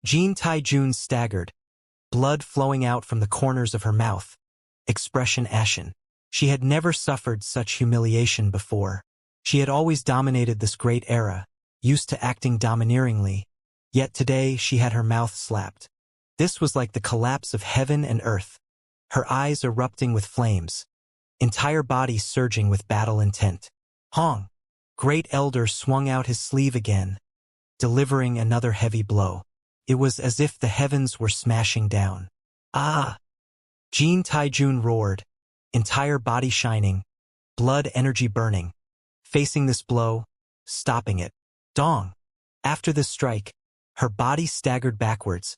Jean Taijun staggered, blood flowing out from the corners of her mouth, expression ashen. She had never suffered such humiliation before. She had always dominated this great era, used to acting domineeringly, yet today she had her mouth slapped. This was like the collapse of heaven and earth, her eyes erupting with flames, entire body surging with battle intent. Hong! Great Elder swung out his sleeve again, delivering another heavy blow. It was as if the heavens were smashing down. Ah! Jean Taijun roared, entire body shining, blood energy burning, facing this blow, stopping it. Dong! After this strike, her body staggered backwards,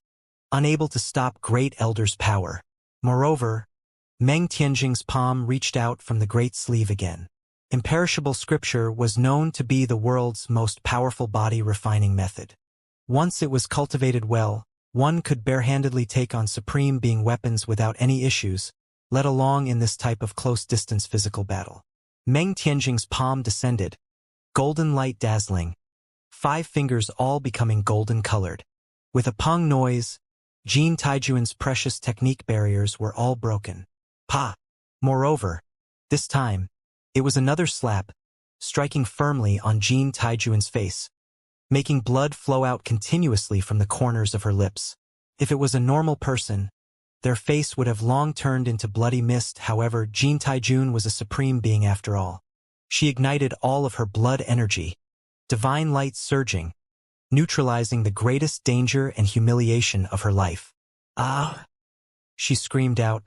unable to stop Great Elder's power. Moreover, Meng Tianjing's palm reached out from the great sleeve again. Imperishable scripture was known to be the world's most powerful body refining method. Once it was cultivated well, one could barehandedly take on supreme being weapons without any issues, let alone in this type of close-distance physical battle. Meng Tianjing's palm descended, golden light dazzling, 5 fingers all becoming golden-colored. With a pong noise, Jean Taijun's precious technique barriers were all broken. Pa! Moreover, this time, it was another slap, striking firmly on Jean Taijun's face, making blood flow out continuously from the corners of her lips. If it was a normal person, their face would have long turned into bloody mist. However, Jean Taijun was a supreme being after all. She ignited all of her blood energy, divine light surging, neutralizing the greatest danger and humiliation of her life. Ah! She screamed out,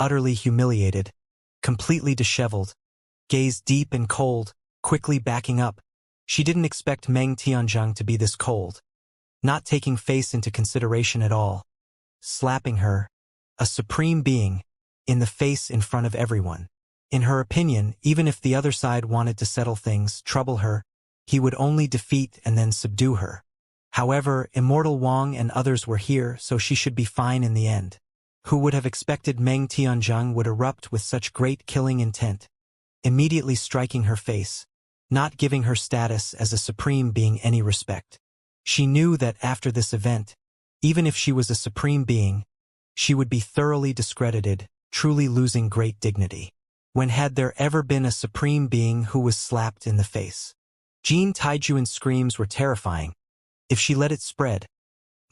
utterly humiliated, completely disheveled, gaze deep and cold, quickly backing up. She didn't expect Meng Tianjung to be this cold, not taking face into consideration at all, slapping her, a supreme being, in the face in front of everyone. In her opinion, even if the other side wanted to settle things, trouble her, he would only defeat and then subdue her. However, Immortal Wang and others were here, so she should be fine in the end. Who would have expected Meng Tianjung would erupt with such great killing intent, immediately striking her face, not giving her status as a supreme being any respect. She knew that after this event, even if she was a supreme being, she would be thoroughly discredited, truly losing great dignity. When had there ever been a supreme being who was slapped in the face? Jean Taijun's screams were terrifying. If she let it spread,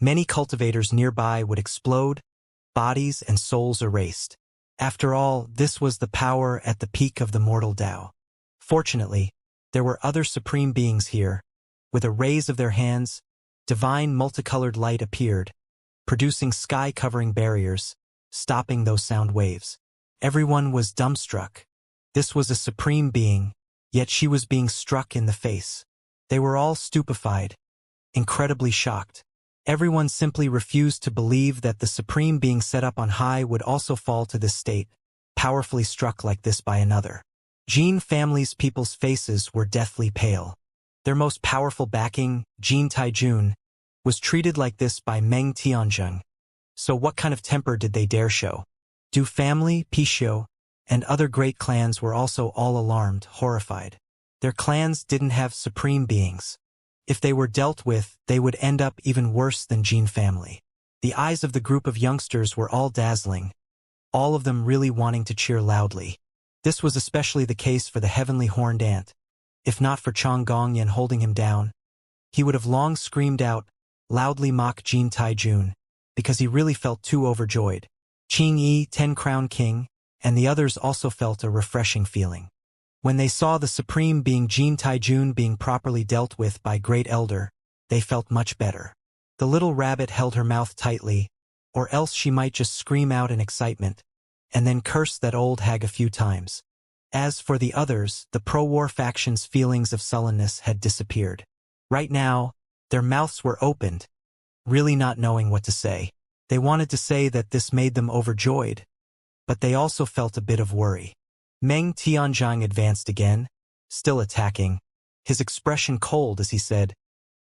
many cultivators nearby would explode, bodies and souls erased. After all, this was the power at the peak of the mortal Tao. Fortunately, there were other supreme beings here. With a raise of their hands, divine multicolored light appeared, producing sky-covering barriers, stopping those sound waves. Everyone was dumbstruck. This was a supreme being, yet she was being struck in the face. They were all stupefied, incredibly shocked. Everyone simply refused to believe that the supreme being set up on high would also fall to this state, powerfully struck like this by another. Jean family's people's faces were deathly pale. Their most powerful backing, Jean Taijun, was treated like this by Meng Tianjung. So what kind of temper did they dare show? Du family, Pishio, and other great clans were also all alarmed, horrified. Their clans didn't have supreme beings. If they were dealt with, they would end up even worse than Jean family. The eyes of the group of youngsters were all dazzling, all of them really wanting to cheer loudly. This was especially the case for the heavenly horned ant. If not for Chong Gongyan holding him down, he would have long screamed out, loudly mock Jean Taijun, because he really felt too overjoyed. Qing Yi, 10-crown king, and the others also felt a refreshing feeling. When they saw the supreme being Jean Taijun being properly dealt with by Great Elder, they felt much better. The little rabbit held her mouth tightly, or else she might just scream out in excitement, and then curse that old hag a few times. As for the others, the pro-war faction's feelings of sullenness had disappeared. Right now, their mouths were opened, really not knowing what to say. They wanted to say that this made them overjoyed, but they also felt a bit of worry. Meng Tianjung advanced again, still attacking, his expression cold as he said,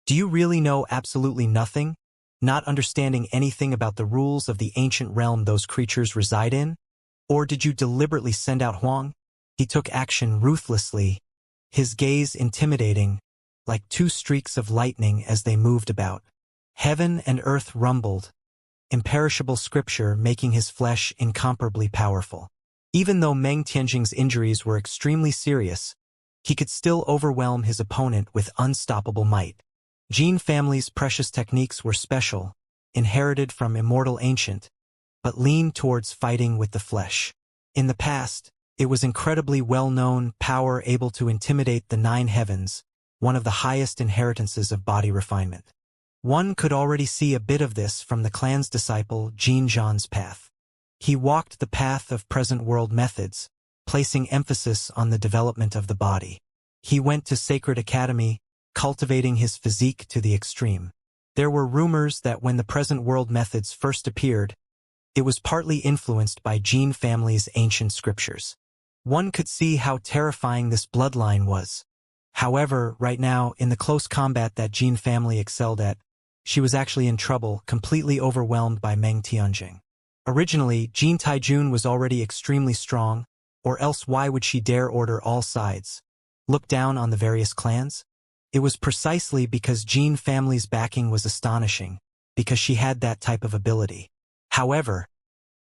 "Do you really know absolutely nothing, not understanding anything about the rules of the ancient realm those creatures reside in? Or did you deliberately send out Huang?" He took action ruthlessly, his gaze intimidating, like 2 streaks of lightning as they moved about. Heaven and earth rumbled, imperishable scripture making his flesh incomparably powerful. Even though Meng Tianjing's injuries were extremely serious, he could still overwhelm his opponent with unstoppable might. Jin family's precious techniques were special, inherited from Immortal Ancient, but leaned towards fighting with the flesh. In the past, it was incredibly well-known power able to intimidate the 9 heavens, one of the highest inheritances of body refinement. One could already see a bit of this from the clan's disciple Jin Zhan's path. He walked the path of present-world methods, placing emphasis on the development of the body. He went to Sacred Academy, cultivating his physique to the extreme. There were rumors that when the present-world methods first appeared, it was partly influenced by Jin family's ancient scriptures. One could see how terrifying this bloodline was. However, right now, in the close combat that Jin family excelled at, she was actually in trouble, completely overwhelmed by Meng Tianjing. Originally, Jin Taijun was already extremely strong, or else why would she dare order all sides? Look down on the various clans? It was precisely because Jin family's backing was astonishing, because she had that type of ability. However,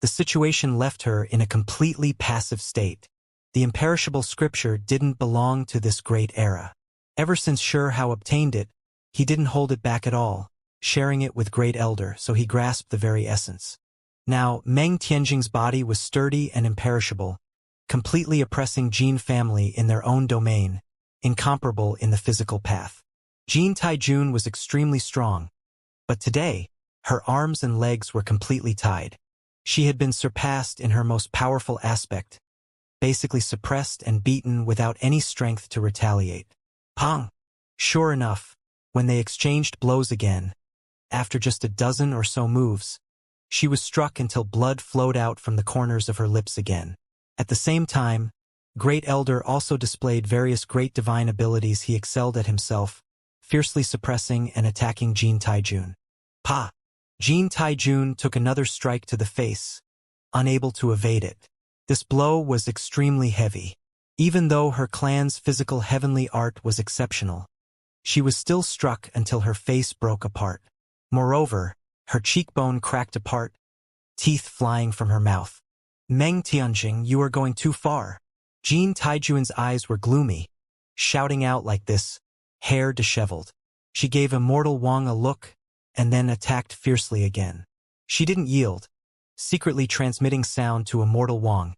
the situation left her in a completely passive state. The imperishable scripture didn't belong to this great era. Ever since Sure Hao obtained it, he didn't hold it back at all, sharing it with Great Elder, so he grasped the very essence. Now, Meng Tianjing's body was sturdy and imperishable, completely oppressing Jin family in their own domain, incomparable in the physical path. Jin Taijun was extremely strong, but today, her arms and legs were completely tied. She had been surpassed in her most powerful aspect, basically suppressed and beaten without any strength to retaliate. Pong! Sure enough, when they exchanged blows again, after just a dozen or so moves, she was struck until blood flowed out from the corners of her lips again. At the same time, Great Elder also displayed various great divine abilities he excelled at himself, fiercely suppressing and attacking Jin Taijun. Pa! Jin Taijun took another strike to the face, unable to evade it. This blow was extremely heavy. Even though her clan's physical heavenly art was exceptional, she was still struck until her face broke apart. Moreover, her cheekbone cracked apart, teeth flying from her mouth. Meng Tianjing, you are going too far. Jin Taijun's eyes were gloomy, shouting out like this, hair disheveled. She gave Immortal Wang a look, and then attacked fiercely again. She didn't yield, secretly transmitting sound to Immortal Wang,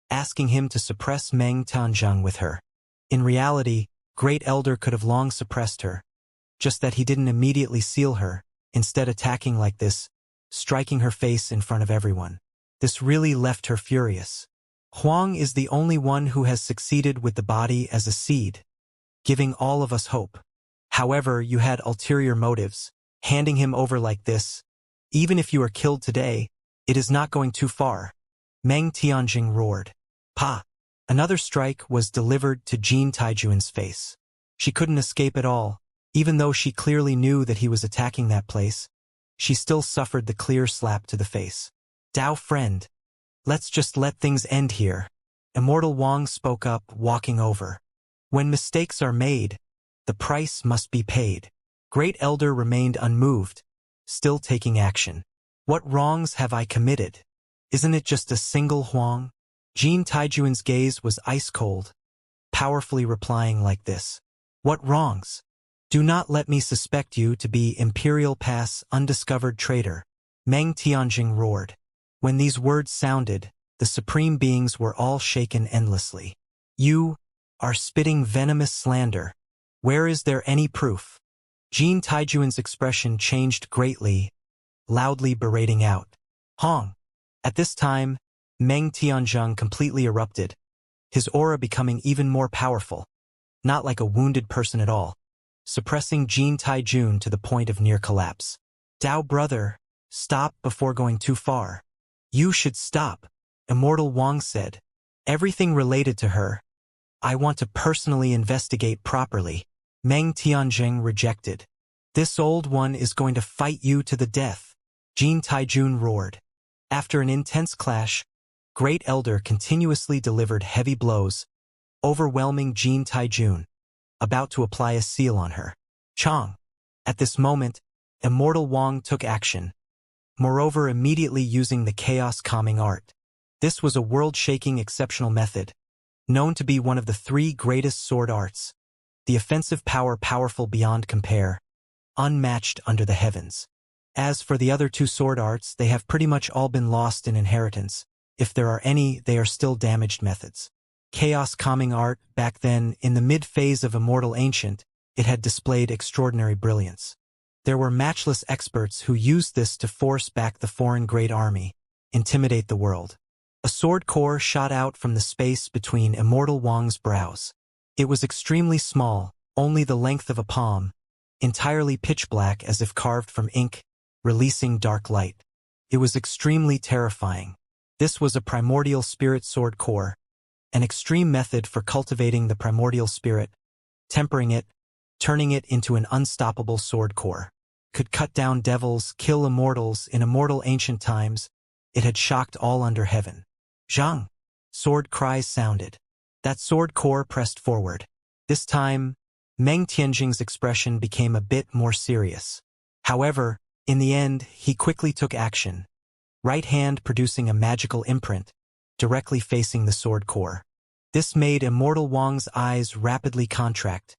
asking him to suppress Meng Tianjing with her. In reality, Great Elder could have long suppressed her, just that he didn't immediately seal her, instead attacking like this, striking her face in front of everyone. This really left her furious. Huang is the only one who has succeeded with the body as a seed, giving all of us hope. However, you had ulterior motives, handing him over like this. Even if you are killed today, it is not going too far. Meng Tianjing roared. Pa! Another strike was delivered to Jin Taijun's face. She couldn't escape at all, even though she clearly knew that he was attacking that place. She still suffered the clear slap to the face. Dao friend, let's just let things end here. Immortal Wang spoke up, walking over. When mistakes are made, the price must be paid. Great Elder remained unmoved, still taking action. What wrongs have I committed? Isn't it just a single Huang? Jin Taijun's gaze was ice-cold, powerfully replying like this. What wrongs? Do not let me suspect you to be Imperial Pass undiscovered traitor. Meng Tianjing roared. When these words sounded, the supreme beings were all shaken endlessly. You are spitting venomous slander. Where is there any proof? Jin Taijun's expression changed greatly, loudly berating out. Hong! At this time, Meng Tianjing completely erupted, his aura becoming even more powerful, not like a wounded person at all, suppressing Jin Taijun to the point of near collapse. Dao brother, stop before going too far. You should stop, Immortal Wang said. Everything related to her, I want to personally investigate properly. Meng Tianjing rejected. This old one is going to fight you to the death, Jin Taijun roared. After an intense clash, Great Elder continuously delivered heavy blows, overwhelming Jin Taijun, about to apply a seal on her. Chong! At this moment, Immortal Wang took action, moreover immediately using the chaos-calming art. This was a world-shaking exceptional method, known to be one of the 3 greatest sword arts. The offensive power powerful beyond compare, unmatched under the heavens. As for the other 2 sword arts, they have pretty much all been lost in inheritance. If there are any, they are still damaged methods. Chaos-calming art, back then, in the mid-phase of Immortal Ancient, it had displayed extraordinary brilliance. There were matchless experts who used this to force back the foreign great army, intimidate the world. A sword core shot out from the space between Immortal Wang's brows. It was extremely small, only the length of a palm, entirely pitch black as if carved from ink, releasing dark light. It was extremely terrifying. This was a primordial spirit sword core, an extreme method for cultivating the primordial spirit, tempering it, turning it into an unstoppable sword core. Could cut down devils, kill immortals. In Immortal Ancient times, it had shocked all under heaven. Zhang! Sword cries sounded. That sword core pressed forward. This time, Meng Tianjing's expression became a bit more serious. However, in the end, he quickly took action, right hand producing a magical imprint, directly facing the sword core. This made Immortal Wang's eyes rapidly contract,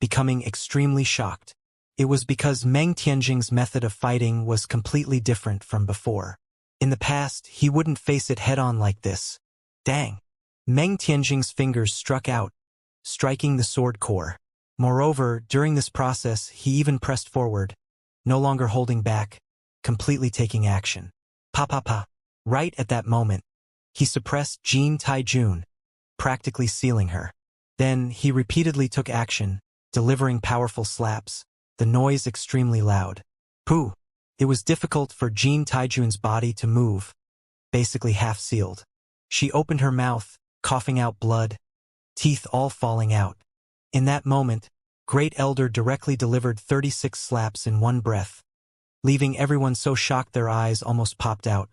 becoming extremely shocked. It was because Meng Tianjing's method of fighting was completely different from before. In the past, he wouldn't face it head-on like this. Dang! Meng Tianjing's fingers struck out, striking the sword core. Moreover, during this process, he even pressed forward, no longer holding back, completely taking action. Pa. Right at that moment, he suppressed Jin Taijun, practically sealing her. Then, he repeatedly took action, delivering powerful slaps, the noise extremely loud. Pooh! It was difficult for Jin Taijun's body to move, basically half-sealed. She opened her mouth, coughing out blood, teeth all falling out. In that moment, Great Elder directly delivered 36 slaps in one breath, leaving everyone so shocked their eyes almost popped out,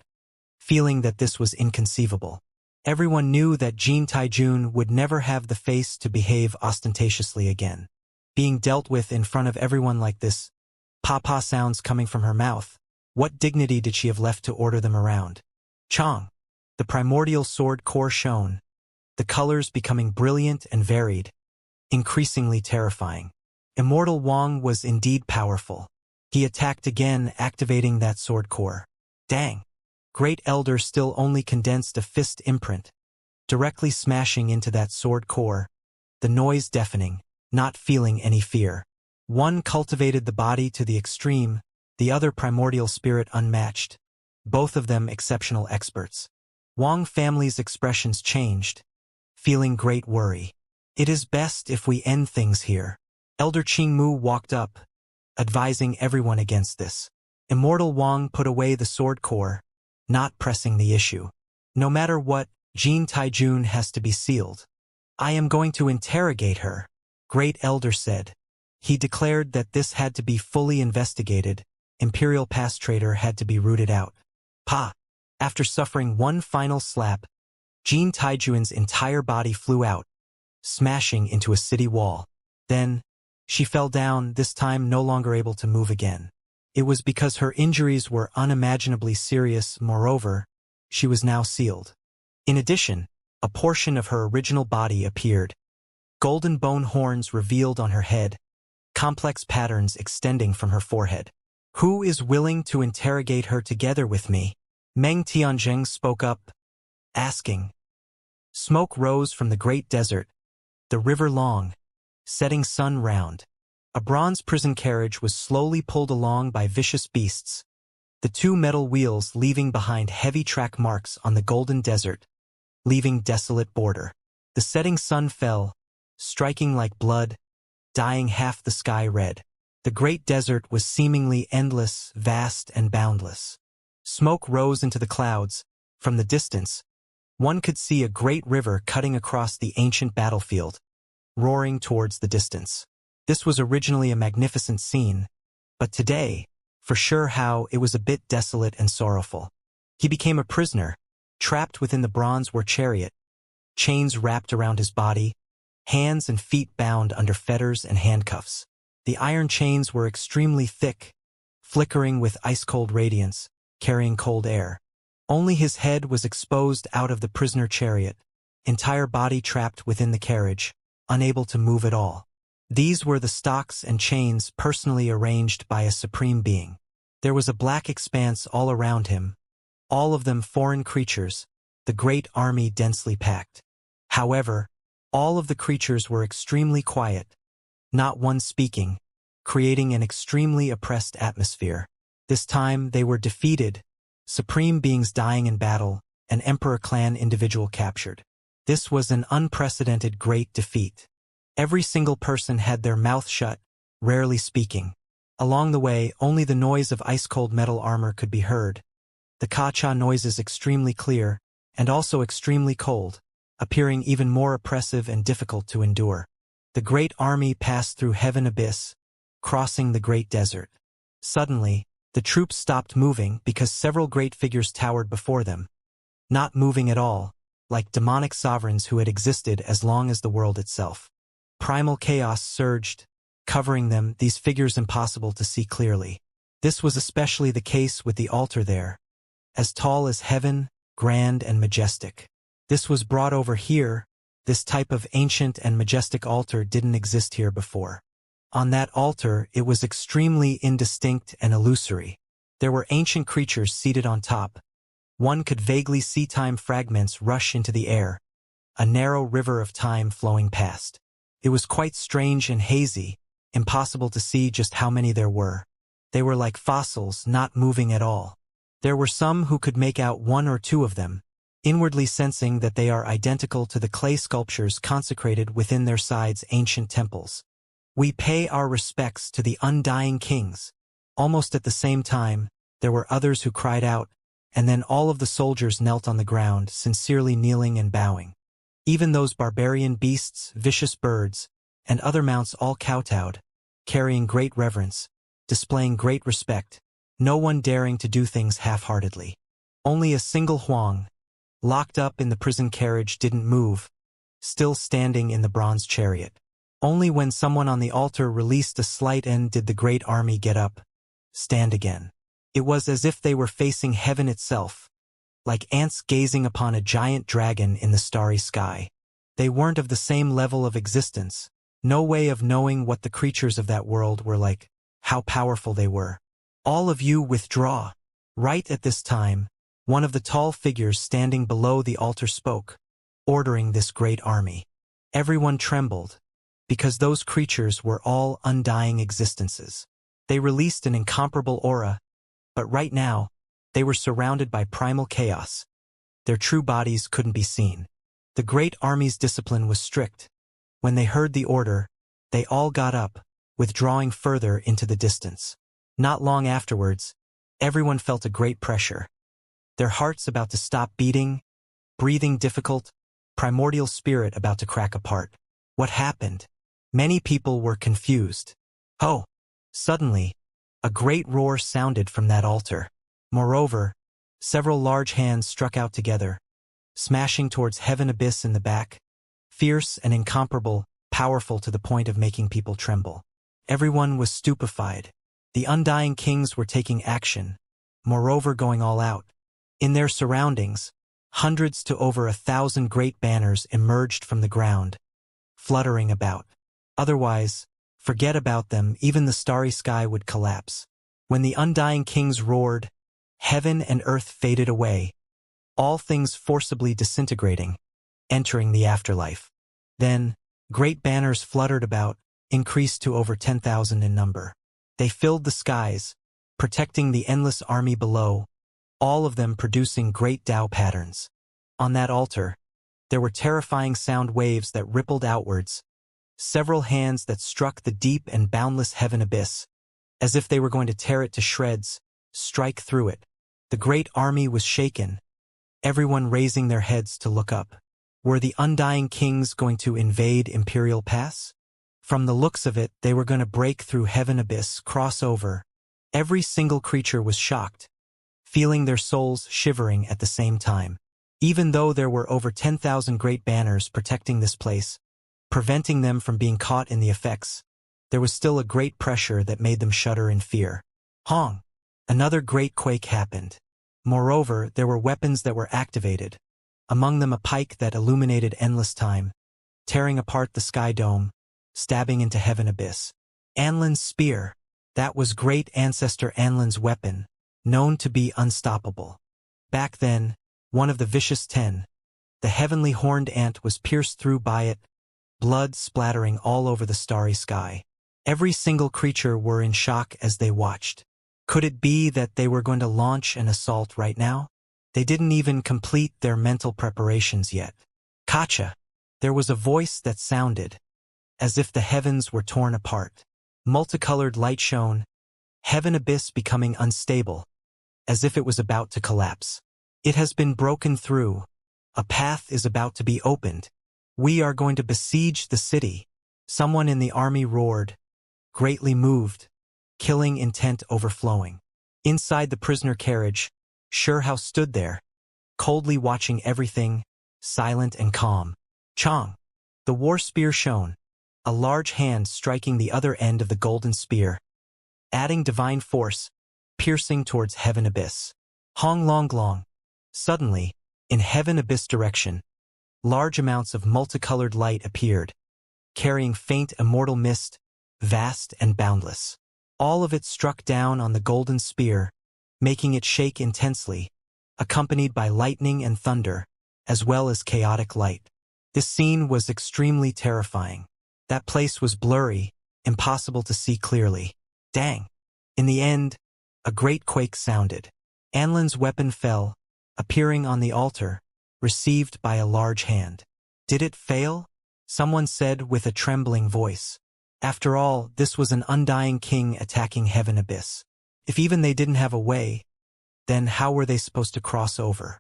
feeling that this was inconceivable. Everyone knew that Jin Taijun would never have the face to behave ostentatiously again. Being dealt with in front of everyone like this, pa sounds coming from her mouth, what dignity did she have left to order them around? Chong! The primordial sword core shone, the colors becoming brilliant and varied, increasingly terrifying. Immortal Wang was indeed powerful. He attacked again, activating that sword core. Dang! Great Elder still only condensed a fist imprint, directly smashing into that sword core, the noise deafening, not feeling any fear. One cultivated the body to the extreme, the other primordial spirit unmatched, both of them exceptional experts. Wang family's expressions changed, feeling great worry. It is best if we end things here. Elder Qingmu walked up, advising everyone against this. Immortal Wang put away the sword core, not pressing the issue. No matter what, Jin Taijun has to be sealed. I am going to interrogate her, Great Elder said. He declared that this had to be fully investigated. Imperial Past Trader had to be rooted out. Pa! After suffering one final slap, Jin Taijun's entire body flew out, smashing into a city wall. Then, she fell down, this time no longer able to move again. It was because her injuries were unimaginably serious. Moreover, she was now sealed. In addition, a portion of her original body appeared. Golden bone horns revealed on her head, complex patterns extending from her forehead. Who is willing to interrogate her together with me? Meng Tianjing spoke up, asking. Smoke rose from the great desert, the river long, setting sun round. A bronze prison carriage was slowly pulled along by vicious beasts, the 2 metal wheels leaving behind heavy track marks on the golden desert, leaving desolate border. The setting sun fell, striking like blood, dyeing half the sky red. The great desert was seemingly endless, vast, and boundless. Smoke rose into the clouds. From the distance, one could see a great river cutting across the ancient battlefield, roaring towards the distance. This was originally a magnificent scene, but today, for sure how, it was a bit desolate and sorrowful. He became a prisoner, trapped within the bronze war chariot, chains wrapped around his body, hands and feet bound under fetters and handcuffs. The iron chains were extremely thick, flickering with ice-cold radiance, carrying cold air. Only his head was exposed out of the prisoner chariot, entire body trapped within the carriage, unable to move at all. These were the stocks and chains personally arranged by a supreme being. There was a black expanse all around him, all of them foreign creatures, the great army densely packed. However, all of the creatures were extremely quiet, not one speaking, creating an extremely oppressed atmosphere. This time they were defeated, supreme beings dying in battle, an emperor clan individual captured. This was an unprecedented great defeat. Every single person had their mouth shut, rarely speaking. Along the way, only the noise of ice-cold metal armor could be heard. The ka-cha noises extremely clear, and also extremely cold, appearing even more oppressive and difficult to endure. The great army passed through heaven abyss, crossing the great desert. Suddenly, the troops stopped moving because several great figures towered before them. Not moving at all, like demonic sovereigns who had existed as long as the world itself. Primal chaos surged, covering them, these figures impossible to see clearly. This was especially the case with the altar there. As tall as heaven, grand and majestic. This was brought over here. This type of ancient and majestic altar didn't exist here before. On that altar, it was extremely indistinct and illusory. There were ancient creatures seated on top. One could vaguely see time fragments rush into the air, a narrow river of time flowing past. It was quite strange and hazy, impossible to see just how many there were. They were like fossils, not moving at all. There were some who could make out one or two of them, inwardly sensing that they are identical to the clay sculptures consecrated within their sides' ancient temples. We pay our respects to the undying kings. Almost at the same time, there were others who cried out, and then all of the soldiers knelt on the ground, sincerely kneeling and bowing. Even those barbarian beasts, vicious birds, and other mounts all kowtowed, carrying great reverence, displaying great respect, no one daring to do things half-heartedly. Only a single Huang, locked up in the prison carriage, didn't move, still standing in the bronze chariot. Only when someone on the altar released a slight end did the great army get up, stand again. It was as if they were facing heaven itself, like ants gazing upon a giant dragon in the starry sky. They weren't of the same level of existence, no way of knowing what the creatures of that world were like, how powerful they were. All of you withdraw. Right at this time, one of the tall figures standing below the altar spoke, ordering this great army. Everyone trembled, because those creatures were all undying existences. They released an incomparable aura, but right now, they were surrounded by primal chaos. Their true bodies couldn't be seen. The great army's discipline was strict. When they heard the order, they all got up, withdrawing further into the distance. Not long afterwards, everyone felt a great pressure. Their hearts about to stop beating, breathing difficult, primordial spirit about to crack apart. What happened? Many people were confused. Oh! Suddenly, a great roar sounded from that altar. Moreover, several large hands struck out together, smashing towards heaven abyss in the back, fierce and incomparable, powerful to the point of making people tremble. Everyone was stupefied. The undying kings were taking action, moreover going all out. In their surroundings, hundreds to over 1,000 great banners emerged from the ground, fluttering about. Otherwise, forget about them, even the starry sky would collapse. When the undying kings roared, heaven and earth faded away, all things forcibly disintegrating, entering the afterlife. Then, great banners fluttered about, increased to over 10,000 in number. They filled the skies, protecting the endless army below, all of them producing great Tao patterns. On that altar, there were terrifying sound waves that rippled outwards, several hands that struck the deep and boundless heaven abyss, as if they were going to tear it to shreds, strike through it. The great army was shaken, everyone raising their heads to look up. Were the undying kings going to invade Imperial Pass? From the looks of it, they were going to break through heaven abyss, cross over. Every single creature was shocked, feeling their souls shivering at the same time. Even though there were over 10,000 great banners protecting this place, preventing them from being caught in the effects, there was still a great pressure that made them shudder in fear. Hong! Another great quake happened. Moreover, there were weapons that were activated, among them a pike that illuminated endless time, tearing apart the sky dome, stabbing into heaven abyss. Anlin's spear. That was great ancestor Anlin's weapon, known to be unstoppable. Back then, one of the vicious 10, the heavenly horned ant was pierced through by it, blood splattering all over the starry sky. Every single creature were in shock as they watched. Could it be that they were going to launch an assault right now? They didn't even complete their mental preparations yet. Kacha! There was a voice that sounded, as if the heavens were torn apart. Multicolored light shone, heaven abyss becoming unstable, as if it was about to collapse. It has been broken through. A path is about to be opened. We are going to besiege the city. Someone in the army roared, greatly moved, killing intent overflowing. Inside the prisoner carriage, Shurhao stood there, coldly watching everything, silent and calm. Chong! The war spear shone, a large hand striking the other end of the golden spear, adding divine force, piercing towards heaven abyss. Hong long long. Suddenly, in heaven abyss direction, large amounts of multicolored light appeared, carrying faint immortal mist, vast and boundless. All of it struck down on the golden spear, making it shake intensely, accompanied by lightning and thunder, as well as chaotic light. This scene was extremely terrifying. That place was blurry, impossible to see clearly. Dang! In the end, a great quake sounded. Anlin's weapon fell, appearing on the altar, received by a large hand. Did it fail? Someone said with a trembling voice. After all, this was an undying king attacking heaven abyss. If even they didn't have a way, then how were they supposed to cross over?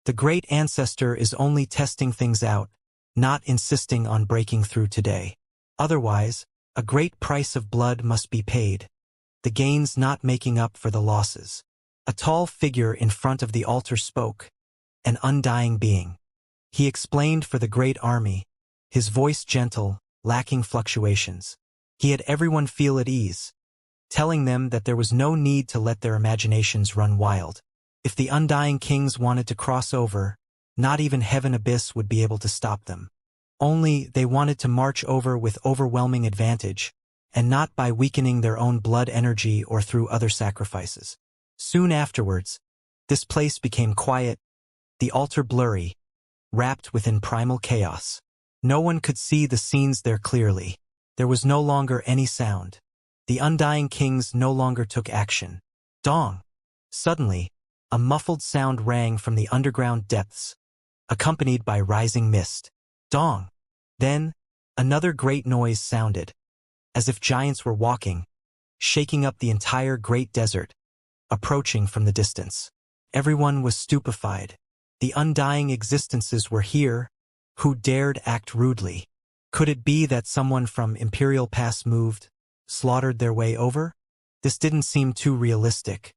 The great ancestor is only testing things out, not insisting on breaking through today. Otherwise, a great price of blood must be paid, the gains not making up for the losses. A tall figure in front of the altar spoke, an undying being. He explained for the great army, his voice gentle, lacking fluctuations. He had everyone feel at ease, telling them that there was no need to let their imaginations run wild. If the undying kings wanted to cross over, not even heaven abyss would be able to stop them. Only they wanted to march over with overwhelming advantage, and not by weakening their own blood energy or through other sacrifices. Soon afterwards, this place became quiet, the altar blurry, wrapped within primal chaos. No one could see the scenes there clearly. There was no longer any sound. The undying kings no longer took action. Dong! Suddenly, a muffled sound rang from the underground depths, accompanied by rising mist. Dong! Then, another great noise sounded, as if giants were walking, shaking up the entire great desert, approaching from the distance. Everyone was stupefied. The undying existences were here. Who dared act rudely? Could it be that someone from Imperial Pass moved, slaughtered their way over? This didn't seem too realistic.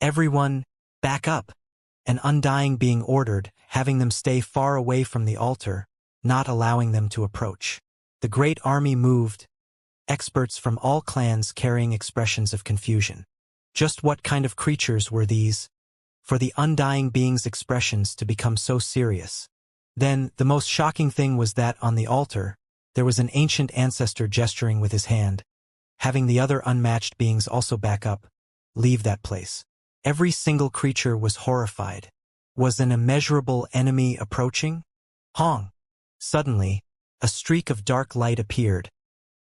Everyone, back up! An undying being ordered, having them stay far away from the altar, not allowing them to approach. The great army moved, experts from all clans carrying expressions of confusion. Just what kind of creatures were these, for the undying being's expressions to become so serious? Then, the most shocking thing was that on the altar, there was an ancient ancestor gesturing with his hand, having the other unmatched beings also back up, leave that place. Every single creature was horrified. Was an immeasurable enemy approaching? Hong! Suddenly, a streak of dark light appeared,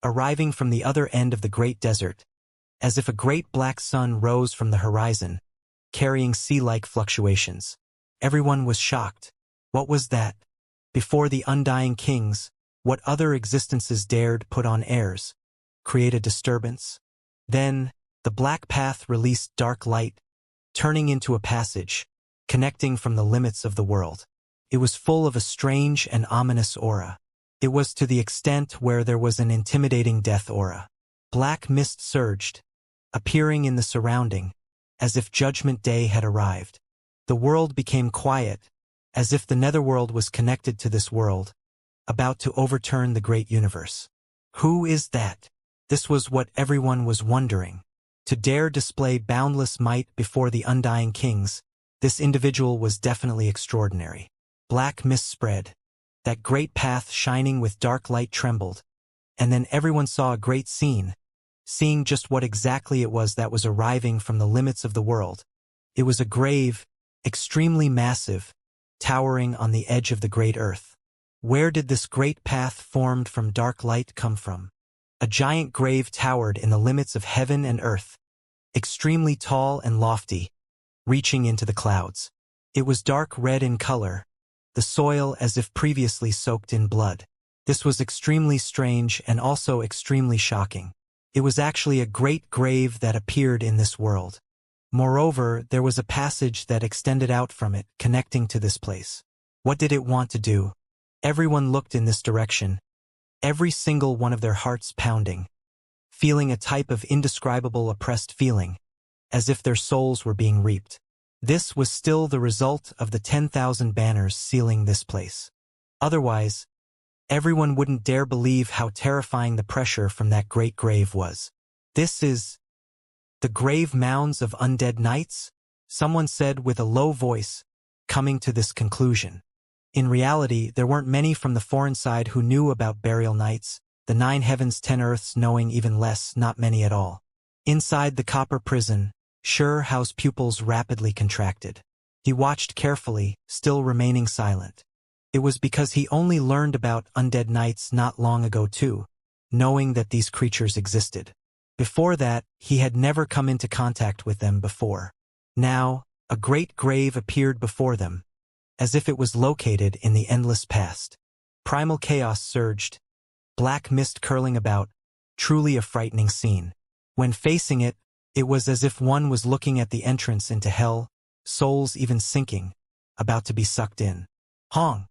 arriving from the other end of the great desert, as if a great black sun rose from the horizon, carrying sea-like fluctuations. Everyone was shocked. What was that? Before the undying kings, what other existences dared put on airs, create a disturbance? Then, the black path released dark light, turning into a passage, connecting from the limits of the world. It was full of a strange and ominous aura. It was to the extent where there was an intimidating death aura. Black mist surged, appearing in the surrounding, as if Judgment Day had arrived. The world became quiet, as if the netherworld was connected to this world, about to overturn the great universe. Who is that? This was what everyone was wondering. To dare display boundless might before the undying kings, this individual was definitely extraordinary. Black mist spread. That great path shining with dark light trembled. And then everyone saw a great scene, seeing just what exactly it was that was arriving from the limits of the world. It was a grave, extremely massive, towering on the edge of the great earth. Where did this great path formed from dark light come from? A giant grave towered in the limits of heaven and earth, extremely tall and lofty, reaching into the clouds. It was dark red in color, the soil as if previously soaked in blood. This was extremely strange and also extremely shocking. It was actually a great grave that appeared in this world. Moreover, there was a passage that extended out from it, connecting to this place. What did it want to do? Everyone looked in this direction, every single one of their hearts pounding, feeling a type of indescribable oppressed feeling, as if their souls were being reaped. This was still the result of the 10,000 banners sealing this place. Otherwise, everyone wouldn't dare believe how terrifying the pressure from that great grave was. This is the grave mounds of undead knights? Someone said with a low voice, coming to this conclusion. In reality, there weren't many from the foreign side who knew about burial nights, the 9 heavens 10 earths knowing even less, not many at all. Inside the copper prison, Howe's pupils rapidly contracted. He watched carefully, still remaining silent. It was because he only learned about undead knights not long ago too, knowing that these creatures existed. Before that, he had never come into contact with them before. Now, a great grave appeared before them, as if it was located in the endless past. Primal chaos surged, black mist curling about, truly a frightening scene. When facing it, it was as if one was looking at the entrance into hell, souls even sinking, about to be sucked in. Hong!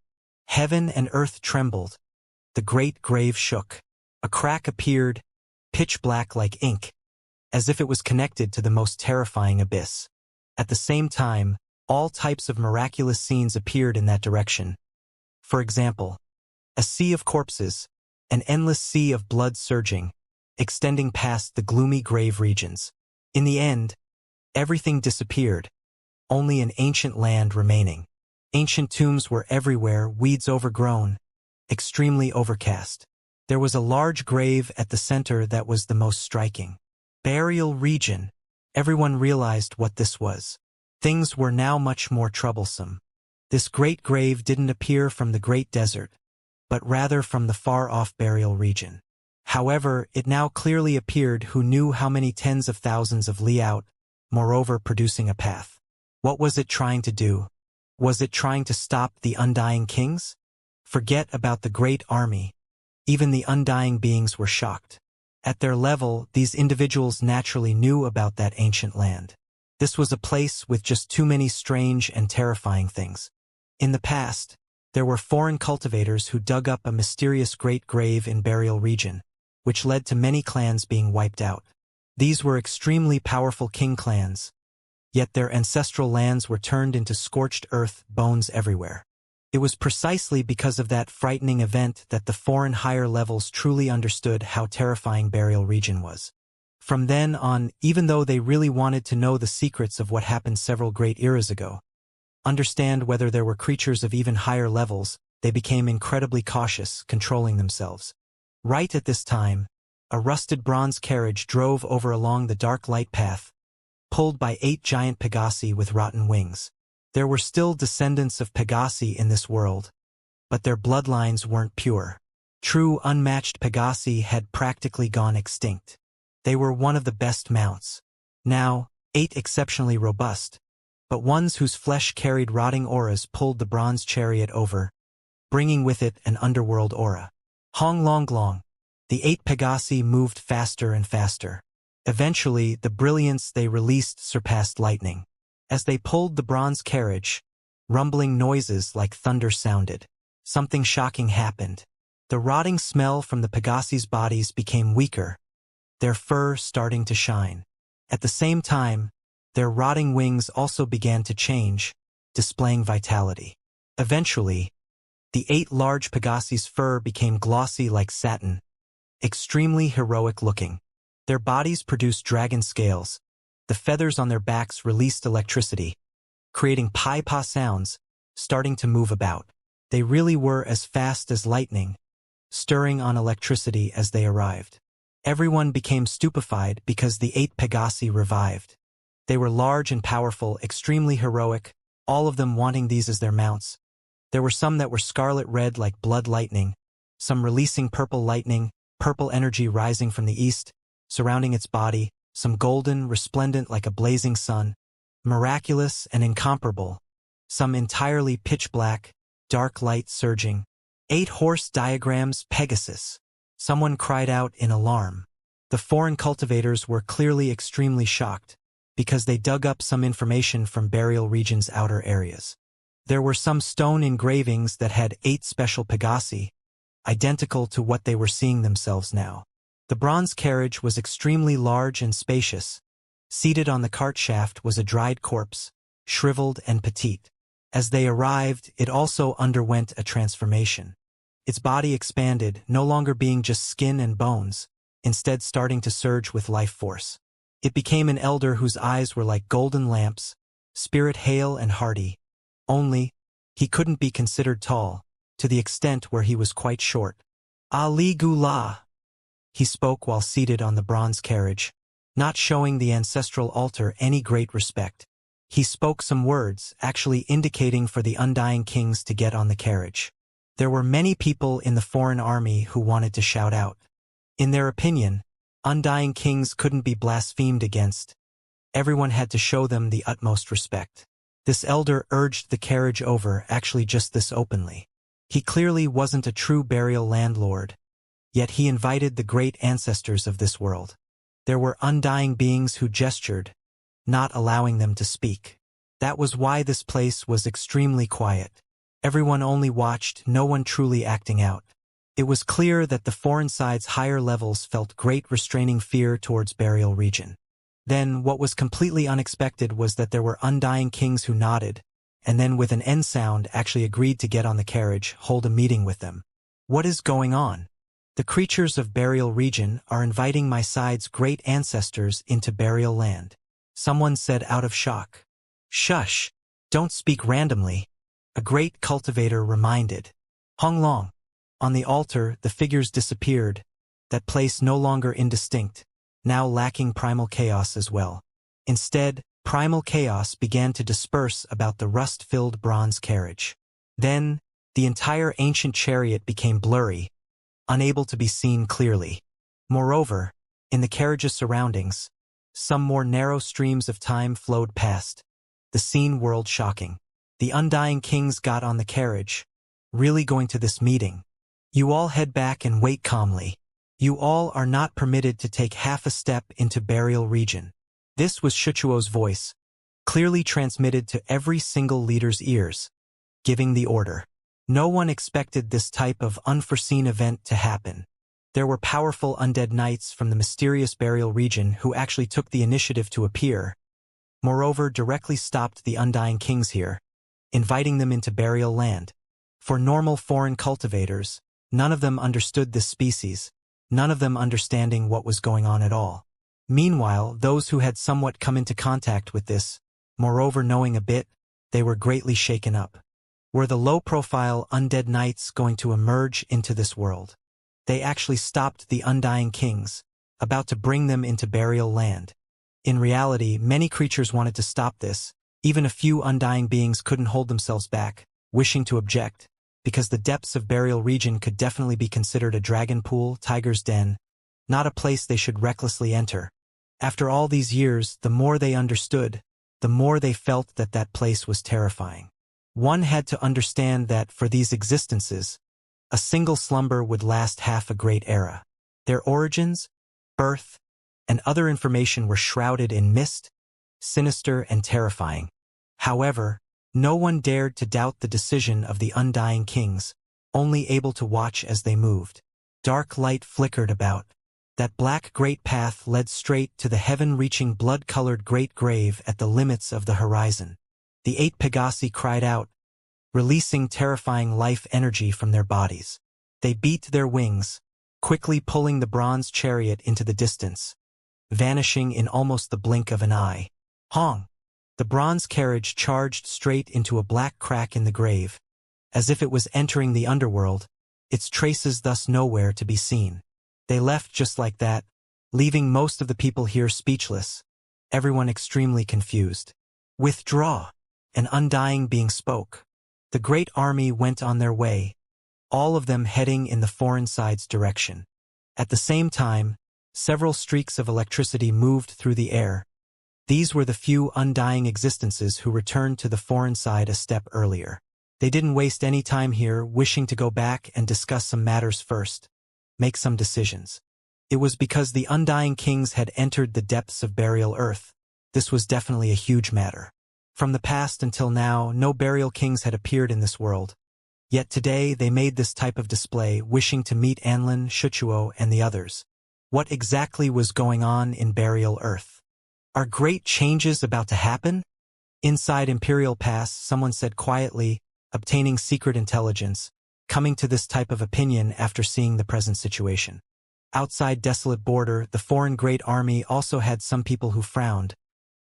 Heaven and earth trembled. The great grave shook. A crack appeared, pitch black like ink, as if it was connected to the most terrifying abyss. At the same time, all types of miraculous scenes appeared in that direction. For example, a sea of corpses, an endless sea of blood surging, extending past the gloomy grave regions. In the end, everything disappeared, only an ancient land remaining. Ancient tombs were everywhere, weeds overgrown, extremely overcast. There was a large grave at the center that was the most striking. Burial region. Everyone realized what this was. Things were now much more troublesome. This great grave didn't appear from the great desert, but rather from the far-off burial region. However, it now clearly appeared who knew how many tens of thousands of li out, moreover producing a path. What was it trying to do? Was it trying to stop the undying kings? Forget about the great army. Even the undying beings were shocked. At their level, these individuals naturally knew about that ancient land. This was a place with just too many strange and terrifying things. In the past, there were foreign cultivators who dug up a mysterious great grave in burial region, which led to many clans being wiped out. These were extremely powerful king clans, yet their ancestral lands were turned into scorched earth, bones everywhere. It was precisely because of that frightening event that the foreign higher levels truly understood how terrifying burial region was. From then on, even though they really wanted to know the secrets of what happened several great eras ago, understand whether there were creatures of even higher levels, they became incredibly cautious, controlling themselves. Right at this time, a rusted bronze carriage drove over along the dark light path, pulled by 8 giant Pegasi with rotten wings. There were still descendants of Pegasi in this world, but their bloodlines weren't pure. True unmatched Pegasi had practically gone extinct. They were one of the best mounts. Now, 8 exceptionally robust, but ones whose flesh carried rotting auras pulled the bronze chariot over, bringing with it an underworld aura. Hong Long Long. The 8 Pegasi moved faster and faster. Eventually, the brilliance they released surpassed lightning. As they pulled the bronze carriage, rumbling noises like thunder sounded. Something shocking happened. The rotting smell from the Pegasi's bodies became weaker, their fur starting to shine. At the same time, their rotting wings also began to change, displaying vitality. Eventually, the 8 large Pegasi's fur became glossy like satin, extremely heroic looking. Their bodies produced dragon scales. The feathers on their backs released electricity, creating pi-pa sounds, starting to move about. They really were as fast as lightning, stirring on electricity as they arrived. Everyone became stupefied because the 8 Pegasi revived. They were large and powerful, extremely heroic, all of them wanting these as their mounts. There were some that were scarlet red like blood lightning, some releasing purple lightning, purple energy rising from the east, surrounding its body, some golden, resplendent like a blazing sun, miraculous and incomparable, some entirely pitch black, dark light surging. 8 horse diagrams Pegasus. Someone cried out in alarm. The foreign cultivators were clearly extremely shocked, because they dug up some information from burial region's outer areas. There were some stone engravings that had 8 special Pegasi, identical to what they were seeing themselves now. The bronze carriage was extremely large and spacious. Seated on the cart shaft was a dried corpse, shriveled and petite. As they arrived, it also underwent a transformation. Its body expanded, no longer being just skin and bones, instead starting to surge with life force. It became an elder whose eyes were like golden lamps, spirit hale and hearty. Only, he couldn't be considered tall, to the extent where he was quite short. Ali Gula, he spoke while seated on the bronze carriage, not showing the ancestral altar any great respect. He spoke some words, actually indicating for the undying kings to get on the carriage. There were many people in the foreign army who wanted to shout out. In their opinion, undying kings couldn't be blasphemed against. Everyone had to show them the utmost respect. This elder urged the carriage over, actually just this openly. He clearly wasn't a true burial landlord, yet he invited the great ancestors of this world. There were undying beings who gestured, not allowing them to speak. That was why this place was extremely quiet. Everyone only watched, no one truly acting out. It was clear that the foreign side's higher levels felt great restraining fear towards burial region. Then, what was completely unexpected was that there were undying kings who nodded, and then with an end sound actually agreed to get on the carriage, hold a meeting with them. What is going on? The creatures of burial region are inviting my side's great ancestors into burial land. Someone said out of shock. Shush! Don't speak randomly. A great cultivator reminded. Hong Long. On the altar, the figures disappeared, that place no longer indistinct, now lacking primal chaos as well. Instead, primal chaos began to disperse about the rust-filled bronze carriage. Then, the entire ancient chariot became blurry, unable to be seen clearly. Moreover, in the carriage's surroundings, some more narrow streams of time flowed past, the scene world-shocking. The undying kings got on the carriage, really going to this meeting. You all head back and wait calmly. You all are not permitted to take half a step into burial region. This was Shuchuo's voice, clearly transmitted to every single leader's ears, giving the order. No one expected this type of unforeseen event to happen. There were powerful undead knights from the mysterious burial region who actually took the initiative to appear, moreover directly stopped the undying kings here, inviting them into burial land. For normal foreign cultivators, none of them understood this species, none of them understanding what was going on at all. Meanwhile, those who had somewhat come into contact with this, moreover knowing a bit, they were greatly shaken up. Were the low-profile undead knights going to emerge into this world? They actually stopped the undying kings, about to bring them into burial land. In reality, many creatures wanted to stop this. Even a few undying beings couldn't hold themselves back, wishing to object, because the depths of burial region could definitely be considered a dragon pool, tiger's den, not a place they should recklessly enter. After all these years, the more they understood, the more they felt that that place was terrifying. One had to understand that for these existences, a single slumber would last half a great era. Their origins, birth, and other information were shrouded in mist, sinister and terrifying. However, no one dared to doubt the decision of the undying kings, only able to watch as they moved. Dark light flickered about. That black great path led straight to the heaven-reaching blood-colored great grave at the limits of the horizon. The 8 Pegasi cried out, releasing terrifying life energy from their bodies. They beat their wings, quickly pulling the bronze chariot into the distance. vanishing in almost the blink of an eye. Hong! The bronze carriage charged straight into a black crack in the grave. As if it was entering the underworld, its traces thus nowhere to be seen. They left just like that, leaving most of the people here speechless, everyone extremely confused. Withdraw! An undying being spoke. The great army went on their way, all of them heading in the foreign side's direction. At the same time, several streaks of electricity moved through the air. These were the few undying existences who returned to the foreign side a step earlier. They didn't waste any time here, wishing to go back and discuss some matters first, make some decisions. It was because the undying kings had entered the depths of burial earth. This was definitely a huge matter. From the past until now, no burial kings had appeared in this world. Yet today they made this type of display, wishing to meet Anlin, Shuchuo, and the others. What exactly was going on in burial earth? Are great changes about to happen? Inside Imperial Pass, someone said quietly, obtaining secret intelligence, coming to this type of opinion after seeing the present situation. Outside Desolate Border, the foreign great army also had some people who frowned,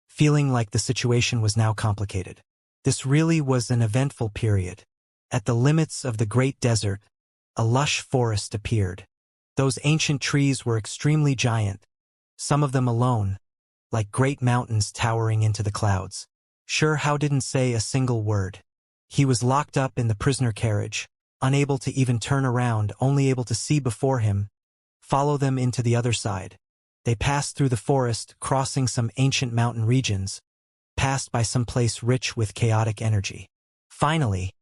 feeling like the situation was now complicated. This really was an eventful period. At the limits of the great desert, a lush forest appeared. Those ancient trees were extremely giant, some of them alone, like great mountains towering into the clouds. Hao didn't say a single word. He was locked up in the prisoner carriage, unable to even turn around, only able to see before him, follow them into the other side. They passed through the forest, crossing some ancient mountain regions, passed by some place rich with chaotic energy. Finally,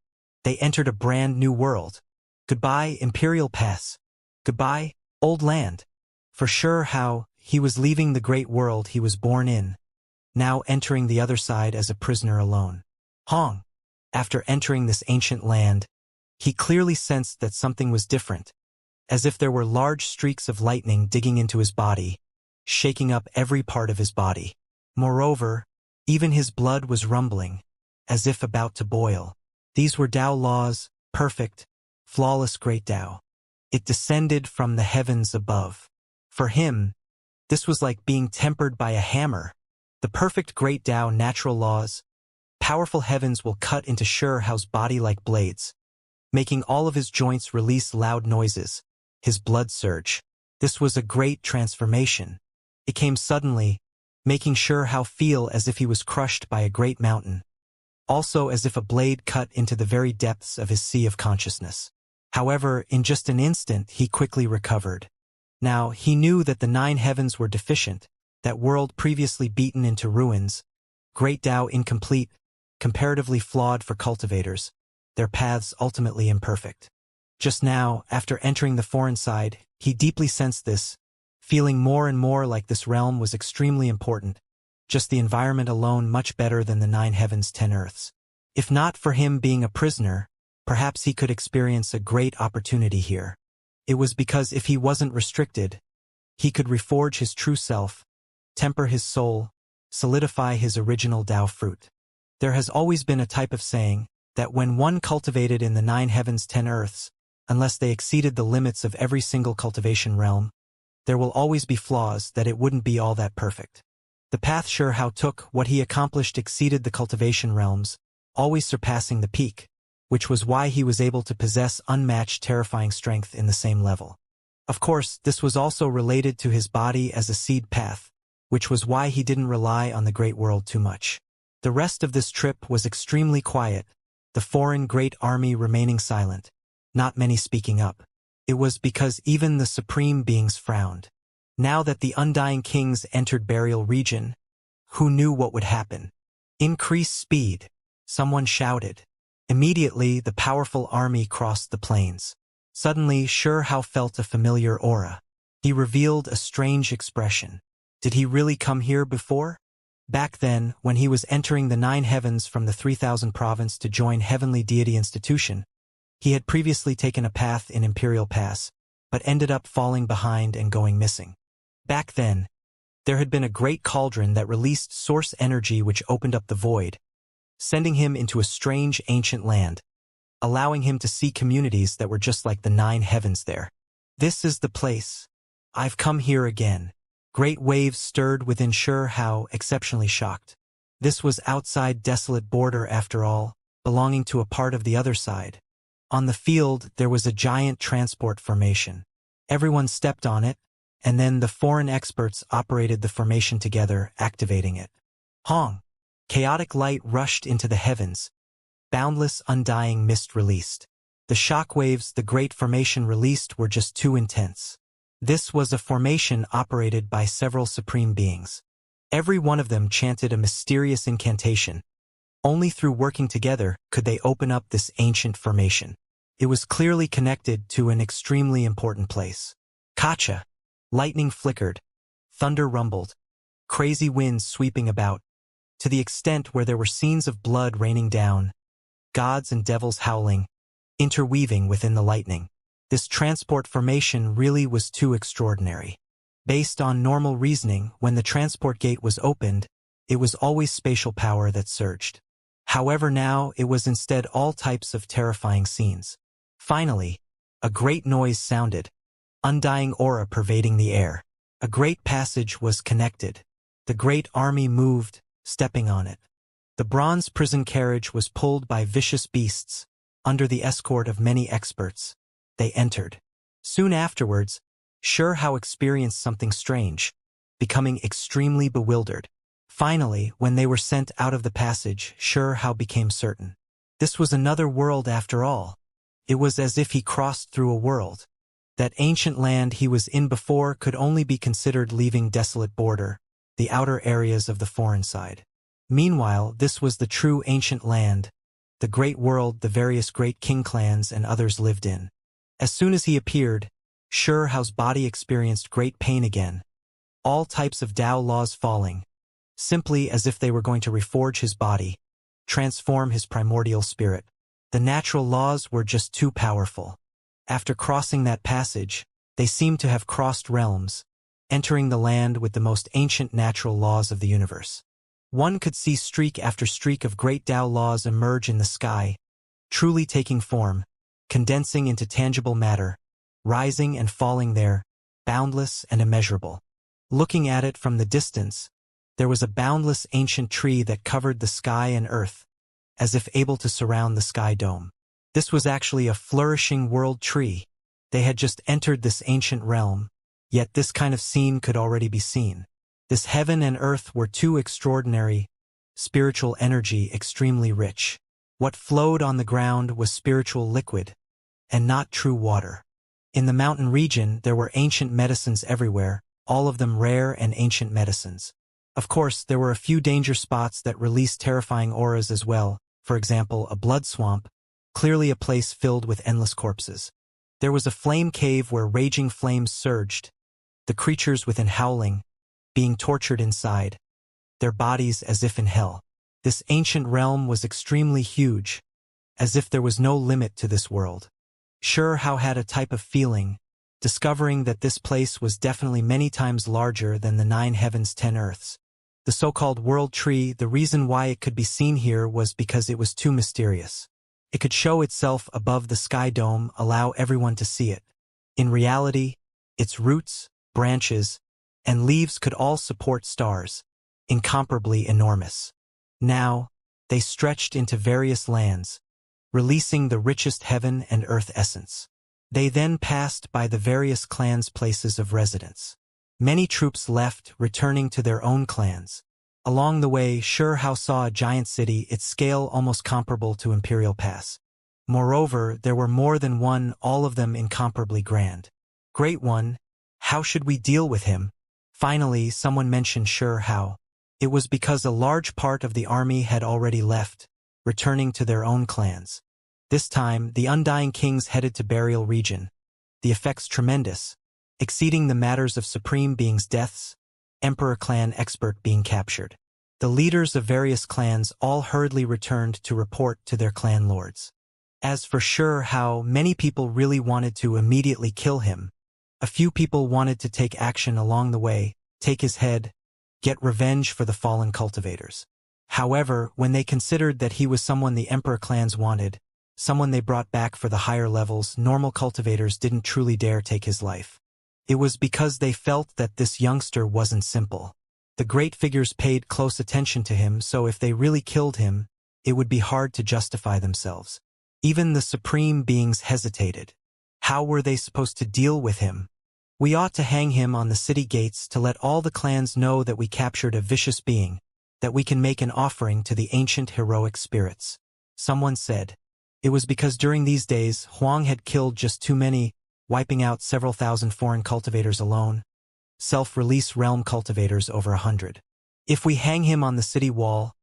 they entered a brand new world. Goodbye, Imperial Pass. Goodbye, old land. For Hao, he was leaving the great world he was born in, now entering the other side as a prisoner alone. Hong. After entering this ancient land, he clearly sensed that something was different, as if there were large streaks of lightning digging into his body, shaking up every part of his body. Moreover, even his blood was rumbling, as if about to boil. These were Tao laws, perfect, flawless great Tao. It descended from the heavens above. For him, this was like being tempered by a hammer. The perfect great Tao natural laws, powerful heavens will cut into Hao's body like blades, making all of his joints release loud noises, his blood surge. This was a great transformation. It came suddenly, making Hao feel as if he was crushed by a great mountain, also as if a blade cut into the very depths of his sea of consciousness. However, in just an instant he quickly recovered. Now, he knew that the 9 heavens were deficient, that world previously beaten into ruins, great Tao incomplete, comparatively flawed for cultivators, their paths ultimately imperfect. Just now, after entering the foreign side, he deeply sensed this, feeling more and more like this realm was extremely important, just the environment alone much better than the 9 heavens 10 earths. If not for him being a prisoner, perhaps he could experience a great opportunity here. It was because if he wasn't restricted, he could reforge his true self, temper his soul, solidify his original Tao fruit. There has always been a type of saying that when one cultivated in the 9 heavens 10 earths, unless they exceeded the limits of every single cultivation realm, there will always be flaws, that it wouldn't be all that perfect. The path Hao took, what he accomplished exceeded the cultivation realms, always surpassing the peak, which was why he was able to possess unmatched terrifying strength in the same level. Of course, this was also related to his body as a seed path, which was why he didn't rely on the great world too much. The rest of this trip was extremely quiet, the foreign great army remaining silent, not many speaking up. It was because even the supreme beings frowned. Now that the undying kings entered burial region, who knew what would happen? Increase speed, someone shouted. Immediately, the powerful army crossed the plains. Suddenly, Hao felt a familiar aura. He revealed a strange expression. Did he really come here before? Back then, when he was entering the 9 heavens from the 3000 province to join Heavenly Deity Institution, he had previously taken a path in Imperial Pass, but ended up falling behind and going missing. Back then, there had been a great cauldron that released source energy which opened up the void, sending him into a strange ancient land, allowing him to see communities that were just like the 9 heavens there. This is the place. I've come here again. Great waves stirred within Xianxia, exceptionally shocked. This was outside desolate border after all, belonging to a part of the other side. On the field there was a giant transport formation. Everyone stepped on it, and then the foreign experts operated the formation together, activating it. Hong! Chaotic light rushed into the heavens. Boundless, undying mist released. The shockwaves the great formation released were just too intense. This was a formation operated by several supreme beings. Every one of them chanted a mysterious incantation. Only through working together could they open up this ancient formation. It was clearly connected to an extremely important place. Kacha! Lightning flickered. Thunder rumbled. Crazy winds sweeping about. To the extent where there were scenes of blood raining down. Gods and devils howling, interweaving within the lightning. This transport formation really was too extraordinary. Based on normal reasoning, when the transport gate was opened, it was always spatial power that surged. However, now it was instead all types of terrifying scenes. Finally, a great noise sounded, undying aura pervading the air. A great passage was connected. The great army moved, stepping on it. The bronze prison carriage was pulled by vicious beasts, under the escort of many experts. They entered. Soon afterwards, Xianxia experienced something strange, becoming extremely bewildered. Finally, when they were sent out of the passage, Xianxia became certain. This was another world after all. It was as if he crossed through a world. That ancient land he was in before could only be considered leaving desolate border, the outer areas of the foreign side. Meanwhile, this was the true ancient land, the great world the various great king clans and others lived in. As soon as he appeared, Xianxia's body experienced great pain again. All types of Tao laws falling, simply as if they were going to reforge his body, transform his primordial spirit. The natural laws were just too powerful. After crossing that passage, they seemed to have crossed realms, entering the land with the most ancient natural laws of the universe. One could see streak after streak of great Tao laws emerge in the sky, truly taking form, condensing into tangible matter, rising and falling there, boundless and immeasurable. Looking at it from the distance, there was a boundless ancient tree that covered the sky and earth, as if able to surround the sky dome. This was actually a flourishing world tree. They had just entered this ancient realm, yet this kind of scene could already be seen. This heaven and earth were too extraordinary, spiritual energy extremely rich. What flowed on the ground was spiritual liquid, and not true water. In the mountain region there were ancient medicines everywhere, all of them rare and ancient medicines. Of course, there were a few danger spots that released terrifying auras as well, for example, a blood swamp, clearly a place filled with endless corpses. There was a flame cave where raging flames surged, the creatures within howling, being tortured inside, their bodies as if in hell. This ancient realm was extremely huge, as if there was no limit to this world. Xianxia had a type of feeling, discovering that this place was definitely many times larger than the 9 heavens 10 earths. The so-called world tree, the reason why it could be seen here was because it was too mysterious. It could show itself above the sky dome, allow everyone to see it. In reality, its roots, branches, and leaves could all support stars, incomparably enormous. Now, they stretched into various lands, releasing the richest heaven and earth essence. They then passed by the various clans' places of residence. Many troops left, returning to their own clans. Along the way, Xianxia saw a giant city, its scale almost comparable to Imperial Pass. Moreover, there were more than one, all of them incomparably grand. Great One, how should we deal with him? Finally, someone mentioned Xianxia. It was because a large part of the army had already left, returning to their own clans. This time, the Undying Kings headed to Burial Region. The effects tremendous, exceeding the matters of supreme beings' deaths, Emperor clan expert being captured. The leaders of various clans all hurriedly returned to report to their clan lords. As for Xianxia, many people really wanted to immediately kill him. A few people wanted to take action along the way, take his head, get revenge for the fallen cultivators. However, when they considered that he was someone the Emperor clans wanted, someone they brought back for the higher levels, normal cultivators didn't truly dare take his life. It was because they felt that this youngster wasn't simple. The great figures paid close attention to him, so if they really killed him, it would be hard to justify themselves. Even the supreme beings hesitated. How were they supposed to deal with him? We ought to hang him on the city gates to let all the clans know that we captured a vicious being, that we can make an offering to the ancient heroic spirits. Someone said. It was because during these days, Huang had killed just too many, wiping out several thousand foreign cultivators alone. Self-release realm cultivators over 100. If we hang him on the city wall,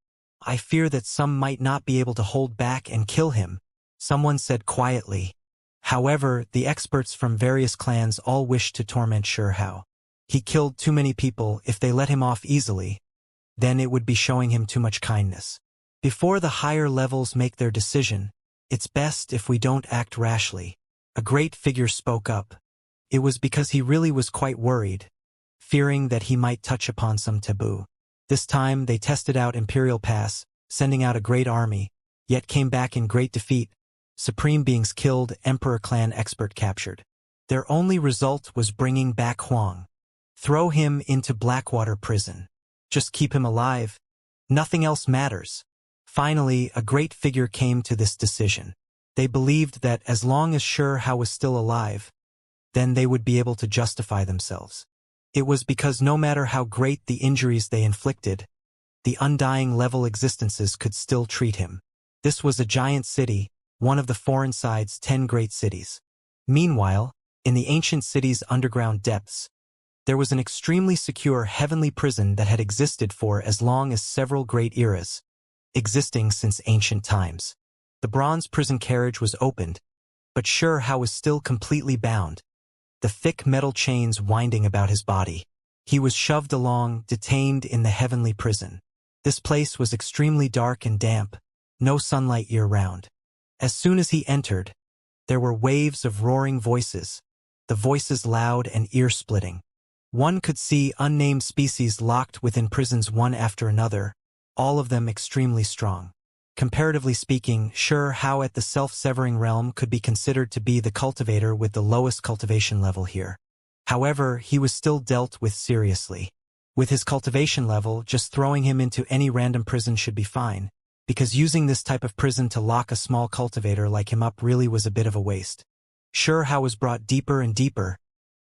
I fear that some might not be able to hold back and kill him, someone said quietly. However, the experts from various clans all wished to torment Xianxia. He killed too many people. If they let him off easily, then it would be showing him too much kindness. Before the higher levels make their decision, it's best if we don't act rashly. A great figure spoke up. It was because he really was quite worried, fearing that he might touch upon some taboo. This time they tested out Imperial Pass, sending out a great army, yet came back in great defeat. Supreme beings killed, Emperor clan expert captured. Their only result was bringing back Huang. Throw him into Blackwater prison. Just keep him alive. Nothing else matters. Finally, a great figure came to this decision. They believed that as long as Xianxia was still alive, then they would be able to justify themselves. It was because no matter how great the injuries they inflicted, the undying level existences could still treat him. This was a giant city, one of the foreign side's 10 great cities. Meanwhile, in the ancient city's underground depths, there was an extremely secure heavenly prison that had existed for as long as several great eras, existing since ancient times. The bronze prison carriage was opened, but Xianxia was still completely bound, the thick metal chains winding about his body. He was shoved along, detained in the heavenly prison. This place was extremely dark and damp, no sunlight year-round. As soon as he entered, there were waves of roaring voices, the voices loud and ear-splitting. One could see unnamed species locked within prisons one after another, all of them extremely strong. Comparatively speaking, Xianxia at the self-severing realm could be considered to be the cultivator with the lowest cultivation level here. However, he was still dealt with seriously. With his cultivation level, just throwing him into any random prison should be fine, because using this type of prison to lock a small cultivator like him up really was a bit of a waste. Xianxia was brought deeper and deeper,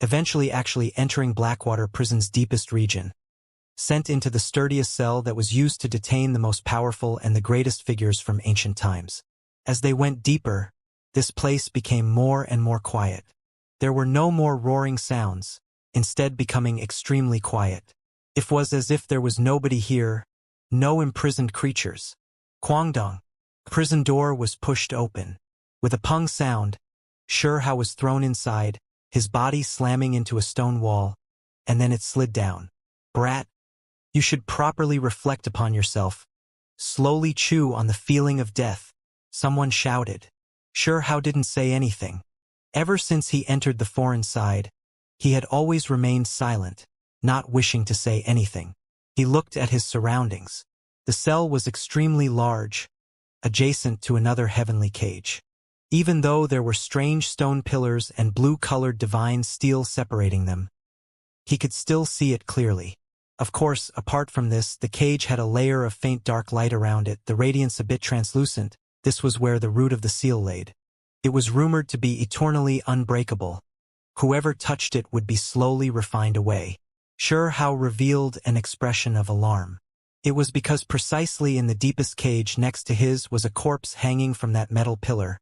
eventually actually entering Blackwater prison's deepest region. Sent into the sturdiest cell that was used to detain the most powerful and the greatest figures from ancient times. As they went deeper, this place became more and more quiet. There were no more roaring sounds, instead becoming extremely quiet. It was as if there was nobody here, no imprisoned creatures. Guangdong. Prison door was pushed open. With a pung sound, Xianxia was thrown inside, his body slamming into a stone wall, and then it slid down. Brat. You should properly reflect upon yourself. Slowly chew on the feeling of death, someone shouted. Xianxia didn't say anything. Ever since he entered the foreign side, he had always remained silent, not wishing to say anything. He looked at his surroundings. The cell was extremely large, adjacent to another heavenly cage. Even though there were strange stone pillars and blue-colored divine steel separating them, he could still see it clearly. Of course, apart from this, the cage had a layer of faint dark light around it, the radiance a bit translucent. This was where the root of the seal laid. It was rumored to be eternally unbreakable. Whoever touched it would be slowly refined away. Xianxia revealed an expression of alarm. It was because precisely in the deepest cage next to his was a corpse hanging from that metal pillar,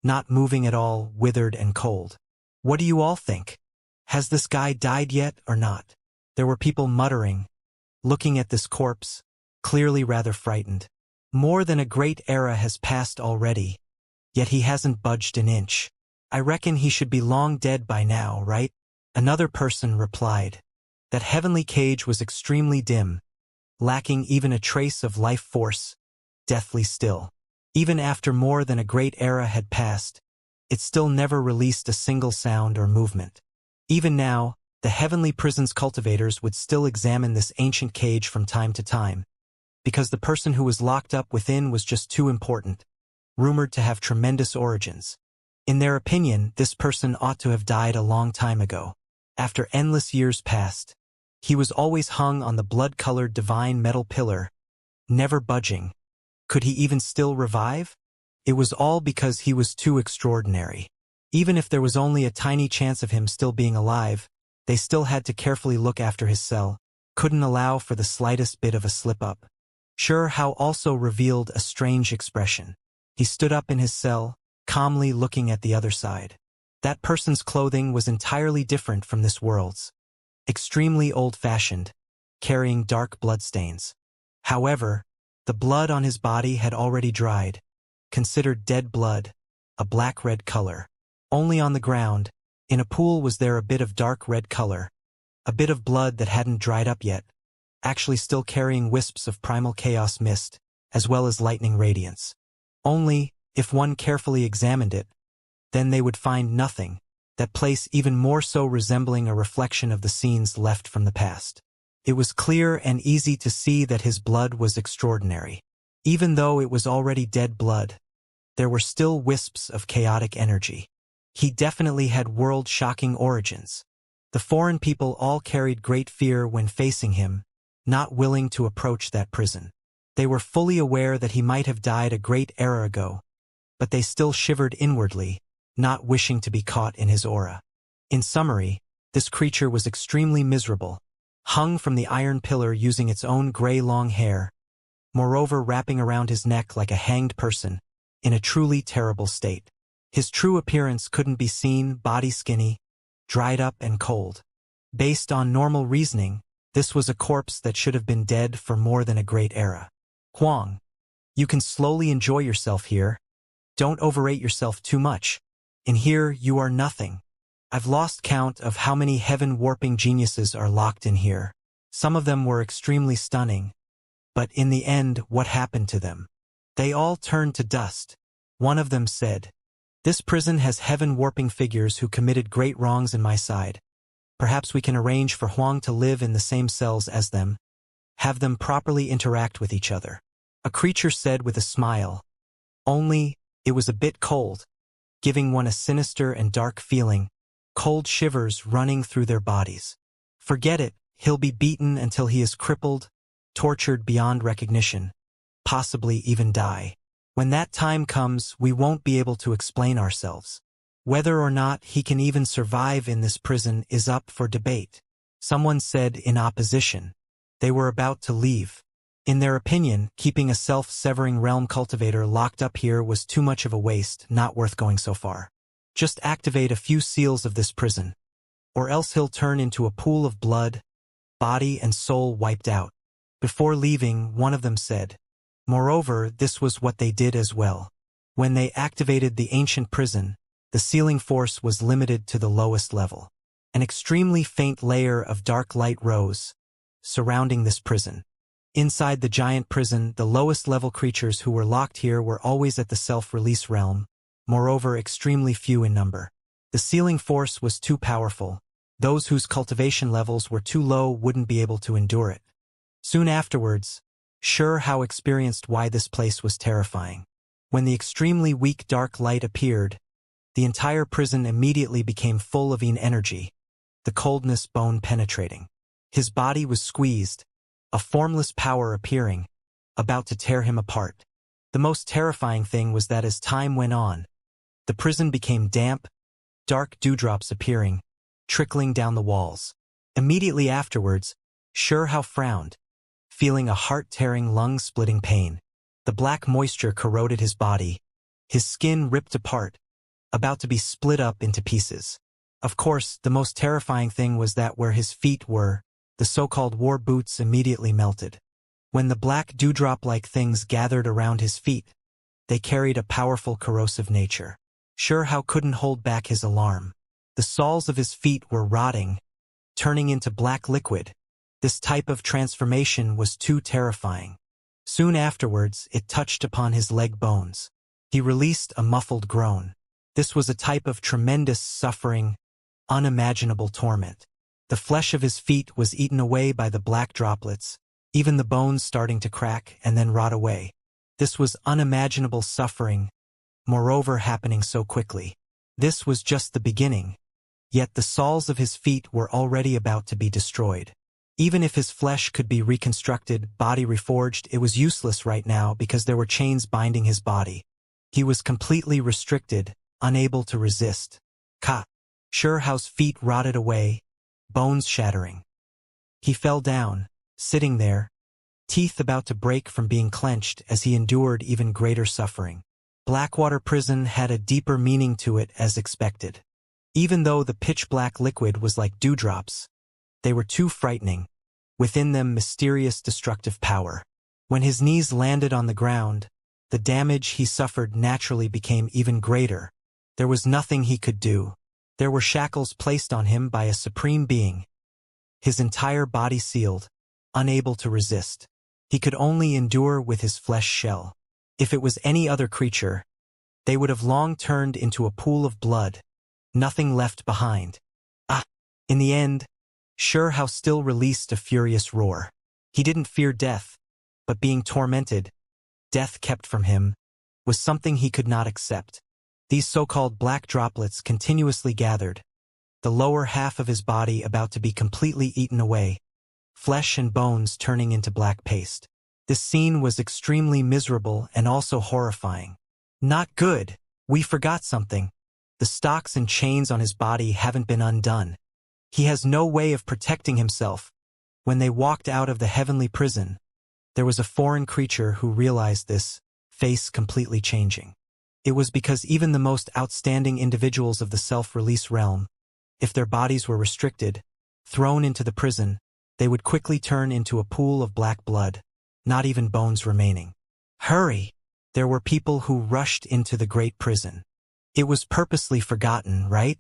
not moving at all, withered and cold. What do you all think? Has this guy died yet or not? There were people muttering, looking at this corpse, clearly rather frightened. More than a great era has passed already, yet he hasn't budged an inch. I reckon he should be long dead by now, right? Another person replied. That heavenly cage was extremely dim, lacking even a trace of life force, deathly still. Even after more than a great era had passed, it still never released a single sound or movement. Even now, the heavenly prison's cultivators would still examine this ancient cage from time to time, because the person who was locked up within was just too important, rumored to have tremendous origins. In their opinion, this person ought to have died a long time ago. After endless years passed, he was always hung on the blood-colored divine metal pillar, never budging. Could he even still revive? It was all because he was too extraordinary. Even if there was only a tiny chance of him still being alive, they still had to carefully look after his cell, couldn't allow for the slightest bit of a slip-up. Sure How also revealed a strange expression. He stood up in his cell, calmly looking at the other side. That person's clothing was entirely different from this world's. Extremely old-fashioned, carrying dark bloodstains. However, the blood on his body had already dried, considered dead blood, a black-red color. Only on the ground, in a pool, was there a bit of dark red color, a bit of blood that hadn't dried up yet, actually still carrying wisps of primal chaos mist, as well as lightning radiance. Only, if one carefully examined it, then they would find nothing, that place even more so resembling a reflection of the scenes left from the past. It was clear and easy to see that his blood was extraordinary. Even though it was already dead blood, there were still wisps of chaotic energy. He definitely had world-shocking origins. The foreign people all carried great fear when facing him, not willing to approach that prison. They were fully aware that he might have died a great era ago, but they still shivered inwardly, not wishing to be caught in his aura. In summary, this creature was extremely miserable, hung from the iron pillar using its own gray long hair, moreover wrapping around his neck like a hanged person, in a truly terrible state. His true appearance couldn't be seen, body skinny, dried up and cold. Based on normal reasoning, this was a corpse that should have been dead for more than a great era. Huang, you can slowly enjoy yourself here. Don't overrate yourself too much. In here, you are nothing. I've lost count of how many heaven-warping geniuses are locked in here. Some of them were extremely stunning. But in the end, what happened to them? They all turned to dust. One of them said, "This prison has heaven-warping figures who committed great wrongs in my side. Perhaps we can arrange for Huang to live in the same cells as them, have them properly interact with each other." A creature said with a smile. Only, it was a bit cold, giving one a sinister and dark feeling, cold shivers running through their bodies. Forget it, he'll be beaten until he is crippled, tortured beyond recognition, possibly even die. When that time comes, we won't be able to explain ourselves. Whether or not he can even survive in this prison is up for debate. Someone said in opposition. They were about to leave. In their opinion, keeping a self-severing realm cultivator locked up here was too much of a waste, not worth going so far. Just activate a few seals of this prison, or else he'll turn into a pool of blood, body and soul wiped out. Before leaving, one of them said. Moreover, this was what they did as well. When they activated the ancient prison, the sealing force was limited to the lowest level. An extremely faint layer of dark light rose, surrounding this prison. Inside the giant prison, the lowest level creatures who were locked here were always at the self-release realm, moreover extremely few in number. The sealing force was too powerful. Those whose cultivation levels were too low wouldn't be able to endure it. Soon afterwards, sure how experienced why this place was terrifying. When the extremely weak dark light appeared, the entire prison immediately became full of energy, the coldness bone-penetrating. His body was squeezed, a formless power appearing, about to tear him apart. The most terrifying thing was that as time went on, the prison became damp, dark dewdrops appearing, trickling down the walls. Immediately afterwards, Sure How frowned, feeling a heart-tearing, lung-splitting pain. The black moisture corroded his body, his skin ripped apart, about to be split up into pieces. Of course, the most terrifying thing was that where his feet were, the so-called war boots immediately melted. When the black dewdrop-like things gathered around his feet, they carried a powerful corrosive nature. Sure How couldn't hold back his alarm. The soles of his feet were rotting, turning into black liquid. This type of transformation was too terrifying. Soon afterwards, it touched upon his leg bones. He released a muffled groan. This was a type of tremendous suffering, unimaginable torment. The flesh of his feet was eaten away by the black droplets, even the bones starting to crack and then rot away. This was unimaginable suffering, moreover happening so quickly. This was just the beginning. Yet the soles of his feet were already about to be destroyed. Even if his flesh could be reconstructed, body reforged, it was useless right now because there were chains binding his body. He was completely restricted, unable to resist. Ka! Sherhao's feet rotted away, bones shattering. He fell down, sitting there, teeth about to break from being clenched as he endured even greater suffering. Blackwater prison had a deeper meaning to it as expected. Even though the pitch-black liquid was like dewdrops, they were too frightening. Within them mysterious destructive power. When his knees landed on the ground, the damage he suffered naturally became even greater. There was nothing he could do. There were shackles placed on him by a supreme being. His entire body sealed, unable to resist. He could only endure with his flesh shell. If it was any other creature, they would have long turned into a pool of blood, nothing left behind. In the end, Sherhao still released a furious roar. He didn't fear death, but being tormented, death kept from him, was something he could not accept. These so-called black droplets continuously gathered, the lower half of his body about to be completely eaten away, flesh and bones turning into black paste. This scene was extremely miserable and also horrifying. Not good. We forgot something. The stocks and chains on his body haven't been undone. He has no way of protecting himself. When they walked out of the heavenly prison, there was a foreign creature who realized this, face completely changing. It was because even the most outstanding individuals of the self-release realm, if their bodies were restricted, thrown into the prison, they would quickly turn into a pool of black blood, not even bones remaining. Hurry! There were people who rushed into the great prison. It was purposely forgotten, right?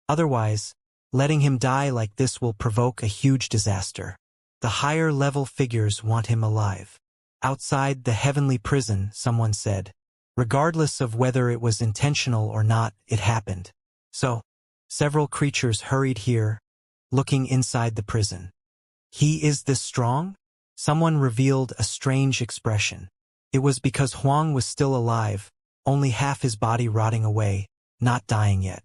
Otherwise, letting him die like this will provoke a huge disaster. The higher-level figures want him alive. Outside the heavenly prison, someone said. Regardless of whether it was intentional or not, it happened. So, several creatures hurried here, looking inside the prison. He is this strong? Someone revealed a strange expression. It was because Huang was still alive, only half his body rotting away, not dying yet.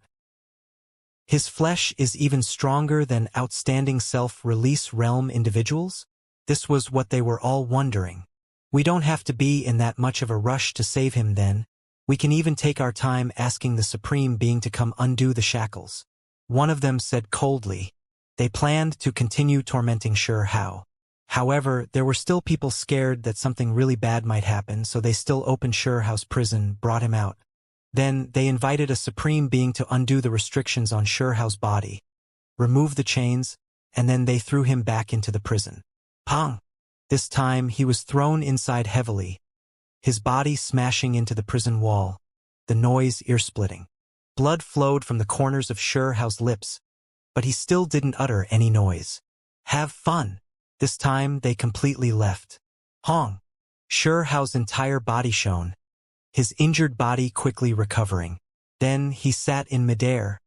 His flesh is even stronger than outstanding self-release realm individuals? This was what they were all wondering. We don't have to be in that much of a rush to save him then. We can even take our time asking the Supreme Being to come undo the shackles. One of them said coldly. They planned to continue tormenting Sherhao. However, there were still people scared that something really bad might happen, so they still opened Sherhao's prison, brought him out. Then, they invited a Supreme Being to undo the restrictions on Sherhao's body, remove the chains, and then they threw him back into the prison. Pong! This time, he was thrown inside heavily, his body smashing into the prison wall, the noise ear-splitting. Blood flowed from the corners of Sherhao's lips, but he still didn't utter any noise. Have fun! This time, they completely left. Hong! Sherhao's entire body shone, his injured body quickly recovering. Then he sat in midair,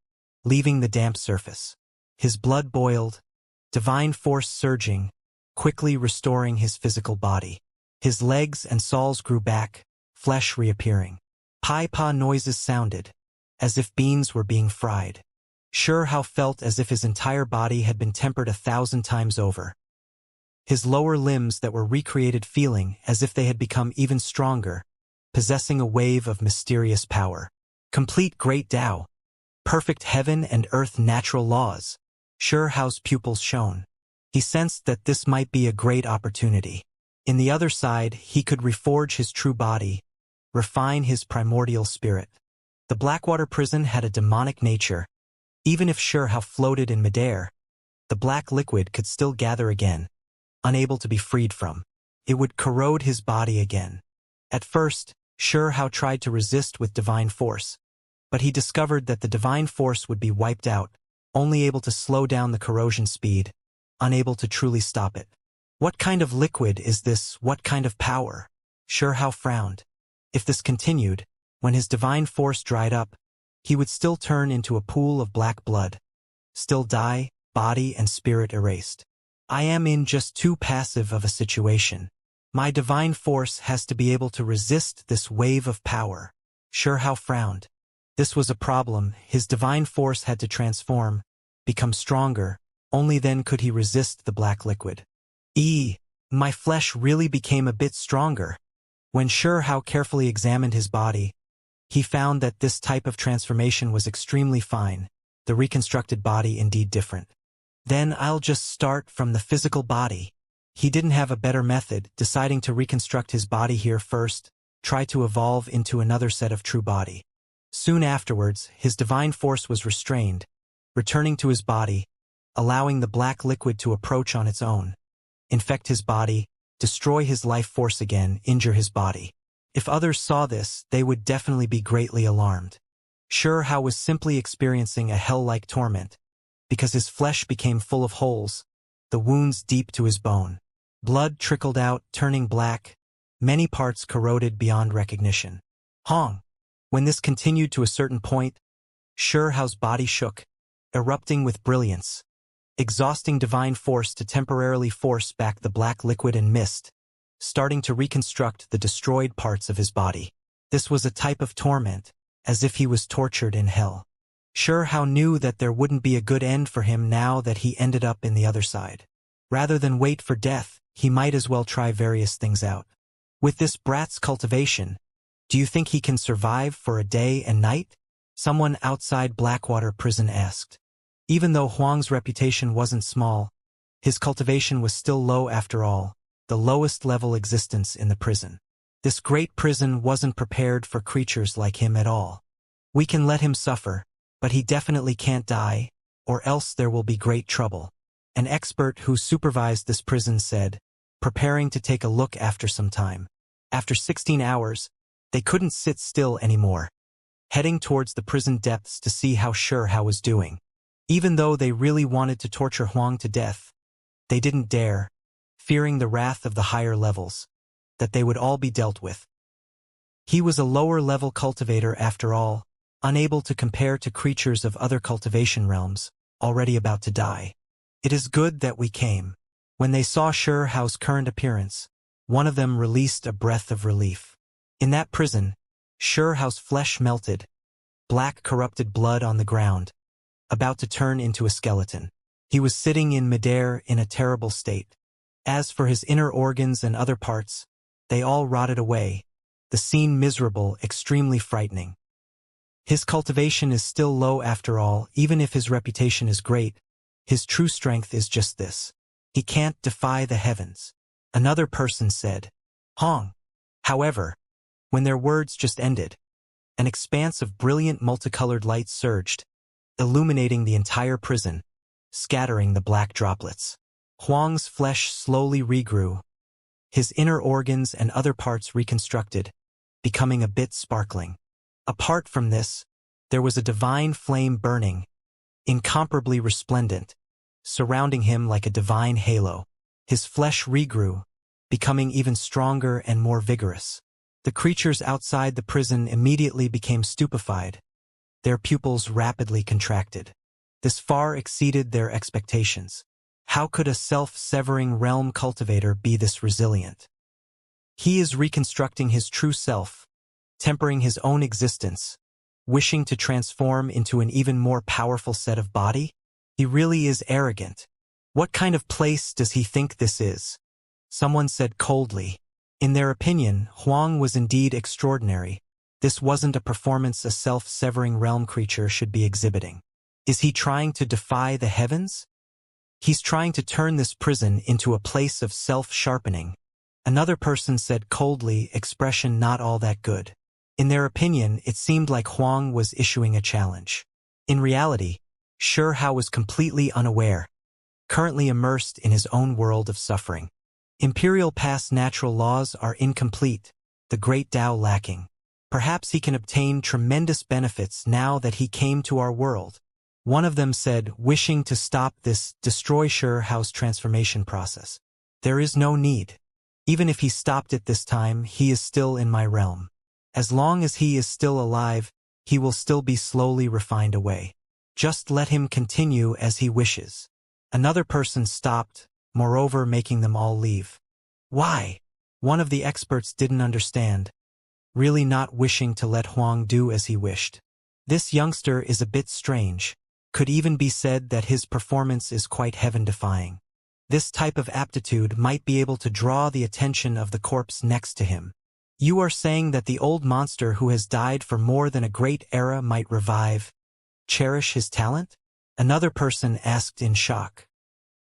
leaving the damp surface. His blood boiled, divine force surging, quickly restoring his physical body. His legs and soles grew back, flesh reappearing. Pai-pa noises sounded, as if beans were being fried. Sherhao felt as if his entire body had been tempered 1,000 times over. His lower limbs that were recreated feeling as if they had become even stronger, possessing a wave of mysterious power. Complete great Tao. Perfect heaven and earth natural laws. Sherhao's pupils shone. He sensed that this might be a great opportunity. In the other side, he could reforge his true body, refine his primordial spirit. The Blackwater prison had a demonic nature. Even if Sherhao floated in midair, the black liquid could still gather again, unable to be freed from. It would corrode his body again. At first, Sherhao tried to resist with divine force, but he discovered that the divine force would be wiped out, only able to slow down the corrosion speed, unable to truly stop it. What kind of liquid is this? What kind of power? Sherhao frowned. If this continued, when his divine force dried up, he would still turn into a pool of black blood, still die, body and spirit erased. I am in just too passive of a situation. My divine force has to be able to resist this wave of power. Sherhao frowned. This was a problem. His divine force had to transform, become stronger, only then could he resist the black liquid. My flesh really became a bit stronger. When Shurhao carefully examined his body, he found that this type of transformation was extremely fine, the reconstructed body indeed different. Then I'll just start from the physical body. He didn't have a better method, deciding to reconstruct his body here first, try to evolve into another set of true body. Soon afterwards, his divine force was restrained, returning to his body, allowing the black liquid to approach on its own, infect his body, destroy his life force again, injure his body. If others saw this, they would definitely be greatly alarmed. Shurhao was simply experiencing a hell-like torment, because his flesh became full of holes, the wounds deep to his bone. Blood trickled out, turning black, many parts corroded beyond recognition. When this continued to a certain point, Shurhao's body shook, erupting with brilliance, exhausting divine force to temporarily force back the black liquid and mist, starting to reconstruct the destroyed parts of his body. This was a type of torment, as if he was tortured in hell. Shurhao knew that there wouldn't be a good end for him now that he ended up in the other side. Rather than wait for death, he might as well try various things out. With this brat's cultivation, do you think he can survive for a day and night? Someone outside Blackwater prison asked. Even though Huang's reputation wasn't small, his cultivation was still low after all, the lowest level existence in the prison. This great prison wasn't prepared for creatures like him at all. We can let him suffer, but he definitely can't die, or else there will be great trouble. An expert who supervised this prison said, preparing to take a look after some time. After 16 hours, they couldn't sit still anymore, heading towards the prison depths to see how Shurhao was doing. Even though they really wanted to torture Huang to death, they didn't dare, fearing the wrath of the higher levels, that they would all be dealt with. He was a lower-level cultivator after all, unable to compare to creatures of other cultivation realms, already about to die. It is good that we came. When they saw Shurhao's current appearance, one of them released a breath of relief. In that prison, Shurhao's flesh melted, black corrupted blood on the ground, about to turn into a skeleton. He was sitting in midair in a terrible state. As for his inner organs and other parts, they all rotted away, the scene miserable, extremely frightening. His cultivation is still low after all, even if his reputation is great. His true strength is just this. He can't defy the heavens. Another person said. However, when their words just ended, an expanse of brilliant multicolored light surged, illuminating the entire prison, scattering the black droplets. Huang's flesh slowly regrew, his inner organs and other parts reconstructed, becoming a bit sparkling. Apart from this, there was a divine flame burning, incomparably resplendent, surrounding him like a divine halo. His flesh regrew, becoming even stronger and more vigorous. The creatures outside the prison immediately became stupefied. Their pupils rapidly contracted. This far exceeded their expectations. How could a self-severing realm cultivator be this resilient? He is reconstructing his true self, tempering his own existence, wishing to transform into an even more powerful set of body? He really is arrogant. What kind of place does he think this is? Someone said coldly. In their opinion, Huang was indeed extraordinary. This wasn't a performance a self-severing realm creature should be exhibiting. Is he trying to defy the heavens? He's trying to turn this prison into a place of self-sharpening. Another person said coldly, expression not all that good. In their opinion, it seemed like Huang was issuing a challenge. In reality, Shurhao was completely unaware, currently immersed in his own world of suffering. Imperial past natural laws are incomplete, the great Tao lacking. Perhaps he can obtain tremendous benefits now that he came to our world. One of them said, wishing to stop this, destroy Shurhao's transformation process. There is no need. Even if he stopped it this time, he is still in my realm. As long as he is still alive, he will still be slowly refined away. Just let him continue as he wishes. Another person stopped, moreover making them all leave. Why? One of the experts didn't understand, really not wishing to let Huang do as he wished. This youngster is a bit strange. Could even be said that his performance is quite heaven-defying. This type of aptitude might be able to draw the attention of the corpse next to him. You are saying that the old monster who has died for more than a great era might revive, cherish his talent? Another person asked in shock.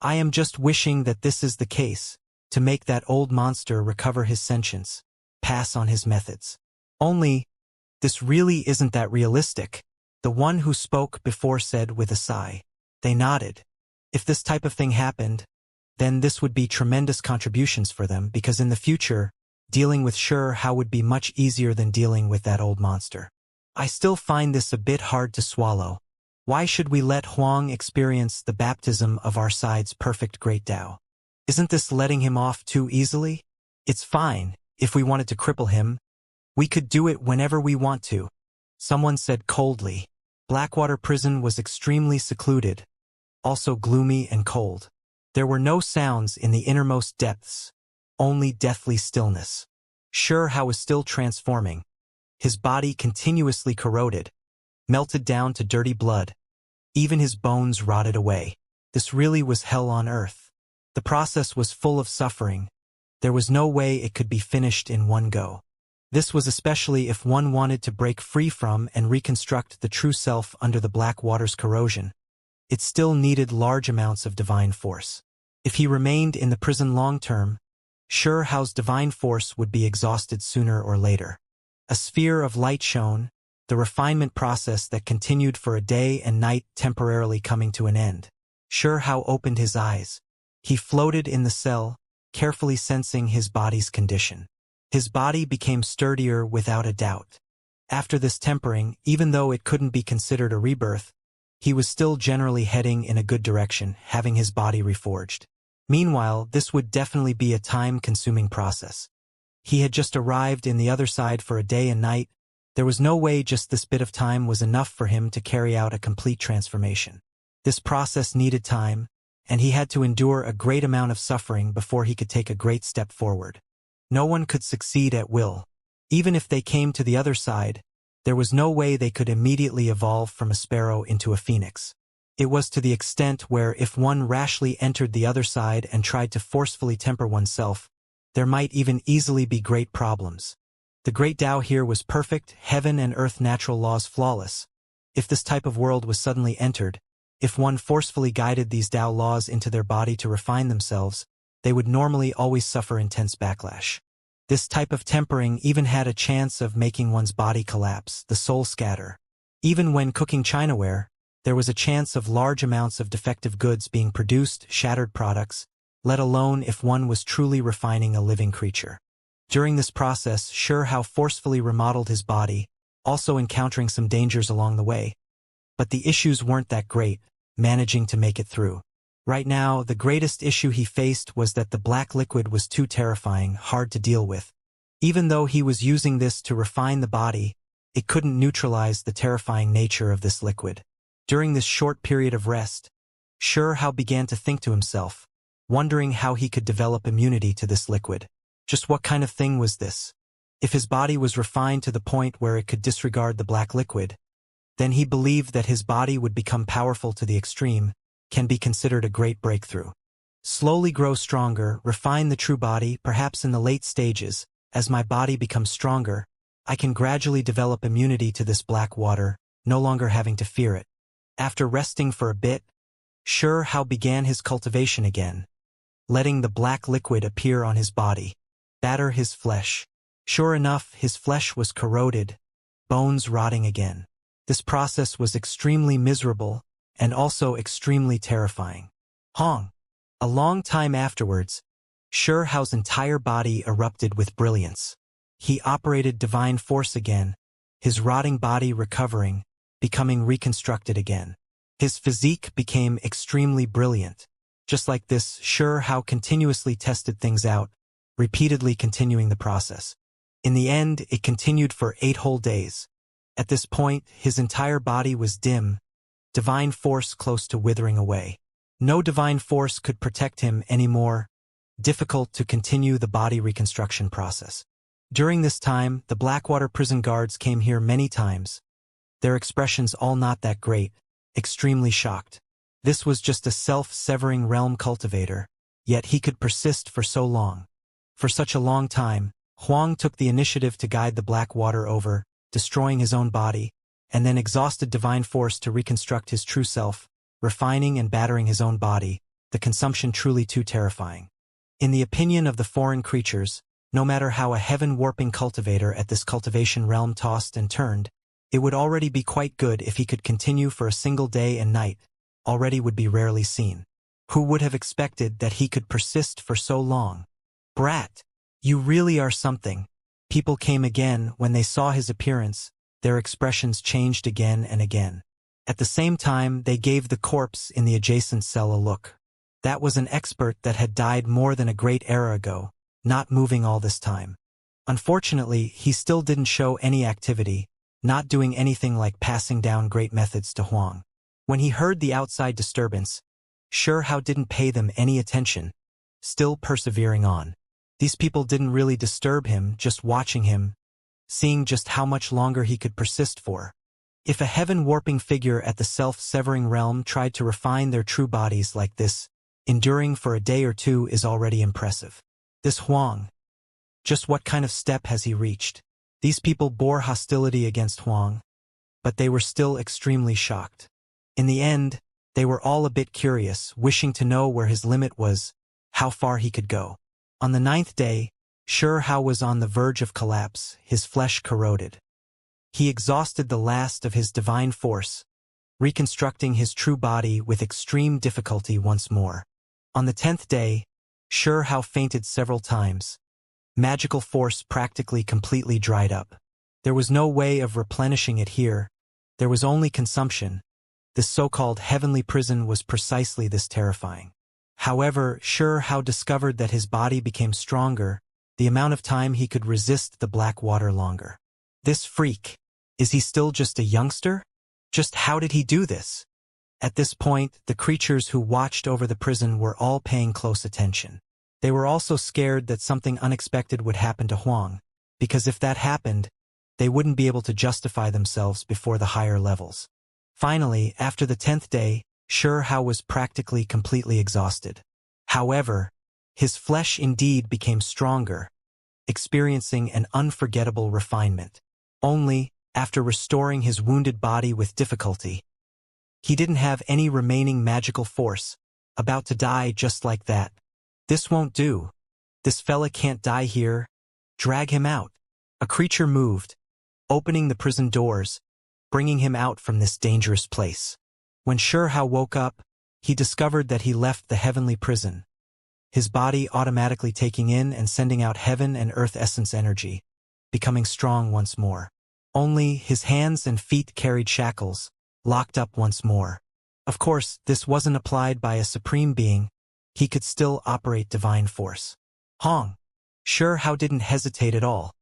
I am just wishing that this is the case, to make that old monster recover his sentience, pass on his methods. Only, this really isn't that realistic, the one who spoke before said with a sigh. They nodded. If this type of thing happened, then this would be tremendous contributions for them, because in the future, dealing with Xianxia would be much easier than dealing with that old monster. I still find this a bit hard to swallow. Why should we let Huang experience the baptism of our side's perfect great Tao? Isn't this letting him off too easily? It's fine, if we wanted to cripple him. We could do it whenever we want to. Someone said coldly. Blackwater Prison was extremely secluded, also gloomy and cold. There were no sounds in the innermost depths, only deathly stillness. Xianxia was still transforming. His body continuously corroded, melted down to dirty blood. Even his bones rotted away. This really was hell on earth. The process was full of suffering. There was no way it could be finished in one go. This was especially if one wanted to break free from and reconstruct the true self under the black water's corrosion. It still needed large amounts of divine force. If he remained in the prison long-term, Xianxia's divine force would be exhausted sooner or later. A sphere of light shone, the refinement process that continued for a day and night temporarily coming to an end. Xianxia opened his eyes. He floated in the cell, carefully sensing his body's condition. His body became sturdier without a doubt. After this tempering, even though it couldn't be considered a rebirth, he was still generally heading in a good direction, having his body reforged. Meanwhile, this would definitely be a time-consuming process. He had just arrived in the other side for a day and night. There was no way just this bit of time was enough for him to carry out a complete transformation. This process needed time, and he had to endure a great amount of suffering before he could take a great step forward. No one could succeed at will. Even if they came to the other side, there was no way they could immediately evolve from a sparrow into a phoenix. It was to the extent where if one rashly entered the other side and tried to forcefully temper oneself, there might even easily be great problems. The great Tao here was perfect, heaven and earth natural laws flawless. If this type of world was suddenly entered, if one forcefully guided these Tao laws into their body to refine themselves, they would normally always suffer intense backlash. This type of tempering even had a chance of making one's body collapse, the soul scatter. Even when cooking Chinaware, there was a chance of large amounts of defective goods being produced, shattered products, let alone if one was truly refining a living creature. During this process, Xianxia forcefully remodeled his body, also encountering some dangers along the way. But the issues weren't that great, managing to make it through. Right now, the greatest issue he faced was that the black liquid was too terrifying, hard to deal with. Even though he was using this to refine the body, it couldn't neutralize the terrifying nature of this liquid. During this short period of rest, Xianxia began to think to himself, wondering how he could develop immunity to this liquid. Just what kind of thing was this? If his body was refined to the point where it could disregard the black liquid, then he believed that his body would become powerful to the extreme, can be considered a great breakthrough. Slowly grow stronger, refine the true body, perhaps in the late stages. As my body becomes stronger, I can gradually develop immunity to this black water, no longer having to fear it. After resting for a bit, Xianxia began his cultivation again, letting the black liquid appear on his body, batter his flesh. Sure enough, his flesh was corroded, bones rotting again. This process was extremely miserable, and also extremely terrifying. Hong. A long time afterwards, Xianxia's entire body erupted with brilliance. He operated divine force again, his rotting body recovering, becoming reconstructed again. His physique became extremely brilliant. Just like this, Xianxia continuously tested things out, repeatedly continuing the process. In the end, it continued for 8 whole days. At this point, his entire body was dim, divine force close to withering away. No divine force could protect him anymore. Difficult to continue the body reconstruction process. During this time, the Blackwater prison guards came here many times. Their expressions all not that great, extremely shocked. This was just a self-severing realm cultivator, yet he could persist for so long. For such a long time, Huang took the initiative to guide the black water over, destroying his own body, and then exhausted divine force to reconstruct his true self, refining and battering his own body, the consumption truly too terrifying. In the opinion of the foreign creatures, no matter how a heaven-warping cultivator at this cultivation realm tossed and turned, it would already be quite good if he could continue for a single day and night, already would be rarely seen. Who would have expected that he could persist for so long? Brat, you really are something. People came again when they saw his appearance, their expressions changed again and again. At the same time, they gave the corpse in the adjacent cell a look. That was an expert that had died more than a great era ago, not moving all this time. Unfortunately, he still didn't show any activity, not doing anything like passing down great methods to Huang. When he heard the outside disturbance, Shihao didn't pay them any attention, still persevering on. These people didn't really disturb him, just watching him, seeing just how much longer he could persist for. If a heaven-warping figure at the self-severing realm tried to refine their true bodies like this, enduring for a day or two is already impressive. This Huang, just what kind of step has he reached? These people bore hostility against Huang, but they were still extremely shocked. In the end, they were all a bit curious, wishing to know where his limit was, how far he could go. On the 9th day, Shihao was on the verge of collapse, his flesh corroded. He exhausted the last of his divine force, reconstructing his true body with extreme difficulty once more. On the 10th day, Shihao fainted several times. Magical force practically completely dried up. There was no way of replenishing it here. There was only consumption. This so-called heavenly prison was precisely this terrifying. However, Shihao discovered that his body became stronger, the amount of time he could resist the black water longer. This freak, is he still just a youngster? Just how did he do this? At this point, the creatures who watched over the prison were all paying close attention. They were also scared that something unexpected would happen to Huang, because if that happened, they wouldn't be able to justify themselves before the higher levels. Finally, after the 10th day, Shihao was practically completely exhausted. However, his flesh indeed became stronger, experiencing an unforgettable refinement. Only, after restoring his wounded body with difficulty, he didn't have any remaining magical force, about to die just like that. This won't do. This fella can't die here. Drag him out. A creature moved, opening the prison doors, bringing him out from this dangerous place. When Shihao woke up, he discovered that he left the heavenly prison, his body automatically taking in and sending out heaven and earth essence energy, becoming strong once more. Only his hands and feet carried shackles, locked up once more. Of course, this wasn't applied by a supreme being. He could still operate divine force. Shihao didn't hesitate at all,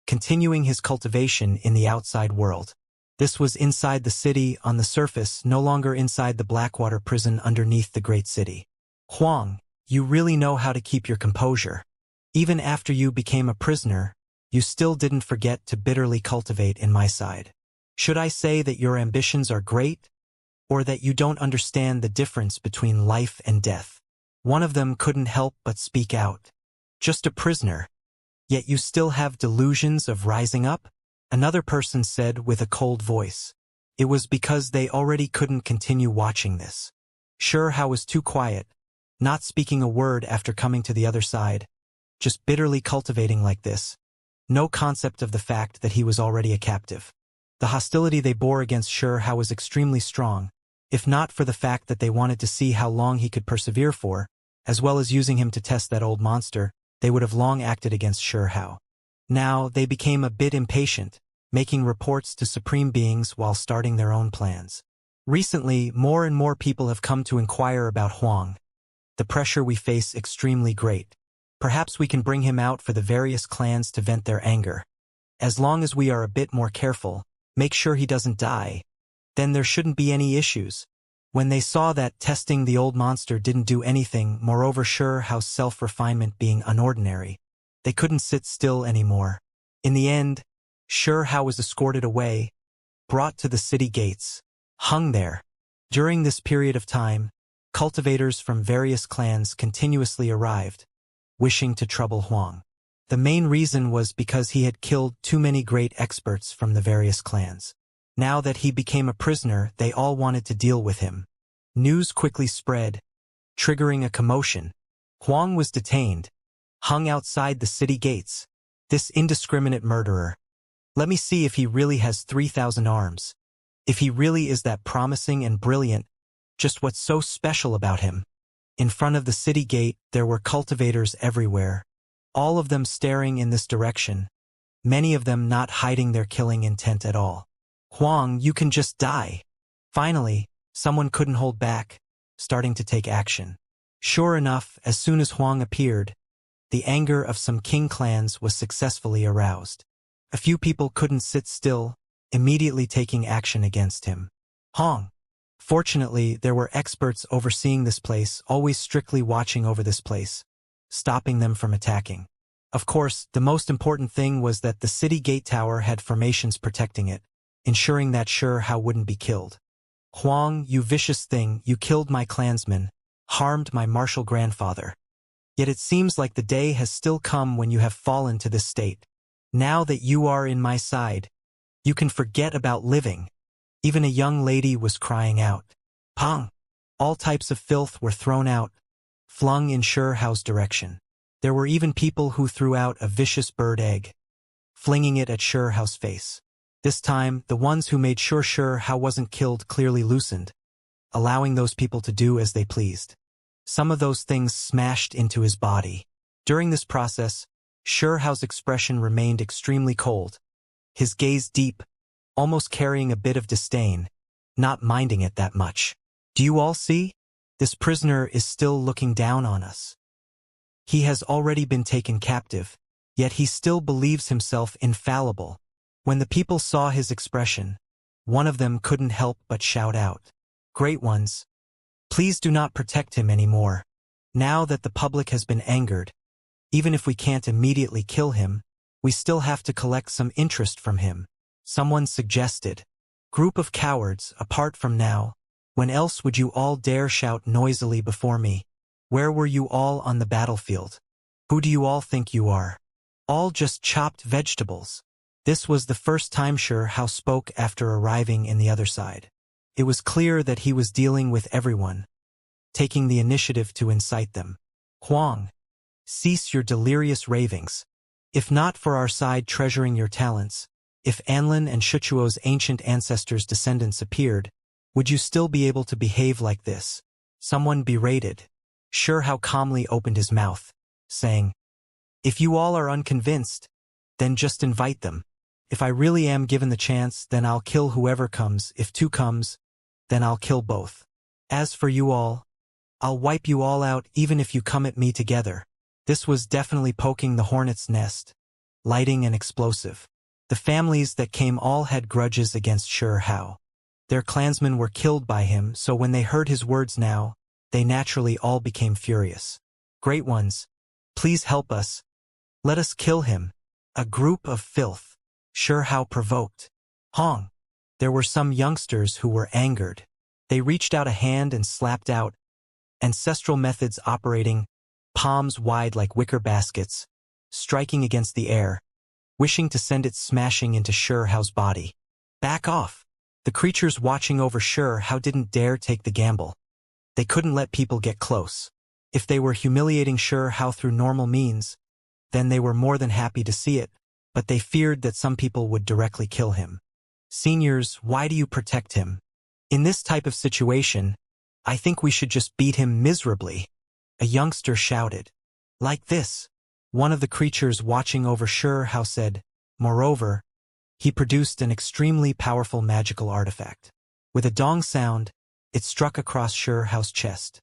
continuing his cultivation in the outside world. This was inside the city, on the surface, no longer inside the Blackwater prison underneath the great city. Huang, you really know how to keep your composure. Even after you became a prisoner, you still didn't forget to bitterly cultivate in my side. Should I say that your ambitions are great, or that you don't understand the difference between life and death? One of them couldn't help but speak out. Just a prisoner. Yet you still have delusions of rising up? Another person said with a cold voice. It was because they already couldn't continue watching this. Shihao was too quiet, not speaking a word after coming to the other side, just bitterly cultivating like this. No concept of the fact that he was already a captive. The hostility they bore against Shihao was extremely strong, if not for the fact that they wanted to see how long he could persevere for, as well as using him to test that old monster, they would have long acted against Shihao. Now they became a bit impatient, making reports to supreme beings while starting their own plans. Recently, more and more people have come to inquire about Huang. The pressure we face extremely great. Perhaps we can bring him out for the various clans to vent their anger. As long as we are a bit more careful, make sure he doesn't die, then there shouldn't be any issues. When they saw that testing the old monster didn't do anything, moreover Shihao's self-refinement being unordinary, they couldn't sit still anymore. In the end, Shihao was escorted away, brought to the city gates, hung there. During this period of time, cultivators from various clans continuously arrived, wishing to trouble Huang. The main reason was because he had killed too many great experts from the various clans. Now that he became a prisoner, they all wanted to deal with him. News quickly spread, triggering a commotion. Huang was detained, hung outside the city gates. This indiscriminate murderer. Let me see if he really has 3,000 arms. If he really is that promising and brilliant, just what's so special about him? In front of the city gate, there were cultivators everywhere, all of them staring in this direction, many of them not hiding their killing intent at all. Huang, you can just die. Finally, someone couldn't hold back, starting to take action. Sure enough, as soon as Huang appeared, the anger of some king clans was successfully aroused. A few people couldn't sit still, immediately taking action against him. Huang. Fortunately, there were experts overseeing this place, always strictly watching over this place, stopping them from attacking. Of course, the most important thing was that the city gate tower had formations protecting it, ensuring that Hao wouldn't be killed. Huang, you vicious thing, you killed my clansman, harmed my martial grandfather. Yet it seems like the day has still come when you have fallen to this state. Now that you are in my side, you can forget about living. Even a young lady was crying out. Pong! All types of filth were thrown out, flung in Hao's direction. There were even people who threw out a vicious bird egg, flinging it at Hao's face. This time, the ones who made sure Hao wasn't killed clearly loosened, allowing those people to do as they pleased. Some of those things smashed into his body. During this process, Hao's expression remained extremely cold, his gaze deep, almost carrying a bit of disdain, not minding it that much. Do you all see? This prisoner is still looking down on us. He has already been taken captive, yet he still believes himself infallible. When the people saw his expression, one of them couldn't help but shout out, "Great ones, please do not protect him anymore. Now that the public has been angered, even if we can't immediately kill him, we still have to collect some interest from him." Someone suggested, "Group of cowards, apart from now, when else would you all dare shout noisily before me? Where were you all on the battlefield? Who do you all think you are? All just chopped vegetables." This was the first time Hao spoke after arriving in the other side. It was clear that he was dealing with everyone, taking the initiative to incite them. Huang, cease your delirious ravings. If not for our side treasuring your talents, if Anlin and Shuchuo's ancient ancestors' descendants appeared, would you still be able to behave like this? Someone berated. Hao calmly opened his mouth, saying, "If you all are unconvinced, then just invite them. If I really am given the chance, then I'll kill whoever comes. If two comes, then I'll kill both. As for you all, I'll wipe you all out even if you come at me together." This was definitely poking the hornet's nest, lighting an explosive. The families that came all had grudges against Hao. Their clansmen were killed by him, so when they heard his words now, they naturally all became furious. "Great ones, please help us. Let us kill him. A group of filth." Hao provoked. Hong. There were some youngsters who were angered. They reached out a hand and slapped out, ancestral methods operating, palms wide like wicker baskets, striking against the air, wishing to send it smashing into Hao's body. Back off. The creatures watching over Hao didn't dare take the gamble. They couldn't let people get close. If they were humiliating Hao through normal means, then they were more than happy to see it, but they feared that some people would directly kill him. "Seniors, why do you protect him? In this type of situation, I think we should just beat him miserably." A youngster shouted. "Like this." One of the creatures watching over Hao said. Moreover, he produced an extremely powerful magical artifact. With a dong sound, it struck across Hao's chest.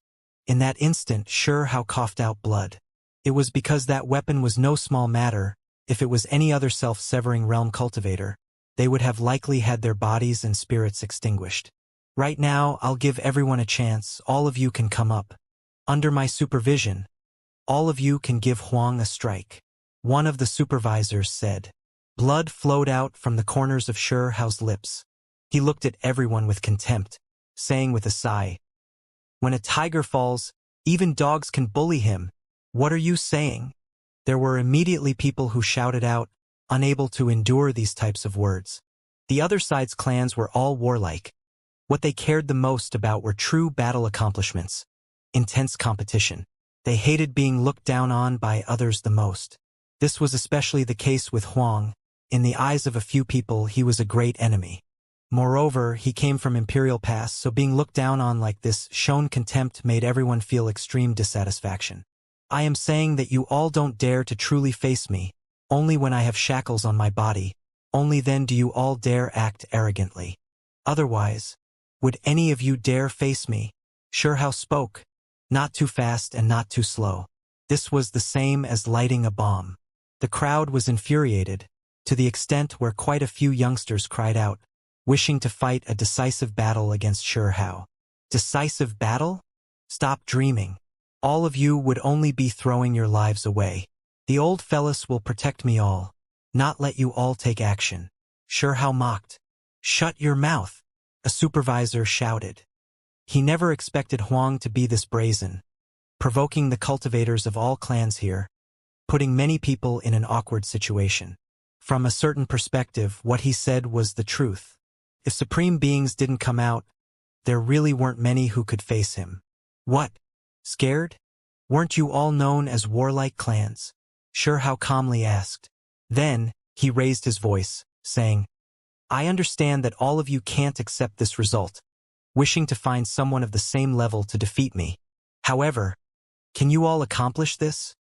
In that instant, Hao coughed out blood. It was because that weapon was no small matter. If it was any other self-severing realm cultivator, they would have likely had their bodies and spirits extinguished. "Right now, I'll give everyone a chance. All of you can come up. Under my supervision, all of you can give Huang a strike." One of the supervisors said. Blood flowed out from the corners of Hao's lips. He looked at everyone with contempt. saying with a sigh, "When a tiger falls, even dogs can bully him. What are you saying?" There were immediately people who shouted out, unable to endure these types of words. The other side's clans were all warlike. What they cared the most about were true battle accomplishments, intense competition. They hated being looked down on by others the most. This was especially the case with Huang. In the eyes of a few people, he was a great enemy. Moreover, he came from Imperial Pass, so being looked down on like this, shown contempt, made everyone feel extreme dissatisfaction. "I am saying that you all don't dare to truly face me. Only when I have shackles on my body, only then do you all dare act arrogantly. Otherwise, would any of you dare face me?" Xianxia spoke, not too fast and not too slow. This was the same as lighting a bomb. The crowd was infuriated, to the extent where quite a few youngsters cried out, wishing to fight a decisive battle against Xianxia. Decisive battle? Stop dreaming. All of you would only be throwing your lives away. The old fellas will protect me all, not let you all take action. Xianxia mocked. "Shut your mouth," a supervisor shouted. He never expected Huang to be this brazen, provoking the cultivators of all clans here, putting many people in an awkward situation. From a certain perspective, what he said was the truth. If supreme beings didn't come out, there really weren't many who could face him. "What? Scared? Weren't you all known as warlike clans?" Xianxia calmly asked. Then, he raised his voice, saying, "I understand that all of you can't accept this result, wishing to find someone of the same level to defeat me. However, can you all accomplish this?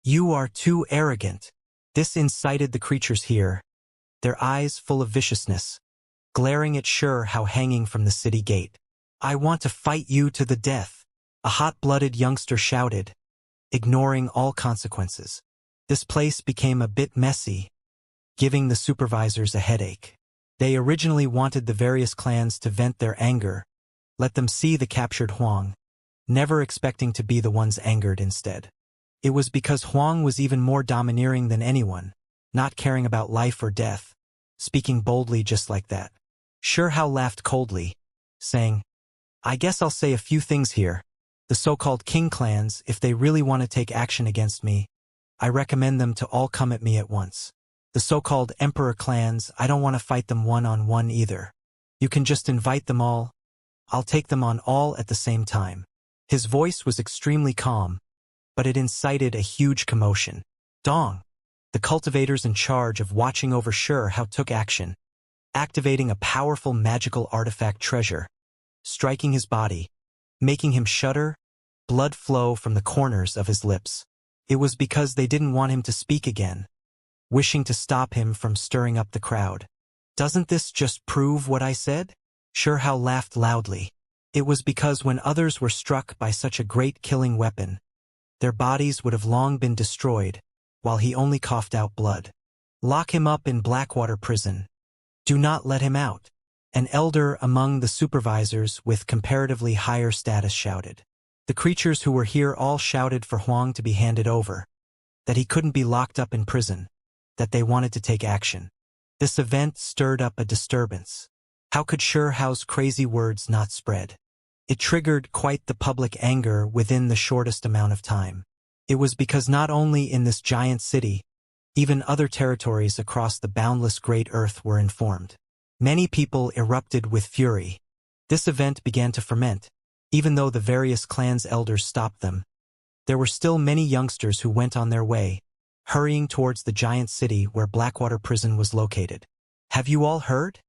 You are too arrogant." This incited the creatures here, their eyes full of viciousness, glaring at Xianxia hanging from the city gate. "I want to fight you to the death," a hot-blooded youngster shouted, ignoring all consequences. This place became a bit messy, giving the supervisors a headache. They originally wanted the various clans to vent their anger, let them see the captured Huang, never expecting to be the ones angered instead. It was because Huang was even more domineering than anyone, not caring about life or death, speaking boldly just like that. Xianxia laughed coldly, saying, "I guess I'll say a few things here. The so-called king clans, if they really want to take action against me, I recommend them to all come at me at once. The so-called emperor clans, I don't want to fight them one-on-one either. You can just invite them all. I'll take them on all at the same time." His voice was extremely calm, but it incited a huge commotion. Dong! The cultivators in charge of watching over Xianxia took action, activating a powerful magical artifact treasure, striking his body, making him shudder, blood flow from the corners of his lips. It was because they didn't want him to speak again, wishing to stop him from stirring up the crowd. "Doesn't this just prove what I said?" Xianxia laughed loudly. It was because when others were struck by such a great killing weapon, their bodies would have long been destroyed, while he only coughed out blood. "Lock him up in Blackwater Prison. Do not let him out," an elder among the supervisors with comparatively higher status shouted. The creatures who were here all shouted for Huang to be handed over, that he couldn't be locked up in prison, that they wanted to take action. This event stirred up a disturbance. How could Xianxia's crazy words not spread? It triggered quite the public anger within the shortest amount of time. It was because not only in this giant city, even other territories across the boundless great earth were informed. Many people erupted with fury. This event began to ferment. Even though the various clans' elders stopped them, there were still many youngsters who went on their way, hurrying towards the giant city where Blackwater Prison was located. "Have you all heard?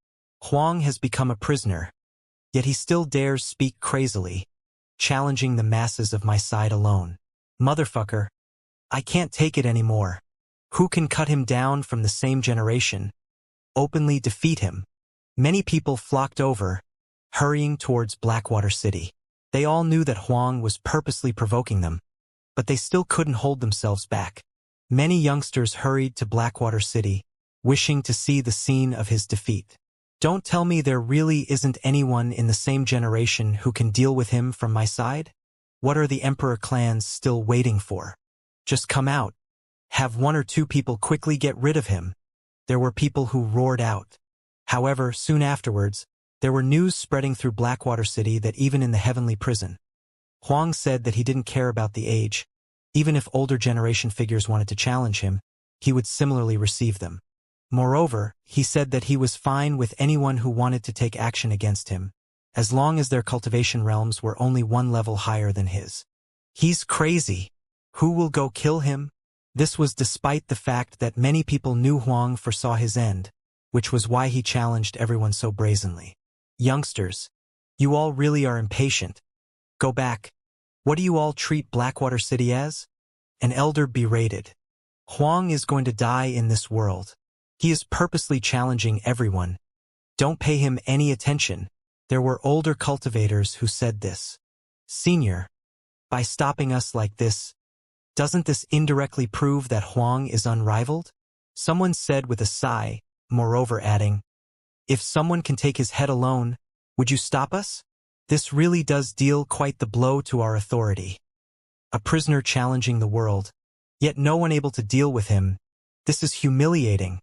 Huang has become a prisoner, yet he still dares speak crazily, challenging the masses of my side alone. Motherfucker, I can't take it anymore. Who can cut him down from the same generation, openly defeat him?" Many people flocked over, hurrying towards Blackwater City. They all knew that Huang was purposely provoking them, but they still couldn't hold themselves back. Many youngsters hurried to Blackwater City, wishing to see the scene of his defeat. "Don't tell me there really isn't anyone in the same generation who can deal with him from my side? What are the Emperor clans still waiting for? Just come out. Have one or two people quickly get rid of him." There were people who roared out. However, soon afterwards, There were news spreading through Blackwater City that even in the heavenly prison, Huang said that he didn't care about the age. Even if older generation figures wanted to challenge him, he would similarly receive them. Moreover, he said that he was fine with anyone who wanted to take action against him, as long as their cultivation realms were only one level higher than his. He's crazy. Who will go kill him? This was despite the fact that many people knew Huang foresaw his end, which was why he challenged everyone so brazenly. Youngsters, you all really are impatient. Go back. What do you all treat Blackwater City as? An elder berated. Huang is going to die in this world. He is purposely challenging everyone. Don't pay him any attention. There were older cultivators who said this. Senior, by stopping us like this, doesn't this indirectly prove that Huang is unrivaled? Someone said with a sigh, moreover adding, if someone can take his head alone, would you stop us? This really does deal quite the blow to our authority. A prisoner challenging the world, yet no one able to deal with him. This is humiliating,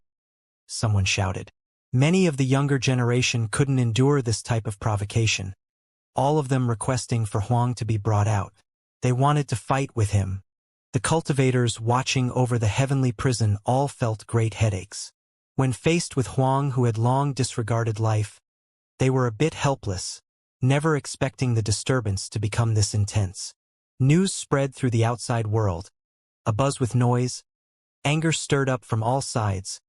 someone shouted. Many of the younger generation couldn't endure this type of provocation, all of them requesting for Huang to be brought out. They wanted to fight with him. The cultivators watching over the heavenly prison all felt great headaches. When faced with Huang, who had long disregarded life, they were a bit helpless, never expecting the disturbance to become this intense. News spread through the outside world, abuzz with noise. Anger stirred up from all sides,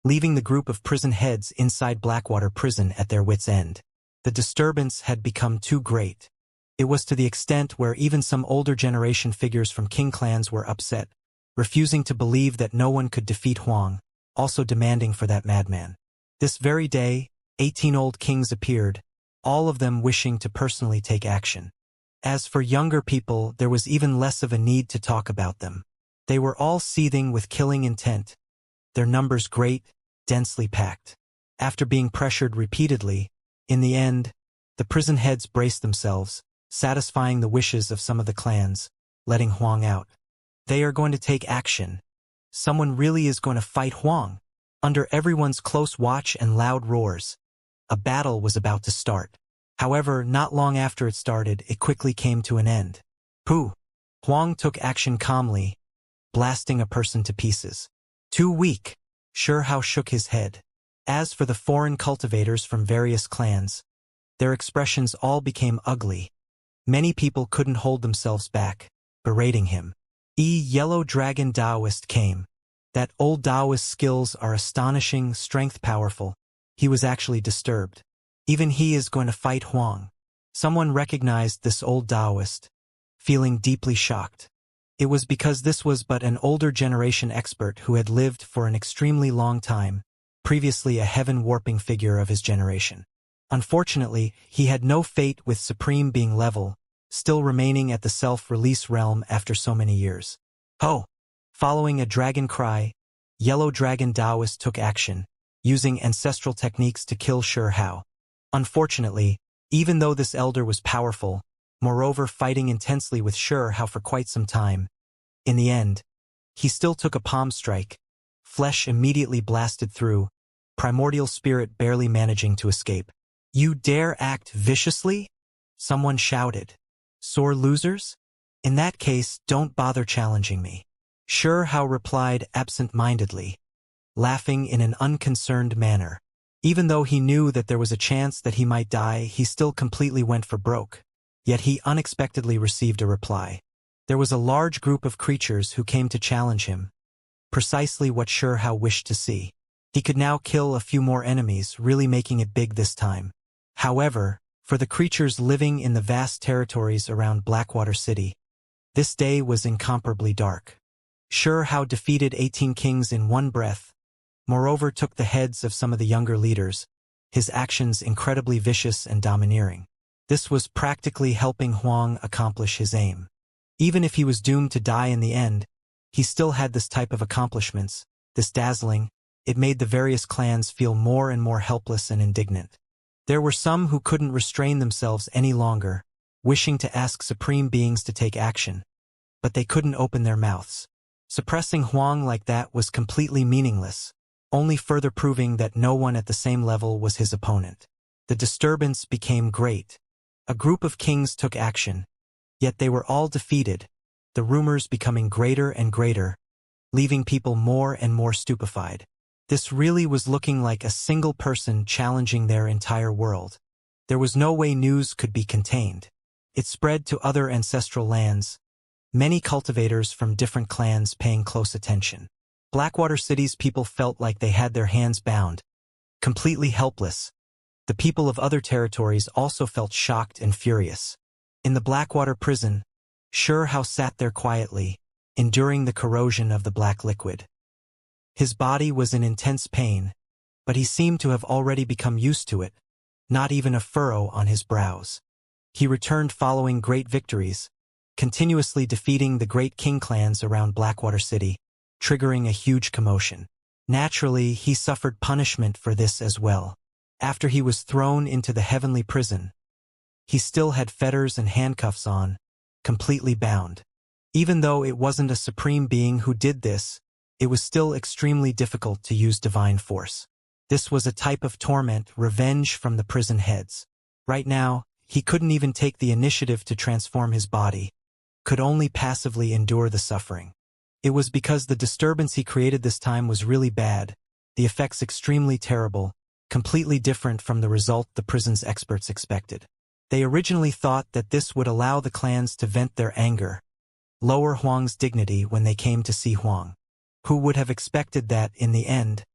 leaving the group of prison heads inside Blackwater Prison at their wits' end. The disturbance had become too great. It was to the extent where even some older generation figures from king clans were upset, refusing to believe that no one could defeat Huang, also demanding for that madman. This very day, 18 old kings appeared, all of them wishing to personally take action. As for younger people, there was even less of a need to talk about them. They were all seething with killing intent, their numbers great, densely packed. After being pressured repeatedly, in the end, the prison heads braced themselves, satisfying the wishes of some of the clans, letting Huang out. They are going to take action. Someone really is going to fight Huang. Under everyone's close watch and loud roars, a battle was about to start. However, not long after it started, it quickly came to an end. Pooh! Huang took action calmly, blasting a person to pieces. Too weak. Xianxia shook his head. As for the foreign cultivators from various clans, their expressions all became ugly. Many people couldn't hold themselves back, berating him. Yellow Dragon Taoist came. That old Taoist skills are astonishing, strength powerful. He was actually disturbed. Even he is going to fight Huang. Someone recognized this old Taoist, feeling deeply shocked. It was because this was but an older generation expert who had lived for an extremely long time, previously a heaven-warping figure of his generation. Unfortunately, he had no fate with Supreme being level, still remaining at the self-release realm after so many years. Ho! Following a dragon cry, Yellow Dragon Taoist took action, using ancestral techniques to kill Xianxia. Unfortunately, even though this elder was powerful, moreover fighting intensely with Xianxia for quite some time, in the end, he still took a palm strike. Flesh immediately blasted through, primordial spirit barely managing to escape. You dare act viciously? Someone shouted. Sore losers? In that case, don't bother challenging me. Xianxia replied absent-mindedly, laughing in an unconcerned manner. Even though he knew that there was a chance that he might die, he still completely went for broke. Yet he unexpectedly received a reply. There was a large group of creatures who came to challenge him. Precisely what Xianxia wished to see. He could now kill a few more enemies, really making it big this time. However, for the creatures living in the vast territories around Blackwater City, this day was incomparably dark. Xianxia defeated 18 kings in one breath, moreover took the heads of some of the younger leaders, his actions incredibly vicious and domineering. This was practically helping Huang accomplish his aim. Even if he was doomed to die in the end, he still had this type of accomplishments, this dazzling. It made the various clans feel more and more helpless and indignant. There were some who couldn't restrain themselves any longer, wishing to ask supreme beings to take action, but they couldn't open their mouths. Suppressing Huang like that was completely meaningless, only further proving that no one at the same level was his opponent. The disturbance became great. A group of kings took action, yet they were all defeated, the rumors becoming greater and greater, leaving people more and more stupefied. This really was looking like a single person challenging their entire world. There was no way news could be contained. It spread to other ancestral lands, many cultivators from different clans paying close attention. Blackwater City's people felt like they had their hands bound, completely helpless. The people of other territories also felt shocked and furious. In the Blackwater prison, Xianxia sat there quietly, enduring the corrosion of the black liquid. His body was in intense pain, but he seemed to have already become used to it, not even a furrow on his brows. He returned following great victories, continuously defeating the great king clans around Blackwater City, triggering a huge commotion. Naturally, he suffered punishment for this as well. After he was thrown into the heavenly prison, he still had fetters and handcuffs on, completely bound. Even though it wasn't a supreme being who did this, it was still extremely difficult to use divine force. This was a type of torment, revenge from the prison heads. Right now, he couldn't even take the initiative to transform his body, could only passively endure the suffering. It was because the disturbance he created this time was really bad, the effects extremely terrible, completely different from the result the prison's experts expected. They originally thought that this would allow the clans to vent their anger, lower Huang's dignity when they came to see Huang. Who would have expected that, in the end,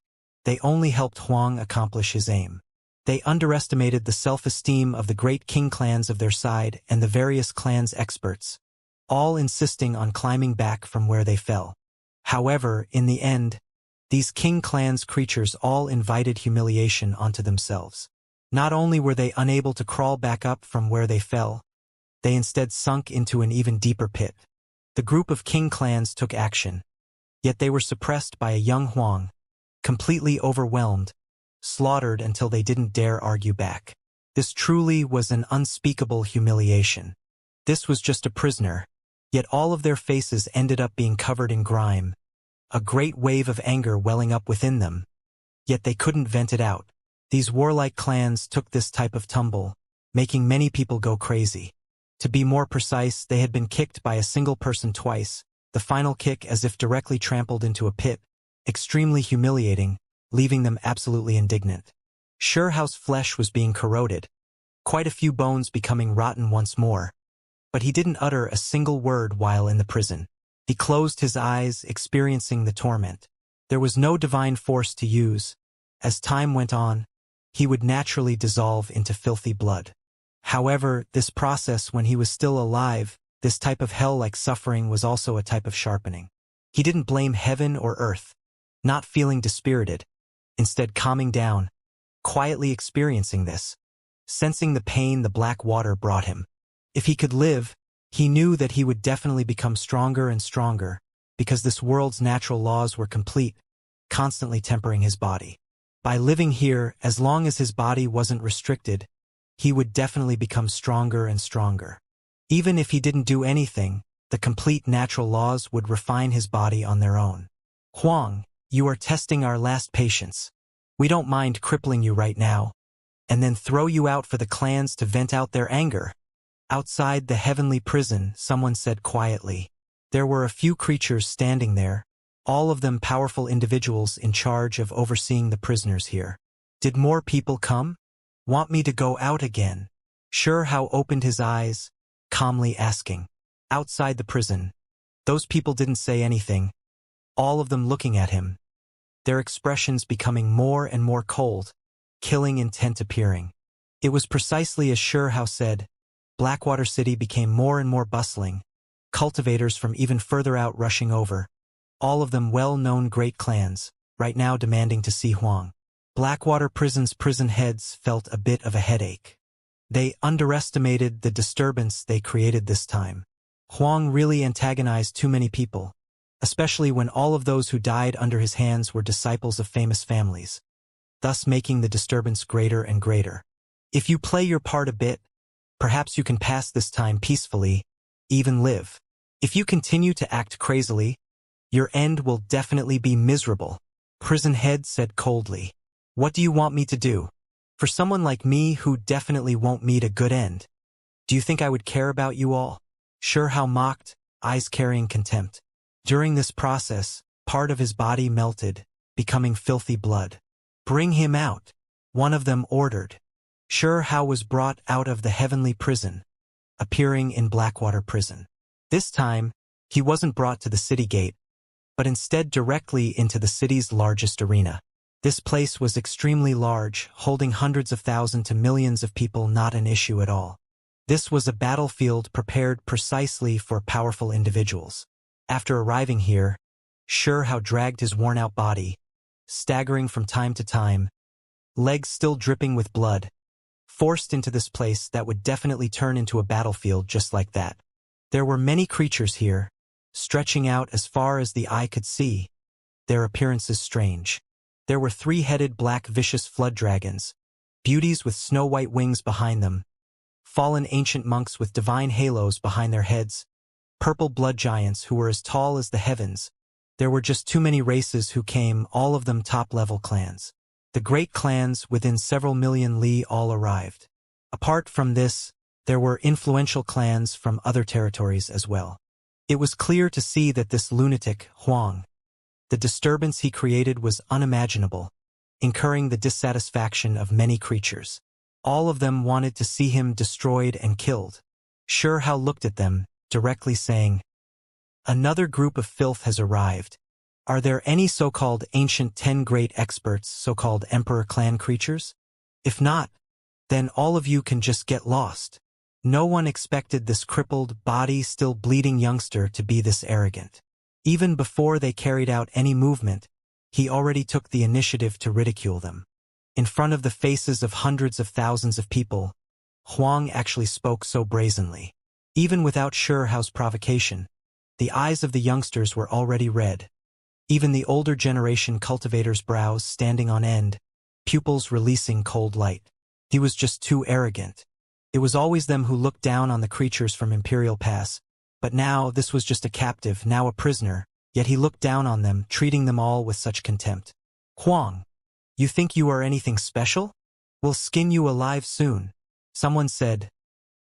they only helped Huang accomplish his aim. They underestimated the self-esteem of the great king clans of their side and the various clans' experts, all insisting on climbing back from where they fell. However, in the end, these king clans' creatures all invited humiliation onto themselves. Not only were they unable to crawl back up from where they fell, they instead sunk into an even deeper pit. The group of king clans took action, yet they were suppressed by a young Huang, completely overwhelmed, slaughtered until they didn't dare argue back. This truly was an unspeakable humiliation. This was just a prisoner, yet all of their faces ended up being covered in grime, a great wave of anger welling up within them, yet they couldn't vent it out. These warlike clans took this type of tumble, making many people go crazy. To be more precise, they had been kicked by a single person twice, the final kick as if directly trampled into a pit, extremely humiliating, leaving them absolutely indignant. Xianxia's flesh was being corroded, quite a few bones becoming rotten once more, but he didn't utter a single word while in the prison. He closed his eyes, experiencing the torment. There was no divine force to use. As time went on, he would naturally dissolve into filthy blood. However, this process when he was still alive, this type of hell-like suffering was also a type of sharpening. He didn't blame heaven or earth, not feeling dispirited, instead calming down, quietly experiencing this, sensing the pain the black water brought him. If he could live, he knew that he would definitely become stronger and stronger, because this world's natural laws were complete, constantly tempering his body. By living here, as long as his body wasn't restricted, he would definitely become stronger and stronger. Even if he didn't do anything, the complete natural laws would refine his body on their own. Huang, you are testing our last patience. We don't mind crippling you right now, and then throw you out for the clans to vent out their anger. Outside the heavenly prison, someone said quietly. There were a few creatures standing there, all of them powerful individuals in charge of overseeing the prisoners here. Did more people come? Want me to go out again? Xianxia opened his eyes, calmly asking. Outside the prison, those people didn't say anything, all of them looking at him, their expressions becoming more and more cold, killing intent appearing. It was precisely as Xianxia said. Blackwater City became more and more bustling, cultivators from even further out rushing over, all of them well-known great clans, right now demanding to see Huang. Blackwater Prison's prison heads felt a bit of a headache. They underestimated the disturbance they created this time. Huang really antagonized too many people, especially when all of those who died under his hands were disciples of famous families, thus making the disturbance greater and greater. If you play your part a bit, perhaps you can pass this time peacefully, even live. If you continue to act crazily, your end will definitely be miserable. Prison head said coldly. What do you want me to do? For someone like me who definitely won't meet a good end. Do you think I would care about you all? How mocked, eyes carrying contempt. During this process, part of his body melted, becoming filthy blood. Bring him out, one of them ordered. How was brought out of the heavenly prison, appearing in Blackwater prison. This time, he wasn't brought to the city gate, but instead directly into the city's largest arena. This place was extremely large, holding hundreds of thousands to millions of people, not an issue at all. This was a battlefield prepared precisely for powerful individuals. After arriving here, How dragged his worn-out body, staggering from time to time, legs still dripping with blood, forced into this place that would definitely turn into a battlefield just like that. There were many creatures here, stretching out as far as the eye could see, their appearances strange. There were three-headed black vicious flood dragons, beauties with snow-white wings behind them, fallen ancient monks with divine halos behind their heads, purple blood giants who were as tall as the heavens. There were just too many races who came, all of them top-level clans. The great clans within several million li all arrived. Apart from this, there were influential clans from other territories as well. It was clear to see that this lunatic, Huang, the disturbance he created was unimaginable, incurring the dissatisfaction of many creatures. All of them wanted to see him destroyed and killed. How looked at them, directly saying, "Another group of filth has arrived. Are there any so-called ancient 10 great experts, so-called emperor clan creatures? If not, then all of you can just get lost." No one expected this crippled, body still bleeding youngster to be this arrogant. Even before they carried out any movement, he already took the initiative to ridicule them. In front of the faces of hundreds of thousands of people, Huang actually spoke so brazenly. Even without Hao's provocation, the eyes of the youngsters were already red. Even the older generation cultivators' brows standing on end, pupils releasing cold light. He was just too arrogant. It was always them who looked down on the creatures from Imperial Pass, but now this was just a captive, now a prisoner, yet he looked down on them, treating them all with such contempt. "Huang, you think you are anything special? We'll skin you alive soon," someone said,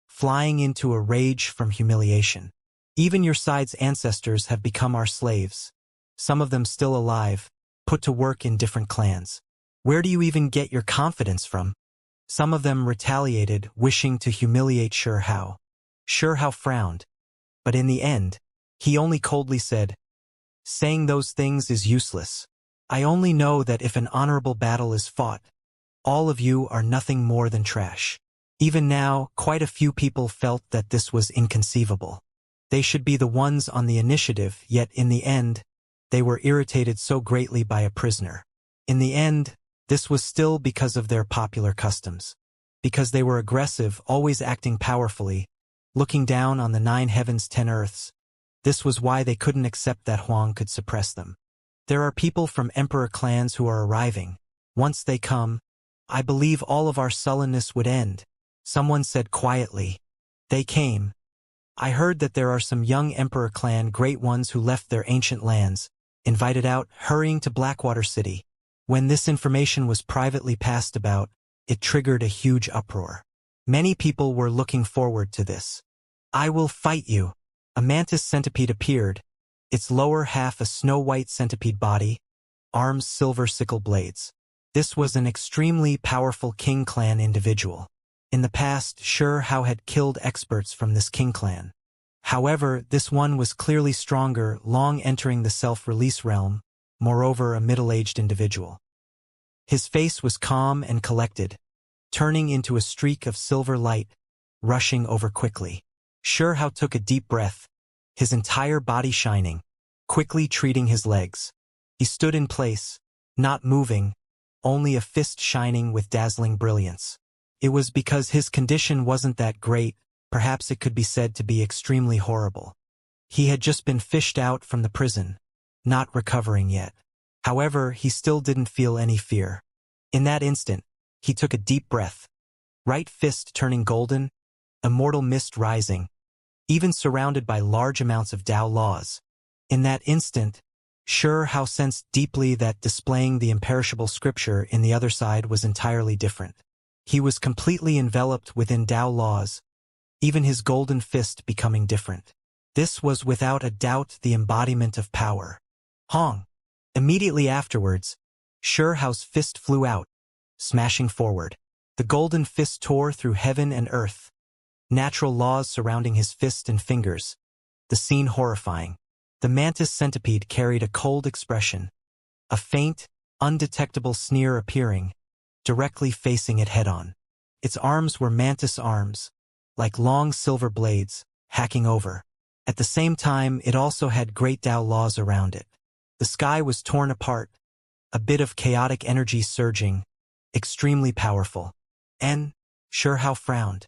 flying into a rage from humiliation. "Even your side's ancestors have become our slaves. Some of them still alive, put to work in different clans. Where do you even get your confidence from?" Some of them retaliated, wishing to humiliate Hao. Hao frowned, but in the end, he only coldly said, "Saying those things is useless. I only know that if an honorable battle is fought, all of you are nothing more than trash." Even now, quite a few people felt that this was inconceivable. They should be the ones on the initiative, yet in the end, they were irritated so greatly by a prisoner. In the end, this was still because of their popular customs. Because they were aggressive, always acting powerfully, looking down on the 9 heavens 10 earths. This was why they couldn't accept that Huang could suppress them. There are people from emperor clans who are arriving. Once they come, I believe all of our sullenness would end. Someone said quietly. They came. I heard that there are some young emperor clan great ones who left their ancient lands, invited out, hurrying to Blackwater City. When this information was privately passed about, it triggered a huge uproar. Many people were looking forward to this. "I will fight you." A mantis centipede appeared, its lower half a snow-white centipede body, arms silver sickle blades. This was an extremely powerful King Clan individual. In the past, Hao had killed experts from this King Clan. However, this one was clearly stronger, long entering the self-release realm, moreover a middle-aged individual. His face was calm and collected, turning into a streak of silver light, rushing over quickly. Hao took a deep breath, his entire body shining, quickly treating his legs. He stood in place, not moving, only a fist shining with dazzling brilliance. It was because his condition wasn't that great, perhaps it could be said to be extremely horrible. He had just been fished out from the prison, not recovering yet. However, he still didn't feel any fear. In that instant, he took a deep breath, right fist turning golden, immortal mist rising, even surrounded by large amounts of Tao laws. In that instant, Hao sensed deeply that displaying the imperishable scripture in the other side was entirely different. He was completely enveloped within Tao laws, even his golden fist becoming different. This was without a doubt the embodiment of power. Hong. Immediately afterwards, Hao's fist flew out, smashing forward. The golden fist tore through heaven and earth. Natural laws surrounding his fist and fingers. The scene horrifying. The mantis centipede carried a cold expression, a faint, undetectable sneer appearing, directly facing it head-on. Its arms were mantis arms, like long silver blades, hacking over. At the same time, it also had great Tao laws around it. The sky was torn apart, a bit of chaotic energy surging, extremely powerful. And Hao frowned.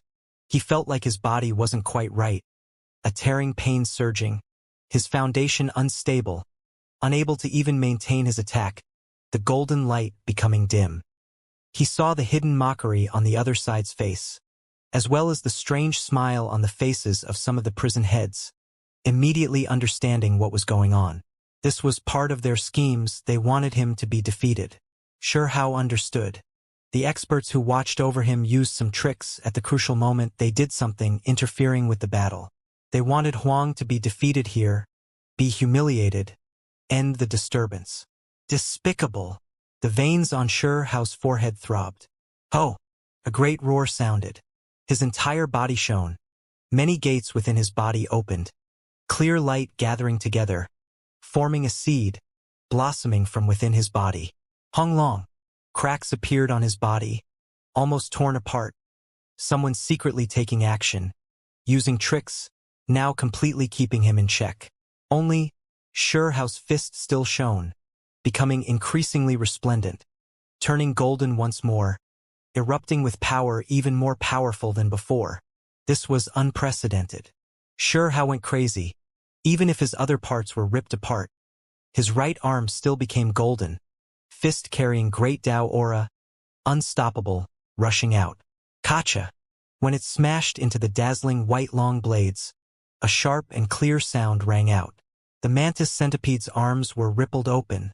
He felt like his body wasn't quite right, a tearing pain surging, his foundation unstable, unable to even maintain his attack, the golden light becoming dim. He saw the hidden mockery on the other side's face, as well as the strange smile on the faces of some of the prison heads, immediately understanding what was going on. This was part of their schemes. They wanted him to be defeated. Hao understood. The experts who watched over him used some tricks. At the crucial moment, they did something, interfering with the battle. They wanted Huang to be defeated here, be humiliated, end the disturbance. Despicable. The veins on Hao's forehead throbbed. Oh! A great roar sounded. His entire body shone. Many gates within his body opened. Clear light gathering together, forming a seed, blossoming from within his body. Hong Long. Cracks appeared on his body, almost torn apart. Someone secretly taking action, using tricks, now completely keeping him in check. Only, Hao's fist still shone, becoming increasingly resplendent, turning golden once more, erupting with power even more powerful than before. This was unprecedented. Hao went crazy, even if his other parts were ripped apart. His right arm still became golden, fist carrying great Tao aura, unstoppable, rushing out. Kacha! When it smashed into the dazzling white long blades, a sharp and clear sound rang out. The mantis centipede's arms were rippled open,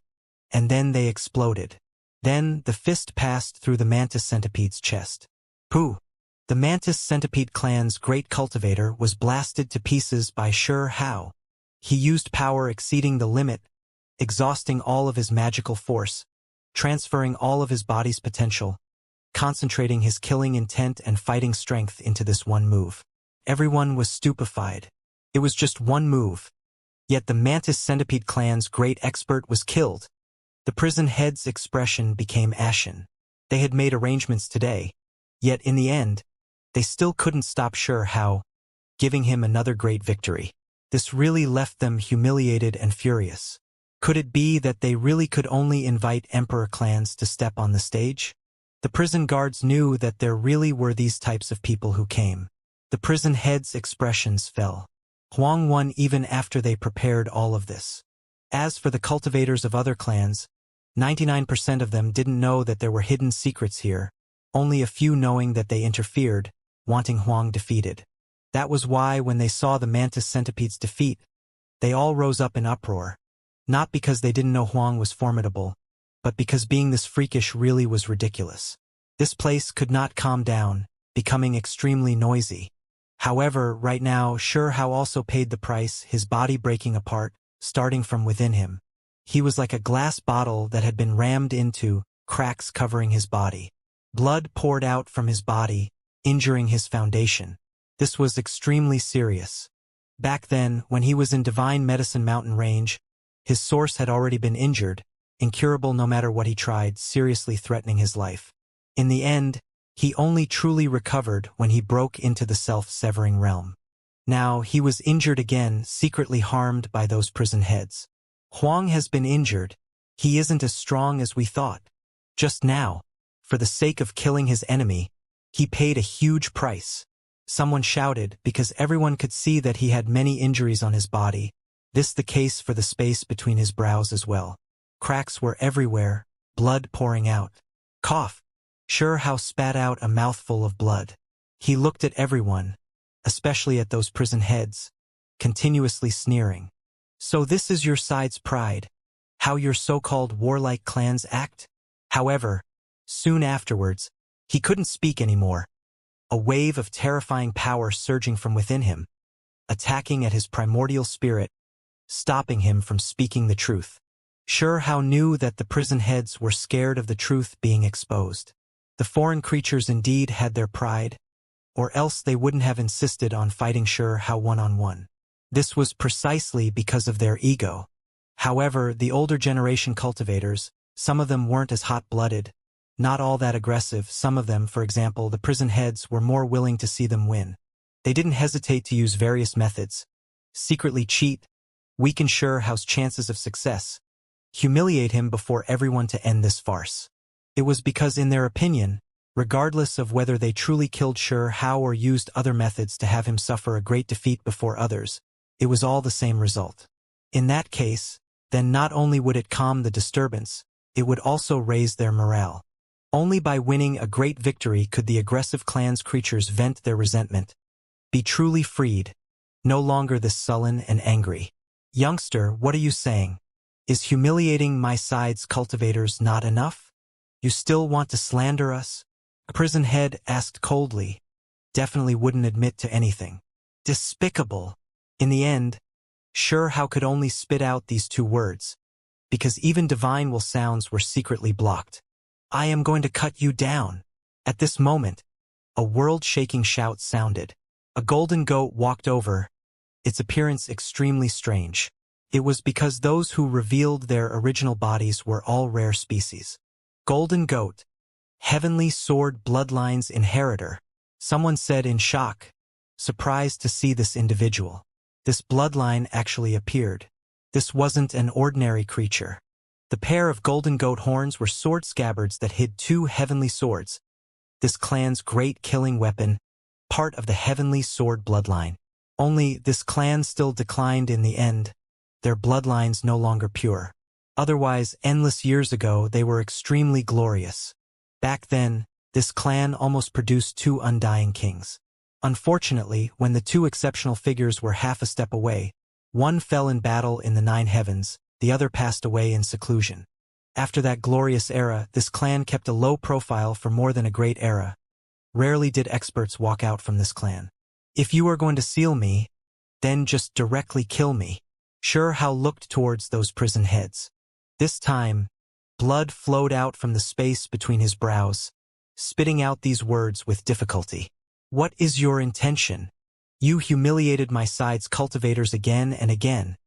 and then they exploded. Then the fist passed through the mantis centipede's chest. Pooh! The mantis centipede clan's great cultivator was blasted to pieces by Hao. He used power exceeding the limit, exhausting all of his magical force, transferring all of his body's potential, concentrating his killing intent and fighting strength into this one move. Everyone was stupefied. It was just one move. Yet the mantis centipede clan's great expert was killed. The prison head's expression became ashen. They had made arrangements today, yet in the end, they still couldn't stop Hao, giving him another great victory. This really left them humiliated and furious. Could it be that they really could only invite emperor clans to step on the stage? The prison guards knew that there really were these types of people who came. The prison heads' expressions fell. Huang won even after they prepared all of this. As for the cultivators of other clans, 99% of them didn't know that there were hidden secrets here, only a few knowing that they interfered, wanting Huang defeated. That was why when they saw the mantis centipede's defeat, they all rose up in uproar. Not because they didn't know Huang was formidable, but because being this freakish really was ridiculous. This place could not calm down, becoming extremely noisy. However, right now, Hao also paid the price, his body breaking apart, starting from within him. He was like a glass bottle that had been rammed into, cracks covering his body. Blood poured out from his body, injuring his foundation. This was extremely serious. Back then, when he was in Divine Medicine Mountain Range, his source had already been injured, incurable no matter what he tried, seriously threatening his life. In the end, he only truly recovered when he broke into the self-severing realm. Now, he was injured again, secretly harmed by those prison heads. Huang has been injured. He isn't as strong as we thought. Just now, for the sake of killing his enemy, he paid a huge price. Someone shouted because everyone could see that he had many injuries on his body. This the case for the space between his brows as well. Cracks were everywhere, blood pouring out. Cough! Hao spat out a mouthful of blood. He looked at everyone, especially at those prison heads, continuously sneering. So this is your side's pride, how your so-called warlike clans act? However, soon afterwards, He couldn't speak anymore. A wave of terrifying power surging from within him, attacking at his primordial spirit, stopping him from speaking the truth. Xianxia knew that the prison heads were scared of the truth being exposed. The foreign creatures indeed had their pride, or else they wouldn't have insisted on fighting Xianxia one-on-one. This was precisely because of their ego. However, the older generation cultivators, some of them weren't as hot-blooded, not all that aggressive. Some of them, for example, the prison heads, were more willing to see them win. They didn't hesitate to use various methods, secretly cheat, weaken Xianxia's chances of success, humiliate him before everyone to end this farce. It was because, in their opinion, regardless of whether they truly killed Xianxia or used other methods to have him suffer a great defeat before others, it was all the same result. In that case, then not only would it calm the disturbance, it would also raise their morale. Only by winning a great victory could the aggressive clan's creatures vent their resentment, be truly freed, no longer this sullen and angry. Youngster, what are you saying? Is humiliating my side's cultivators not enough? You still want to slander us? A prison head asked coldly, definitely wouldn't admit to anything. Despicable. In the end, Xianxia could only spit out these two words, because even divine will sounds were secretly blocked. I am going to cut you down. At this moment, a world-shaking shout sounded. A golden goat walked over, its appearance extremely strange. It was because those who revealed their original bodies were all rare species. Golden goat, heavenly sword bloodline's inheritor. Someone said in shock, surprised to see this individual. This bloodline actually appeared. This wasn't an ordinary creature. The pair of golden goat horns were sword scabbards that hid two heavenly swords. This clan's great killing weapon, part of the heavenly sword bloodline. Only this clan still declined in the end, their bloodlines no longer pure. Otherwise, endless years ago, they were extremely glorious. Back then, this clan almost produced two undying kings. Unfortunately, when the two exceptional figures were half a step away, one fell in battle in the 9 heavens, the other passed away in seclusion. After that glorious era, this clan kept a low profile for more than a great era. Rarely did experts walk out from this clan. If you are going to seal me, then just directly kill me. Xianxia looked towards those prison heads. This time, blood flowed out from the space between his brows, spitting out these words with difficulty. What is your intention? You humiliated my side's cultivators again and again.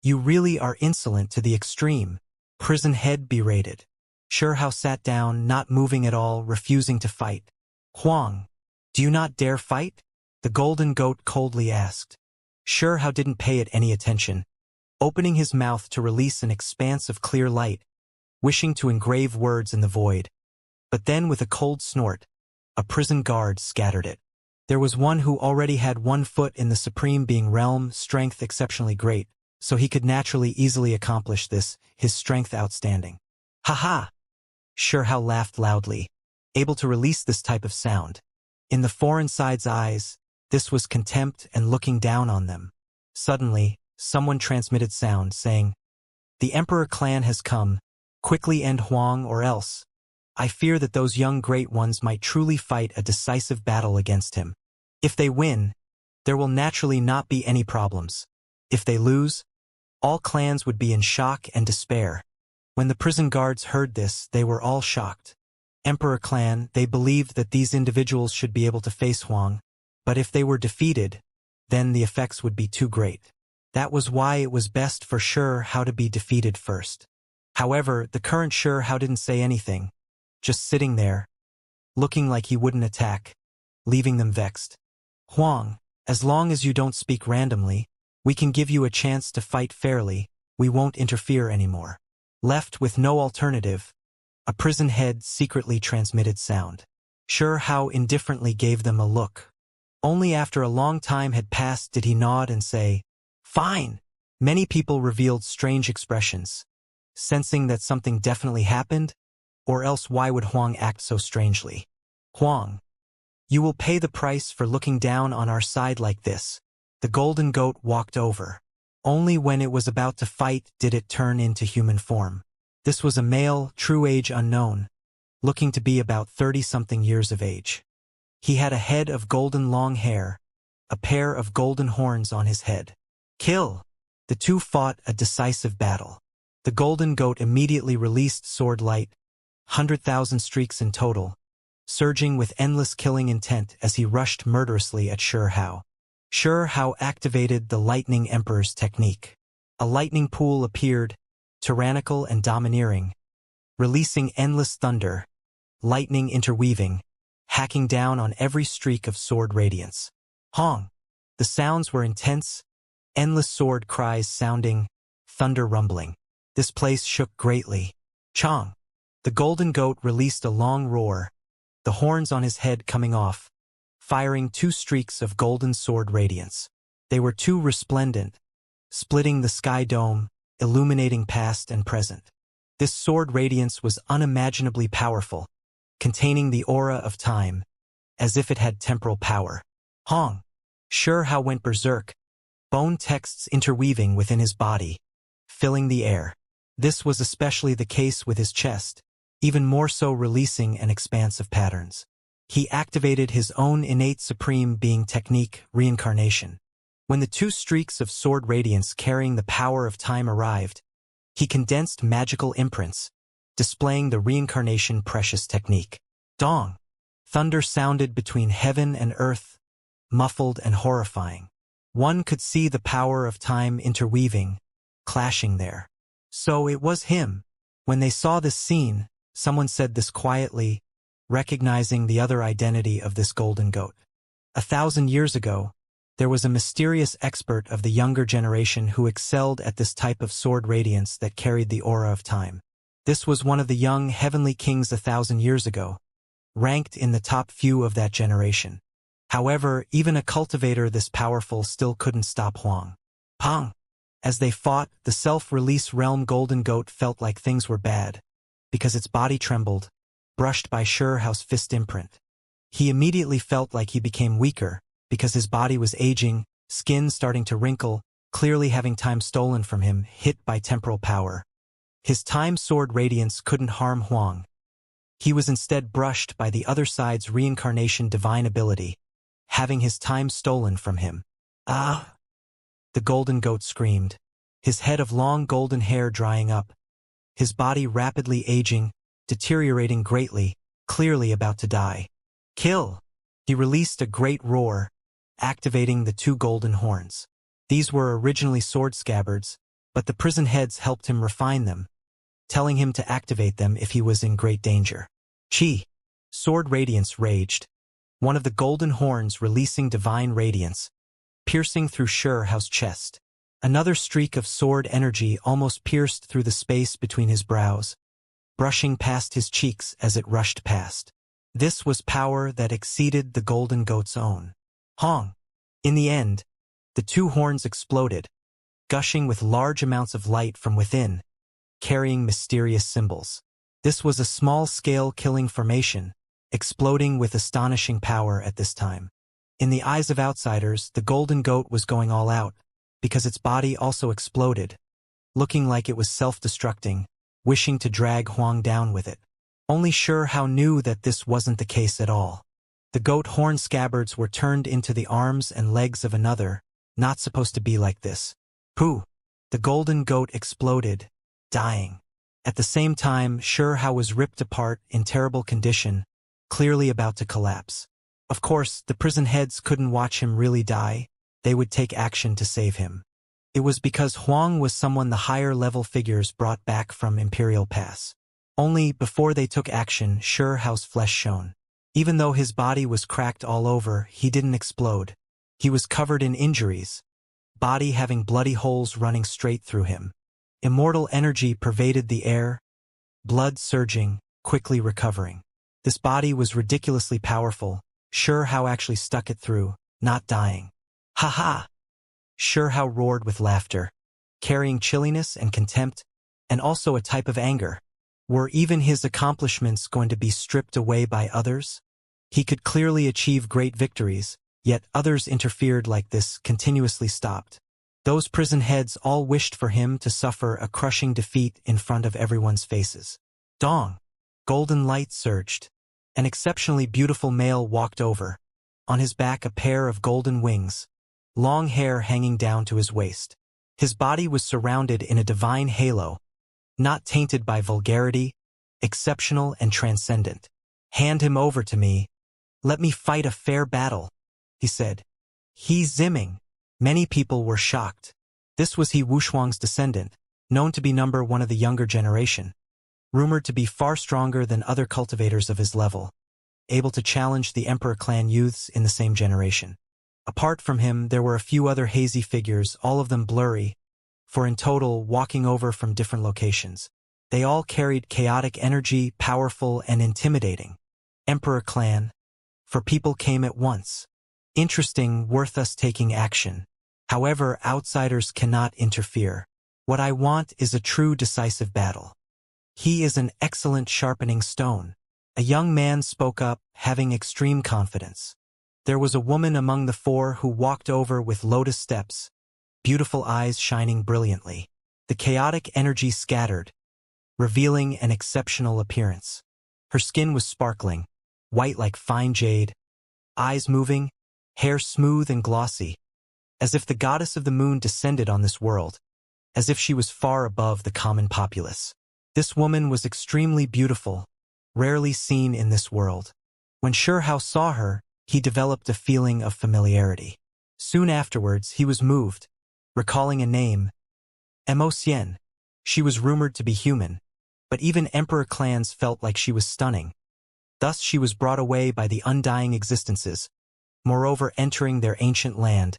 You really are insolent to the extreme. Prison head berated. Xianxia sat down, not moving at all, refusing to fight. Huang, do you not dare fight? The golden goat coldly asked. Xianxia didn't pay it any attention, opening his mouth to release an expanse of clear light, wishing to engrave words in the void. But then, with a cold snort, a prison guard scattered it. There was one who already had 1 foot in the supreme being realm, strength exceptionally great, so he could naturally easily accomplish this, his strength outstanding. Ha-ha! Xianxia laughed loudly, able to release this type of sound. In the foreign side's eyes, this was contempt and looking down on them. Suddenly, someone transmitted sound, saying, The Emperor clan has come. Quickly end Huang or else. I fear that those young great ones might truly fight a decisive battle against him. If they win, there will naturally not be any problems. If they lose, all clans would be in shock and despair. When the prison guards heard this, they were all shocked. Emperor clan, they believed that these individuals should be able to face Huang, but if they were defeated, then the effects would be too great. That was why it was best for Xianxia to be defeated first. However, the current Xianxia didn't say anything, just sitting there, looking like he wouldn't attack, leaving them vexed. Huang, as long as you don't speak randomly, we can give you a chance to fight fairly, we won't interfere anymore. Left with no alternative, a prison head secretly transmitted sound. Xianxia indifferently gave them a look. Only after a long time had passed did he nod and say, Fine! Many people revealed strange expressions, sensing that something definitely happened, or else why would Huang act so strangely? Huang, you will pay the price for looking down on our side like this. The golden goat walked over. Only when it was about to fight did it turn into human form. This was a male, true age unknown, looking to be about 30-something years of age. He had a head of golden long hair, a pair of golden horns on his head. Kill! The two fought a decisive battle. The golden goat immediately released sword light, 100,000 streaks in total, surging with endless killing intent as he rushed murderously at Shi Hao. Shi Hao activated the Lightning Emperor's technique. A lightning pool appeared, tyrannical and domineering, releasing endless thunder, lightning interweaving, hacking down on every streak of sword radiance. Hong! The sounds were intense, endless sword cries sounding, thunder rumbling. This place shook greatly. Chong! The golden goat released a long roar, the horns on his head coming off, firing 2 streaks of golden sword radiance. They were too resplendent, splitting the sky dome, illuminating past and present. This sword radiance was unimaginably powerful, containing the aura of time, as if it had temporal power. Hong! Shi Hao went berserk, bone texts interweaving within his body, filling the air. This was especially the case with his chest, even more so releasing an expanse of patterns. He activated his own innate supreme being technique, Reincarnation. When the 2 streaks of sword radiance carrying the power of time arrived, he condensed magical imprints, displaying the Reincarnation precious technique. Dong! Thunder sounded between heaven and earth, muffled and horrifying. One could see the power of time interweaving, clashing there. So it was him. When they saw this scene, someone said this quietly, recognizing the other identity of this golden goat. 1,000 years ago, there was a mysterious expert of the younger generation who excelled at this type of sword radiance that carried the aura of time. This was one of the young heavenly kings 1,000 years ago, ranked in the top few of that generation. However, even a cultivator this powerful still couldn't stop Huang. Pang! As they fought, the self-release realm golden goat felt like things were bad, because its body trembled, brushed by Shi Hao's fist imprint. He immediately felt like he became weaker, because his body was aging, skin starting to wrinkle, clearly having time stolen from him, hit by temporal power. His time sword radiance couldn't harm Huang. He was instead brushed by the other side's Reincarnation divine ability, having his time stolen from him. Ah! The golden goat screamed, his head of long golden hair drying up, his body rapidly aging, deteriorating greatly, clearly about to die. Kill! He released a great roar, activating the 2 golden horns. These were originally sword scabbards, but the prison heads helped him refine them, telling him to activate them if he was in great danger. Chi! Sword radiance raged, one of the golden horns releasing divine radiance, piercing through Shi Hao's chest. Another streak of sword energy almost pierced through the space between his brows, brushing past his cheeks as it rushed past. This was power that exceeded the golden goat's own. Hong! In the end, the 2 horns exploded, gushing with large amounts of light from within, carrying mysterious symbols. This was a small-scale killing formation, exploding with astonishing power at this time. In the eyes of outsiders, the golden goat was going all out, because its body also exploded, looking like it was self-destructing, wishing to drag Huang down with it. Only Shi Hao knew that this wasn't the case at all. The goat horn scabbards were turned into the arms and legs of another, not supposed to be like this. Pooh! The golden goat exploded, dying. At the same time, Shi Hao was ripped apart in terrible condition, clearly about to collapse. Of course, the prison heads couldn't watch him really die. They would take action to save him. It was because Huang was someone the higher-level figures brought back from Imperial Pass. Only before they took action, Shi Hao's flesh shone. Even though his body was cracked all over, he didn't explode. He was covered in injuries, body having bloody holes running straight through him. Immortal energy pervaded the air, blood surging, quickly recovering. This body was ridiculously powerful. Shi Hao actually stuck it through, not dying. Ha ha! Shi Hao roared with laughter, carrying chilliness and contempt, and also a type of anger. Were even his accomplishments going to be stripped away by others? He could clearly achieve great victories, yet others interfered like this, continuously stopped. Those prison heads all wished for him to suffer a crushing defeat in front of everyone's faces. Dong! Golden light surged. An exceptionally beautiful male walked over. On his back a pair of golden wings, long hair hanging down to his waist. His body was surrounded in a divine halo, not tainted by vulgarity, exceptional and transcendent. "Hand him over to me. Let me fight a fair battle," he said. He Zimming. Many people were shocked. This was He Wushuang's descendant, known to be number one of the younger generation, rumored to be far stronger than other cultivators of his level, able to challenge the Emperor clan youths in the same generation. Apart from him, there were a few other hazy figures, all of them blurry, for in total, walking over from different locations. They all carried chaotic energy, powerful and intimidating. Emperor clan. For people came at once. Interesting, worth us taking action. However, outsiders cannot interfere. What I want is a true decisive battle. He is an excellent sharpening stone. A young man spoke up, having extreme confidence. There was a woman among the four who walked over with lotus steps, beautiful eyes shining brilliantly. The chaotic energy scattered, revealing an exceptional appearance. Her skin was sparkling, white like fine jade, eyes moving, hair smooth and glossy, as if the goddess of the moon descended on this world, as if she was far above the common populace. This woman was extremely beautiful, rarely seen in this world. When Shihao saw her, he developed a feeling of familiarity. Soon afterwards, he was moved, recalling a name, Xian. She was rumored to be human, but even emperor clans felt like she was stunning. Thus she was brought away by the undying existences, moreover entering their ancient land,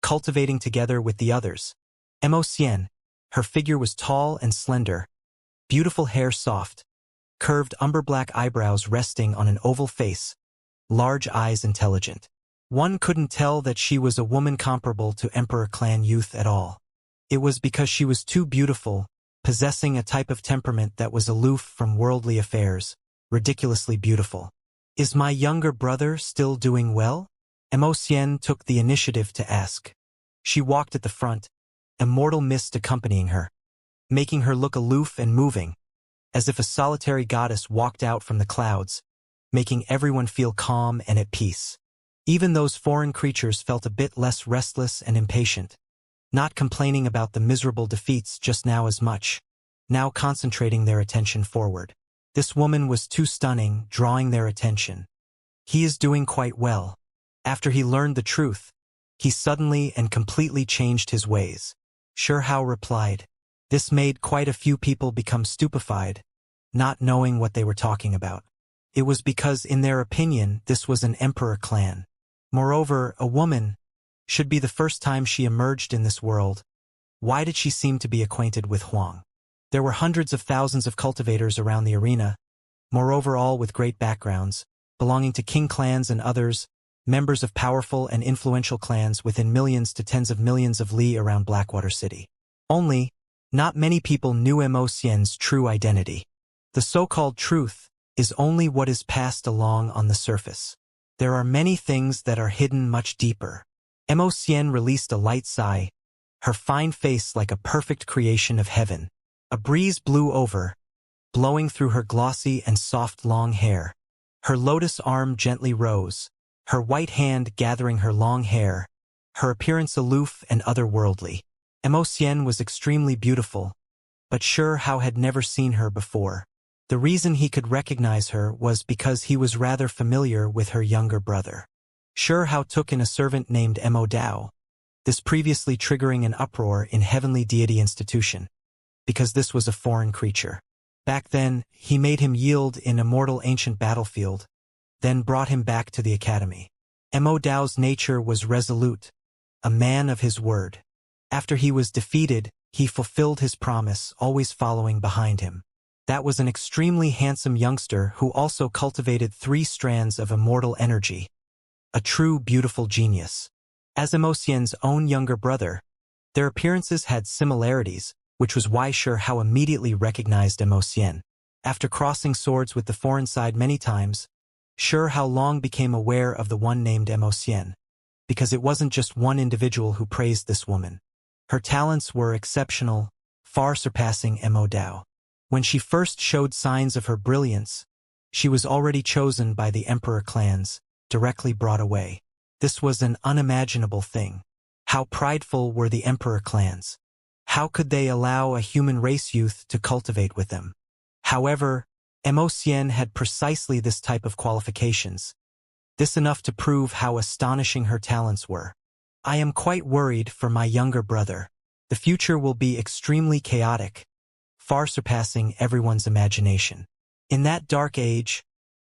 cultivating together with the others. Xian. Her figure was tall and slender, beautiful hair soft, curved umber-black eyebrows resting on an oval face, large eyes intelligent. One couldn't tell that she was a woman comparable to Emperor clan youth at all. It was because she was too beautiful, possessing a type of temperament that was aloof from worldly affairs, ridiculously beautiful. "Is my younger brother still doing well?" Xian took the initiative to ask. She walked at the front, immortal mist accompanying her, making her look aloof and moving, as if a solitary goddess walked out from the clouds, making everyone feel calm and at peace. Even those foreign creatures felt a bit less restless and impatient, not complaining about the miserable defeats just now as much, now concentrating their attention forward. This woman was too stunning, drawing their attention. "He is doing quite well." After he learned the truth, he suddenly and completely changed his ways. Shihao replied. This made quite a few people become stupefied, not knowing what they were talking about. It was because, in their opinion, this was an emperor clan. Moreover, a woman should be the first time she emerged in this world. Why did she seem to be acquainted with Huang? There were hundreds of thousands of cultivators around the arena, moreover all with great backgrounds, belonging to king clans and others, members of powerful and influential clans within millions to tens of millions of li around Blackwater City. Only, not many people knew Xian's true identity. The so-called truth is only what is passed along on the surface. There are many things that are hidden much deeper. Xian released a light sigh, her fine face like a perfect creation of heaven. A breeze blew over, blowing through her glossy and soft long hair. Her lotus arm gently rose, her white hand gathering her long hair, her appearance aloof and otherworldly. Xian was extremely beautiful, but Shihao had never seen her before. The reason he could recognize her was because he was rather familiar with her younger brother. Shihao took in a servant named Dao, this previously triggering an uproar in Heavenly Deity Institution, because this was a foreign creature. Back then, he made him yield in Immortal ancient battlefield, then brought him back to the academy. Dao's nature was resolute, a man of his word. After he was defeated, he fulfilled his promise, always following behind him. That was an extremely handsome youngster who also cultivated 3 strands of immortal energy. A true beautiful genius. As Xian's own younger brother, their appearances had similarities, which was why Shihao immediately recognized Xian. After crossing swords with the foreign side many times, Shihao long became aware of the one named Xian, because it wasn't just one individual who praised this woman. Her talents were exceptional, far surpassing Dao. When she first showed signs of her brilliance, She was already chosen by the emperor clans, directly brought away. This was an unimaginable thing. How prideful were the emperor clans? How could they allow a human race youth to cultivate with them? However, Emotion had precisely this type of qualifications. This enough to prove how astonishing her talents were. I am quite worried for my younger brother. The future will be extremely chaotic, far surpassing everyone's imagination. In that dark age,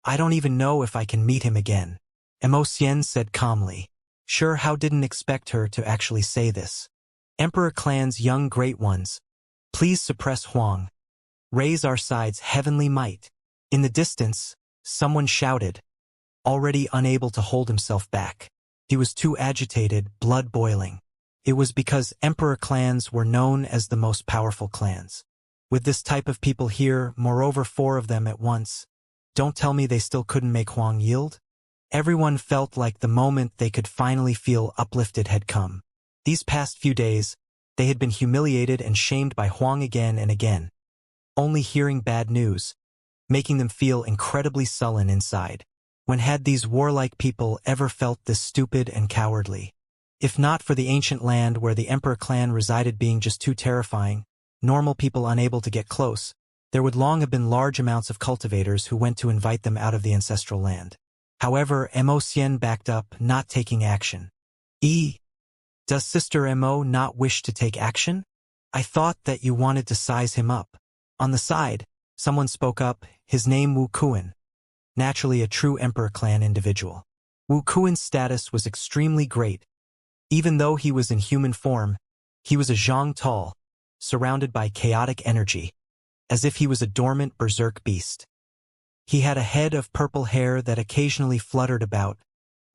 I don't even know if I can meet him again. Emotion said calmly. Sure, how didn't expect her to actually say this. Emperor clan's young great ones, please suppress Huang. Raise our side's heavenly might. In the distance, someone shouted, already unable to hold himself back. He was too agitated, blood boiling. It was because emperor clans were known as the most powerful clans. With this type of people here, moreover 4 of them at once, don't tell me they still couldn't make Huang yield? Everyone felt like the moment they could finally feel uplifted had come. These past few days, they had been humiliated and shamed by Huang again and again. Only hearing bad news, making them feel incredibly sullen inside. When had these warlike people ever felt this stupid and cowardly? If not for the ancient land where the emperor clan resided being just too terrifying, normal people unable to get close, there would long have been large amounts of cultivators who went to invite them out of the ancestral land. However, Emotion backed up, not taking action. Does Sister Mo not wish to take action? I thought that you wanted to size him up. On the side, someone spoke up, his name Wu Kuan. Naturally a true emperor clan individual. Wu Kuan's status was extremely great. Even though he was in human form, he was a Zhang tall, surrounded by chaotic energy, as if he was a dormant berserk beast. He had a head of purple hair that occasionally fluttered about,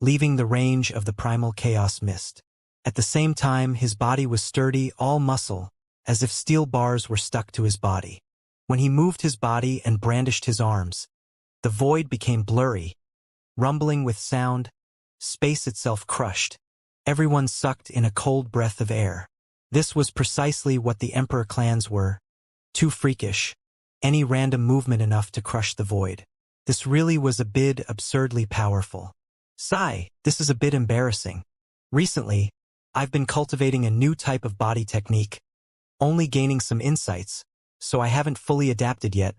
leaving the range of the primal chaos mist. At the same time, his body was sturdy, all muscle, as if steel bars were stuck to his body. When he moved his body and brandished his arms, the void became blurry, rumbling with sound, space itself crushed. Everyone sucked in a cold breath of air. This was precisely what the emperor clans were. Too freakish. Any random movement enough to crush the void. This really was a bit absurdly powerful. Sigh, this is a bit embarrassing. Recently, I've been cultivating a new type of body technique, only gaining some insights, so I haven't fully adapted yet,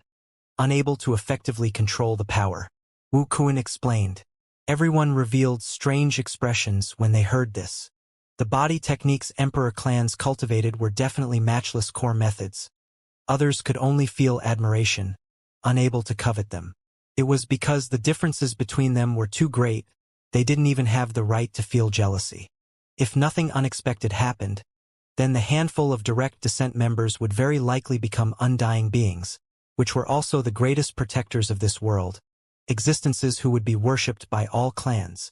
unable to effectively control the power. Wu Kuan explained. Everyone revealed strange expressions when they heard this. The body techniques emperor clans cultivated were definitely matchless core methods. Others could only feel admiration, unable to covet them. It was because the differences between them were too great, they didn't even have the right to feel jealousy. If nothing unexpected happened, then the handful of direct descent members would very likely become undying beings, which were also the greatest protectors of this world, existences who would be worshipped by all clans.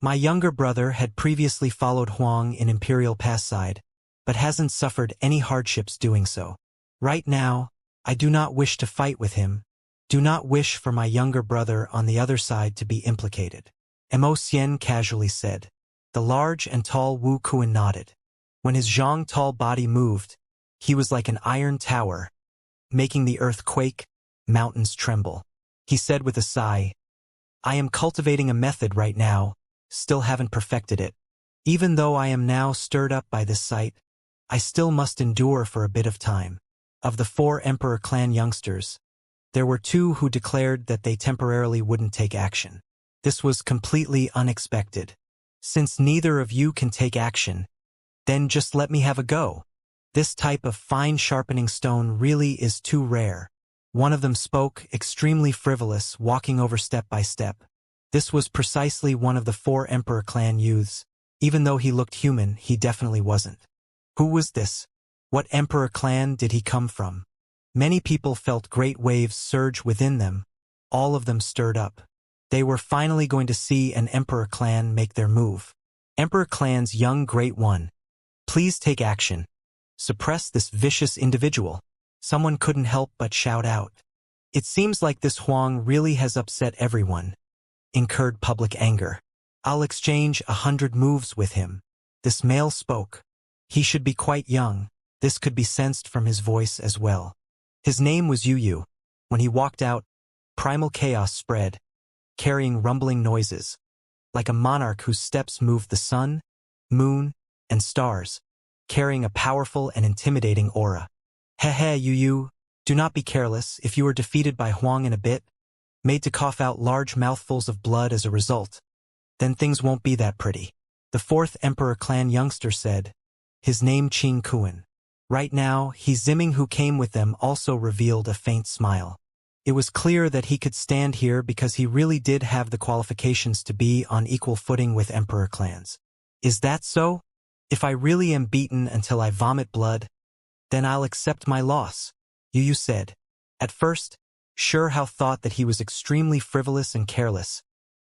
My younger brother had previously followed Huang in Imperial Pass side, but hasn't suffered any hardships doing so. Right now, I do not wish to fight with him, do not wish for my younger brother on the other side to be implicated. Emotion casually said. The large and tall Wu Kuan nodded. When his Zhang tall body moved, he was like an iron tower, making the earth quake, mountains tremble. He said with a sigh, I am cultivating a method right now, still haven't perfected it. Even though I am now stirred up by this sight, I still must endure for a bit of time. Of the 4 Emperor clan youngsters, there were 2 who declared that they temporarily wouldn't take action. This was completely unexpected. Since neither of you can take action, then just let me have a go. This type of fine sharpening stone really is too rare. One of them spoke, extremely frivolous, walking over step by step. This was precisely one of the 4 Emperor clan youths. Even though he looked human, he definitely wasn't. Who was this? What Emperor clan did he come from? Many people felt great waves surge within them, all of them stirred up. They were finally going to see an Emperor clan make their move. Emperor clan's young great one. Please take action. Suppress this vicious individual. Someone couldn't help but shout out. It seems like this Huang really has upset everyone. Incurred public anger. I'll exchange 100 moves with him. This male spoke. He should be quite young. This could be sensed from his voice as well. His name was Yu. When he walked out, Primal chaos spread, carrying rumbling noises, like a monarch whose steps moved the sun, moon, and stars, carrying a powerful and intimidating aura. Hehe, you, do not be careless. If you are defeated by Huang in a bit, made to cough out large mouthfuls of blood as a result, then things won't be that pretty. The fourth Emperor clan youngster said, his name Qing Kuan. Right now, He Ziming who came with them also revealed a faint smile. It was clear that he could stand here because he really did have the qualifications to be on equal footing with Emperor clans. Is that so? If I really am beaten until I vomit blood, then I'll accept my loss, Yu said. At first, Shurhao thought that he was extremely frivolous and careless,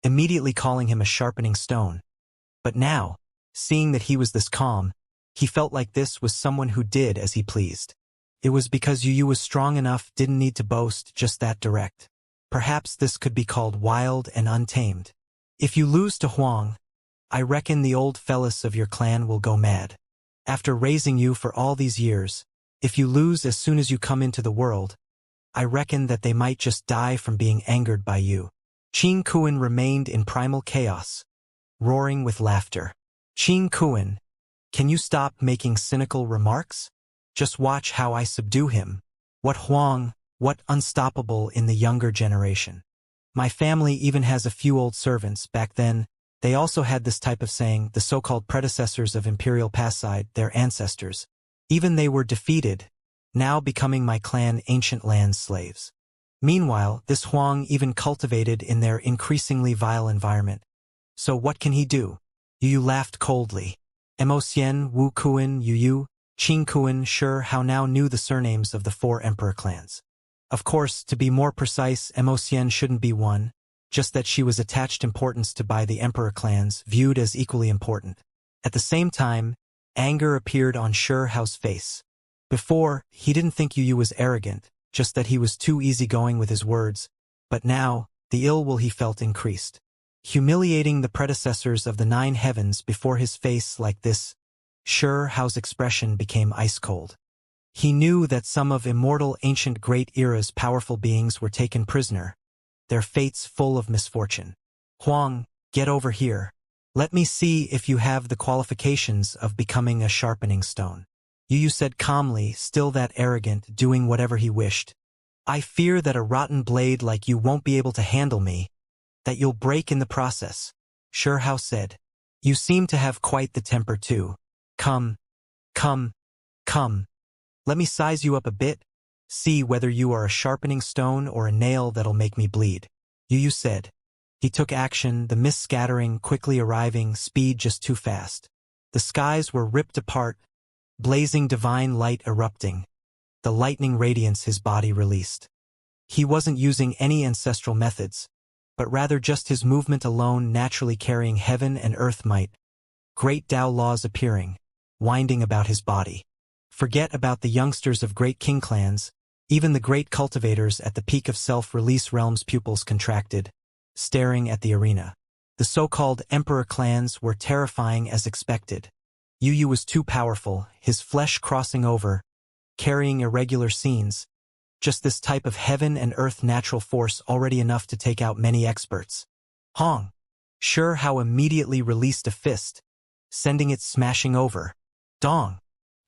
immediately calling him a sharpening stone. But now, seeing that he was this calm, he felt like this was someone who did as he pleased. It was because Yu was strong enough, didn't need to boast, just that direct. Perhaps this could be called wild and untamed. If you lose to Huang, I reckon the old fellas of your clan will go mad. After raising you for all these years, if you lose as soon as you come into the world, I reckon that they might just die from being angered by you. Qing Kuan remained in primal chaos, roaring with laughter. Qing Kuan, can you stop making cynical remarks? Just watch how I subdue him. What Huang, what unstoppable in the younger generation. My family even has a few old servants. Back then, they also had this type of saying, the so-called predecessors of Imperial Passide, their ancestors. Even they were defeated, now becoming my clan ancient land slaves. Meanwhile, this Huang even cultivated in their increasingly vile environment. So what can he do? Yu laughed coldly. Emoxian, Wu Kuan, Yu, Qing Kuan Shurhao now knew the surnames of the 4 emperor clans. Of course, to be more precise, Emoxian shouldn't be one, just that she was attached importance to by the emperor clans, viewed as equally important. At the same time, anger appeared on Shurhao's face. Before, he didn't think Yu was arrogant, just that he was too easygoing with his words, but now, the ill will he felt increased. Humiliating the predecessors of the 9 heavens before his face like this, Shurhao's expression became ice-cold. He knew that some of immortal ancient great era's powerful beings were taken prisoner, their fates full of misfortune. Huang, get over here. Let me see if you have the qualifications of becoming a sharpening stone. Yu said calmly, still that arrogant, doing whatever he wished. I fear that a rotten blade like you won't be able to handle me, that you'll break in the process. Shurhao said. You seem to have quite the temper too. Come. Let me size you up a bit. See whether you are a sharpening stone or a nail that'll make me bleed. Yu said. He took action, the mist scattering, quickly arriving, speed just too fast. The skies were ripped apart, blazing divine light erupting, the lightning radiance his body released. He wasn't using any ancestral methods, but rather just his movement alone naturally carrying heaven and earth might. Great Tao laws appearing, winding about his body. Forget about the youngsters of great king clans, even the great cultivators at the peak of self-release realms pupils contracted, staring at the arena. The so-called emperor clans were terrifying as expected. Yu was too powerful, his flesh crossing over, carrying irregular scenes. Just this type of heaven and earth natural force already enough to take out many experts. Hong! Shurhao immediately released a fist, sending it smashing over. Dong!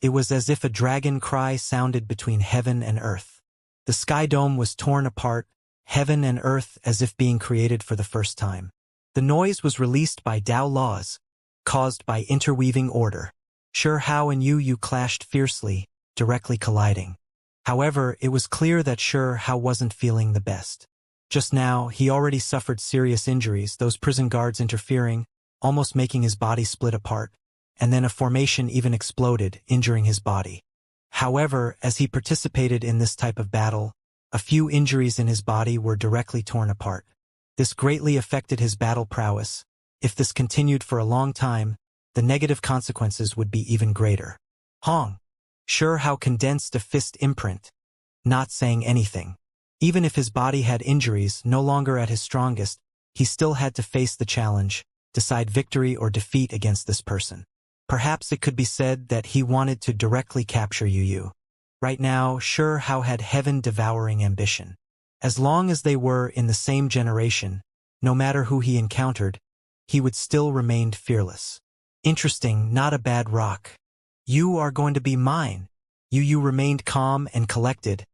It was as if a dragon cry sounded between heaven and earth. The sky dome was torn apart, heaven and earth as if being created for the first time. The noise was released by Tao laws, caused by interweaving order. Shurhao and Yu clashed fiercely, directly colliding. However, it was clear that Shurhao wasn't feeling the best. Just now, he already suffered serious injuries, those prison guards interfering, almost making his body split apart, and then a formation even exploded, injuring his body. However, as he participated in this type of battle, a few injuries in his body were directly torn apart. This greatly affected his battle prowess. If this continued for a long time, the negative consequences would be even greater. Hong! Shurhao condensed a fist imprint, not saying anything. Even if his body had injuries, no longer at his strongest, he still had to face the challenge, decide victory or defeat against this person. Perhaps it could be said that he wanted to directly capture Yu. Right now, Shurhao had heaven-devouring ambition. As long as they were in the same generation, no matter who he encountered, he would still remain fearless. Interesting, not a bad rock. You are going to be mine. You remained calm and collected,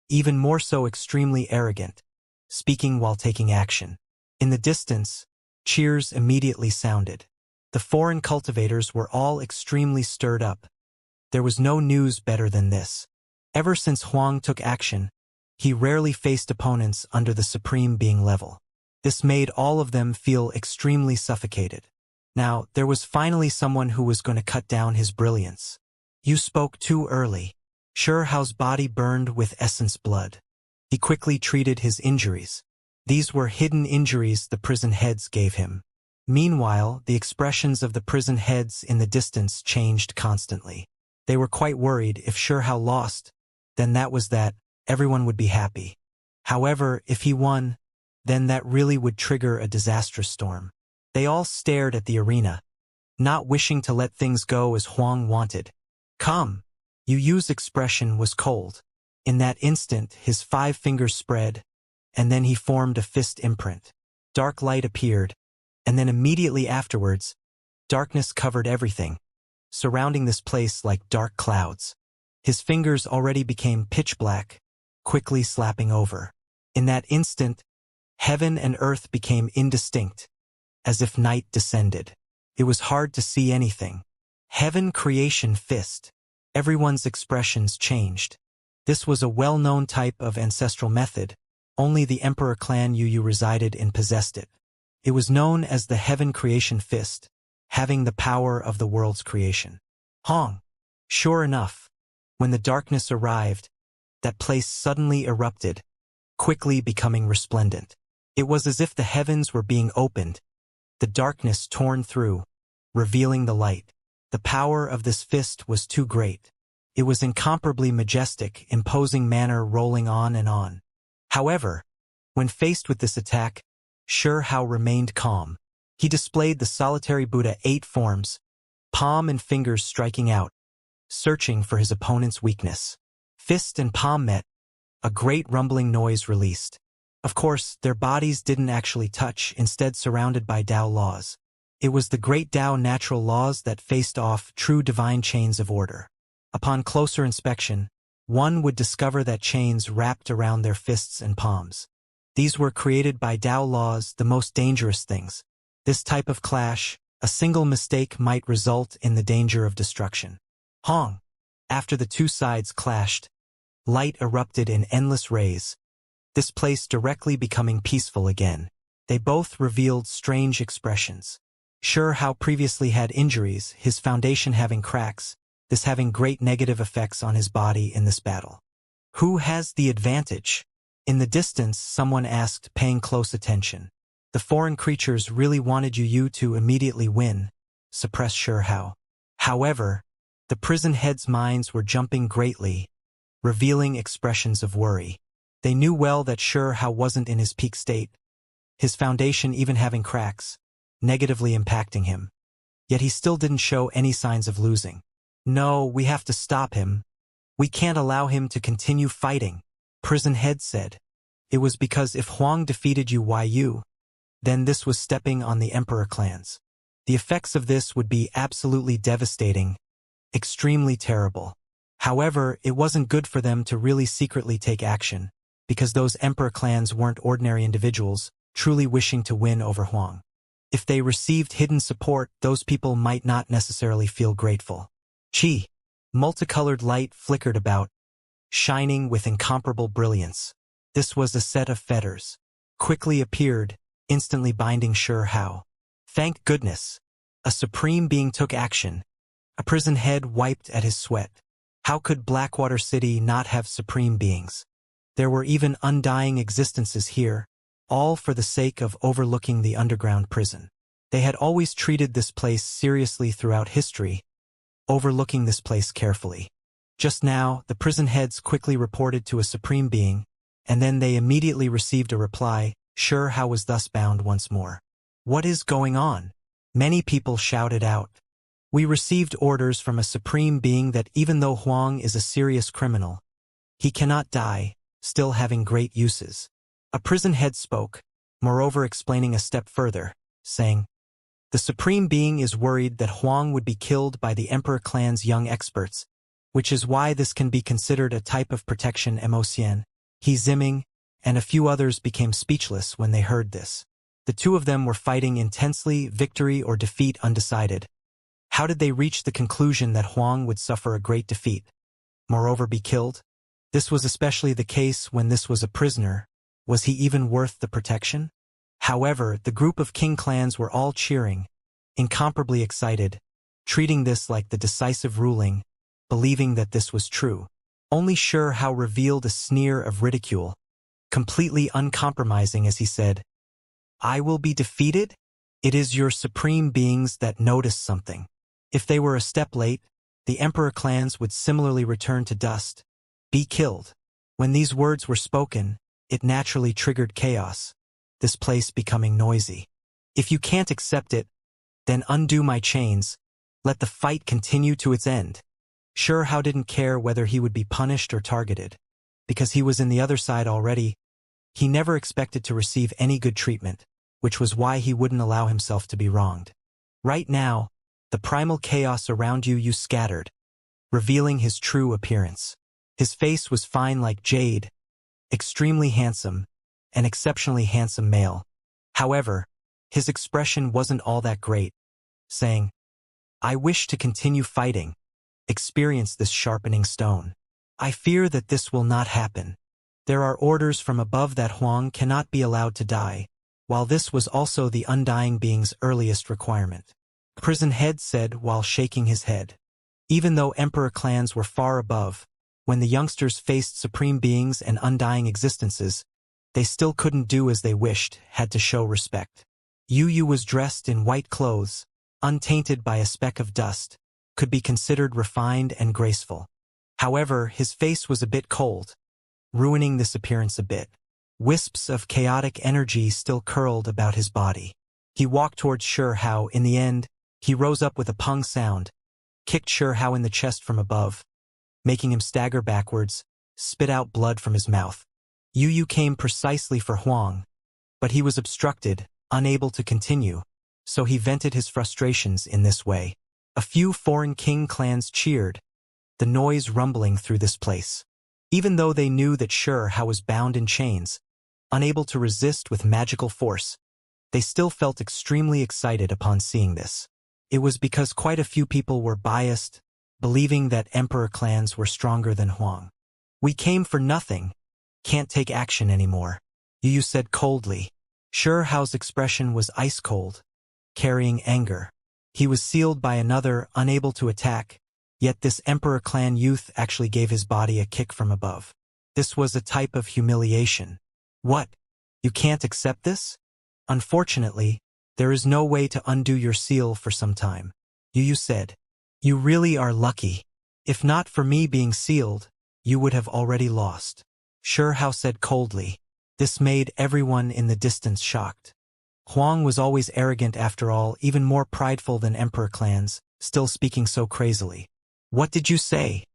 even more so extremely arrogant, speaking while taking action. In the distance, cheers immediately sounded. The foreign cultivators were all extremely stirred up. There was no news better than this. Ever since Huang took action, he rarely faced opponents under the supreme being level. This made all of them feel extremely suffocated. Now, there was finally someone who was going to cut down his brilliance. You spoke too early. Hao's body burned with essence blood. He quickly treated his injuries. These were hidden injuries the prison heads gave him. Meanwhile, the expressions of the prison heads in the distance changed constantly. They were quite worried if Hao lost, then that was that, everyone would be happy. However, if he won, then that really would trigger a disastrous storm. They all stared at the arena, not wishing to let things go as Huang wanted. Come. Yu's expression was cold. In that instant, his 5 fingers spread, and then he formed a fist imprint. Dark light appeared, and then immediately afterwards, darkness covered everything, surrounding this place like dark clouds. His fingers already became pitch black, quickly slapping over. In that instant, heaven and earth became indistinct, as if night descended. It was hard to see anything. Heaven creation fist. Everyone's expressions changed. This was a well-known type of ancestral method. Only the Emperor clan Yu resided in possessed it. It was known as the Heaven Creation Fist, having the power of the world's creation. Hong. Sure enough, when the darkness arrived, that place suddenly erupted, quickly becoming resplendent. It was as if the heavens were being opened, the darkness torn through, revealing the light. The power of this fist was too great. It was incomparably majestic, imposing manner rolling on and on. However, when faced with this attack, Hao remained calm. He displayed the solitary Buddha 8 forms, palm and fingers striking out, searching for his opponent's weakness. Fist and palm met, a great rumbling noise released. Of course, their bodies didn't actually touch, instead surrounded by Tao laws. It was the great Tao natural laws that faced off true divine chains of order. Upon closer inspection, one would discover that chains wrapped around their fists and palms. These were created by Tao laws, the most dangerous things. This type of clash, a single mistake might result in the danger of destruction. Hong. After the two sides clashed, light erupted in endless rays, this place directly becoming peaceful again. They both revealed strange expressions. Hao previously had injuries, his foundation having cracks, this having great negative effects on his body in this battle. Who has the advantage? In the distance, someone asked, paying close attention. The foreign creatures really wanted Yu to immediately win, suppress Hao. However, the prison heads' minds were jumping greatly, revealing expressions of worry. They knew well that Hao wasn't in his peak state, his foundation even having cracks, negatively impacting him. Yet he still didn't show any signs of losing. No, we have to stop him. We can't allow him to continue fighting, prison head said. It was because if Huang defeated Yu, then this was stepping on the emperor clans. The effects of this would be absolutely devastating, extremely terrible. However, it wasn't good for them to really secretly take action, because those emperor clans weren't ordinary individuals, truly wishing to win over Huang. If they received hidden support, those people might not necessarily feel grateful. Qi. Multicolored light flickered about, shining with incomparable brilliance. This was a set of fetters. Quickly appeared, instantly binding Hao. Thank goodness. A supreme being took action. A prison head wiped at his sweat. How could Blackwater City not have supreme beings? There were even undying existences here, all for the sake of overlooking the underground prison. They had always treated this place seriously throughout history, overlooking this place carefully. Just now, the prison heads quickly reported to a supreme being, and then they immediately received a reply. Hao was thus bound once more. What is going on? Many people shouted out. We received orders from a supreme being that even though Huang is a serious criminal, he cannot die, still having great uses. A prison head spoke, moreover explaining a step further, saying, "The Supreme Being is worried that Huang would be killed by the Emperor clan's young experts, which is why this can be considered a type of protection Emotion." He Ziming, and a few others became speechless when they heard this. The two of them were fighting intensely, victory or defeat undecided. How did they reach the conclusion that Huang would suffer a great defeat, moreover be killed? This was especially the case when this was a prisoner. Was he even worth the protection? However, the group of king clans were all cheering, incomparably excited, treating this like the decisive ruling, believing that this was true. Only Xianxia revealed a sneer of ridicule, completely uncompromising as he said, "I will be defeated? It is your supreme beings that notice something." If they were a step late, the emperor clans would similarly return to dust, be killed. When these words were spoken, it naturally triggered chaos, this place becoming noisy. If you can't accept it, then undo my chains, let the fight continue to its end. Xianxia didn't care whether he would be punished or targeted. Because he was in the other side already, he never expected to receive any good treatment, which was why he wouldn't allow himself to be wronged. Right now, the primal chaos around you scattered, revealing his true appearance. His face was fine like jade, extremely handsome, an exceptionally handsome male. However, his expression wasn't all that great, saying, "I wish to continue fighting, experience this sharpening stone. I fear that this will not happen. There are orders from above that Huang cannot be allowed to die, while this was also the undying being's earliest requirement." Prison head said while shaking his head. Even though emperor clans were far above, when the youngsters faced supreme beings and undying existences, they still couldn't do as they wished, had to show respect. Yu was dressed in white clothes, untainted by a speck of dust, could be considered refined and graceful. However, his face was a bit cold, ruining this appearance a bit. Wisps of chaotic energy still curled about his body. He walked towards Xianxia. In the end, he rose up with a pung sound, kicked Xianxia in the chest from above, making him stagger backwards, spit out blood from his mouth. Yu came precisely for Huang, but he was obstructed, unable to continue, so he vented his frustrations in this way. A few foreign king clans cheered, the noise rumbling through this place. Even though they knew that Xianxia was bound in chains, unable to resist with magical force, they still felt extremely excited upon seeing this. It was because quite a few people were biased, believing that emperor clans were stronger than Huang. "We came for nothing, can't take action anymore," Yu said coldly. Xianxia's expression was ice cold, carrying anger. He was sealed by another, unable to attack, yet this emperor clan youth actually gave his body a kick from above. This was a type of humiliation. "What? You can't accept this?" "Unfortunately, there is no way to undo your seal for some time," Yu said. "You really are lucky. If not for me being sealed, you would have already lost," Xianxia said coldly. This made everyone in the distance shocked. Huang was always arrogant after all, even more prideful than emperor clans, still speaking so crazily. "What did you say?"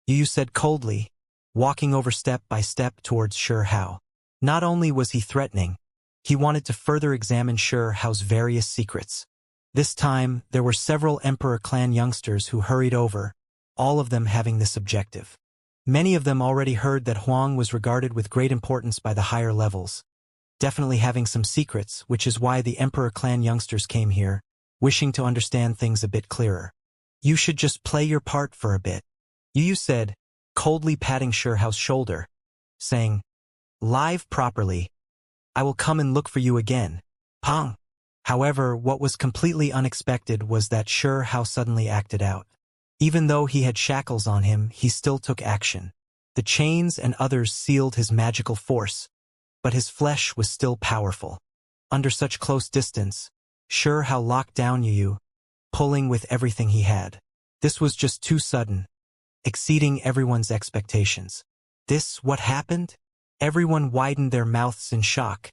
Yu said coldly, walking over step by step towards Xianxia. Not only was he threatening, he wanted to further examine Xianxia's various secrets. This time, there were several emperor clan youngsters who hurried over, all of them having this objective. Many of them already heard that Huang was regarded with great importance by the higher levels, definitely having some secrets, which is why the emperor clan youngsters came here, wishing to understand things a bit clearer. "You should just play your part for a bit," Yu said, coldly patting Xianxia's shoulder, saying, "Live properly. I will come and look for you again. Pong." However, what was completely unexpected was that Xianxia suddenly acted out. Even though he had shackles on him, he still took action. The chains and others sealed his magical force, but his flesh was still powerful. Under such close distance, Xianxia locked down Yu, pulling with everything he had. This was just too sudden, exceeding everyone's expectations. "This what happened?" Everyone widened their mouths in shock,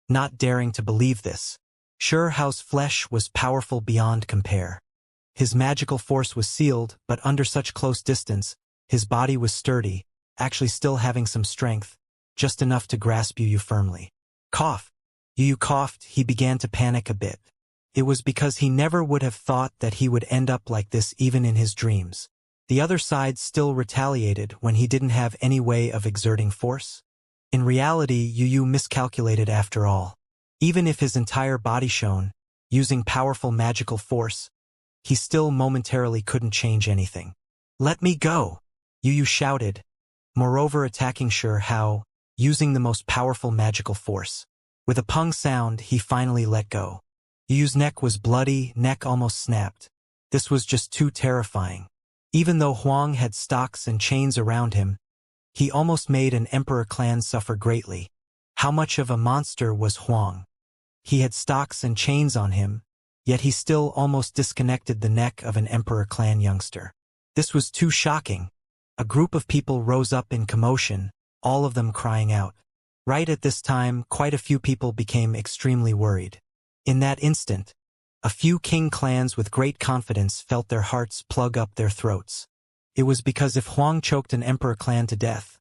not daring to believe this. Xianxia's flesh was powerful beyond compare. His magical force was sealed, but under such close distance, his body was sturdy, actually still having some strength, just enough to grasp Yu Yu firmly. Cough. Yu Yu coughed. He began to panic a bit. It was because he never would have thought that he would end up like this even in his dreams. The other side still retaliated when he didn't have any way of exerting force. In reality, Yu Yu miscalculated after all. Even if his entire body shone, using powerful magical force, he still momentarily couldn't change anything. "Let me go!" Yu Yu shouted, moreover attacking Xianxia, using the most powerful magical force. With a pung sound, he finally let go. Yu Yu's neck was bloody, neck almost snapped. This was just too terrifying. Even though Huang had stocks and chains around him, he almost made an emperor clan suffer greatly. How much of a monster was Huang? He had stocks and chains on him, yet he still almost disconnected the neck of an emperor clan youngster. This was too shocking. A group of people rose up in commotion, all of them crying out. Right at this time, quite a few people became extremely worried. In that instant, a few king clans with great confidence felt their hearts plug up their throats. It was because if Huang choked an emperor clan to death,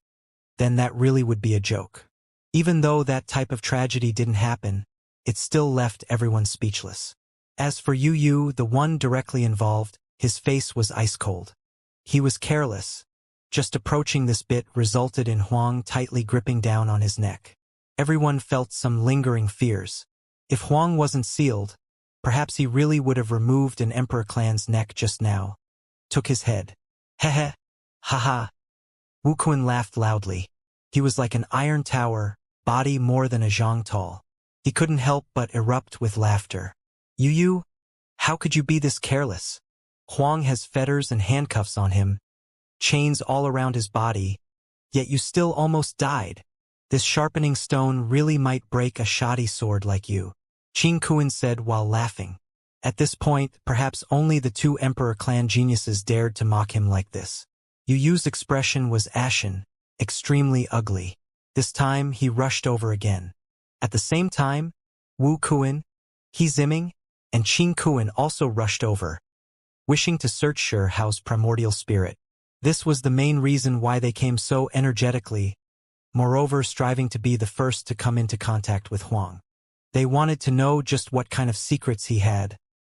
then that really would be a joke. Even though that type of tragedy didn't happen, it still left everyone speechless. As for Yu Yu, the one directly involved, his face was ice cold. He was careless. Just approaching this bit resulted in Huang tightly gripping down on his neck. Everyone felt some lingering fears. If Huang wasn't sealed, perhaps he really would have removed an emperor clan's neck just now. Took his head. Hehe. Haha. Wuxian laughed loudly. He was like an iron tower, body more than a zhang tall. He couldn't help but erupt with laughter. Yu Yu, how could you be this careless? Huang has fetters and handcuffs on him, chains all around his body, yet you still almost died. This sharpening stone really might break a shoddy sword like you, Qing Kuan said while laughing. At this point, perhaps only the two emperor clan geniuses dared to mock him like this. Yu Yu's expression was ashen, extremely ugly. This time, he rushed over again. At the same time, Wu Kuan, He Ziming, and Qing Kuan also rushed over, wishing to search Xiao's primordial spirit. This was the main reason why they came so energetically, moreover striving to be the first to come into contact with Huang. They wanted to know just what kind of secrets he had,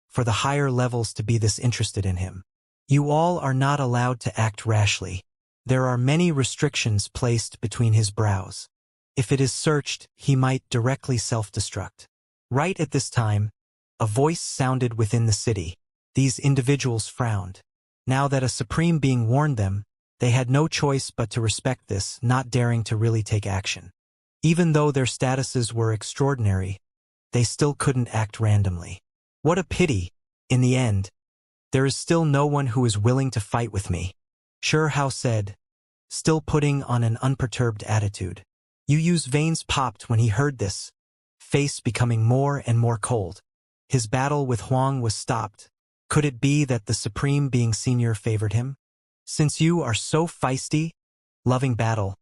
for the higher levels to be this interested in him. You all are not allowed to act rashly. There are many restrictions placed between his brows. If it is searched, he might directly self-destruct. Right at this time, a voice sounded within the city. These individuals frowned. Now that a supreme being warned them, they had no choice but to respect this, not daring to really take action. Even though their statuses were extraordinary, they still couldn't act randomly. What a pity! In the end, there is still no one who is willing to fight with me, Xianxia said, still putting on an unperturbed attitude. Yu Yu's veins popped when he heard this, face becoming more and more cold. His battle with Huang was stopped. Could it be that the Supreme Being Senior favored him? Since you are so feisty, loving battle,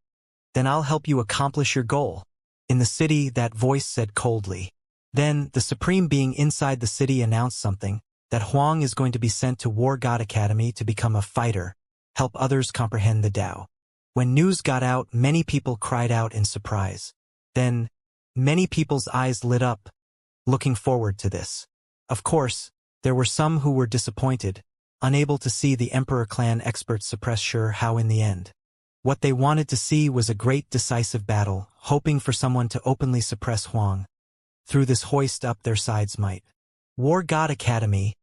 then I'll help you accomplish your goal. In the city, that voice said coldly. Then, the Supreme Being inside the city announced something, that Huang is going to be sent to War God Academy to become a fighter, help others comprehend the Tao. When news got out, many people cried out in surprise. Then, many people's eyes lit up, looking forward to this. Of course, there were some who were disappointed, unable to see the Emperor clan experts suppress Xianxia in the end. What they wanted to see was a great decisive battle, hoping for someone to openly suppress Huang. Through this hoist up their side's might. War God Academy.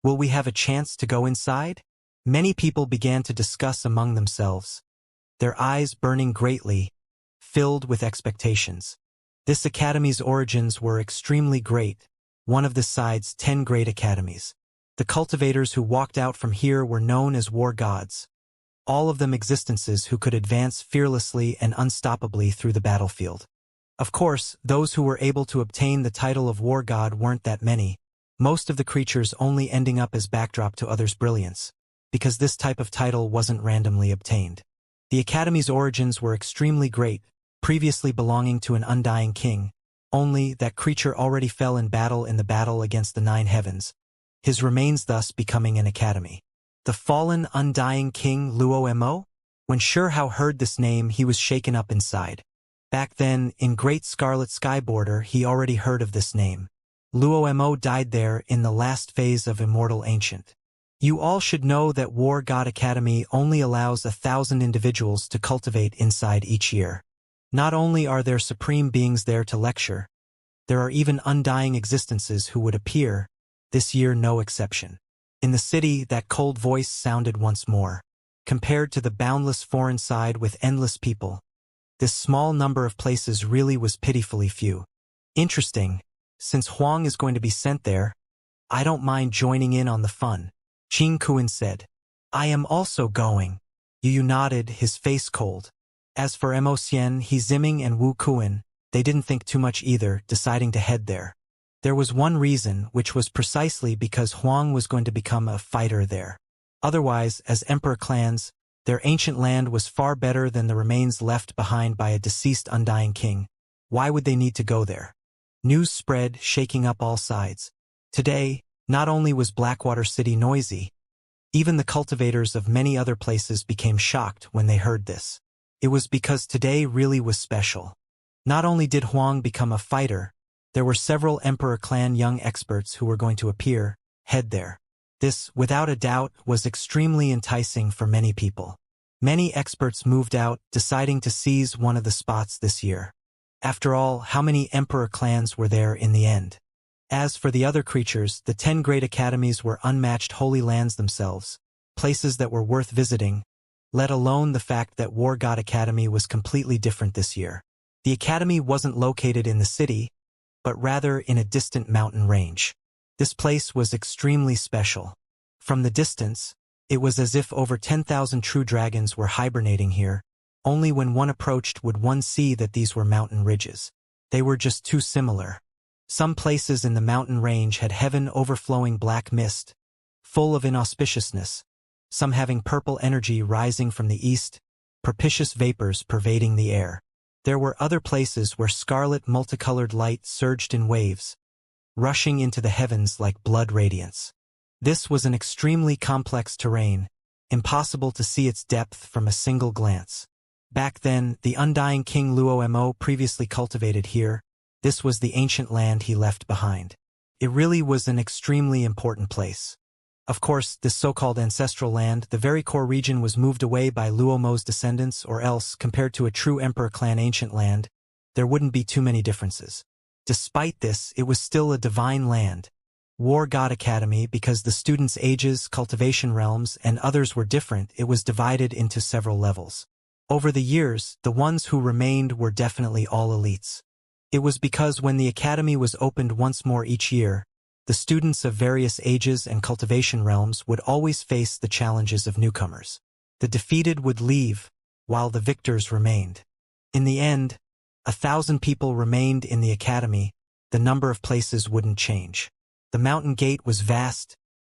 Will we have a chance to go inside? Many people began to discuss among themselves, their eyes burning greatly, filled with expectations. This academy's origins were extremely great, one of the side's 10 great academies. The cultivators who walked out from here were known as war gods, all of them existences who could advance fearlessly and unstoppably through the battlefield. Of course, those who were able to obtain the title of war god weren't that many, most of the creatures only ending up as backdrop to others' brilliance, because this type of title wasn't randomly obtained. The academy's origins were extremely great, previously belonging to an undying king, only that creature already fell in the battle against the 9 heavens, his remains thus becoming an academy. The fallen undying king Luo Mo? When Xianxia heard this name, he was shaken up inside. Back then, in Great Scarlet Sky Border, he already heard of this name. Luo Mo died there in the last phase of Immortal Ancient. You all should know that War God Academy only allows 1,000 individuals to cultivate inside each year. Not only are there supreme beings there to lecture, there are even undying existences who would appear, this year no exception. In the city, that cold voice sounded once more. Compared to the boundless foreign side with endless people, this small number of places really was pitifully few. Interesting, since Huang is going to be sent there, I don't mind joining in on the fun. Qing Kuan said. I am also going. Yu nodded, his face cold. As for Mo Xian, He Ziming and Wu Kuan, they didn't think too much either, deciding to head there. There was one reason, which was precisely because Huang was going to become a fighter there. Otherwise, as emperor clans, their ancient land was far better than the remains left behind by a deceased undying king. Why would they need to go there? News spread, shaking up all sides. Today, not only was Blackwater City noisy, even the cultivators of many other places became shocked when they heard this. It was because today really was special. Not only did Huang become a fighter, there were several Emperor Clan young experts who were going to head there. This, without a doubt, was extremely enticing for many people. Many experts moved out, deciding to seize one of the spots this year. After all, how many Emperor clans were there in the end? As for the other creatures, the 10 great academies were unmatched holy lands themselves, places that were worth visiting, let alone the fact that War God Academy was completely different this year. The academy wasn't located in the city, but rather in a distant mountain range. This place was extremely special. From the distance, it was as if over 10,000 true dragons were hibernating here. Only when one approached would one see that these were mountain ridges. They were just too similar. Some places in the mountain range had heaven overflowing black mist, full of inauspiciousness, some having purple energy rising from the east, propitious vapors pervading the air. There were other places where scarlet multicolored light surged in waves, rushing into the heavens like blood radiance. This was an extremely complex terrain, impossible to see its depth from a single glance. Back then, the undying King Luo Mo previously cultivated here. This was the ancient land he left behind. It really was an extremely important place. Of course, this so-called ancestral land, the very core region, was moved away by Luo Mo's descendants, or else, compared to a true emperor clan ancient land, there wouldn't be too many differences. Despite this, it was still a divine land. War God Academy, because the students' ages, cultivation realms, and others were different, it was divided into several levels. Over the years, the ones who remained were definitely all elites. It was because when the academy was opened once more each year, the students of various ages and cultivation realms would always face the challenges of newcomers. The defeated would leave, while the victors remained. In the end, 1,000 people remained in the academy. The number of places wouldn't change. The mountain gate was vast,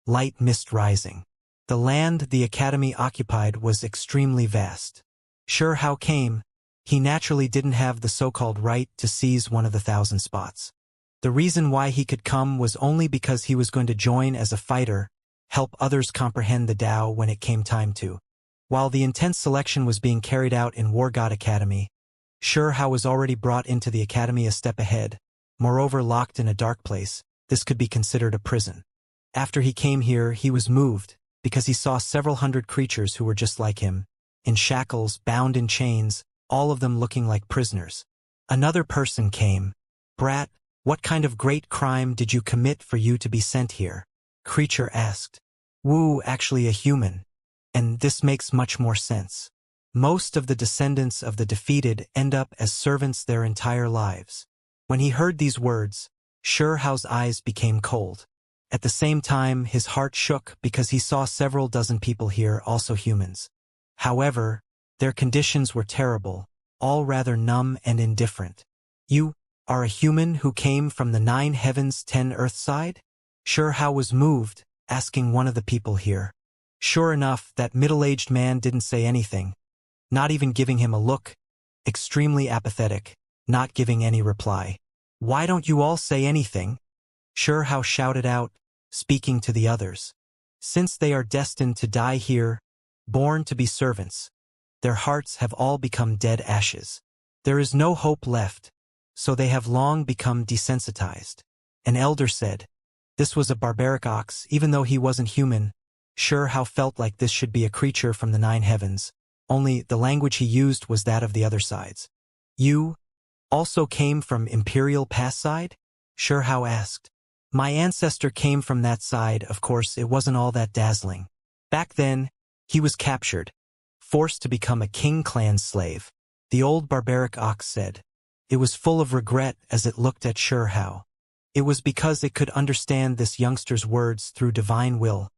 light mist rising. The land the academy occupied was extremely vast. Sure how came, he naturally didn't have the so-called right to seize one of the 1,000 spots. The reason why he could come was only because he was going to join as a fighter, help others comprehend the Tao when it came time to. While the intense selection was being carried out in War God Academy, Sure Hao was already brought into the academy a step ahead, moreover locked in a dark place. This could be considered a prison. After he came here, he was moved, because he saw several hundred creatures who were just like him, in shackles, bound in chains, all of them looking like prisoners. Another person came. Brat, what kind of great crime did you commit for you to be sent here? Creature asked. Wu, actually a human. And this makes much more sense. Most of the descendants of the defeated end up as servants their entire lives. When he heard these words, Sure Hao's eyes became cold. At the same time, his heart shook because he saw several dozen people here, also humans. However, their conditions were terrible, all rather numb and indifferent. You are a human who came from the 9 heavens 10 earth side? Sure Hao was moved, asking one of the people here. Sure enough, that middle-aged man didn't say anything, not even giving him a look, extremely apathetic, not giving any reply. Why don't you all say anything? Sure Hao shouted out, speaking to the others. Since they are destined to die here, born to be servants, their hearts have all become dead ashes. There is no hope left, so they have long become desensitized. An elder said. This was a barbaric ox, even though he wasn't human. Sure how felt like this should be a creature from the 9 heavens, only the language he used was that of the other sides. You also came from Imperial Pass side? Sure how asked. My ancestor came from that side, of course it wasn't all that dazzling. Back then, he was captured, forced to become a King clan slave. The old barbaric ox said. It was full of regret as it looked at Sure how. It was because it could understand this youngster's words through divine will,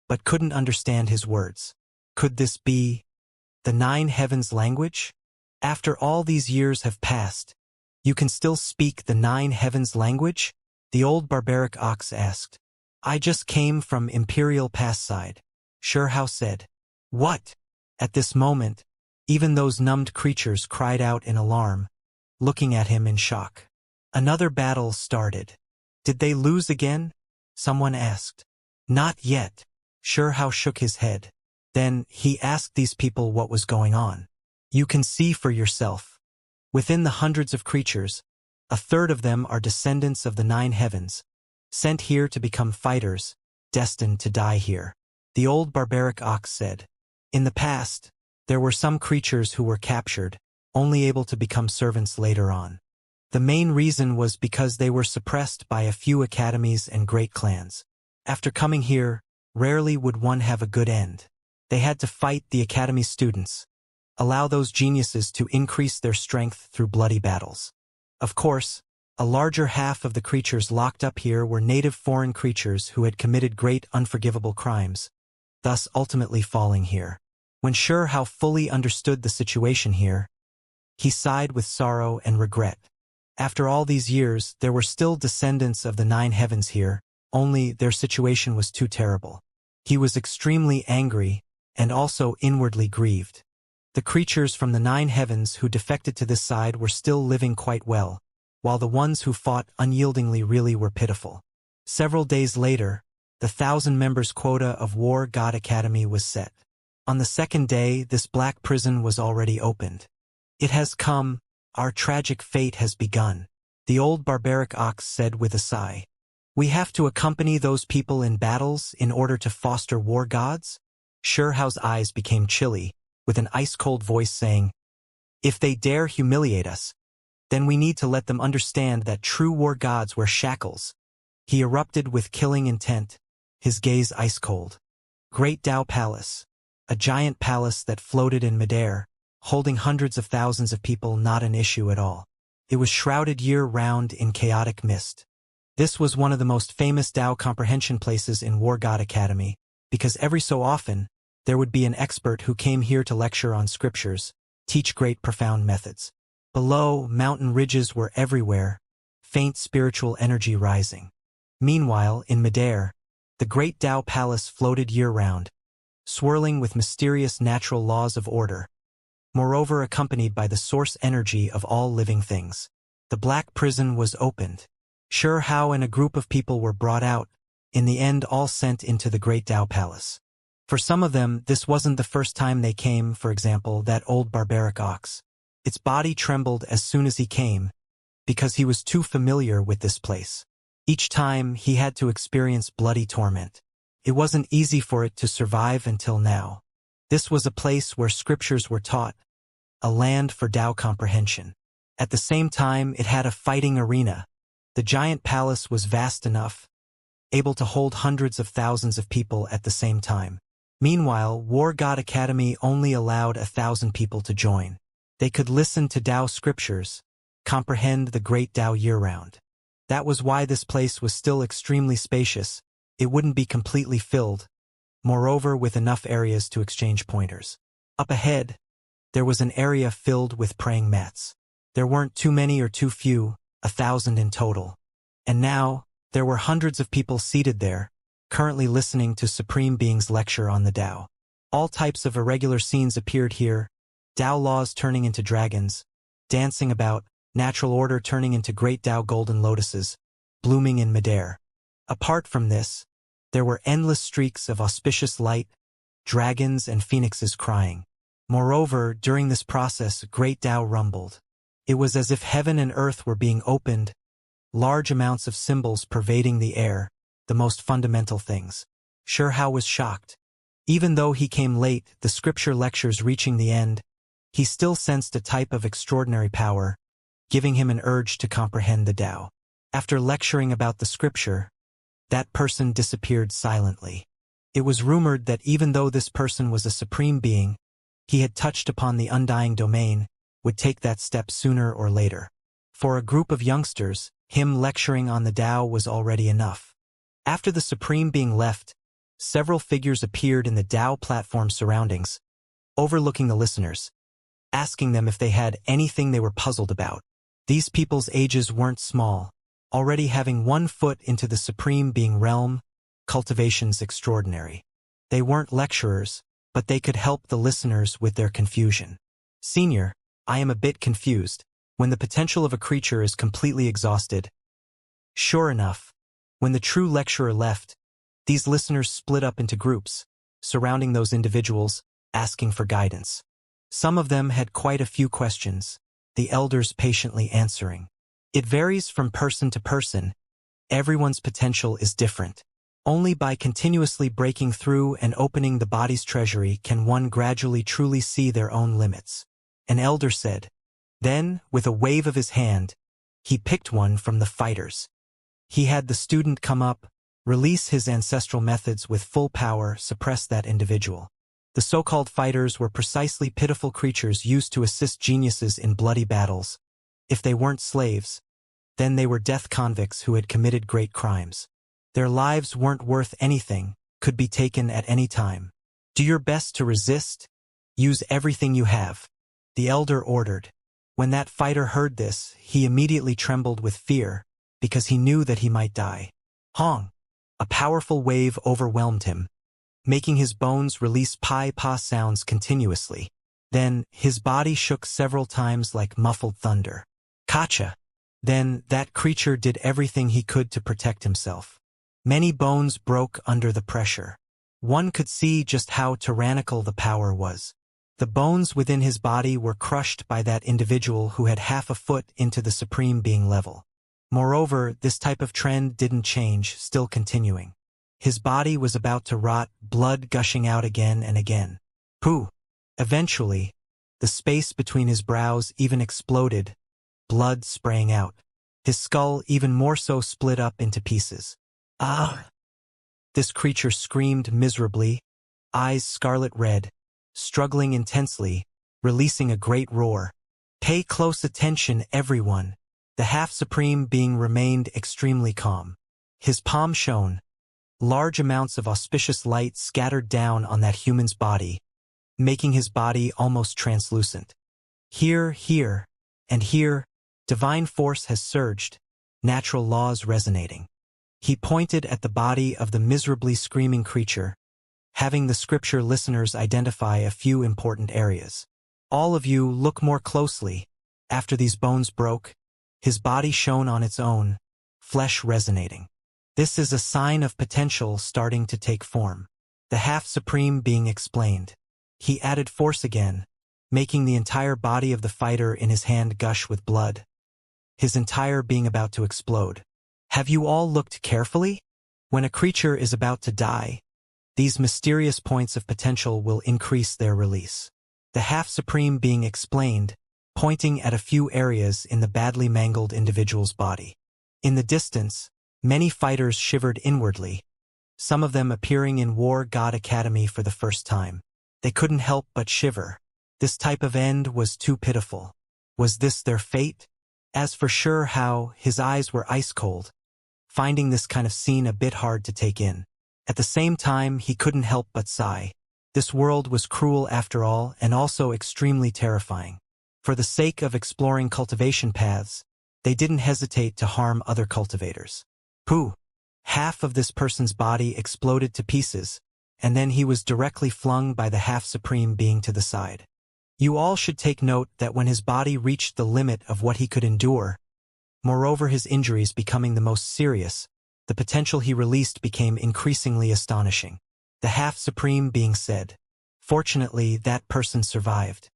but couldn't understand his words. Could this be the 9 heavens language? After all these years have passed, you can still speak the 9 heavens language? The old barbaric ox asked. I just came from Imperial Pass side. Sure how said. What? At this moment, even those numbed creatures cried out in alarm, looking at him in shock. Another battle started. Did they lose again? Someone asked. Not yet. Sure how shook his head. Then he asked these people what was going on. You can see for yourself. Within the hundreds of creatures, a third of them are descendants of the 9 heavens, sent here to become fighters, destined to die here. The old barbaric ox said. In the past, there were some creatures who were captured, only able to become servants later on. The main reason was because they were suppressed by a few academies and great clans. After coming here, rarely would one have a good end. They had to fight the academy students, allow those geniuses to increase their strength through bloody battles. Of course, a larger half of the creatures locked up here were native foreign creatures who had committed great unforgivable crimes, thus ultimately falling here. When Sure how fully understood the situation here, he sighed with sorrow and regret. After all these years, there were still descendants of the 9 heavens here, only their situation was too terrible. He was extremely angry and also inwardly grieved. The creatures from the 9 heavens who defected to this side were still living quite well, while the ones who fought unyieldingly really were pitiful. Several days later, the 1,000 members quota of War God Academy was set. On the second day, this black prison was already opened. It has come, our tragic fate has begun, the old barbaric ox said with a sigh. We have to accompany those people in battles in order to foster war gods? Sure how's eyes became chilly, with an ice-cold voice saying, if they dare humiliate us, then we need to let them understand that true war gods wear shackles. He erupted with killing intent, his gaze ice-cold. Great Tao Palace, a giant palace that floated in midair, holding hundreds of thousands of people, not an issue at all. It was shrouded year-round in chaotic mist. This was one of the most famous Tao comprehension places in War God Academy, because every so often, there would be an expert who came here to lecture on scriptures, teach great profound methods. Below, mountain ridges were everywhere, faint spiritual energy rising. Meanwhile, in midair, the great Tao Palace floated year-round, swirling with mysterious natural laws of order, moreover accompanied by the source energy of all living things. The black prison was opened. Sure how and a group of people were brought out, in the end all sent into the great Tao Palace. For some of them, this wasn't the first time they came, for example, that old barbaric ox. Its body trembled as soon as he came, because he was too familiar with this place. Each time, he had to experience bloody torment. It wasn't easy for it to survive until now. This was a place where scriptures were taught, a land for Tao comprehension. At the same time, it had a fighting arena. The giant palace was vast enough, able to hold hundreds of thousands of people at the same time. Meanwhile, War God Academy only allowed 1,000 people to join. They could listen to Tao scriptures, comprehend the great Tao year-round. That was why this place was still extremely spacious. It wouldn't be completely filled, moreover with enough areas to exchange pointers. Up ahead, there was an area filled with praying mats. There weren't too many or too few, 1,000 in total. And now, there were hundreds of people seated there, currently listening to Supreme Being's lecture on the Tao. All types of irregular scenes appeared here, Tao laws turning into dragons, dancing about, natural order turning into great Tao golden lotuses, blooming in midair. Apart from this, there were endless streaks of auspicious light, dragons and phoenixes crying. Moreover, during this process, great Tao rumbled. It was as if heaven and earth were being opened, large amounts of symbols pervading the air, the most fundamental things. Hao was shocked. Even though he came late, the scripture lectures reaching the end, he still sensed a type of extraordinary power, giving him an urge to comprehend the Tao. After lecturing about the scripture, that person disappeared silently. It was rumored that even though this person was a supreme being, he had touched upon the undying domain, would take that step sooner or later. For a group of youngsters, him lecturing on the Tao was already enough. After the supreme being left, several figures appeared in the Tao platform surroundings, overlooking the listeners, asking them if they had anything they were puzzled about. These people's ages weren't small, already having 1 foot into the supreme being realm, Cultivation's extraordinary. They weren't lecturers, but they could help the listeners with their confusion. Senior, I am a bit confused. When the potential of a creature is completely exhausted. Sure enough, when the true lecturer left, these listeners split up into groups, surrounding those individuals, asking for guidance. Some of them had quite a few questions, the elders patiently answering. It varies from person to person. Everyone's potential is different. Only by continuously breaking through and opening the body's treasury can one gradually truly see their own limits. An elder said. Then, with a wave of his hand, he picked one from the fighters. He had the student come up, release his ancestral methods with full power, suppress that individual. The so-called fighters were precisely pitiful creatures used to assist geniuses in bloody battles. If they weren't slaves, then they were death convicts who had committed great crimes. Their lives weren't worth anything, could be taken at any time. Do your best to resist. Use everything you have. The elder ordered. When that fighter heard this, he immediately trembled with fear, because he knew that he might die. Hong! A powerful wave overwhelmed him, making his bones release pi-pa sounds continuously. Then, his body shook several times like muffled thunder. Kacha! Then, that creature did everything he could to protect himself. Many bones broke under the pressure. One could see just how tyrannical the power was. The bones within his body were crushed by that individual who had half a foot into the supreme being level. Moreover, this type of trend didn't change, still continuing. His body was about to rot, blood gushing out again and again. Pooh! Eventually, the space between his brows even exploded, blood spraying out. His skull even more so split up into pieces. Ah! This creature screamed miserably, eyes scarlet red, struggling intensely, releasing a great roar. Pay close attention, everyone. The half-supreme being remained extremely calm. His palm shone. Large amounts of auspicious light scattered down on that human's body, making his body almost translucent. Here, and here, divine force has surged, natural laws resonating. He pointed at the body of the miserably screaming creature, having the scripture listeners identify a few important areas. All of you look more closely. After these bones broke, his body shone on its own, flesh resonating. This is a sign of potential starting to take form. The half-supreme being explained. He added force again, making the entire body of the fighter in his hand gush with blood. His entire being about to explode. Have you all looked carefully? When a creature is about to die, these mysterious points of potential will increase their release. The half-supreme being explained, pointing at a few areas in the badly mangled individual's body. In the distance, many fighters shivered inwardly, some of them appearing in War God Academy for the first time. They couldn't help but shiver. This type of end was too pitiful. Was this their fate? As for Hao, his eyes were ice-cold, finding this kind of scene a bit hard to take in. At the same time, he couldn't help but sigh. This world was cruel after all, and also extremely terrifying. For the sake of exploring cultivation paths, they didn't hesitate to harm other cultivators. Pooh! Half of this person's body exploded to pieces, and then he was directly flung by the half-supreme being to the side. You all should take note that when his body reached the limit of what he could endure, moreover his injuries becoming the most serious, the potential he released became increasingly astonishing. The half-supreme being said. Fortunately, that person survived.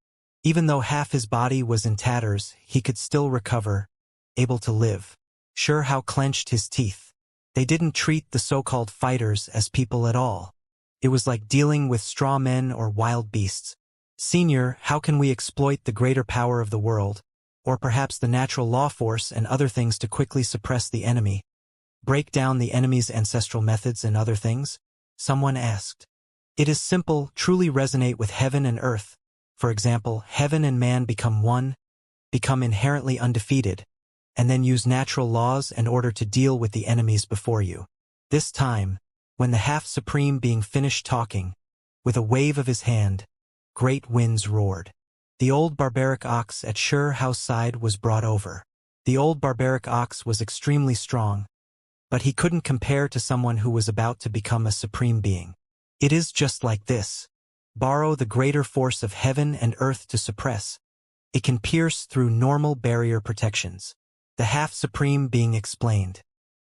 Even though half his body was in tatters, he could still recover, able to live. Hao clenched his teeth. They didn't treat the so-called fighters as people at all. It was like dealing with straw men or wild beasts. Senior, how can we exploit the greater power of the world, or perhaps the natural law force and other things to quickly suppress the enemy? Break down the enemy's ancestral methods and other things? Someone asked. It is simple, truly resonate with heaven and earth. For example, heaven and man become one, become inherently undefeated, and then use natural laws in order to deal with the enemies before you. This time, when the half-supreme being finished talking, with a wave of his hand, great winds roared. The old barbaric ox at Hao's side was brought over. The old barbaric ox was extremely strong, but he couldn't compare to someone who was about to become a supreme being. It is just like this. Borrow the greater force of heaven and earth to suppress. It can pierce through normal barrier protections. The half-supreme being explained.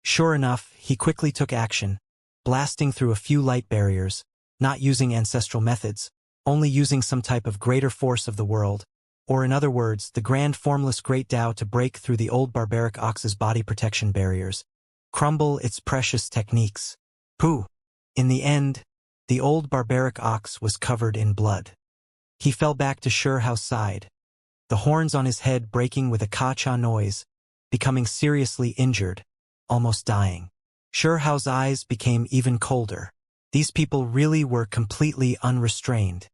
Sure enough, he quickly took action, blasting through a few light barriers, not using ancestral methods, only using some type of greater force of the world, or in other words, the grand formless great Tao to break through the old barbaric ox's body protection barriers, crumble its precious techniques. Pooh! In the end, the old barbaric ox was covered in blood. He fell back to Hao's side, the horns on his head breaking with a ka-cha noise, becoming seriously injured, almost dying. Hao's eyes became even colder. These people really were completely unrestrained.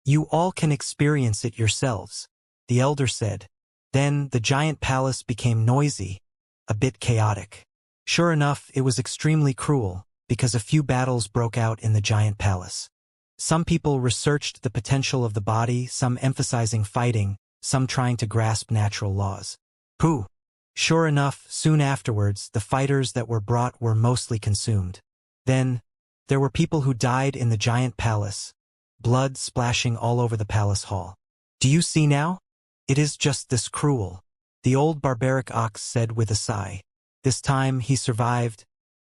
You all can experience it yourselves, the elder said. Then the giant palace became noisy, a bit chaotic. Sure enough, it was extremely cruel, because a few battles broke out in the giant palace. Some people researched the potential of the body, some emphasizing fighting, some trying to grasp natural laws. Pooh! Sure enough, soon afterwards, the fighters that were brought were mostly consumed. Then, there were people who died in the giant palace, blood splashing all over the palace hall. Do you see now? It is just this cruel, the old barbaric ox said with a sigh. This time he survived,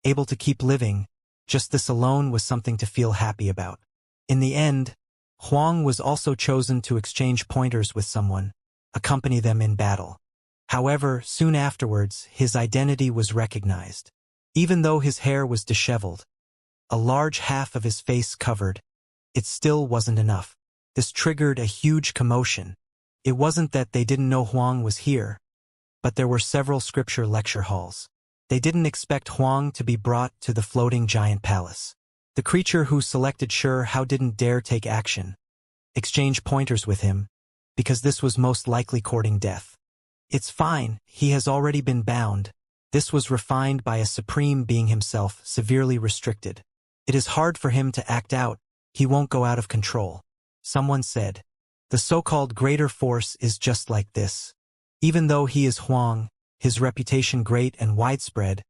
able to keep living. Just this alone was something to feel happy about. In the end, Huang was also chosen to exchange pointers with someone, accompany them in battle. However, soon afterwards, his identity was recognized. Even though his hair was disheveled, a large half of his face covered, it still wasn't enough. This triggered a huge commotion. It wasn't that they didn't know Huang was here, but there were several scripture lecture halls. They didn't expect Huang to be brought to the floating giant palace. The creature who selected Hao didn't dare take action, exchange pointers with him, because this was most likely courting death. It's fine, he has already been bound. This was refined by a supreme being himself, severely restricted. It is hard for him to act out, he won't go out of control. Someone said, the so-called greater force is just like this. Even though he is Huang, his reputation great and widespread,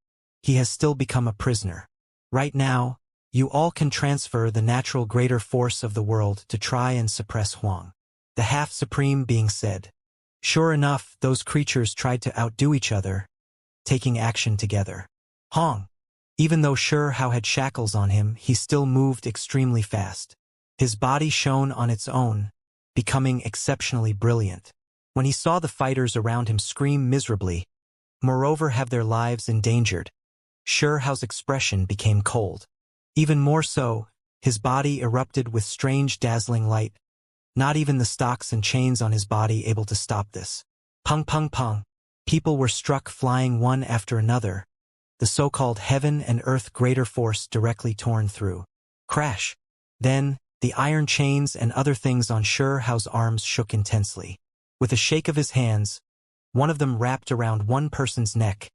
he has still become a prisoner. Right now, you all can transfer the natural greater force of the world to try and suppress Huang. The half-supreme being said. Sure enough, those creatures tried to outdo each other, taking action together. Huang. Even though Hao had shackles on him, he still moved extremely fast. His body shone on its own, becoming exceptionally brilliant. When he saw the fighters around him scream miserably, moreover have their lives endangered, Hao's expression became cold. Even more so, his body erupted with strange dazzling light. Not even the stocks and chains on his body able to stop this. Pung pung pung. People were struck flying one after another, the so-called heaven and earth greater force directly torn through. Crash. Then, the iron chains and other things on Hao's arms shook intensely. With a shake of his hands, one of them wrapped around one person's neck,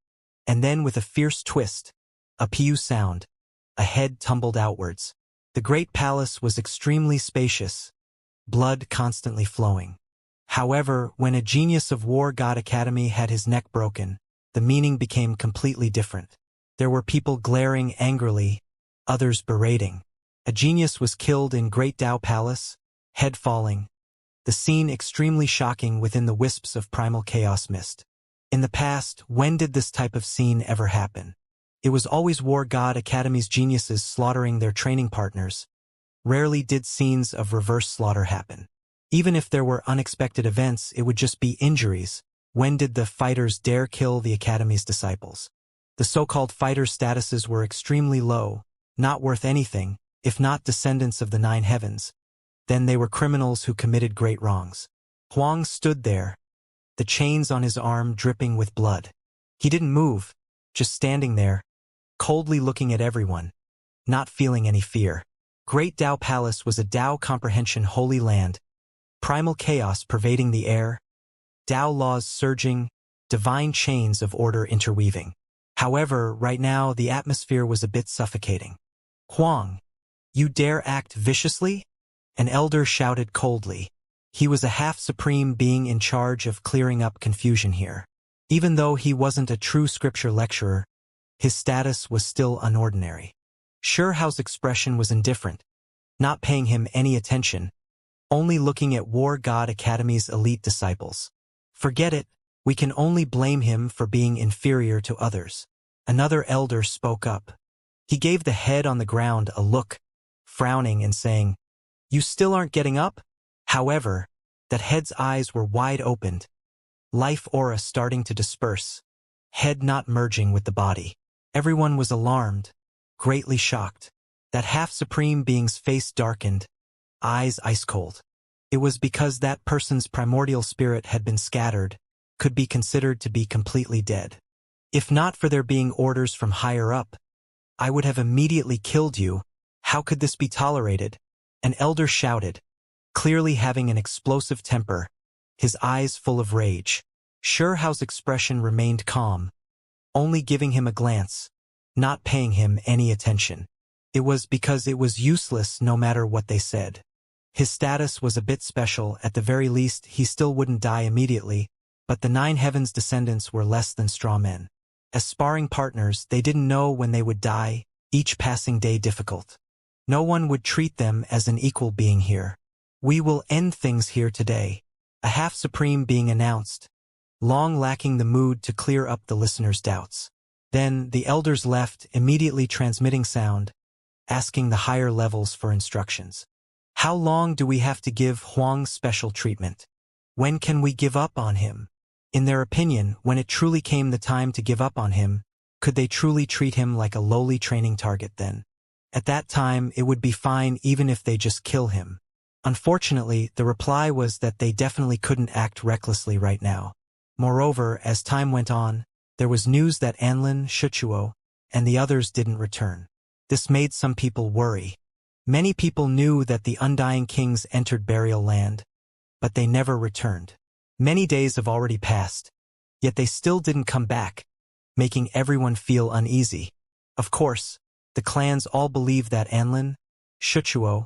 and then with a fierce twist, a pew sound, a head tumbled outwards. The great palace was extremely spacious, blood constantly flowing. However, when a genius of War God Academy had his neck broken, the meaning became completely different. There were people glaring angrily, others berating. A genius was killed in Great Tao Palace, head falling. The scene extremely shocking within the wisps of primal chaos mist. In the past, when did this type of scene ever happen? It was always War God Academy's geniuses slaughtering their training partners. Rarely did scenes of reverse slaughter happen. Even if there were unexpected events, it would just be injuries. When did the fighters dare kill the Academy's disciples? The so-called fighter statuses were extremely low, not worth anything, if not descendants of the nine heavens. Then they were criminals who committed great wrongs. Huang stood there, the chains on his arm dripping with blood. He didn't move, just standing there, coldly looking at everyone, not feeling any fear. Great Tao Palace was a Tao comprehension holy land, primal chaos pervading the air, Tao laws surging, divine chains of order interweaving. However, right now the atmosphere was a bit suffocating. Huang, you dare act viciously? An elder shouted coldly. He was a half-supreme being in charge of clearing up confusion here. Even though he wasn't a true scripture lecturer, his status was still unordinary. Hao's expression was indifferent, not paying him any attention, only looking at War God Academy's elite disciples. Forget it, we can only blame him for being inferior to others. Another elder spoke up. He gave the head on the ground a look, frowning and saying, "You still aren't getting up?" However, that head's eyes were wide opened, life aura starting to disperse, head not merging with the body. Everyone was alarmed, greatly shocked. That half-supreme being's face darkened, eyes ice-cold. It was because that person's primordial spirit had been scattered, could be considered to be completely dead. If not for there being orders from higher up, I would have immediately killed you. How could this be tolerated? An elder shouted, clearly having an explosive temper, his eyes full of rage. Hao's expression remained calm, only giving him a glance, not paying him any attention. It was because it was useless no matter what they said. His status was a bit special, at the very least he still wouldn't die immediately, but the nine heavens descendants were less than straw men. As sparring partners, they didn't know when they would die, each passing day difficult. No one would treat them as an equal being here. We will end things here today, a half-supreme being announced, long lacking the mood to clear up the listener's doubts. Then the elders left, immediately transmitting sound, asking the higher levels for instructions. How long do we have to give Huang special treatment? When can we give up on him? In their opinion, when it truly came the time to give up on him, could they truly treat him like a lowly training target then? At that time, it would be fine even if they just kill him. Unfortunately, the reply was that they definitely couldn't act recklessly right now. Moreover, as time went on, there was news that Anlin, Shuchuo, and the others didn't return. This made some people worry. Many people knew that the Undying Kings entered Burial Land, but they never returned. Many days have already passed, yet they still didn't come back, making everyone feel uneasy. Of course, the clans all believed that Anlin, Shuchuo,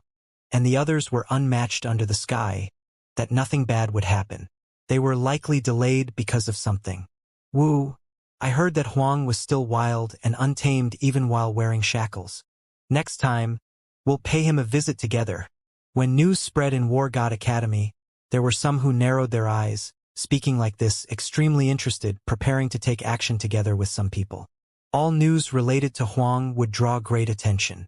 and the others were unmatched under the sky, that nothing bad would happen. They were likely delayed because of something. Wu, I heard that Huang was still wild and untamed even while wearing shackles. Next time, we'll pay him a visit together. When news spread in War God Academy, there were some who narrowed their eyes, speaking like this, extremely interested, preparing to take action together with some people. All news related to Huang would draw great attention.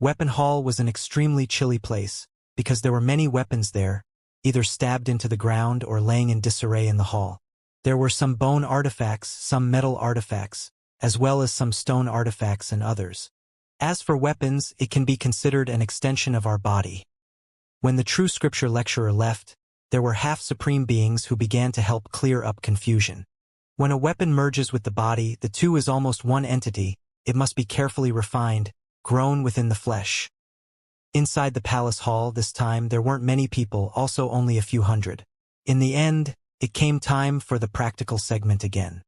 Weapon Hall was an extremely chilly place, because there were many weapons there, either stabbed into the ground or laying in disarray in the hall. There were some bone artifacts, some metal artifacts, as well as some stone artifacts and others. As for weapons, it can be considered an extension of our body. When the true scripture lecturer left, there were half-supreme beings who began to help clear up confusion. When a weapon merges with the body, the two is almost one entity. It must be carefully refined, grown within the flesh. Inside the palace hall this time there weren't many people, also only a few hundred. In the end, it came time for the practical segment again.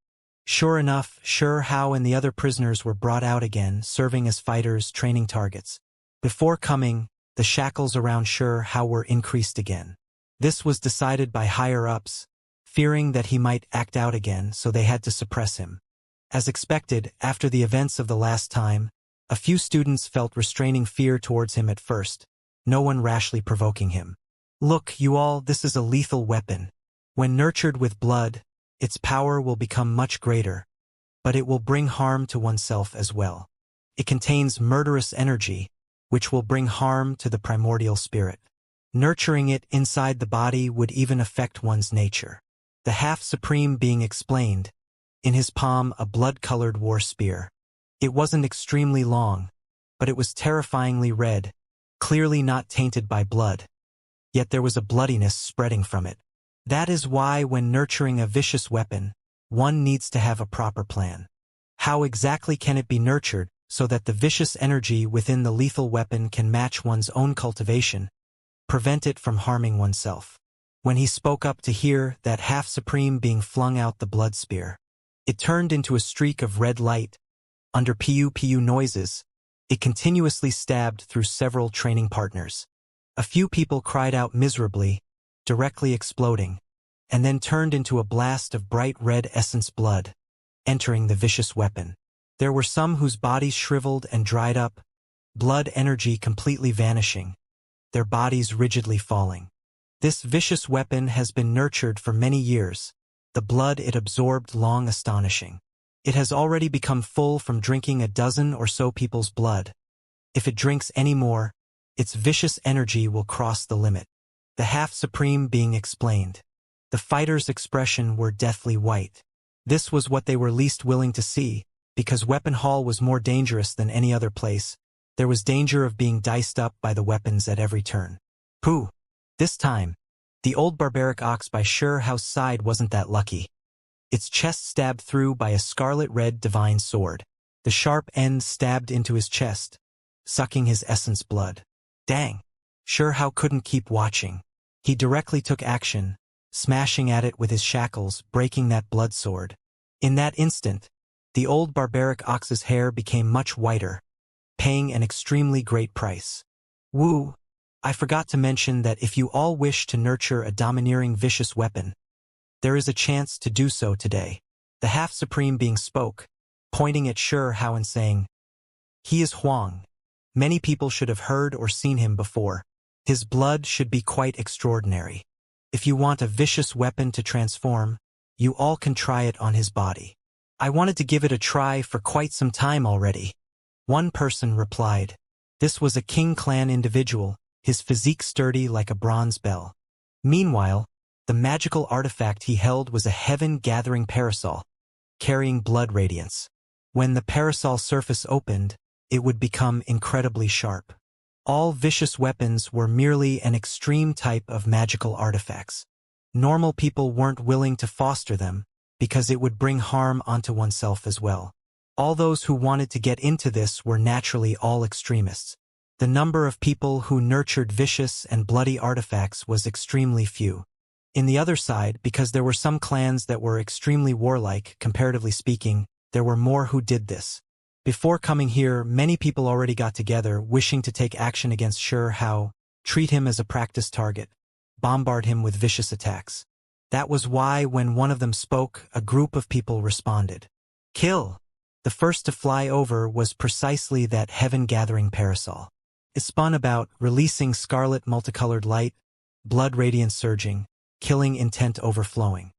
Sure enough, Hao and the other prisoners were brought out again, serving as fighters, training targets. Before coming, the shackles around Hao were increased again. This was decided by higher-ups, fearing that he might act out again, so they had to suppress him. As expected, after the events of the last time, a few students felt restraining fear towards him at first, no one rashly provoking him. Look, you all, this is a lethal weapon. When nurtured with blood, its power will become much greater, but it will bring harm to oneself as well. It contains murderous energy, which will bring harm to the primordial spirit. Nurturing it inside the body would even affect one's nature. The half-supreme being explained. In his palm a blood-colored war spear. It wasn't extremely long, but it was terrifyingly red, clearly not tainted by blood. Yet there was a bloodiness spreading from it. That is why when nurturing a vicious weapon, one needs to have a proper plan. How exactly can it be nurtured so that the vicious energy within the lethal weapon can match one's own cultivation, prevent it from harming oneself? When he spoke up to hear that half-supreme being flung out the blood spear, it turned into a streak of red light. Under pew-pew noises, it continuously stabbed through several training partners. A few people cried out miserably, directly exploding, and then turned into a blast of bright red essence blood, entering the vicious weapon. There were some whose bodies shriveled and dried up, blood energy completely vanishing, their bodies rigidly falling. This vicious weapon has been nurtured for many years, the blood it absorbed long astonishing. It has already become full from drinking a dozen or so people's blood. If it drinks any more, its vicious energy will cross the limit. The half-supreme being explained. The fighters' expression were deathly white. This was what they were least willing to see, because Weapon Hall was more dangerous than any other place. There was danger of being diced up by the weapons at every turn. Pooh! This time, the old barbaric ox by Xianxia's side wasn't that lucky. Its chest stabbed through by a scarlet-red divine sword. The sharp end stabbed into his chest, sucking his essence blood. Dang! Xianxia couldn't keep watching. He directly took action, smashing at it with his shackles, breaking that blood sword. In that instant, the old barbaric ox's hair became much whiter, paying an extremely great price. Woo! I forgot to mention that if you all wish to nurture a domineering vicious weapon, there is a chance to do so today. The half-supreme being spoke, pointing at Xianxia and saying, "He is Huang. Many people should have heard or seen him before. His blood should be quite extraordinary. If you want a vicious weapon to transform, you all can try it on his body. I wanted to give it a try for quite some time already." One person replied. This was a King Clan individual, his physique sturdy like a bronze bell. Meanwhile, the magical artifact he held was a heaven-gathering parasol, carrying blood radiance. When the parasol surface opened, it would become incredibly sharp. All vicious weapons were merely an extreme type of magical artifacts. Normal people weren't willing to foster them, because it would bring harm onto oneself as well. All those who wanted to get into this were naturally all extremists. The number of people who nurtured vicious and bloody artifacts was extremely few. In the other side, because there were some clans that were extremely warlike, comparatively speaking, there were more who did this. Before coming here, many people already got together, wishing to take action against Xianxia, treat him as a practice target, bombard him with vicious attacks. That was why when one of them spoke, a group of people responded. Kill! The first to fly over was precisely that heaven-gathering parasol. It spun about, releasing scarlet multicolored light, blood radiance surging, killing intent overflowing.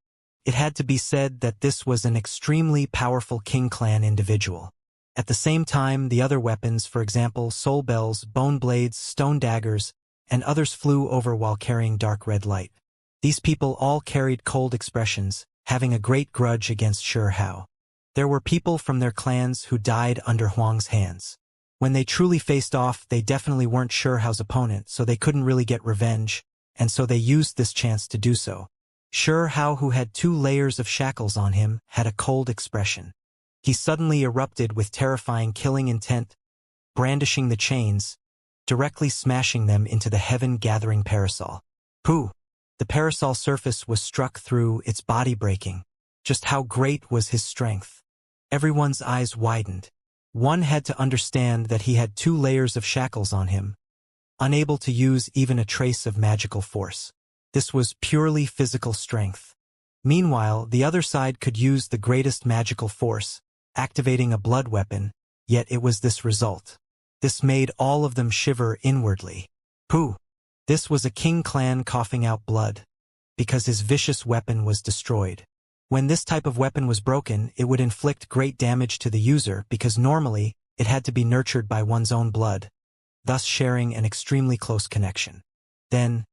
It had to be said that this was an extremely powerful King Clan individual. At the same time, the other weapons, for example, soul bells, bone blades, stone daggers, and others flew over while carrying dark red light. These people all carried cold expressions, having a great grudge against Xianxia. There were people from their clans who died under Huang's hands. When they truly faced off, they definitely weren't Xianxia's opponent, so they couldn't really get revenge, and so they used this chance to do so. Xianxia, who had 2 layers of shackles on him, had a cold expression. He suddenly erupted with terrifying killing intent, brandishing the chains, directly smashing them into the heaven-gathering parasol. Pooh! The parasol surface was struck through, its body breaking. Just how great was his strength? Everyone's eyes widened. One had to understand that he had 2 layers of shackles on him, unable to use even a trace of magical force. This was purely physical strength. Meanwhile, the other side could use the greatest magical force, activating a blood weapon, yet it was this result. This made all of them shiver inwardly. Pooh! This was a King Clan coughing out blood, because his vicious weapon was destroyed. When this type of weapon was broken, it would inflict great damage to the user because normally, it had to be nurtured by one's own blood, thus sharing an extremely close connection. Then,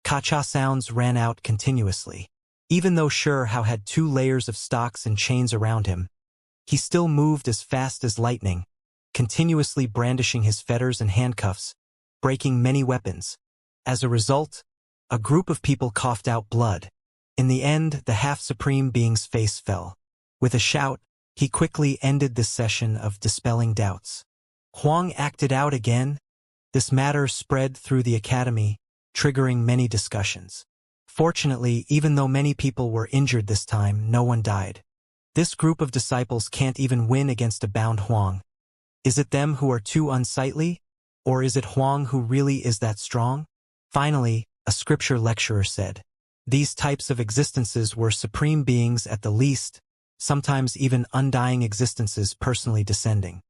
ka-cha sounds ran out continuously. Even though Hao had 2 layers of stocks and chains around him, he still moved as fast as lightning, continuously brandishing his fetters and handcuffs, breaking many weapons. As a result, a group of people coughed out blood. In the end, the half-supreme being's face fell. With a shout, he quickly ended this session of dispelling doubts. Huang acted out again. This matter spread through the academy, triggering many discussions. Fortunately, even though many people were injured this time, no one died. This group of disciples can't even win against a bound Huang. Is it them who are too unsightly? Or is it Huang who really is that strong? Finally, a scripture lecturer said, these types of existences were supreme beings at the least, sometimes even undying existences personally descending.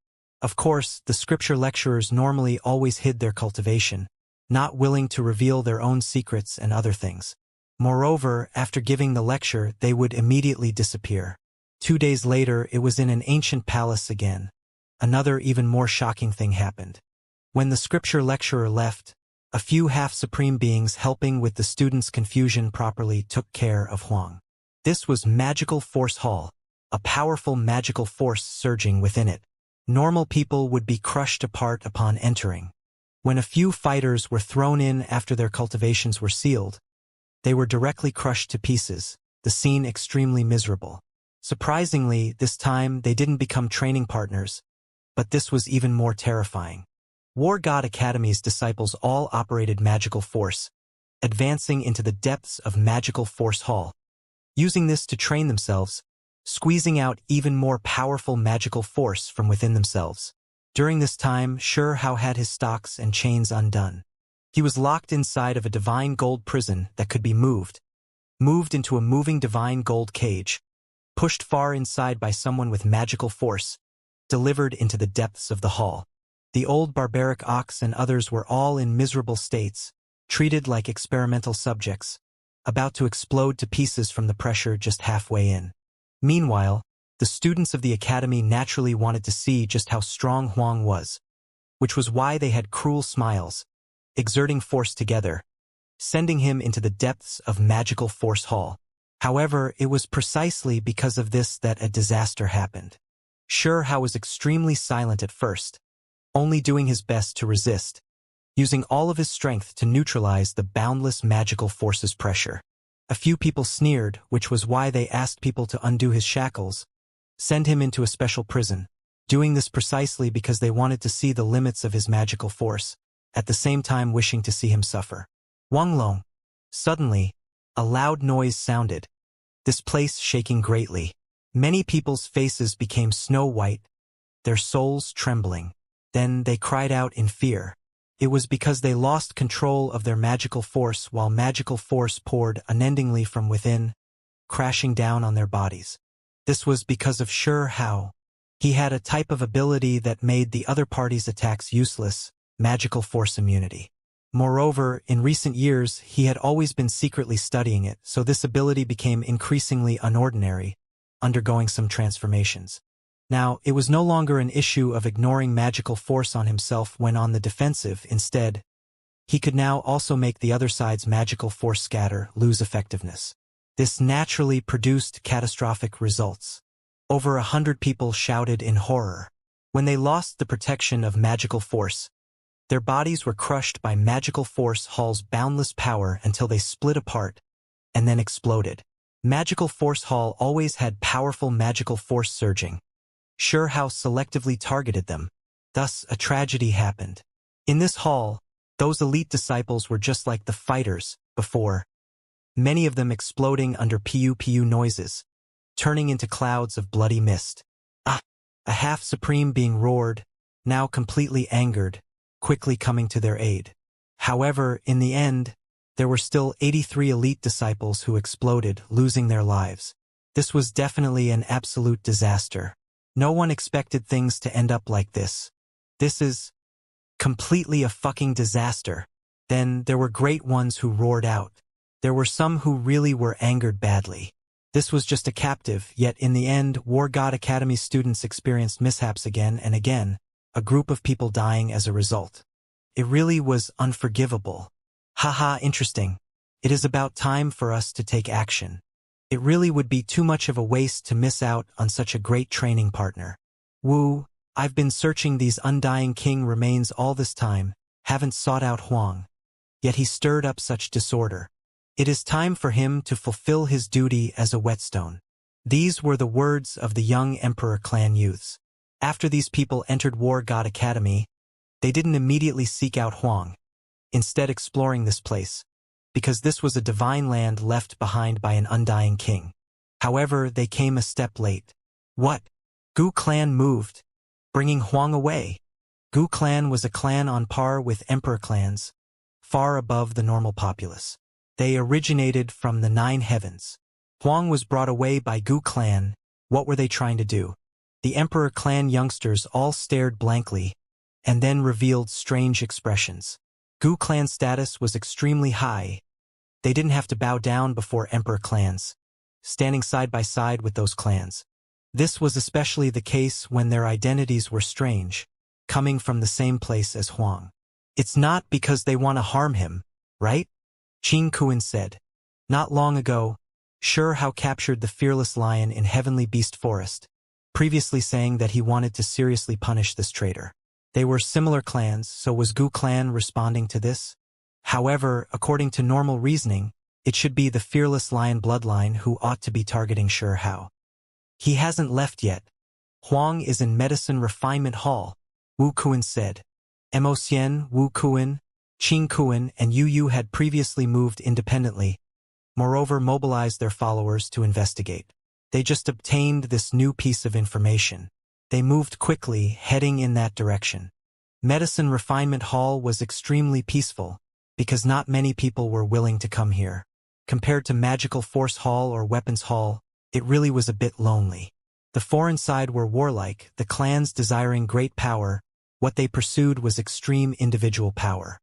Of course, the scripture lecturers normally always hid their cultivation, not willing to reveal their own secrets and other things. Moreover, after giving the lecture, they would immediately disappear. 2 days later, it was in an ancient palace again. Another even more shocking thing happened. When the scripture lecturer left, a few half-supreme beings helping with the students' confusion properly took care of Huang. This was Magical Force Hall, a powerful magical force surging within it. Normal people would be crushed apart upon entering. When a few fighters were thrown in after their cultivations were sealed, they were directly crushed to pieces, the scene extremely miserable. Surprisingly, this time they didn't become training partners, but this was even more terrifying. War God Academy's disciples all operated magical force, advancing into the depths of Magical Force Hall, using this to train themselves, squeezing out even more powerful magical force from within themselves. During this time, Hao had his stocks and chains undone. He was locked inside of a divine gold prison that could be moved into a moving divine gold cage, pushed far inside by someone with magical force, delivered into the depths of the hall. The old barbaric ox and others were all in miserable states, treated like experimental subjects, about to explode to pieces from the pressure just halfway in. Meanwhile, the students of the academy naturally wanted to see just how strong Huang was, which was why they had cruel smiles, exerting force together, sending him into the depths of Magical Force Hall. However, it was precisely because of this that a disaster happened. Hao was extremely silent at first, only doing his best to resist, using all of his strength to neutralize the boundless magical force's pressure. A few people sneered, which was why they asked people to undo his shackles, send him into a special prison, doing this precisely because they wanted to see the limits of his magical force, at the same time wishing to see him suffer. Wanglong. Suddenly, a loud noise sounded, this place shaking greatly. Many people's faces became snow-white, their souls trembling. Then they cried out in fear. It was because they lost control of their magical force while magical force poured unendingly from within, crashing down on their bodies. This was because of Hao. He had a type of ability that made the other party's attacks useless, magical force immunity. Moreover, in recent years, he had always been secretly studying it, so this ability became increasingly unordinary, undergoing some transformations. Now, it was no longer an issue of ignoring magical force on himself when on the defensive. Instead, he could now also make the other side's magical force scatter, lose effectiveness. This naturally produced catastrophic results. Over 100 people shouted in horror. When they lost the protection of magical force, their bodies were crushed by Magical Force Hall's boundless power until they split apart and then exploded. Magical Force Hall always had powerful magical force surging. Hao selectively targeted them. Thus, a tragedy happened. In this hall, those elite disciples were just like the fighters before, many of them exploding under pew-pew noises, turning into clouds of bloody mist. A half-supreme being roared, now completely angered, quickly coming to their aid. However, in the end, there were still 83 elite disciples who exploded, losing their lives. This was definitely an absolute disaster. No one expected things to end up like this. This is completely a fucking disaster. Then there were great ones who roared out. There were some who really were angered badly. This was just a captive, yet in the end, War God Academy students experienced mishaps again and again, a group of people dying as a result. It really was unforgivable. Haha, interesting. It is about time for us to take action. It really would be too much of a waste to miss out on such a great training partner. Wu, I've been searching these undying king remains all this time, haven't sought out Huang. Yet he stirred up such disorder. It is time for him to fulfill his duty as a whetstone. These were the words of the young Emperor clan youths. After these people entered War God Academy, they didn't immediately seek out Huang, instead exploring this place, because this was a divine land left behind by an undying king. However, they came a step late. What? Gu clan moved, bringing Huang away. Gu clan was a clan on par with emperor clans, far above the normal populace. They originated from the 9 heavens. Huang was brought away by Gu clan. What were they trying to do? The emperor clan youngsters all stared blankly, and then revealed strange expressions. Gu clan status was extremely high. They didn't have to bow down before emperor clans, standing side by side with those clans. This was especially the case when their identities were strange, coming from the same place as Huang. It's not because they want to harm him, right? Qing Kuan said. Not long ago, Hao captured the fearless lion in Heavenly Beast Forest, previously saying that he wanted to seriously punish this traitor. They were similar clans, so was Gu clan responding to this? However, according to normal reasoning, it should be the fearless lion bloodline who ought to be targeting Hao. He hasn't left yet. Huang is in Medicine Refinement Hall, Wu Kuan said. Mo Xian, Wu Kuan, Qing Kuan, and Yu Yu had previously moved independently, moreover mobilized their followers to investigate. They just obtained this new piece of information. They moved quickly, heading in that direction. Medicine Refinement Hall was extremely peaceful, because not many people were willing to come here. Compared to Magical Force Hall or Weapons Hall, it really was a bit lonely. The foreign side were warlike, the clans desiring great power. What they pursued was extreme individual power.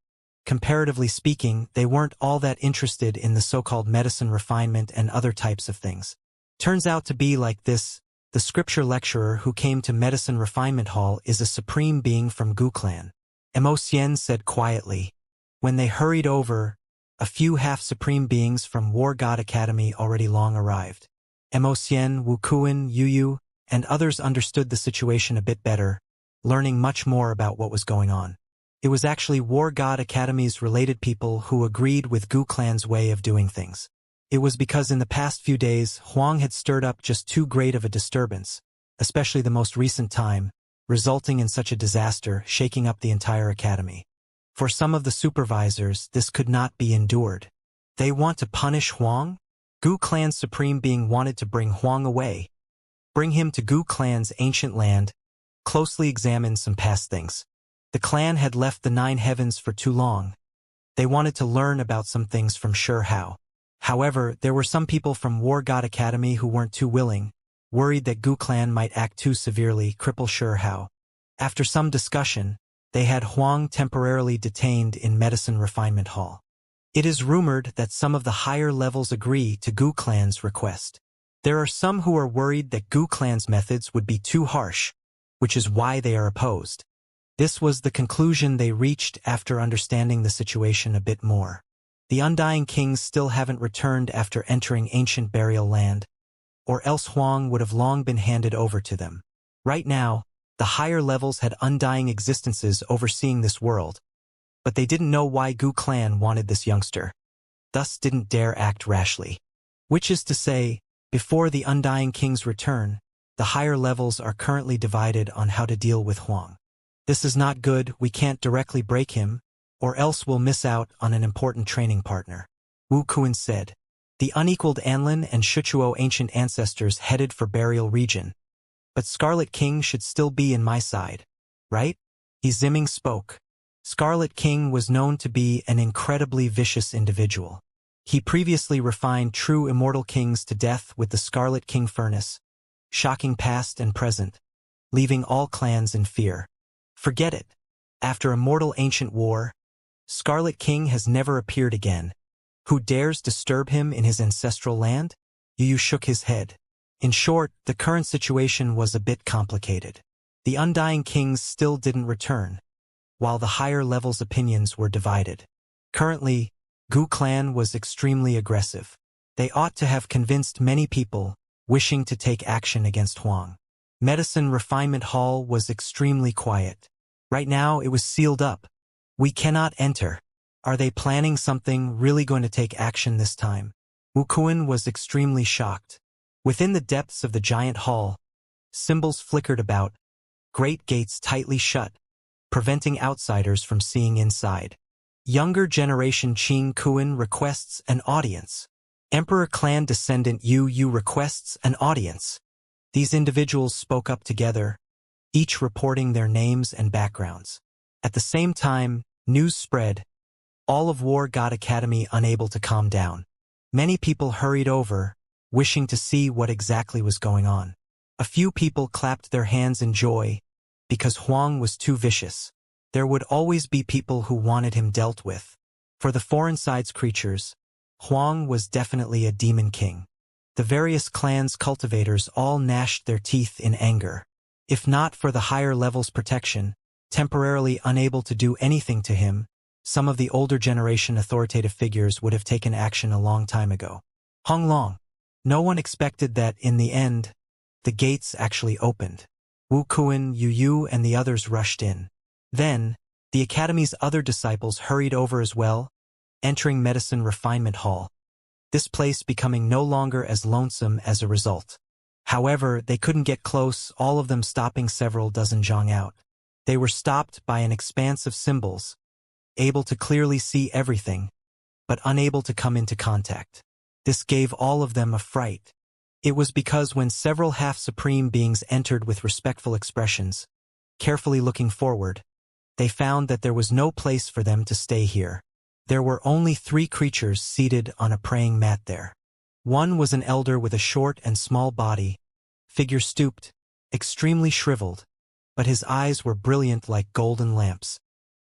Comparatively speaking, they weren't all that interested in the so-called medicine refinement and other types of things. Turns out to be like this. The scripture lecturer who came to Medicine Refinement Hall is a supreme being from Gu clan. Mo Xian said quietly. When they hurried over, a few half-supreme beings from War God Academy already long arrived. Mo Xian, Wu Kuan, Yu Yu, and others understood the situation a bit better, learning much more about what was going on. It was actually War God Academy's related people who agreed with Gu clan's way of doing things. It was because in the past few days, Huang had stirred up just too great of a disturbance, especially the most recent time, resulting in such a disaster, shaking up the entire academy. For some of the supervisors, this could not be endured. They want to punish Huang? Gu clan's supreme being wanted to bring Huang away, bring him to Gu clan's ancient land, closely examine some past things. The clan had left the 9 heavens for too long. They wanted to learn about some things from Hao. However, there were some people from War God Academy who weren't too willing, worried that Gu clan might act too severely, cripple Hao. After some discussion, they had Huang temporarily detained in Medicine Refinement Hall. It is rumored that some of the higher levels agree to Gu clan's request. There are some who are worried that Gu clan's methods would be too harsh, which is why they are opposed. This was the conclusion they reached after understanding the situation a bit more. The Undying Kings still haven't returned after entering ancient burial land, or else Huang would have long been handed over to them. Right now, the higher levels had undying existences overseeing this world, but they didn't know why Gu clan wanted this youngster, thus didn't dare act rashly. Which is to say, before the Undying King's return, the higher levels are currently divided on how to deal with Huang. This is not good, we can't directly break him, or else we'll miss out on an important training partner. Wu Kuan said. The unequaled Anlin and Shichuo ancient ancestors headed for burial region. But Scarlet King should still be in my side, right? He Zimming spoke. Scarlet King was known to be an incredibly vicious individual. He previously refined true immortal kings to death with the Scarlet King furnace, shocking past and present, leaving all clans in fear. Forget it. After Immortal Ancient War, Scarlet King has never appeared again. Who dares disturb him in his ancestral land? Yu Yu shook his head. In short, the current situation was a bit complicated. The Undying Kings still didn't return, while the higher levels' opinions were divided. Currently, Gu clan was extremely aggressive. They ought to have convinced many people, wishing to take action against Huang. Medicine Refinement Hall was extremely quiet. Right now it was sealed up. We cannot enter. Are they planning something, really going to take action this time? Wukuan was extremely shocked. Within the depths of the giant hall, symbols flickered about, great gates tightly shut, preventing outsiders from seeing inside. Younger generation Qing Kuan requests an audience. Emperor clan descendant Yu requests an audience. These individuals spoke up together, each reporting their names and backgrounds. At the same time, news spread, all of War God Academy unable to calm down. Many people hurried over, wishing to see what exactly was going on. A few people clapped their hands in joy, because Huang was too vicious. There would always be people who wanted him dealt with. For the foreign side's creatures, Huang was definitely a demon king. The various clans' cultivators all gnashed their teeth in anger. If not for the higher level's protection, temporarily unable to do anything to him, some of the older generation authoritative figures would have taken action a long time ago. Hong Long. No one expected that, in the end, the gates actually opened. Wu Kuan, Yu, and the others rushed in. Then, the Academy's other disciples hurried over as well, entering Medicine Refinement Hall. This place becoming no longer as lonesome as a result. However, they couldn't get close, all of them stopping several dozen zhang out. They were stopped by an expanse of symbols, able to clearly see everything, but unable to come into contact. This gave all of them a fright. It was because when several half-supreme beings entered with respectful expressions, carefully looking forward, they found that there was no place for them to stay here. There were only 3 creatures seated on a praying mat there. One was an elder with a short and small body, figure stooped, extremely shriveled, but his eyes were brilliant like golden lamps.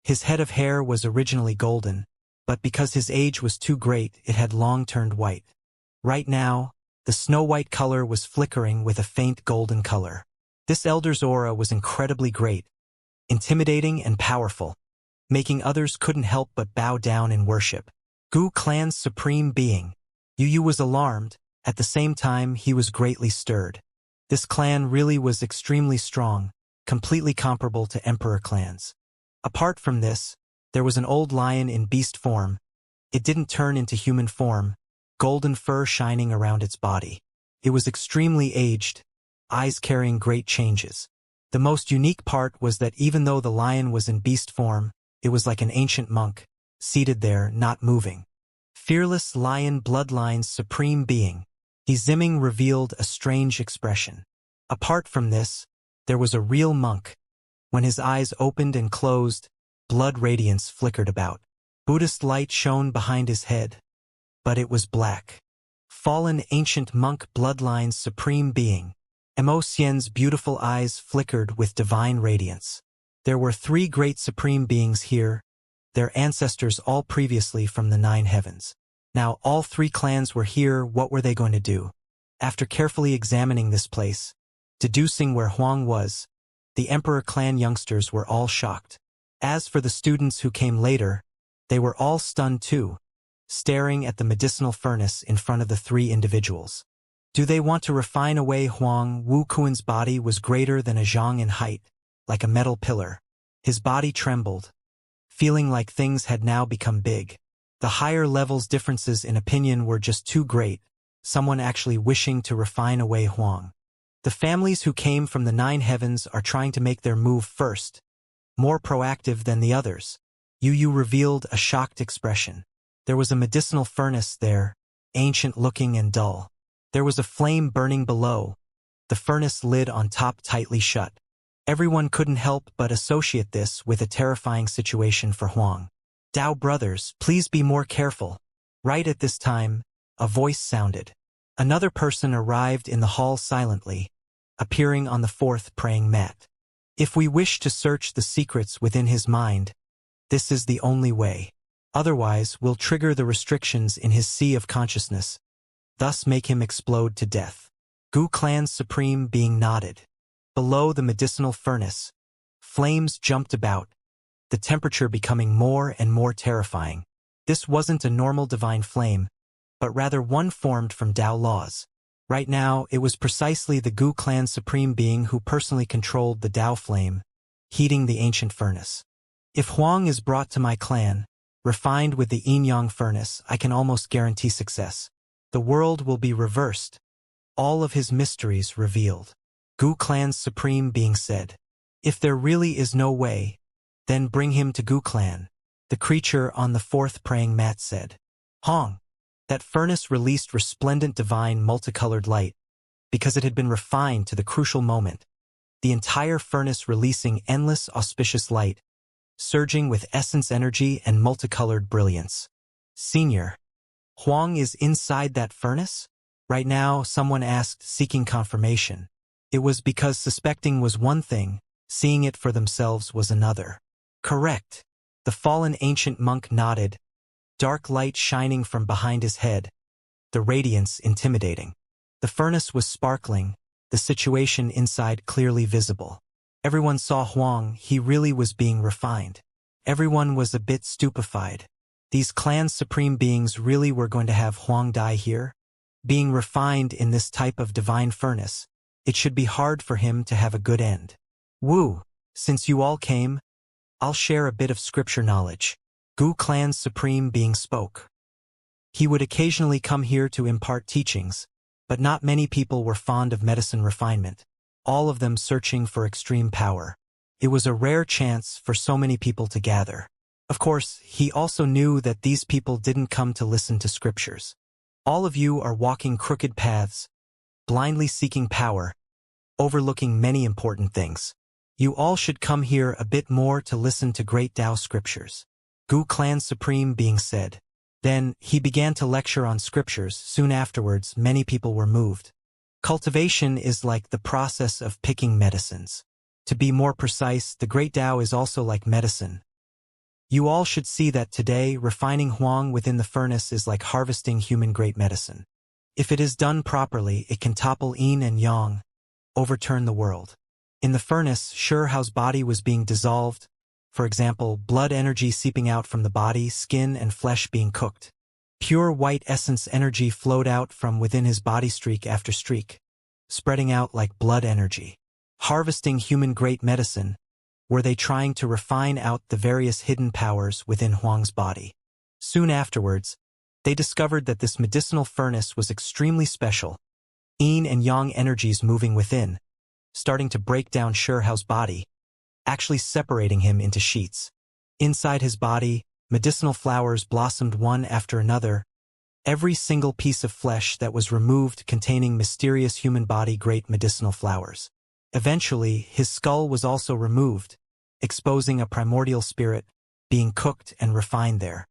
His head of hair was originally golden, but because his age was too great, it had long turned white. Right now, the snow-white color was flickering with a faint golden color. This elder's aura was incredibly great, intimidating and powerful, making others couldn't help but bow down in worship. Gu clan's supreme being. Yu was alarmed, at the same time he was greatly stirred. This clan really was extremely strong, completely comparable to emperor clans. Apart from this, there was an old lion in beast form. It didn't turn into human form, golden fur shining around its body. It was extremely aged, eyes carrying great changes. The most unique part was that even though the lion was in beast form, it was like an ancient monk, seated there, not moving. Fearless lion bloodline's supreme being. Ziming revealed a strange expression. Apart from this, there was a real monk. When his eyes opened and closed, blood radiance flickered about. Buddhist light shone behind his head, but it was black. Fallen ancient monk bloodline's supreme being. Mo Xian's beautiful eyes flickered with divine radiance. There were 3 great supreme beings here, their ancestors all previously from the 9 heavens. Now all 3 clans were here. What were they going to do? After carefully examining this place, deducing where Huang was, the emperor clan youngsters were all shocked. As for the students who came later, they were all stunned too, staring at the medicinal furnace in front of the 3 individuals. Do they want to refine away Huang? Wu Kuan's body was greater than a zhang in height, like a metal pillar. His body trembled, feeling like things had now become big. The higher levels' differences in opinion were just too great, someone actually wishing to refine away Huang. The families who came from the 9 heavens are trying to make their move first, more proactive than the others. Yu revealed a shocked expression. There was a medicinal furnace there, ancient-looking and dull. There was a flame burning below, the furnace lid on top tightly shut. Everyone couldn't help but associate this with a terrifying situation for Huang. Dao brothers, please be more careful. Right at this time, a voice sounded. Another person arrived in the hall silently, appearing on the 4th praying mat. If we wish to search the secrets within his mind, this is the only way. Otherwise, we'll trigger the restrictions in his sea of consciousness, thus make him explode to death. Gu clan's supreme being nodded. Below the medicinal furnace, flames jumped about, the temperature becoming more and more terrifying. This wasn't a normal divine flame, but rather one formed from Tao laws. Right now, it was precisely the Gu clan's supreme being who personally controlled the Tao flame, heating the ancient furnace. If Huang is brought to my clan, refined with the yin-yang furnace, I can almost guarantee success. The world will be reversed, all of his mysteries revealed. Gu clan's supreme being said. If there really is no way, then bring him to Gu clan. The creature on the fourth praying mat said. Hong. That furnace released resplendent divine multicolored light, because it had been refined to the crucial moment. The entire furnace releasing endless auspicious light, surging with essence energy and multicolored brilliance. Senior. Huang is inside that furnace? Right now, someone asked, seeking confirmation. It was because suspecting was one thing, seeing it for themselves was another. Correct. The fallen ancient monk nodded, dark light shining from behind his head, the radiance intimidating. The furnace was sparkling, the situation inside clearly visible. Everyone saw Huang, he really was being refined. Everyone was a bit stupefied. These clan's supreme beings really were going to have Huang die here? Being refined in this type of divine furnace, it should be hard for him to have a good end. Wu, since you all came, I'll share a bit of scripture knowledge. Gu clan's supreme being spoke. He would occasionally come here to impart teachings, but not many people were fond of medicine refinement, all of them searching for extreme power. It was a rare chance for so many people to gather. Of course, he also knew that these people didn't come to listen to scriptures. All of you are walking crooked paths, blindly seeking power, overlooking many important things. You all should come here a bit more to listen to great Tao scriptures. Gu clan's supreme being said. Then, he began to lecture on scriptures. Soon afterwards, many people were moved. Cultivation is like the process of picking medicines. To be more precise, the great Tao is also like medicine. You all should see that today, refining Huang within the furnace is like harvesting human great medicine. If it is done properly, it can topple yin and yang, overturn the world. In the furnace, Shihao's body was being dissolved. For example, blood energy seeping out from the body, skin and flesh being cooked. Pure white essence energy flowed out from within his body streak after streak, spreading out like blood energy. Harvesting human great medicine, were they trying to refine out the various hidden powers within Huang's body. Soon afterwards, they discovered that this medicinal furnace was extremely special. Yin and yang energies moving within, starting to break down Shihao's body, actually separating him into sheets. Inside his body, medicinal flowers blossomed one after another, every single piece of flesh that was removed containing mysterious human body great medicinal flowers. Eventually, his skull was also removed, exposing a primordial spirit, being cooked and refined there.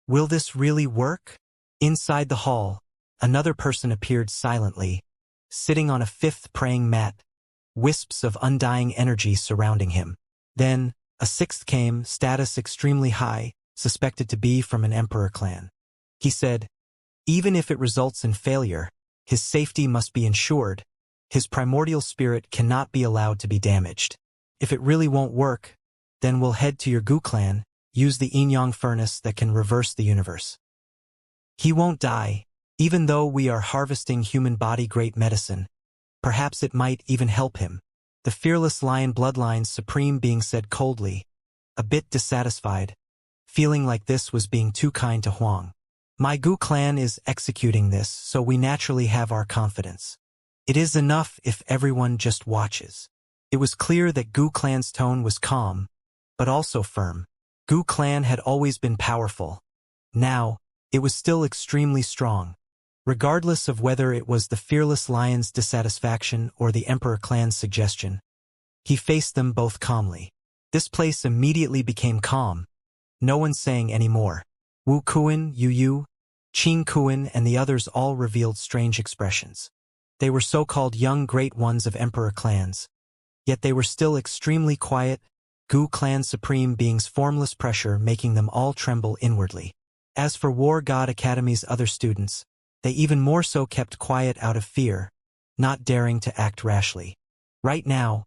Will this really work? Inside the hall, another person appeared silently, sitting on a fifth praying mat, wisps of undying energy surrounding him. Then, a sixth came, status extremely high, suspected to be from an emperor clan. He said, even if it results in failure, his safety must be ensured. His primordial spirit cannot be allowed to be damaged. If it really won't work, then we'll head to your Gu clan, use the yin-yang furnace that can reverse the universe. He won't die, even though we are harvesting human body great medicine. Perhaps it might even help him. The fearless lion bloodline's supreme being said coldly, a bit dissatisfied, feeling like this was being too kind to Huang. My Gu clan is executing this, so we naturally have our confidence. It is enough if everyone just watches. It was clear that Gu clan's tone was calm, but also firm. Gu clan had always been powerful. Now, it was still extremely strong. Regardless of whether it was the fearless lion's dissatisfaction or the emperor clan's suggestion, he faced them both calmly. This place immediately became calm. No one saying any more. Wu Kuan, Yu, Qing Kuan, and the others all revealed strange expressions. They were so-called young great ones of emperor clans. Yet they were still extremely quiet, Gu clan supreme being's formless pressure making them all tremble inwardly. As for War God Academy's other students, they even more so kept quiet out of fear, not daring to act rashly. Right now,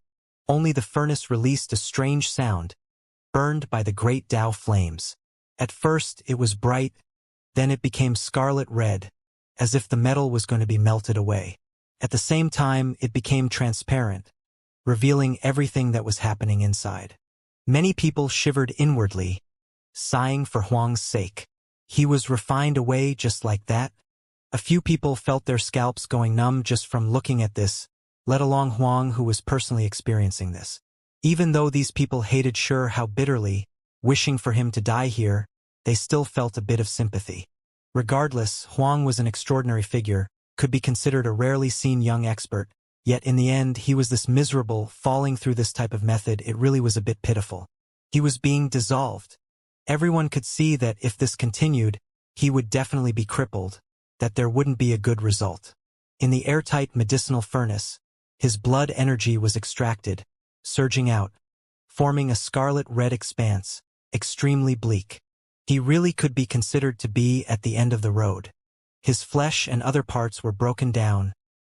only the furnace released a strange sound, burned by the great Tao flames. At first, it was bright, then it became scarlet red, as if the metal was going to be melted away. At the same time, it became transparent, revealing everything that was happening inside. Many people shivered inwardly, sighing for Huang's sake. He was refined away just like that? A few people felt their scalps going numb just from looking at this, let alone Huang, who was personally experiencing this. Even though these people hated Xianxia bitterly, wishing for him to die here, they still felt a bit of sympathy. Regardless, Huang was an extraordinary figure, could be considered a rarely seen young expert, yet in the end he was this miserable, falling through this type of method. It really was a bit pitiful. He was being dissolved. Everyone could see that if this continued, he would definitely be crippled, that there wouldn't be a good result. In the airtight medicinal furnace, his blood energy was extracted, surging out, forming a scarlet-red expanse, extremely bleak. He really could be considered to be at the end of the road. His flesh and other parts were broken down,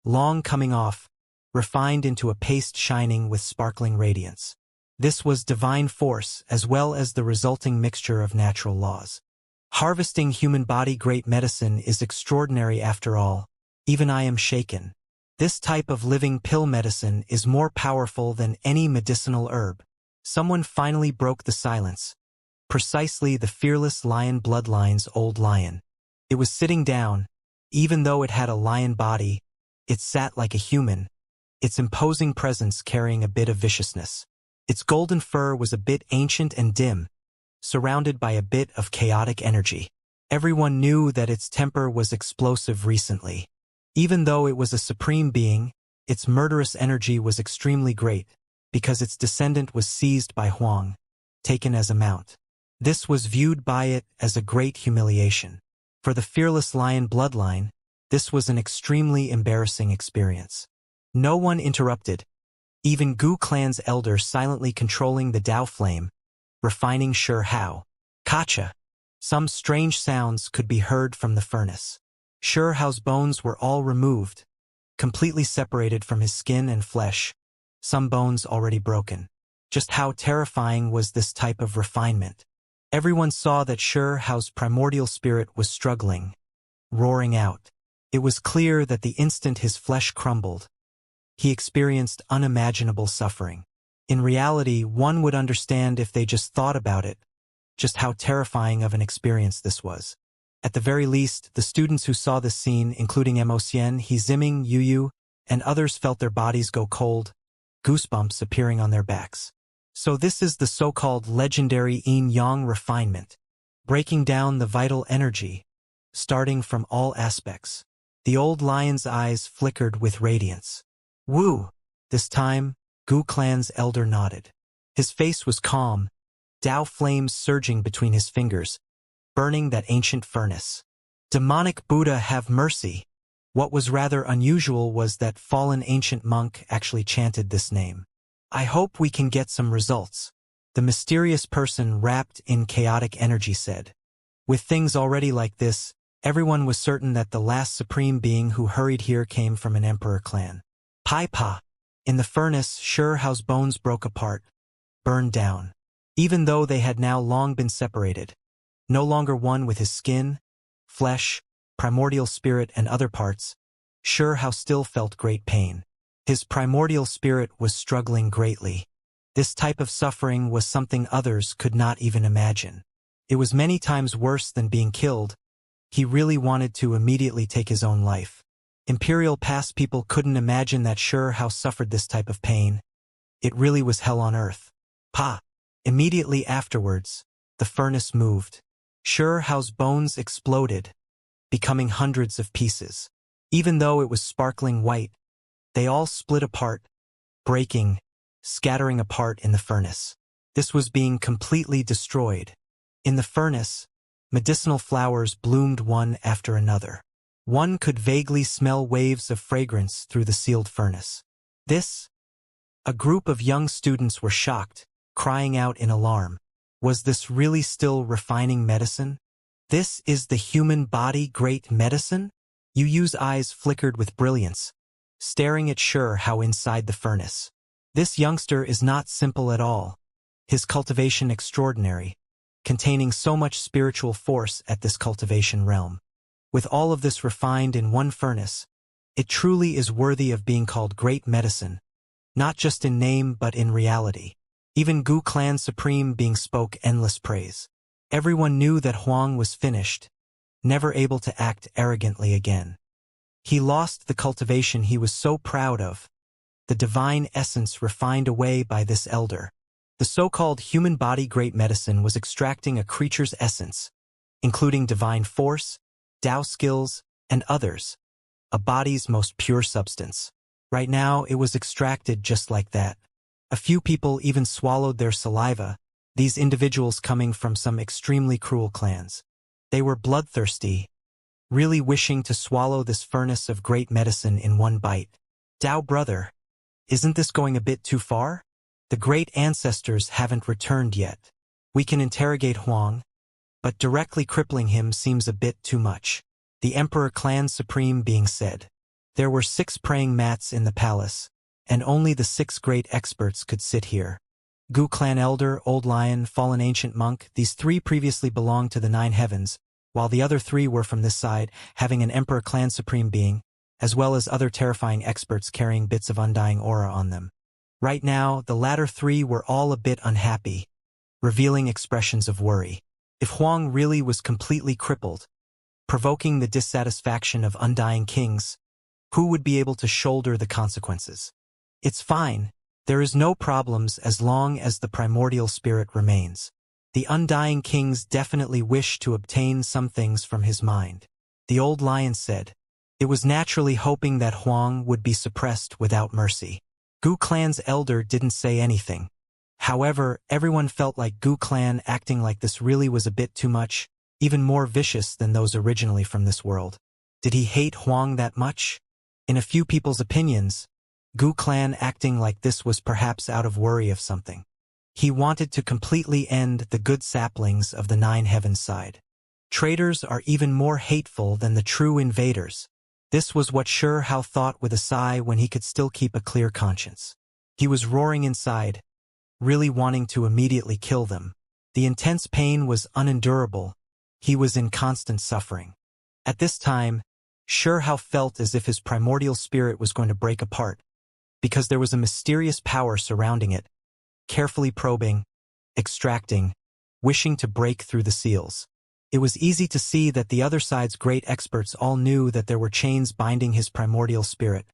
long coming off, refined into a paste shining with sparkling radiance. This was divine force as well as the resulting mixture of natural laws. Harvesting human body great medicine is extraordinary after all. Even I am shaken. This type of living pill medicine is more powerful than any medicinal herb. Someone finally broke the silence. Precisely the fearless lion bloodline's old lion. It was sitting down. Even though it had a lion body, it sat like a human, its imposing presence carrying a bit of viciousness. Its golden fur was a bit ancient and dim, surrounded by a bit of chaotic energy. Everyone knew that its temper was explosive recently. Even though it was a supreme being, its murderous energy was extremely great, because its descendant was seized by Huang, taken as a mount. This was viewed by it as a great humiliation. For the fearless lion bloodline, this was an extremely embarrassing experience. No one interrupted, even Gu clan's elder silently controlling the Dao flame, refining Xianxia. Kacha. Some strange sounds could be heard from the furnace. Xianxia's bones were all removed, completely separated from his skin and flesh, some bones already broken. Just how terrifying was this type of refinement? Everyone saw that Xianxia's primordial spirit was struggling, roaring out. It was clear that the instant his flesh crumbled, he experienced unimaginable suffering. In reality, one would understand if they just thought about it, just how terrifying of an experience this was. At the very least, the students who saw this scene, including Mo-Xian, He Ziming, Yu, and others felt their bodies go cold, goosebumps appearing on their backs. So this is the so-called legendary yin-yang refinement, breaking down the vital energy, starting from all aspects. The old lion's eyes flickered with radiance. Wu! This time, Gu clan's elder nodded. His face was calm, Dao flames surging between his fingers, burning that ancient furnace. Demonic Buddha have mercy! What was rather unusual was that fallen ancient monk actually chanted this name. I hope we can get some results, the mysterious person wrapped in chaotic energy said. With things already like this, everyone was certain that the last supreme being who hurried here came from an emperor clan. Pai-Pa. In the furnace, Xianxia's bones broke apart, burned down. Even though they had now long been separated, no longer one with his skin, flesh, primordial spirit and other parts, Xianxia still felt great pain. His primordial spirit was struggling greatly. This type of suffering was something others could not even imagine. It was many times worse than being killed. He really wanted to immediately take his own life. Imperial past people couldn't imagine that Xianxia suffered this type of pain. It really was hell on earth. Pa! Immediately afterwards, the furnace moved. Xianxia's bones exploded, becoming hundreds of pieces. Even though it was sparkling white, they all split apart, breaking, scattering apart in the furnace. This was being completely destroyed. In the furnace, medicinal flowers bloomed one after another. One could vaguely smell waves of fragrance through the sealed furnace. A group of young students were shocked, crying out in alarm. Was this really still refining medicine? This is the human body great medicine? Yu's eyes flickered with brilliance, staring at Xianxia inside the furnace. This youngster is not simple at all. His cultivation extraordinary, containing so much spiritual force at this cultivation realm. With all of this refined in one furnace, it truly is worthy of being called great medicine, not just in name but in reality. Even Gu Clan Supreme being spoke endless praise. Everyone knew that Huang was finished, never able to act arrogantly again. He lost the cultivation he was so proud of, the divine essence refined away by this elder. The so-called human body great medicine was extracting a creature's essence, including divine force, Tao skills, and others, a body's most pure substance. Right now, it was extracted just like that. A few people even swallowed their saliva, these individuals coming from some extremely cruel clans. They were bloodthirsty, really wishing to swallow this furnace of great medicine in one bite. Tao brother, isn't this going a bit too far? The great ancestors haven't returned yet. We can interrogate Huang, but directly crippling him seems a bit too much. The Emperor Clan Supreme being said. There were 6 praying mats in the palace, and only the 6 great experts could sit here. Gu Clan Elder, Old Lion, Fallen Ancient Monk, these 3 previously belonged to the 9 heavens, while the other 3 were from this side, having an Emperor Clan Supreme being, as well as other terrifying experts carrying bits of undying aura on them. Right now, the latter 3 were all a bit unhappy, revealing expressions of worry. If Huang really was completely crippled, provoking the dissatisfaction of undying kings, who would be able to shoulder the consequences? It's fine, there is no problems as long as the primordial spirit remains. The undying kings definitely wish to obtain some things from his mind. The old lion said. It was naturally hoping that Huang would be suppressed without mercy. Gu Clan's elder didn't say anything. However, everyone felt like Gu Clan acting like this really was a bit too much, even more vicious than those originally from this world. Did he hate Huang that much? In a few people's opinions, Gu Clan acting like this was perhaps out of worry of something. He wanted to completely end the good saplings of the 9 heavens side. Traitors are even more hateful than the true invaders. This was what Hao thought with a sigh when he could still keep a clear conscience. He was roaring inside, really wanting to immediately kill them. The intense pain was unendurable. He was in constant suffering. At this time, Hao felt as if his primordial spirit was going to break apart, because there was a mysterious power surrounding it, carefully probing, extracting, wishing to break through the seals. It was easy to see that the other side's great experts all knew that there were chains binding his primordial spirit,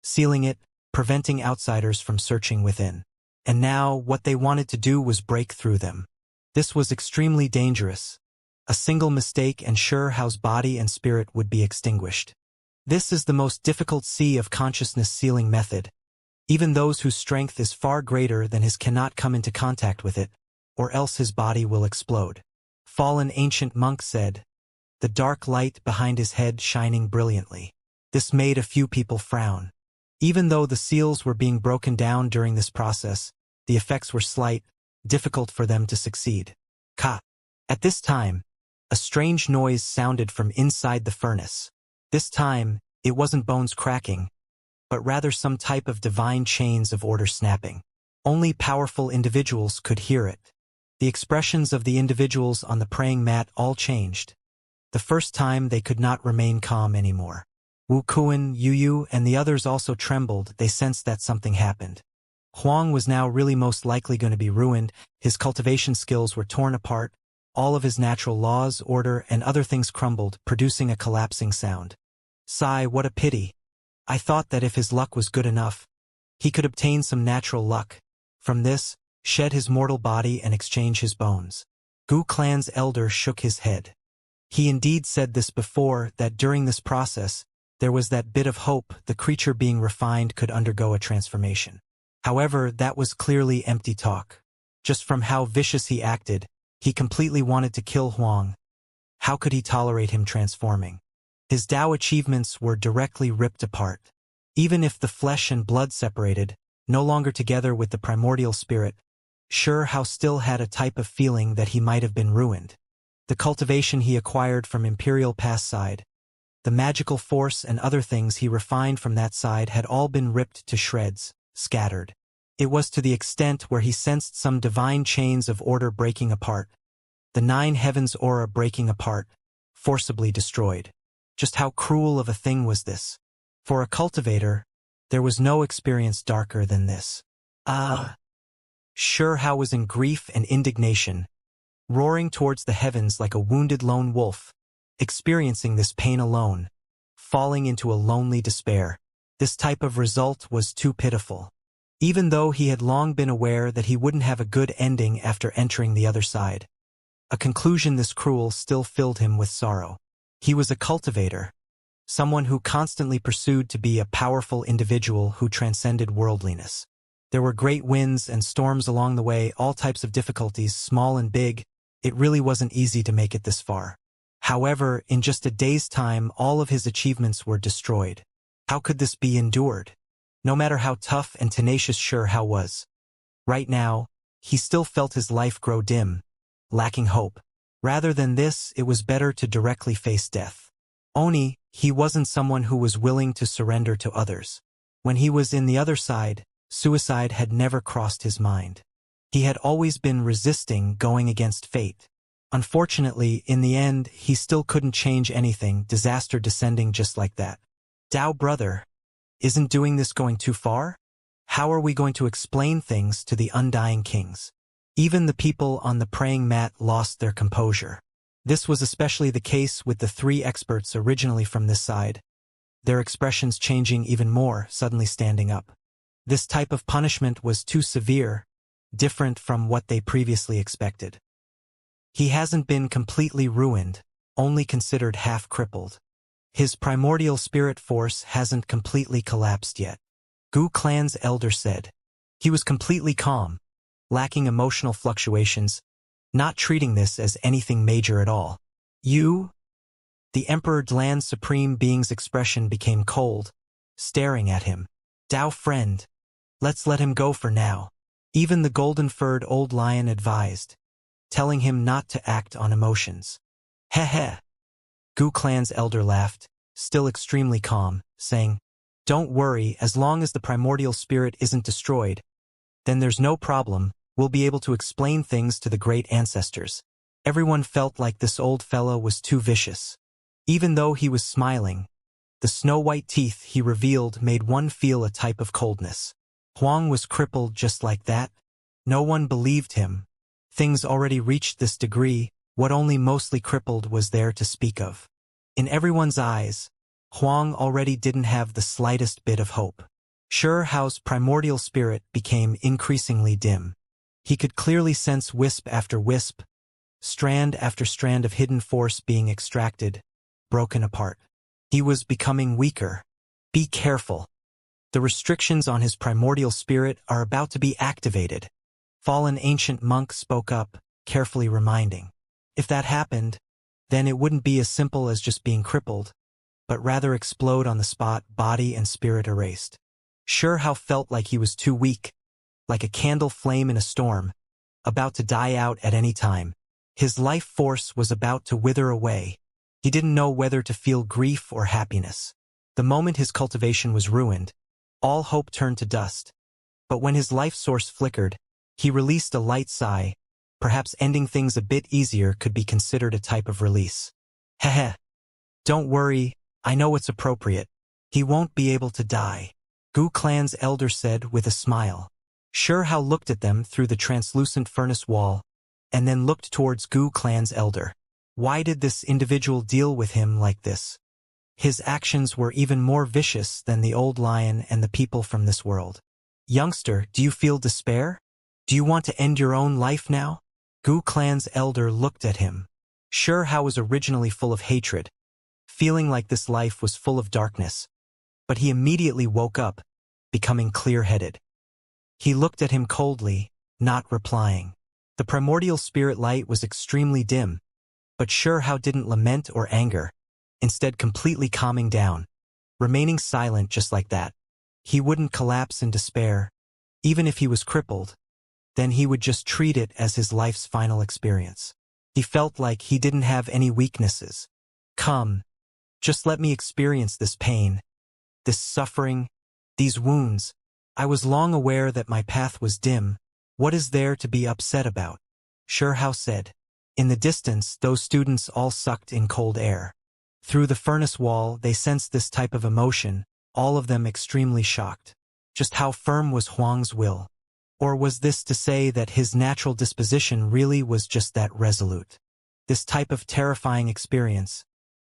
sealing it, preventing outsiders from searching within. And now, what they wanted to do was break through them. This was extremely dangerous. A single mistake and Hao's body and spirit would be extinguished. This is the most difficult sea of consciousness sealing method. Even those whose strength is far greater than his cannot come into contact with it, or else his body will explode. Fallen Ancient Monk said, the dark light behind his head shining brilliantly. This made a few people frown. Even though the seals were being broken down during this process, the effects were slight, difficult for them to succeed. Ka. At this time, a strange noise sounded from inside the furnace. This time, it wasn't bones cracking, but rather some type of divine chains of order snapping. Only powerful individuals could hear it. The expressions of the individuals on the praying mat all changed. The first time they could not remain calm anymore. Wu Kuan, Yu, and the others also trembled. They sensed that something happened. Huang was now really most likely going to be ruined. His cultivation skills were torn apart. All of his natural laws, order, and other things crumbled, producing a collapsing sound. Sigh, what a pity. I thought that if his luck was good enough, he could obtain some natural luck. From this, shed his mortal body and exchange his bones. Gu Clan's elder shook his head. He indeed said this before, that during this process, there was that bit of hope the creature being refined could undergo a transformation. However, that was clearly empty talk. Just from how vicious he acted, he completely wanted to kill Huang. How could he tolerate him transforming? His Tao achievements were directly ripped apart. Even if the flesh and blood separated, no longer together with the primordial spirit, Hao still had a type of feeling that he might have been ruined. The cultivation he acquired from Imperial Pass side, the magical force and other things he refined from that side had all been ripped to shreds, scattered. It was to the extent where he sensed some divine chains of order breaking apart. the 9 heavens aura breaking apart, forcibly destroyed. Just how cruel of a thing was this? For a cultivator, there was no experience darker than this. Xianxia was in grief and indignation, roaring towards the heavens like a wounded lone wolf, experiencing this pain alone, falling into a lonely despair. This type of result was too pitiful. Even though he had long been aware that he wouldn't have a good ending after entering the other side, a conclusion this cruel still filled him with sorrow. He was a cultivator, someone who constantly pursued to be a powerful individual who transcended worldliness. There were great winds and storms along the way, all types of difficulties, small and big. It really wasn't easy to make it this far. However, in just a day's time, all of his achievements were destroyed. How could this be endured? No matter how tough and tenacious Xianxia was. Right now, he still felt his life grow dim, lacking hope. Rather than this, it was better to directly face death. Only, he wasn't someone who was willing to surrender to others. When he was in the other side, suicide had never crossed his mind. He had always been resisting going against fate. Unfortunately, in the end, he still couldn't change anything, disaster descending just like that. Dao brother, isn't doing this going too far? How are we going to explain things to the undying kings? Even the people on the praying mat lost their composure. This was especially the case with the 3 experts originally from this side, their expressions changing even more, suddenly standing up. This type of punishment was too severe, different from what they previously expected. He hasn't been completely ruined, only considered half crippled. His primordial spirit force hasn't completely collapsed yet. Gu Clan's elder said. He was completely calm, lacking emotional fluctuations, not treating this as anything major at all. You? The Emperor Dlan's supreme being's expression became cold, staring at him. Dao friend, let's let him go for now. Even the golden-furred old lion advised, telling him not to act on emotions. Heh. Gu Clan's elder laughed, still extremely calm, saying, Don't worry, as long as the primordial spirit isn't destroyed, then there's no problem, we'll be able to explain things to the great ancestors. Everyone felt like this old fellow was too vicious. Even though he was smiling, the snow-white teeth he revealed made one feel a type of coldness. Huang was crippled just like that? No one believed him. Things already reached this degree, what only mostly crippled was there to speak of. In everyone's eyes, Huang already didn't have the slightest bit of hope. Xianxia's primordial spirit became increasingly dim. He could clearly sense wisp after wisp, strand after strand of hidden force being extracted, broken apart. He was becoming weaker. Be careful. The restrictions on his primordial spirit are about to be activated. Fallen ancient monk spoke up, carefully reminding. If that happened, then it wouldn't be as simple as just being crippled, but rather explode on the spot, body and spirit erased. Xianxia felt like he was too weak, like a candle flame in a storm, about to die out at any time. His life force was about to wither away. He didn't know whether to feel grief or happiness. The moment his cultivation was ruined, all hope turned to dust. But when his life source flickered, he released a light sigh. Perhaps ending things a bit easier could be considered a type of release. Heh. Don't worry, I know what's appropriate. He won't be able to die. Gu Clan's elder said with a smile. Xianxia looked at them through the translucent furnace wall, and then looked towards Gu Clan's elder. Why did this individual deal with him like this? His actions were even more vicious than the old lion and the people from this world. Youngster, do you feel despair? Do you want to end your own life now? Gu Clan's elder looked at him. Xianxia was originally full of hatred, feeling like this life was full of darkness. But he immediately woke up, becoming clear-headed. He looked at him coldly, not replying. The primordial spirit light was extremely dim, but Xianxia didn't lament or anger, instead completely calming down, remaining silent just like that. He wouldn't collapse in despair, even if he was crippled, then he would just treat it as his life's final experience. He felt like he didn't have any weaknesses. Come, just let me experience this pain, this suffering, these wounds. I was long aware that my path was dim. What is there to be upset about? Xianxia said. In the distance, those students all sucked in cold air. Through the furnace wall, they sensed this type of emotion, all of them extremely shocked. Just how firm was Huang's will? Or was this to say that his natural disposition really was just that resolute? This type of terrifying experience,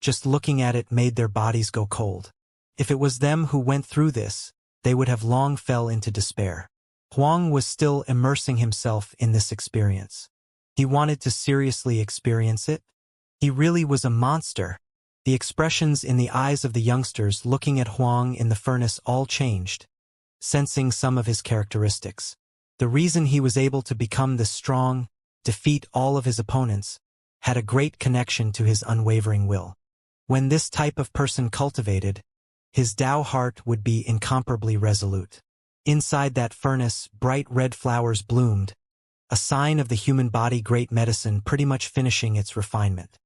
just looking at it made their bodies go cold. If it was them who went through this, they would have long fell into despair. Huang was still immersing himself in this experience. He wanted to seriously experience it. He really was a monster. The expressions in the eyes of the youngsters looking at Huang in the furnace all changed, sensing some of his characteristics. The reason he was able to become this strong, defeat all of his opponents, had a great connection to his unwavering will. When this type of person cultivated, his Tao heart would be incomparably resolute. Inside that furnace, bright red flowers bloomed, a sign of the human body great medicine pretty much finishing its refinement.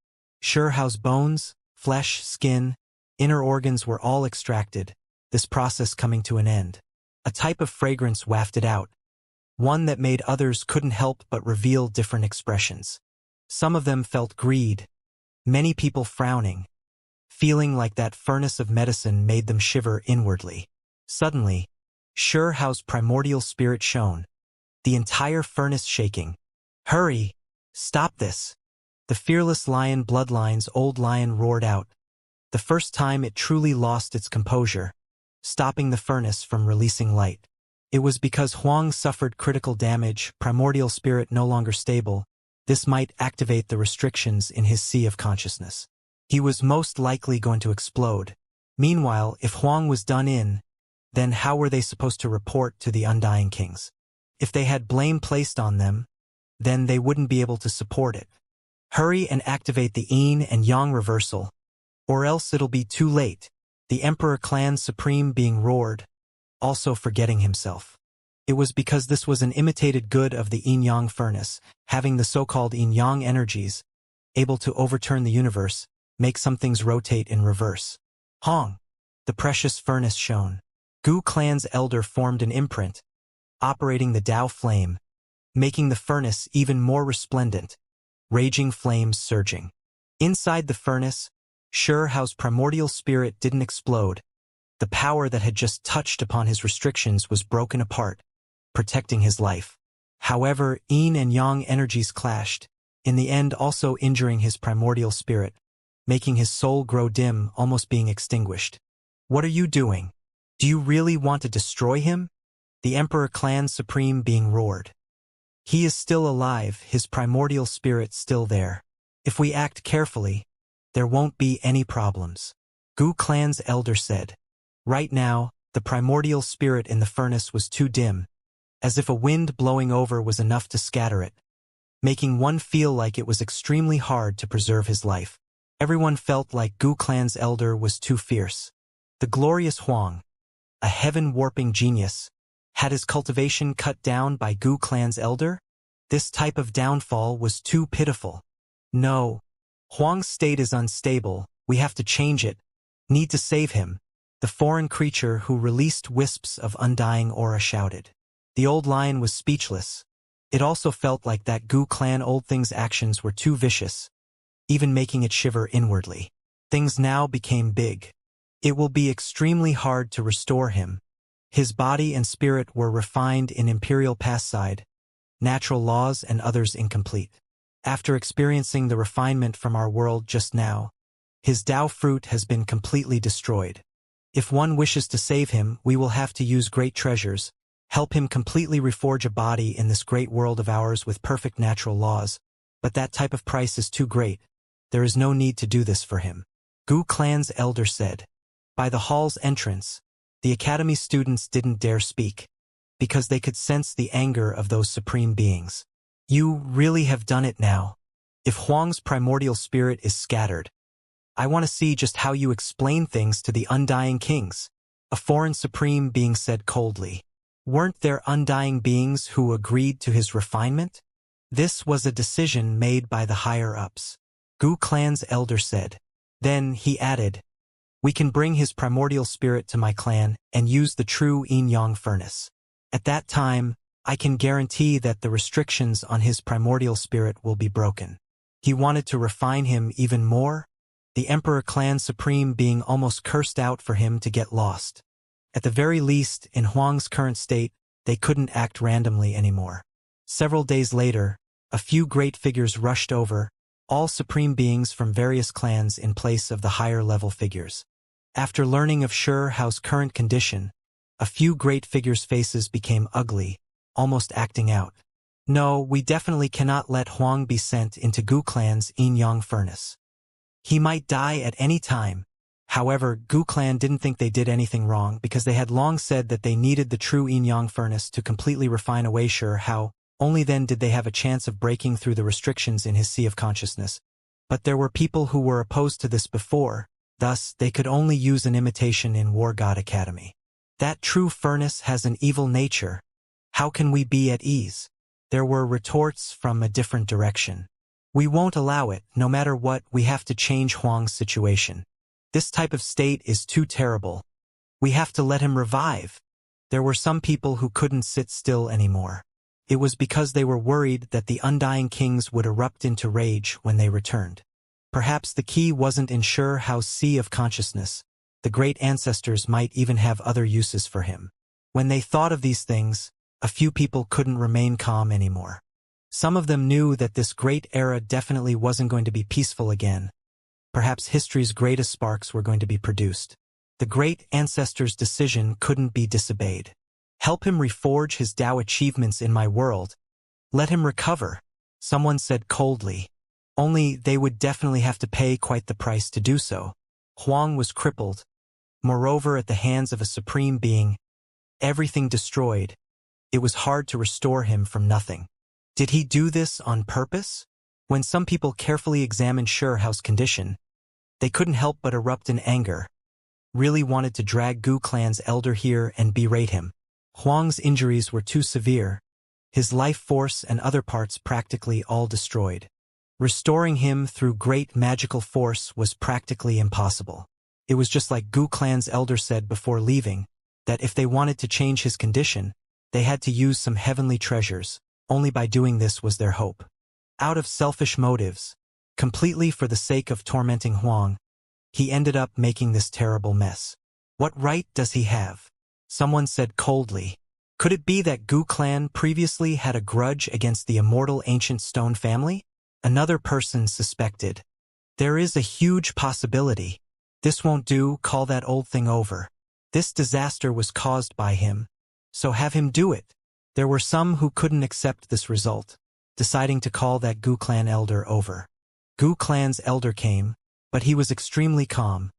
How's bones, flesh, skin, inner organs were all extracted, this process coming to an end. A type of fragrance wafted out, one that made others couldn't help but reveal different expressions. Some of them felt greed, many people frowning, feeling like that furnace of medicine made them shiver inwardly. Suddenly, How's primordial spirit shone, the entire furnace shaking. "Hurry! Stop this!" The fearless lion bloodline's old lion roared out, the first time it truly lost its composure, stopping the furnace from releasing light. It was because Huang suffered critical damage, primordial spirit no longer stable. This might activate the restrictions in his sea of consciousness. He was most likely going to explode. Meanwhile, if Huang was done in, then how were they supposed to report to the Undying Kings? If they had blame placed on them, then they wouldn't be able to support it. Hurry and activate the yin and yang reversal, or else it'll be too late. The Emperor Clan Supreme being roared, also forgetting himself. It was because this was an imitated good of the yin-yang furnace, having the so-called yin-yang energies, able to overturn the universe, make some things rotate in reverse. Hong, the precious furnace shone. Gu Clan's elder formed an imprint, operating the Tao flame, making the furnace even more resplendent, raging flames surging. Inside the furnace, How's primordial spirit didn't explode. The power that had just touched upon his restrictions was broken apart, protecting his life. However, yin and yang energies clashed, in the end also injuring his primordial spirit, making his soul grow dim, almost being extinguished. "What are you doing? Do you really want to destroy him?" The Emperor Clan Supreme being roared. "He is still alive, his primordial spirit still there. If we act carefully, there won't be any problems," Gu Clan's elder said. Right now, the primordial spirit in the furnace was too dim, as if a wind blowing over was enough to scatter it, making one feel like it was extremely hard to preserve his life. Everyone felt like Gu Clan's elder was too fierce. The glorious Huang, a heaven-warping genius, had his cultivation cut down by Gu Clan's elder? This type of downfall was too pitiful. "No. Huang's state is unstable, we have to change it. Need to save him," the foreign creature who released wisps of undying aura shouted. The old lion was speechless. It also felt like that Gu Clan old thing's actions were too vicious, even making it shiver inwardly. Things now became big. It will be extremely hard to restore him. His body and spirit were refined in imperial past side, natural laws and others incomplete. After experiencing the refinement from our world just now, his Tao fruit has been completely destroyed. If one wishes to save him, we will have to use great treasures, help him completely reforge a body in this great world of ours with perfect natural laws, but that type of price is too great. There is no need to do this for him, Gu Clan's elder said. By the hall's entrance, the academy students didn't dare speak, because they could sense the anger of those supreme beings. "You really have done it now. If Huang's primordial spirit is scattered, I want to see just how you explain things to the Undying Kings," a foreign supreme being said coldly. Weren't there undying beings who agreed to his refinement? This was a decision made by the higher-ups, Gu Clan's elder said. Then he added, "We can bring his primordial spirit to my clan and use the true yin-yang furnace. At that time, I can guarantee that the restrictions on his primordial spirit will be broken. He wanted to refine him even more, the Emperor Clan Supreme being almost cursed out for him to get lost. At the very least, in Huang's current state, they couldn't act randomly anymore. Several days later, a few great figures rushed over, all supreme beings from various clans in place of the higher-level figures. After learning of Hao's current condition, a few great figures' faces became ugly, almost acting out. No, we definitely cannot let Huang be sent into Gu Clan's Yin-Yang furnace. He might die at any time. However, Gu Clan didn't think they did anything wrong because they had long said that they needed the true Yin-Yang furnace to completely refine away Hao. Only then did they have a chance of breaking through the restrictions in his sea of consciousness. But there were people who were opposed to this before, thus they could only use an imitation in War God Academy. That true furnace has an evil nature. How can we be at ease? There were retorts from a different direction. We won't allow it, no matter what, we have to change Huang's situation. This type of state is too terrible. We have to let him revive. There were some people who couldn't sit still anymore. It was because they were worried that the Undying Kings would erupt into rage when they returned. Perhaps the key wasn't in Hao's sea of consciousness. The great ancestors might even have other uses for him. When they thought of these things, a few people couldn't remain calm anymore. Some of them knew that this great era definitely wasn't going to be peaceful again. Perhaps history's greatest sparks were going to be produced. The great ancestor's decision couldn't be disobeyed. Help him reforge his Tao achievements in my world. Let him recover, someone said coldly. Only they would definitely have to pay quite the price to do so. Huang was crippled. Moreover, at the hands of a supreme being, everything destroyed. It was hard to restore him from nothing. Did he do this on purpose? When some people carefully examined Hao's condition, they couldn't help but erupt in anger. Really wanted to drag Gu Clan's elder here and berate him. Huang's injuries were too severe. His life force and other parts practically all destroyed. Restoring him through great magical force was practically impossible. It was just like Gu Clan's elder said before leaving, that if they wanted to change his condition, they had to use some heavenly treasures. Only by doing this was their hope. Out of selfish motives, completely for the sake of tormenting Huang, he ended up making this terrible mess. What right does he have? Someone said coldly. Could it be that Gu Clan previously had a grudge against the immortal ancient stone family? Another person suspected. There is a huge possibility. This won't do, call that old thing over. This disaster was caused by him. So have him do it. There were some who couldn't accept this result, deciding to call that Gu Clan elder over. Gu Clan's elder came, but he was extremely calm,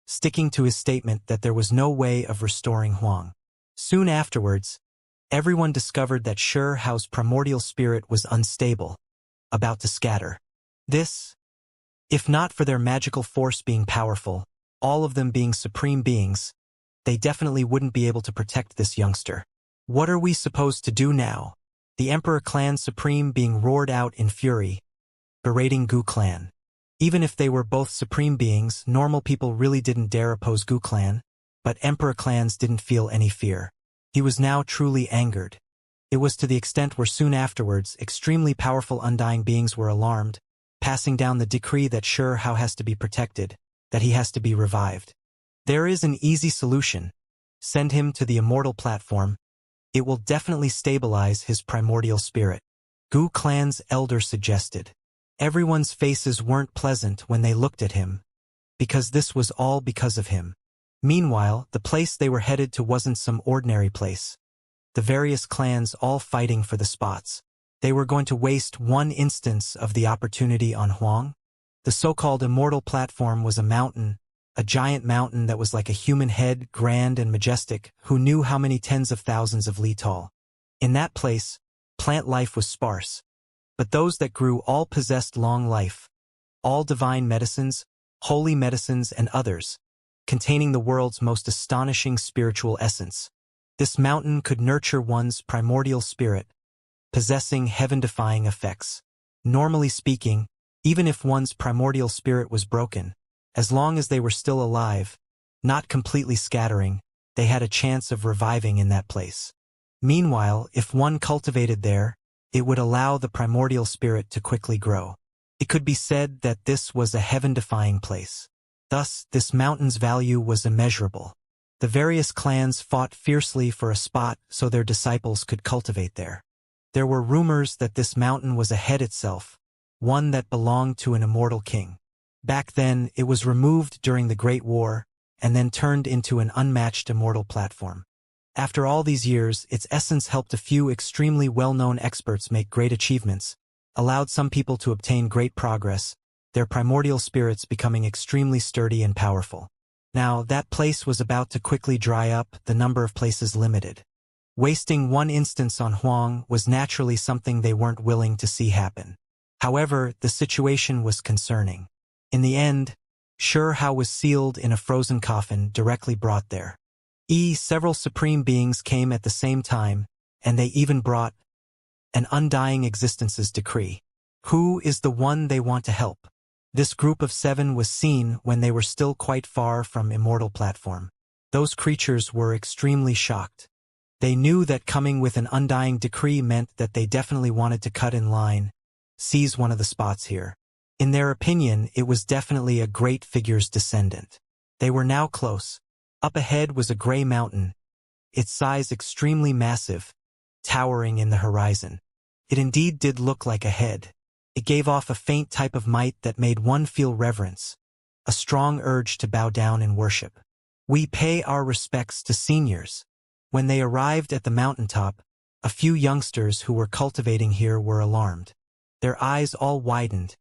sticking to his statement that there was no way of restoring Huang. Soon afterwards, everyone discovered that Hao's primordial spirit was unstable, about to scatter. This, if not for their magical force being powerful, all of them being supreme beings, they definitely wouldn't be able to protect this youngster. What are we supposed to do now? The Emperor Clan Supreme being roared out in fury, berating Gu Clan. Even if they were both supreme beings, normal people really didn't dare oppose Gu Clan, but Emperor Clans didn't feel any fear. He was now truly angered. It was to the extent where soon afterwards, extremely powerful undying beings were alarmed, passing down the decree that Hao has to be protected, that he has to be revived. There is an easy solution. Send him to the Immortal platform. It will definitely stabilize his primordial spirit. Gu Clan's elder suggested. Everyone's faces weren't pleasant when they looked at him, because this was all because of him. Meanwhile, the place they were headed to wasn't some ordinary place. The various clans all fighting for the spots. They were going to waste one instance of the opportunity on Huang. The so-called Immortal platform was a mountain, a giant mountain that was like a human head, grand and majestic, who knew how many tens of thousands of li tall. In that place, plant life was sparse, but those that grew all possessed long life, all divine medicines, holy medicines and others, containing the world's most astonishing spiritual essence. This mountain could nurture one's primordial spirit, possessing heaven-defying effects. Normally speaking, even if one's primordial spirit was broken, as long as they were still alive, not completely scattering, they had a chance of reviving in that place. Meanwhile, if one cultivated there, it would allow the primordial spirit to quickly grow. It could be said that this was a heaven-defying place. Thus, this mountain's value was immeasurable. The various clans fought fiercely for a spot so their disciples could cultivate there. There were rumors that this mountain was a head itself, one that belonged to an immortal king. Back then, it was removed during the Great War, and then turned into an unmatched immortal platform. After all these years, its essence helped a few extremely well-known experts make great achievements, allowed some people to obtain great progress, their primordial spirits becoming extremely sturdy and powerful. Now, that place was about to quickly dry up, the number of places limited. Wasting one instance on Huang was naturally something they weren't willing to see happen. However, the situation was concerning. In the end, Hao was sealed in a frozen coffin directly brought there. Several supreme beings came at the same time, and they even brought an undying existence's decree. Who is the one they want to help? This group of 7 was seen when they were still quite far from Immortal platform. Those creatures were extremely shocked. They knew that coming with an undying decree meant that they definitely wanted to cut in line, seize one of the spots here. In their opinion, it was definitely a great figure's descendant. They were now close. Up ahead was a gray mountain, its size extremely massive, towering in the horizon. It indeed did look like a head. It gave off a faint type of might that made one feel reverence, a strong urge to bow down in worship. We pay our respects to seniors. When they arrived at the mountaintop, a few youngsters who were cultivating here were alarmed. Their eyes all widened,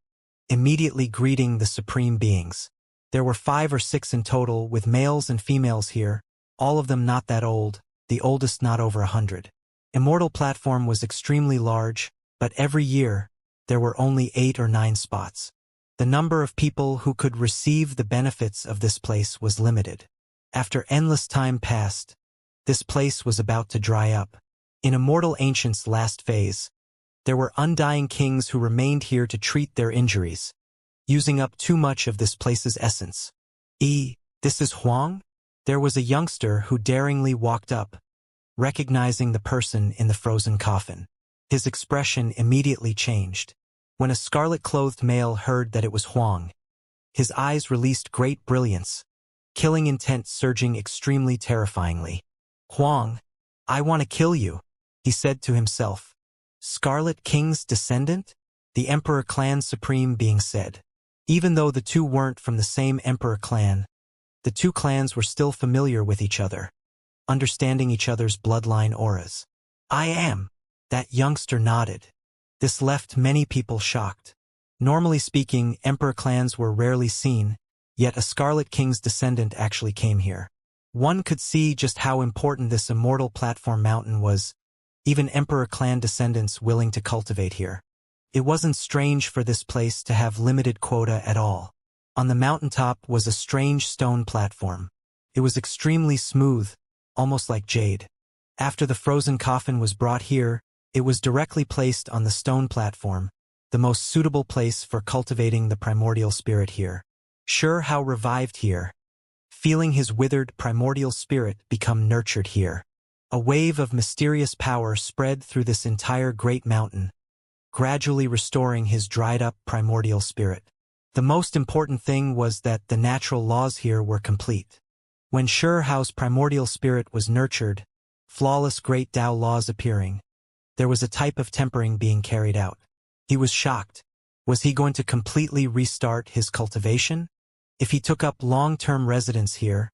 immediately greeting the supreme beings. There were 5 or 6 in total, with males and females here, all of them not that old, the oldest not over 100. Immortal platform was extremely large, but every year, there were only 8 or 9 spots. The number of people who could receive the benefits of this place was limited. After endless time passed, this place was about to dry up. In Immortal Ancient's last phase, there were undying kings who remained here to treat their injuries, using up too much of this place's essence. This is Huang? There was a youngster who daringly walked up, recognizing the person in the frozen coffin. His expression immediately changed. When a scarlet-clothed male heard that it was Huang, his eyes released great brilliance, killing intent surging extremely terrifyingly. Huang, I want to kill you, he said to himself. Scarlet King's descendant? The Emperor Clan Supreme being said. Even though the two weren't from the same Emperor clan, the two clans were still familiar with each other, understanding each other's bloodline auras. I am. That youngster nodded. This left many people shocked. Normally speaking, Emperor clans were rarely seen, yet a Scarlet King's descendant actually came here. One could see just how important this immortal platform mountain was, even Emperor clan descendants willing to cultivate here. It wasn't strange for this place to have limited quota at all. On the mountaintop was a strange stone platform. It was extremely smooth, almost like jade. After the frozen coffin was brought here, it was directly placed on the stone platform, the most suitable place for cultivating the primordial spirit here. Hao revived here, feeling his withered primordial spirit become nurtured here. A wave of mysterious power spread through this entire great mountain, gradually restoring his dried-up primordial spirit. The most important thing was that the natural laws here were complete. When Hao's primordial spirit was nurtured, flawless great Tao laws appearing, there was a type of tempering being carried out. He was shocked. Was he going to completely restart his cultivation? If he took up long-term residence here,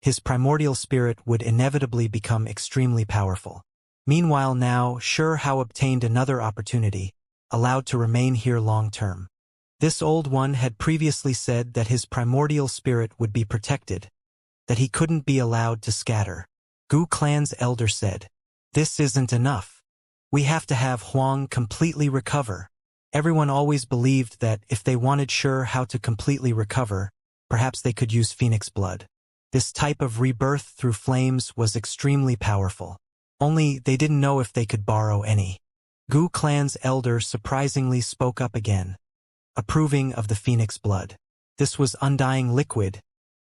his primordial spirit would inevitably become extremely powerful. Meanwhile now, Hao obtained another opportunity, allowed to remain here long-term. This old one had previously said that his primordial spirit would be protected, that he couldn't be allowed to scatter. Gu Clan's elder said, "This isn't enough. We have to have Huang completely recover." Everyone always believed that if they wanted Hao to completely recover, perhaps they could use phoenix blood. This type of rebirth through flames was extremely powerful. Only they didn't know if they could borrow any. Gu Clan's elder surprisingly spoke up again, approving of the phoenix blood. This was undying liquid,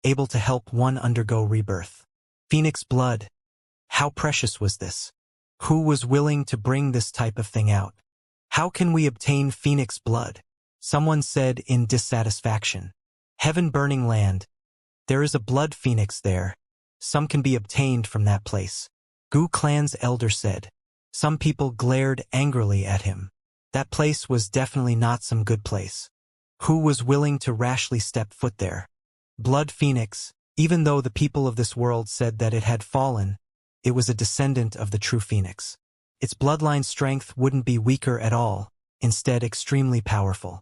able to help one undergo rebirth. Phoenix blood. How precious was this? Who was willing to bring this type of thing out? How can we obtain phoenix blood? Someone said in dissatisfaction. Heaven-burning land. There is a blood phoenix there. Some can be obtained from that place. Gu clan's elder said. Some people glared angrily at him. That place was definitely not some good place. Who was willing to rashly step foot there? Blood phoenix, even though the people of this world said that it had fallen, it was a descendant of the true phoenix. Its bloodline strength wouldn't be weaker at all, instead extremely powerful.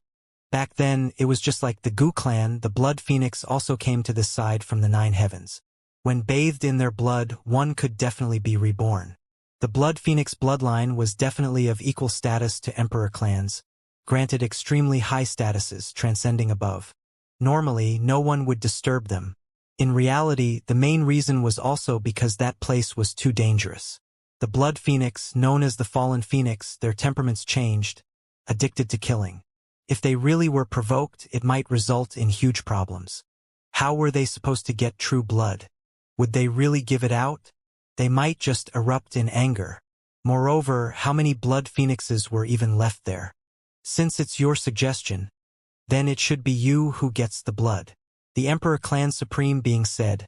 Back then, it was just like the Gu clan. The blood phoenix also came to this side from the 9 heavens. When bathed in their blood, one could definitely be reborn. The blood phoenix bloodline was definitely of equal status to emperor clans, granted extremely high statuses, transcending above. Normally, no one would disturb them. In reality, the main reason was also because that place was too dangerous. The blood phoenix, known as the fallen phoenix, their temperaments changed, addicted to killing. If they really were provoked, it might result in huge problems. How were they supposed to get true blood? Would they really give it out? They might just erupt in anger. Moreover, how many blood phoenixes were even left there? Since it's your suggestion, then it should be you who gets the blood. The Emperor Clan Supreme Being said,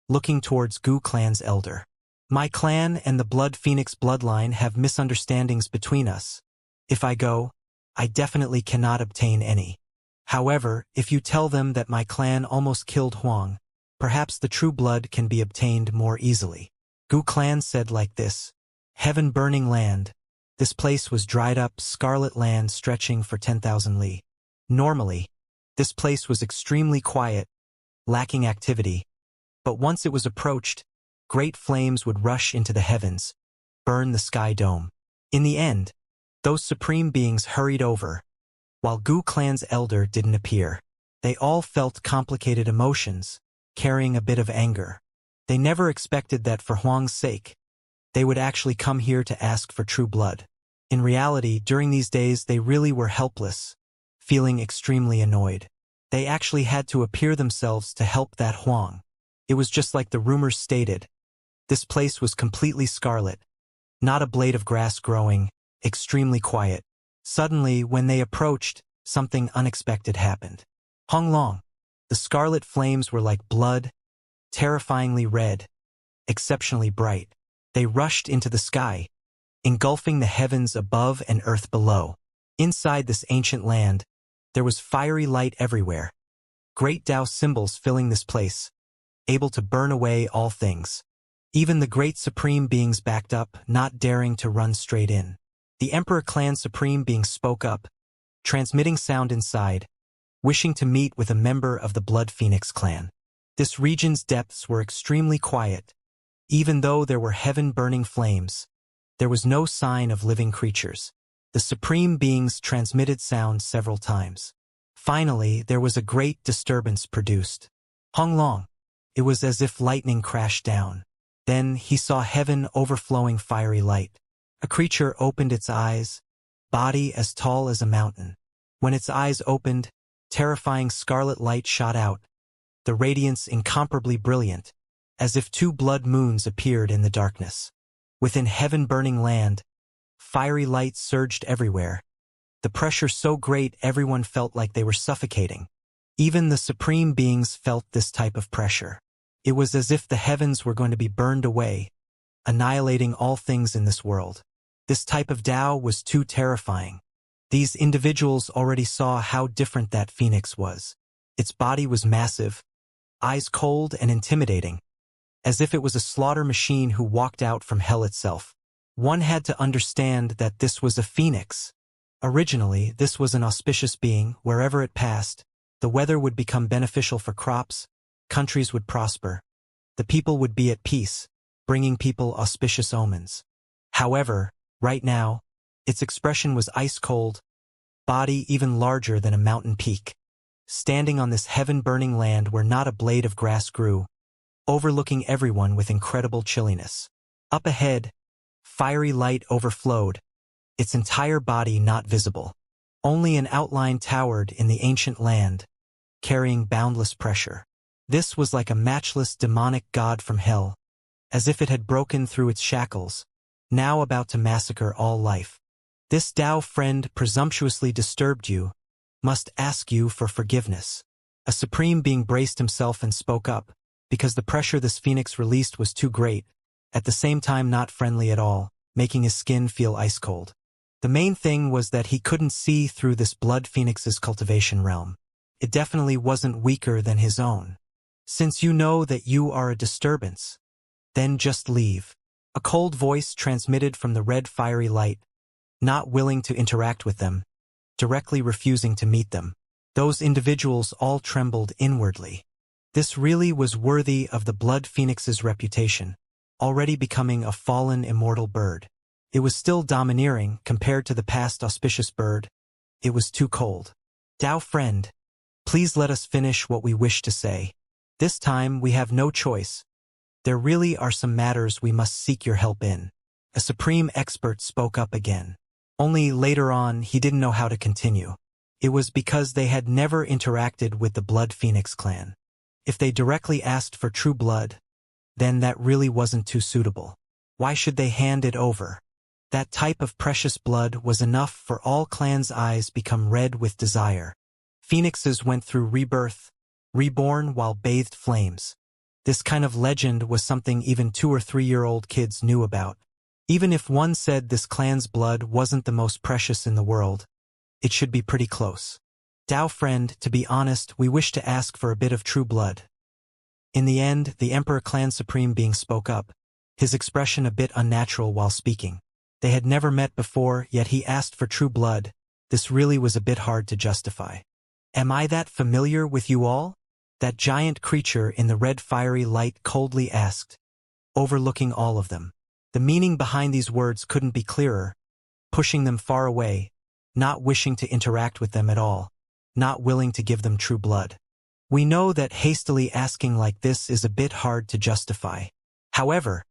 looking towards Gu clan's elder. My clan and the Blood Phoenix bloodline have misunderstandings between us. If I go, I definitely cannot obtain any. However, if you tell them that my clan almost killed Huang, perhaps the true blood can be obtained more easily. Gu clan said like this. Heaven-burning land. This place was dried up, scarlet land stretching for 10,000 li. Normally, this place was extremely quiet, lacking activity. But once it was approached, great flames would rush into the heavens, burn the sky dome. In the end, those supreme beings hurried over, while Gu clan's elder didn't appear. They all felt complicated emotions, carrying a bit of anger. They never expected that for Huang's sake, they would actually come here to ask for true blood. In reality, during these days they really were helpless, feeling extremely annoyed. They actually had to appear themselves to help that Huang. It was just like the rumors stated. This place was completely scarlet, not a blade of grass growing, extremely quiet. Suddenly, when they approached, something unexpected happened. Hong Long. The scarlet flames were like blood, terrifyingly red, exceptionally bright. They rushed into the sky, engulfing the heavens above and earth below. Inside this ancient land, there was fiery light everywhere. Great Tao symbols filling this place, able to burn away all things. Even the great supreme beings backed up, not daring to run straight in. The Emperor Clan Supreme Being spoke up, transmitting sound inside, wishing to meet with a member of the Blood Phoenix clan. This region's depths were extremely quiet. Even though there were heaven-burning flames, there was no sign of living creatures. The Supreme Beings transmitted sound several times. Finally, there was a great disturbance produced. Hong Long. It was as if lightning crashed down. Then he saw heaven overflowing fiery light. A creature opened its eyes, body as tall as a mountain. When its eyes opened, terrifying scarlet light shot out, the radiance incomparably brilliant, as if 2 blood moons appeared in the darkness. Within heaven-burning land, fiery light surged everywhere. The pressure so great everyone felt like they were suffocating. Even the supreme beings felt this type of pressure. It was as if the heavens were going to be burned away, annihilating all things in this world. This type of Tao was too terrifying. These individuals already saw how different that phoenix was. Its body was massive, eyes cold and intimidating, as if it was a slaughter machine who walked out from hell itself. One had to understand that this was a phoenix. Originally, this was an auspicious being. Wherever it passed, the weather would become beneficial for crops, countries would prosper, the people would be at peace, bringing people auspicious omens. However, right now, its expression was ice-cold, body even larger than a mountain peak. Standing on this heaven-burning land where not a blade of grass grew, overlooking everyone with incredible chilliness. Up ahead, fiery light overflowed, its entire body not visible. Only an outline towered in the ancient land, carrying boundless pressure. This was like a matchless demonic god from hell, as if it had broken through its shackles, now about to massacre all life. This Tao friend presumptuously disturbed you, must ask you for forgiveness. A supreme being braced himself and spoke up, because the pressure this phoenix released was too great, at the same time not friendly at all, making his skin feel ice-cold. The main thing was that he couldn't see through this blood phoenix's cultivation realm. It definitely wasn't weaker than his own. Since you know that you are a disturbance, then just leave. A cold voice transmitted from the red fiery light, not willing to interact with them, directly refusing to meet them. Those individuals all trembled inwardly. This really was worthy of the blood phoenix's reputation, already becoming a fallen immortal bird. It was still domineering compared to the past auspicious bird. It was too cold. Dao friend, please let us finish what we wish to say. This time we have no choice. There really are some matters we must seek your help in. A supreme expert spoke up again. Only later on he didn't know how to continue. It was because they had never interacted with the Blood Phoenix clan. If they directly asked for true blood, then that really wasn't too suitable. Why should they hand it over? That type of precious blood was enough for all clans' eyes become red with desire. Phoenixes went through rebirth, reborn while bathed flames. This kind of legend was something even 2- or 3-year-old kids knew about. Even if one said this clan's blood wasn't the most precious in the world, it should be pretty close. Dao friend, to be honest, we wish to ask for a bit of true blood. In the end, the Emperor Clan Supreme Being spoke up, his expression a bit unnatural while speaking. They had never met before, yet he asked for true blood. This really was a bit hard to justify. Am I that familiar with you all? That giant creature in the red fiery light coldly asked, overlooking all of them. The meaning behind these words couldn't be clearer, pushing them far away, not wishing to interact with them at all, not willing to give them true blood. We know that hastily asking like this is a bit hard to justify. However,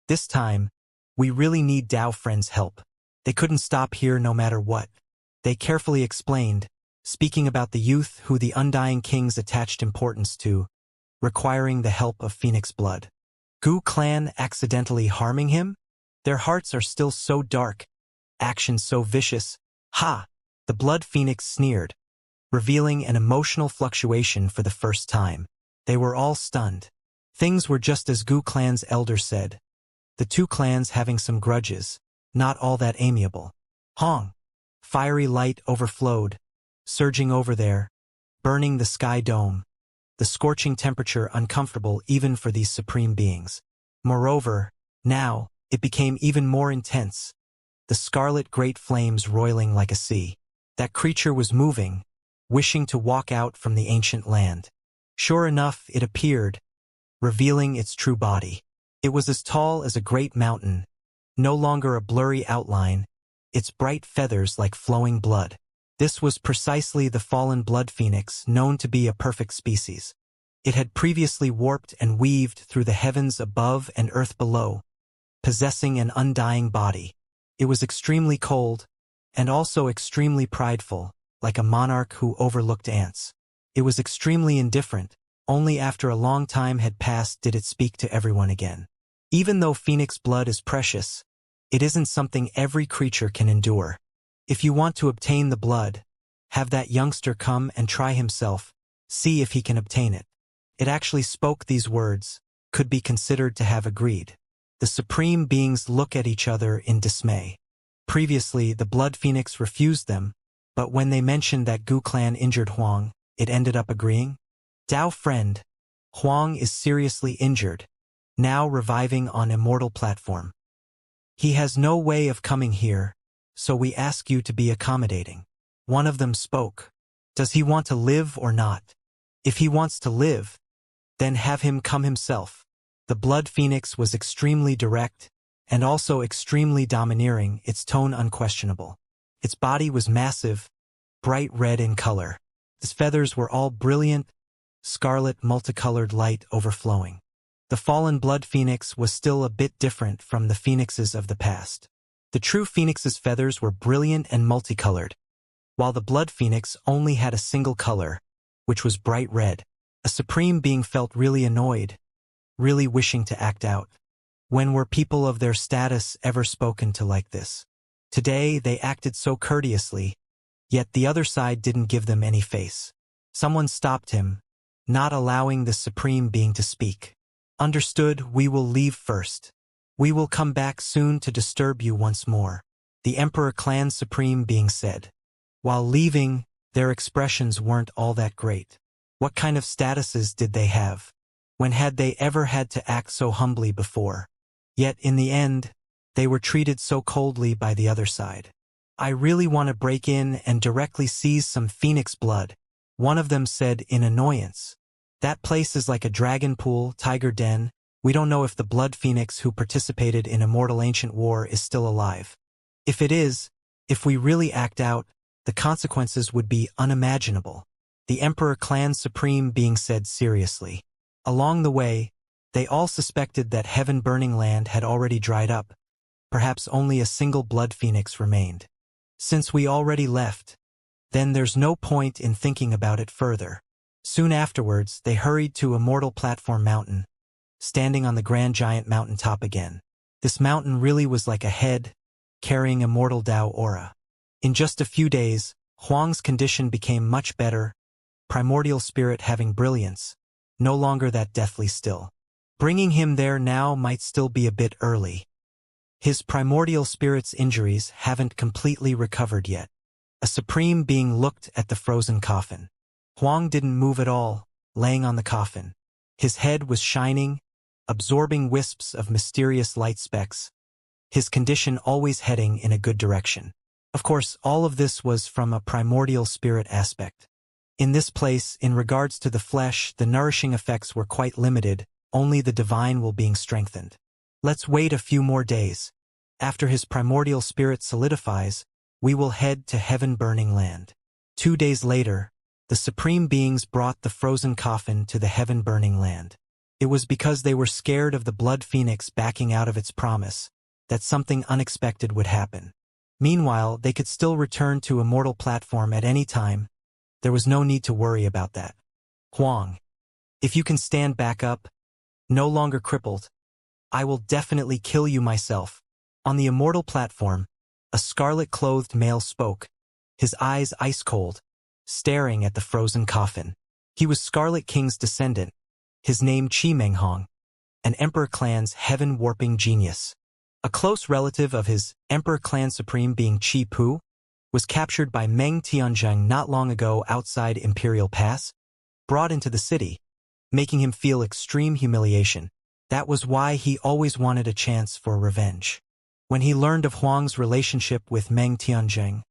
this time, we really need Dao friends' help. They couldn't stop here no matter what. They carefully explained, speaking about the youth who the Undying Kings attached importance to, requiring the help of Phoenix blood. Gu clan accidentally harming him? Their hearts are still so dark, actions so vicious. Ha! The blood phoenix sneered, revealing an emotional fluctuation for the first time. They were all stunned. Things were just as Gu clan's elder said. The two clans having some grudges, not all that amiable. Hong! Fiery light overflowed, surging over there, burning the sky dome. The scorching temperature uncomfortable even for these supreme beings. Moreover, now, it became even more intense. The scarlet great flames roiling like a sea. That creature was moving, wishing to walk out from the ancient land. Sure enough, it appeared, revealing its true body. It was as tall as a great mountain, no longer a blurry outline, its bright feathers like flowing blood. This was precisely the fallen blood phoenix, known to be a perfect species. It had previously warped and weaved through the heavens above and earth below, possessing an undying body. It was extremely cold, and also extremely prideful, like a monarch who overlooked ants. It was extremely indifferent. Only after a long time had passed did it speak to everyone again. Even though phoenix blood is precious, it isn't something every creature can endure. If you want to obtain the blood, have that youngster come and try himself, see if he can obtain it. It actually spoke these words, could be considered to have agreed. The supreme beings look at each other in dismay. Previously, the blood phoenix refused them, but when they mentioned that Gu clan injured Huang, it ended up agreeing. Dao friend, Huang is seriously injured, now reviving on Immortal platform. He has no way of coming here, so we ask you to be accommodating. One of them spoke. Does he want to live or not? If he wants to live, then have him come himself. The blood phoenix was extremely direct, and also extremely domineering, its tone unquestionable. Its body was massive, bright red in color. Its feathers were all brilliant, scarlet multicolored light overflowing. The fallen blood phoenix was still a bit different from the phoenixes of the past. The true phoenix's feathers were brilliant and multicolored, while the blood phoenix only had a single color, which was bright red. A supreme being felt really annoyed, really wishing to act out. When were people of their status ever spoken to like this? Today they acted so courteously, Yet the other side didn't give them any face. Someone stopped him, not allowing the Supreme Being to speak. Understood, we will leave first. We will come back soon to disturb you once more, the Emperor Clan Supreme Being said. While leaving, their expressions weren't all that great. What kind of statuses did they have? When had they ever had to act so humbly before? Yet in the end, they were treated so coldly by the other side. I really want to break in and directly seize some phoenix blood, one of them said in annoyance. That place is like a dragon pool, tiger den. We don't know if the blood phoenix who participated in Immortal Ancient War is still alive. If it is, if we really act out, the consequences would be unimaginable, the Emperor Clan Supreme Being said seriously. Along the way, they all suspected that Heaven-Burning Land had already dried up. Perhaps only a single blood phoenix remained. Since we already left, then there's no point in thinking about it further. Soon afterwards, they hurried to Immortal Platform Mountain, standing on the grand giant mountain top again. This mountain really was like a head, carrying immortal Tao aura. In just a few days, Huang's condition became much better, primordial spirit having brilliance, no longer that deathly still. Bringing him there now might still be a bit early. His primordial spirit's injuries haven't completely recovered yet. A Supreme Being looked at the frozen coffin. Huang didn't move at all, laying on the coffin. His head was shining, absorbing wisps of mysterious light specks, his condition always heading in a good direction. Of course, all of this was from a primordial spirit aspect. In this place, in regards to the flesh, the nourishing effects were quite limited, only the divine will being strengthened. Let's wait a few more days. After his primordial spirit solidifies, we will head to Heaven-Burning Land. 2 days later, the Supreme Beings brought the frozen coffin to the Heaven-Burning Land. It was because they were scared of the blood phoenix backing out of its promise, that something unexpected would happen. Meanwhile, they could still return to Immortal Platform at any time. There was no need to worry about that. Huang, if you can stand back up, no longer crippled, I will definitely kill you myself. On the Immortal Platform, a scarlet-clothed male spoke, his eyes ice-cold, staring at the frozen coffin. He was Scarlet King's descendant, his name Qi Menghong, an Emperor Clan's heaven-warping genius. A close relative of his Emperor Clan Supreme Being Qi Pu was captured by Meng Tianzheng not long ago outside Imperial Pass, brought into the city, making him feel extreme humiliation. That was why he always wanted a chance for revenge. When he learned of Huang's relationship with Meng Tianzheng,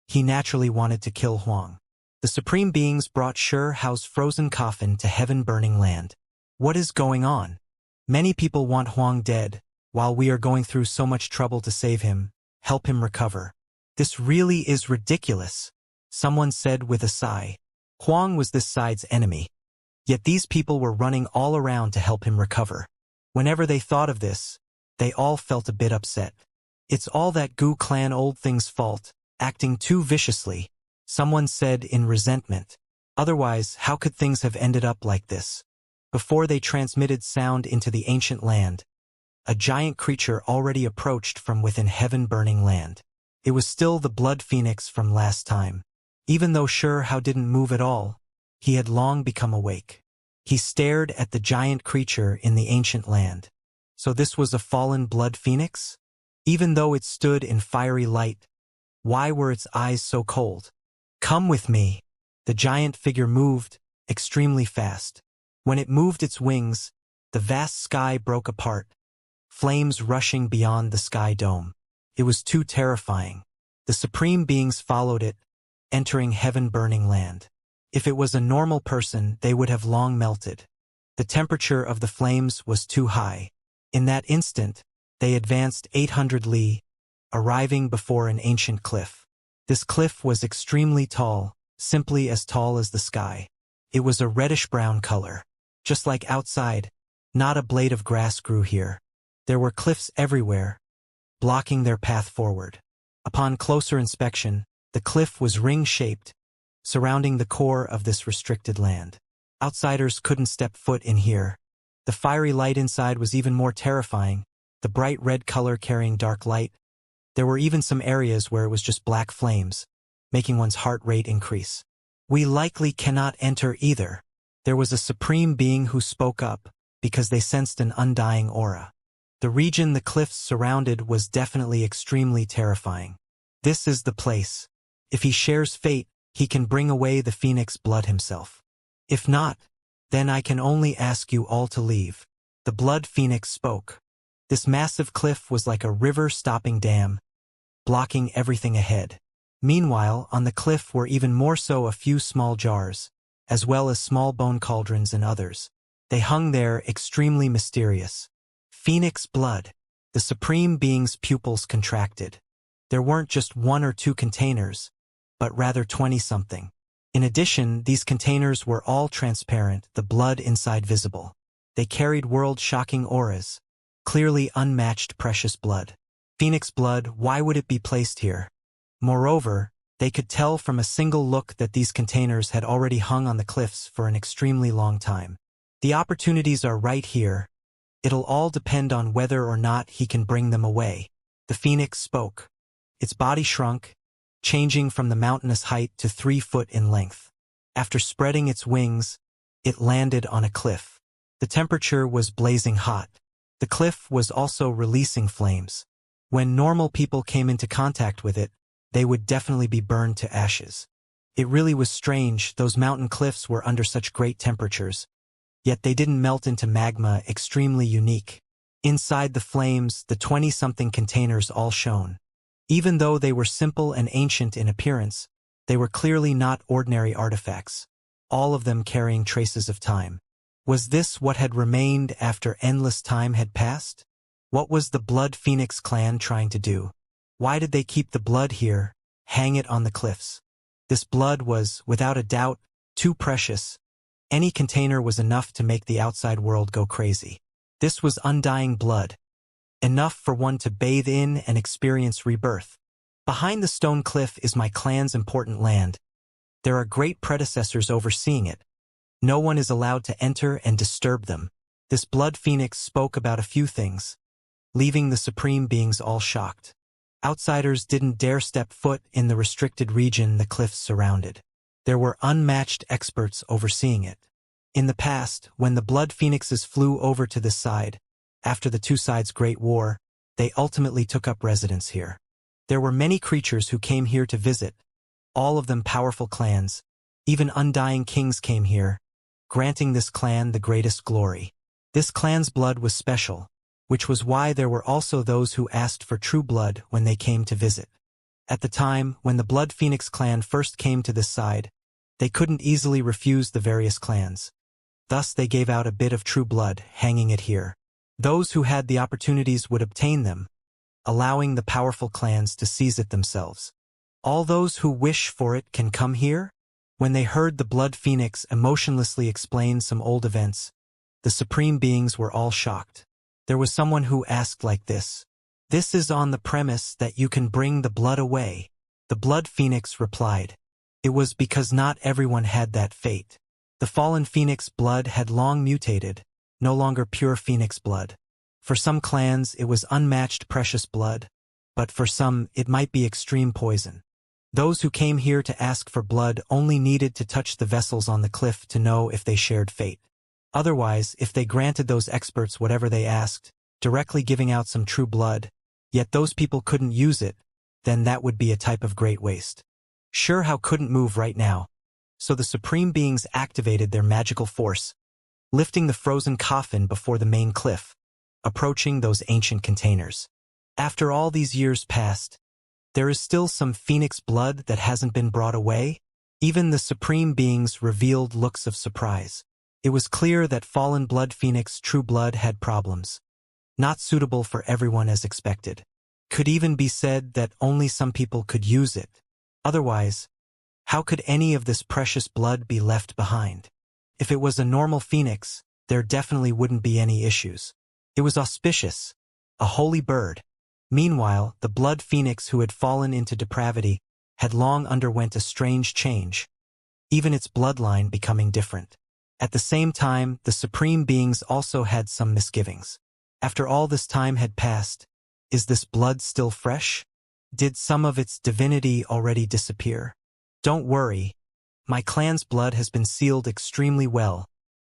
he naturally wanted to kill Huang. The Supreme Beings brought Shi Hao's frozen coffin to Heaven-Burning Land. What is going on? Many people want Huang dead, while we are going through so much trouble to save him, help him recover. This really is ridiculous, someone said with a sigh. Huang was this side's enemy. Yet these people were running all around to help him recover. Whenever they thought of this, they all felt a bit upset. It's all that Gu Clan old thing's fault, acting too viciously, someone said in resentment. Otherwise, how could things have ended up like this? Before they transmitted sound into the ancient land, a giant creature already approached from within Heaven-Burning Land. It was still the blood phoenix from last time. Even though Shi Hao didn't move at all, he had long become awake. He stared at the giant creature in the ancient land. So this was a fallen blood phoenix? Even though it stood in fiery light, why were its eyes so cold? Come with me. The giant figure moved, extremely fast. When it moved its wings, the vast sky broke apart, flames rushing beyond the sky dome. It was too terrifying. The Supreme Beings followed it, entering Heaven-Burning Land. If it was a normal person, they would have long melted. The temperature of the flames was too high. In that instant, they advanced 800 li, arriving before an ancient cliff. This cliff was extremely tall, simply as tall as the sky. It was a reddish-brown color. Just like outside, not a blade of grass grew here. There were cliffs everywhere, blocking their path forward. Upon closer inspection, the cliff was ring-shaped, surrounding the core of this restricted land. Outsiders couldn't step foot in here. The fiery light inside was even more terrifying, the bright red color carrying dark light. There were even some areas where it was just black flames, making one's heart rate increase. We likely cannot enter either. There was a supreme being who spoke up, because they sensed an undying aura. The region the cliffs surrounded was definitely extremely terrifying. This is the place. If he shares fate, he can bring away the phoenix blood himself. If not, then I can only ask you all to leave. The blood phoenix spoke. This massive cliff was like a river-stopping dam, blocking everything ahead. Meanwhile, on the cliff were even more so a few small jars, as well as small bone cauldrons and others. They hung there extremely mysterious. Phoenix blood. The supreme being's pupils contracted. There weren't just 1 or 2 containers, but rather 20-something. In addition, these containers were all transparent, the blood inside visible. They carried world-shocking auras. Clearly unmatched precious blood. Phoenix blood, why would it be placed here? Moreover, they could tell from a single look that these containers had already hung on the cliffs for an extremely long time. The opportunities are right here. It'll all depend on whether or not he can bring them away. The phoenix spoke. Its body shrunk, changing from the mountainous height to 3 foot in length. After spreading its wings, it landed on a cliff. The temperature was blazing hot. The cliff was also releasing flames. When normal people came into contact with it, they would definitely be burned to ashes. It really was strange, those mountain cliffs were under such great temperatures, yet they didn't melt into magma, extremely unique. Inside the flames, the 20-something containers all shone. Even though they were simple and ancient in appearance, they were clearly not ordinary artifacts, all of them carrying traces of time. Was this what had remained after endless time had passed? What was the Blood Phoenix clan trying to do? Why did they keep the blood here, hang it on the cliffs? This blood was, without a doubt, too precious. Any container was enough to make the outside world go crazy. This was undying blood. Enough for one to bathe in and experience rebirth. Behind the stone cliff is my clan's important land. There are great predecessors overseeing it. No one is allowed to enter and disturb them. This blood phoenix spoke about a few things, leaving the supreme beings all shocked. Outsiders didn't dare step foot in the restricted region the cliffs surrounded. There were unmatched experts overseeing it. In the past, when the blood phoenixes flew over to this side, after the two sides' great war, they ultimately took up residence here. There were many creatures who came here to visit, all of them powerful clans. Even undying kings came here, granting this clan the greatest glory. This clan's blood was special, which was why there were also those who asked for true blood when they came to visit. At the time, when the Blood Phoenix clan first came to this side, they couldn't easily refuse the various clans. Thus they gave out a bit of true blood, hanging it here. Those who had the opportunities would obtain them, allowing the powerful clans to seize it themselves. All those who wish for it can come here? When they heard the Blood Phoenix emotionlessly explain some old events, the supreme beings were all shocked. There was someone who asked like this. This is on the premise that you can bring the blood away. The Blood Phoenix replied. It was because not everyone had that fate. The fallen phoenix blood had long mutated, no longer pure phoenix blood. For some clans it was unmatched precious blood, but for some it might be extreme poison. Those who came here to ask for blood only needed to touch the vessels on the cliff to know if they shared fate. Otherwise, if they granted those experts whatever they asked, directly giving out some true blood, yet those people couldn't use it, then that would be a type of great waste. Sure, how couldn't move right now. So the supreme beings activated their magical force, lifting the frozen coffin before the main cliff, approaching those ancient containers. After all these years passed, there is still some phoenix blood that hasn't been brought away. Even the supreme beings revealed looks of surprise. It was clear that fallen blood phoenix true blood had problems. Not suitable for everyone as expected. Could even be said that only some people could use it. Otherwise, how could any of this precious blood be left behind? If it was a normal phoenix, there definitely wouldn't be any issues. It was auspicious, a holy bird. Meanwhile, the blood phoenix who had fallen into depravity had long underwent a strange change, even its bloodline becoming different. At the same time, the supreme beings also had some misgivings. After all this time had passed, is this blood still fresh? Did some of its divinity already disappear? Don't worry. My clan's blood has been sealed extremely well.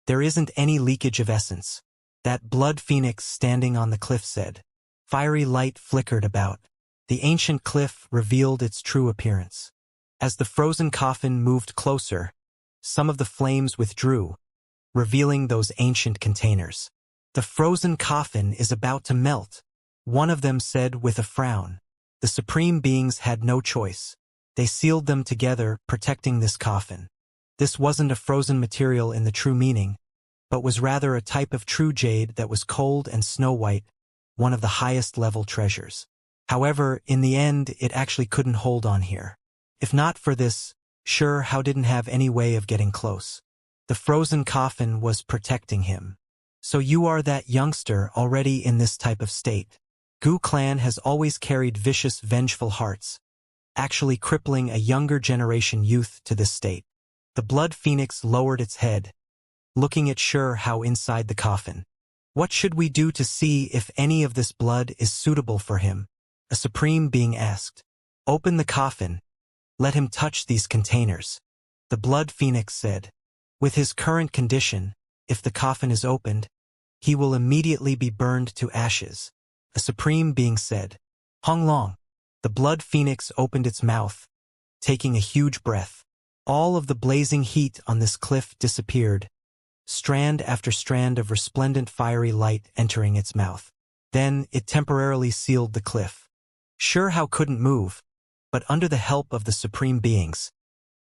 There isn't any leakage of essence. That blood phoenix standing on the cliff said. Fiery light flickered about. The ancient cliff revealed its true appearance. As the frozen coffin moved closer, some of the flames withdrew, revealing those ancient containers. The frozen coffin is about to melt, one of them said with a frown. The supreme beings had no choice. They sealed them together, protecting this coffin. This wasn't a frozen material in the true meaning, but was rather a type of true jade that was cold and snow-white, one of the highest level treasures. However, in the end, it actually couldn't hold on here. If not for this, How didn't have any way of getting close. The frozen coffin was protecting him. So you are that youngster already in this type of state. Gu clan has always carried vicious, vengeful hearts, actually crippling a younger generation youth to this state. The blood phoenix lowered its head, looking at How inside the coffin. What should we do to see if any of this blood is suitable for him? A supreme being asked. Open the coffin. Let him touch these containers. The blood phoenix said. With his current condition, if the coffin is opened, he will immediately be burned to ashes. A supreme being said. Hong Long. The blood phoenix opened its mouth, taking a huge breath. All of the blazing heat on this cliff disappeared, strand after strand of resplendent fiery light entering its mouth. Then it temporarily sealed the cliff. How couldn't move, but under the help of the supreme beings,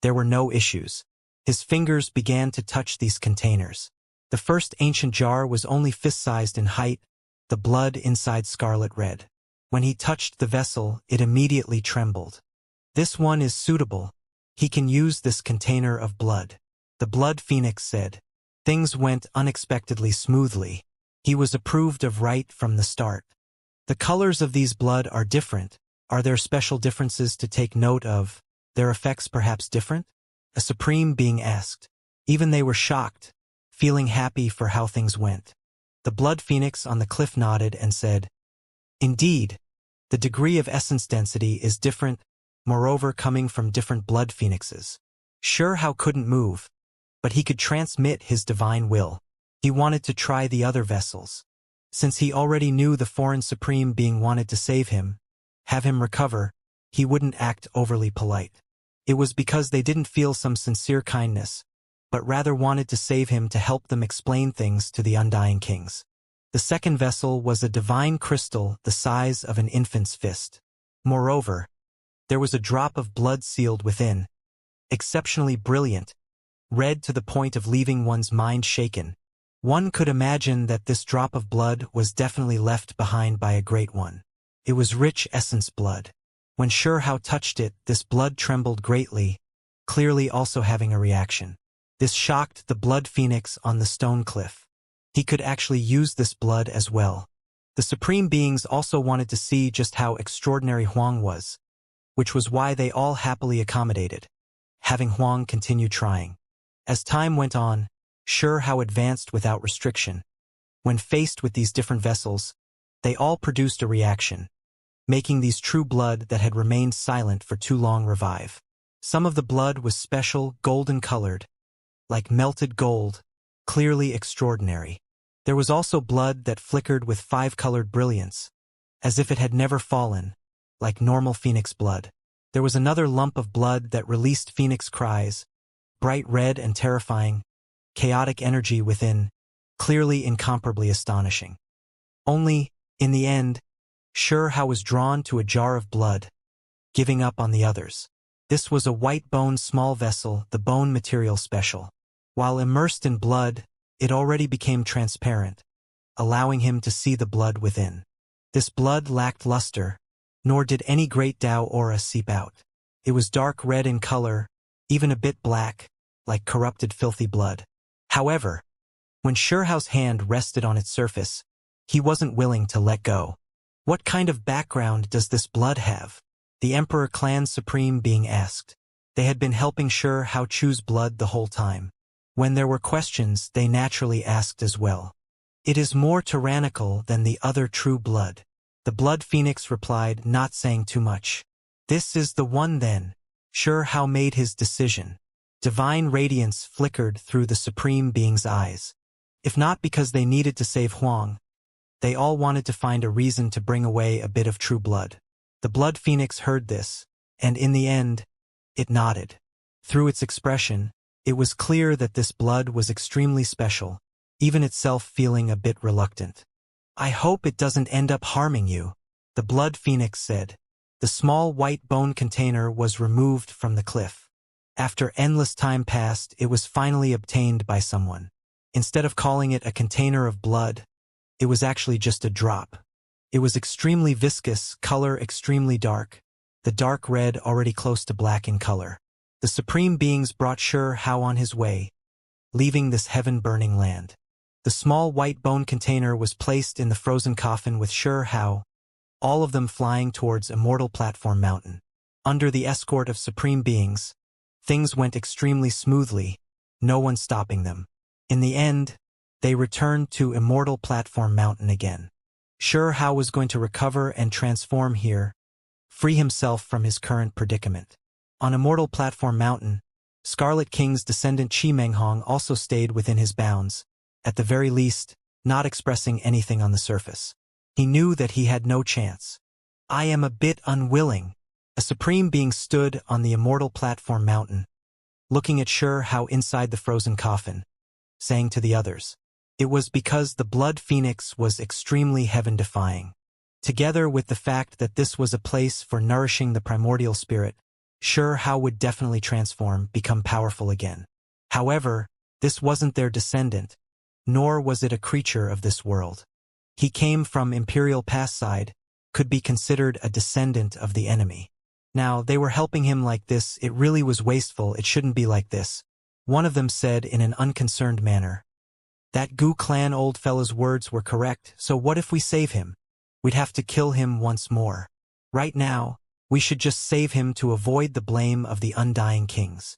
there were no issues. His fingers began to touch these containers. The first ancient jar was only fist-sized in height, the blood inside scarlet red. When he touched the vessel, it immediately trembled. This one is suitable. He can use this container of blood. The blood phoenix said. Things went unexpectedly smoothly. He was approved of right from the start. The colors of these blood are different. Are there special differences to take note of? Their effects perhaps different? A supreme being asked. Even they were shocked, feeling happy for how things went. The blood phoenix on the cliff nodded and said, Indeed, the degree of essence density is different, moreover coming from different blood phoenixes. How couldn't move, but he could transmit his divine will. He wanted to try the other vessels. Since he already knew the foreign supreme being wanted to save him, have him recover, he wouldn't act overly polite. It was because they didn't feel some sincere kindness, but rather wanted to save him to help them explain things to the undying kings. The second vessel was a divine crystal the size of an infant's fist. Moreover, there was a drop of blood sealed within, exceptionally brilliant, red to the point of leaving one's mind shaken. One could imagine that this drop of blood was definitely left behind by a great one. It was rich essence blood. When How touched it, this blood trembled greatly, clearly also having a reaction. This shocked the blood phoenix on the stone cliff. He could actually use this blood as well. The supreme beings also wanted to see just how extraordinary Huang was, which was why they all happily accommodated, having Huang continue trying. As time went on, How advanced without restriction. When faced with these different vessels, they all produced a reaction, making these true blood that had remained silent for too long revive. Some of the blood was special, golden-colored, like melted gold, clearly extraordinary. There was also blood that flickered with five-colored brilliance, as if it had never fallen, like normal phoenix blood. There was another lump of blood that released phoenix cries, bright red and terrifying, chaotic energy within, clearly incomparably astonishing. Only, in the end, How was drawn to a jar of blood, giving up on the others. This was a white bone small vessel, the bone material special. While immersed in blood, it already became transparent, allowing him to see the blood within. This blood lacked luster, nor did any great Tao aura seep out. It was dark red in color, even a bit black, like corrupted filthy blood. However, when Hao's hand rested on its surface, he wasn't willing to let go. What kind of background does this blood have? The Emperor Clan Supreme being asked. They had been helping Hao choose blood the whole time. When there were questions, they naturally asked as well. It is more tyrannical than the other true blood. The blood phoenix replied, not saying too much. This is the one then. Sure Hao made his decision. Divine radiance flickered through the Supreme Being's eyes. If not because they needed to save Huang, they all wanted to find a reason to bring away a bit of true blood. The Blood Phoenix heard this, and in the end, it nodded. Through its expression, it was clear that this blood was extremely special, even itself feeling a bit reluctant. I hope it doesn't end up harming you, the Blood Phoenix said. The small white bone container was removed from the cliff. After endless time passed, it was finally obtained by someone. Instead of calling it a container of blood, it was actually just a drop. It was extremely viscous, color extremely dark, the dark red already close to black in color. The Supreme Beings brought Sure Hao on his way, leaving this heaven-burning land. The small white bone container was placed in the frozen coffin with Sure Hao, all of them flying towards Immortal Platform Mountain. Under the escort of Supreme Beings, things went extremely smoothly, no one stopping them. In the end, they returned to Immortal Platform Mountain again. Sure Hao was going to recover and transform here, free himself from his current predicament. On Immortal Platform Mountain, Scarlet King's descendant Qi Menghong also stayed within his bounds, at the very least, not expressing anything on the surface. He knew that he had no chance. I am a bit unwilling. A Supreme Being stood on the Immortal Platform Mountain, looking at Sure Hao inside the frozen coffin, saying to the others, it was because the Blood Phoenix was extremely heaven-defying. Together with the fact that this was a place for nourishing the primordial spirit, Sure Hao would definitely transform, become powerful again. However, this wasn't their descendant, nor was it a creature of this world. He came from Imperial Pass side, could be considered a descendant of the enemy. Now, they were helping him like this, it really was wasteful, it shouldn't be like this. One of them said in an unconcerned manner. That Gu clan old fella's words were correct, so what if we save him? We'd have to kill him once more. Right now, we should just save him to avoid the blame of the Undying Kings.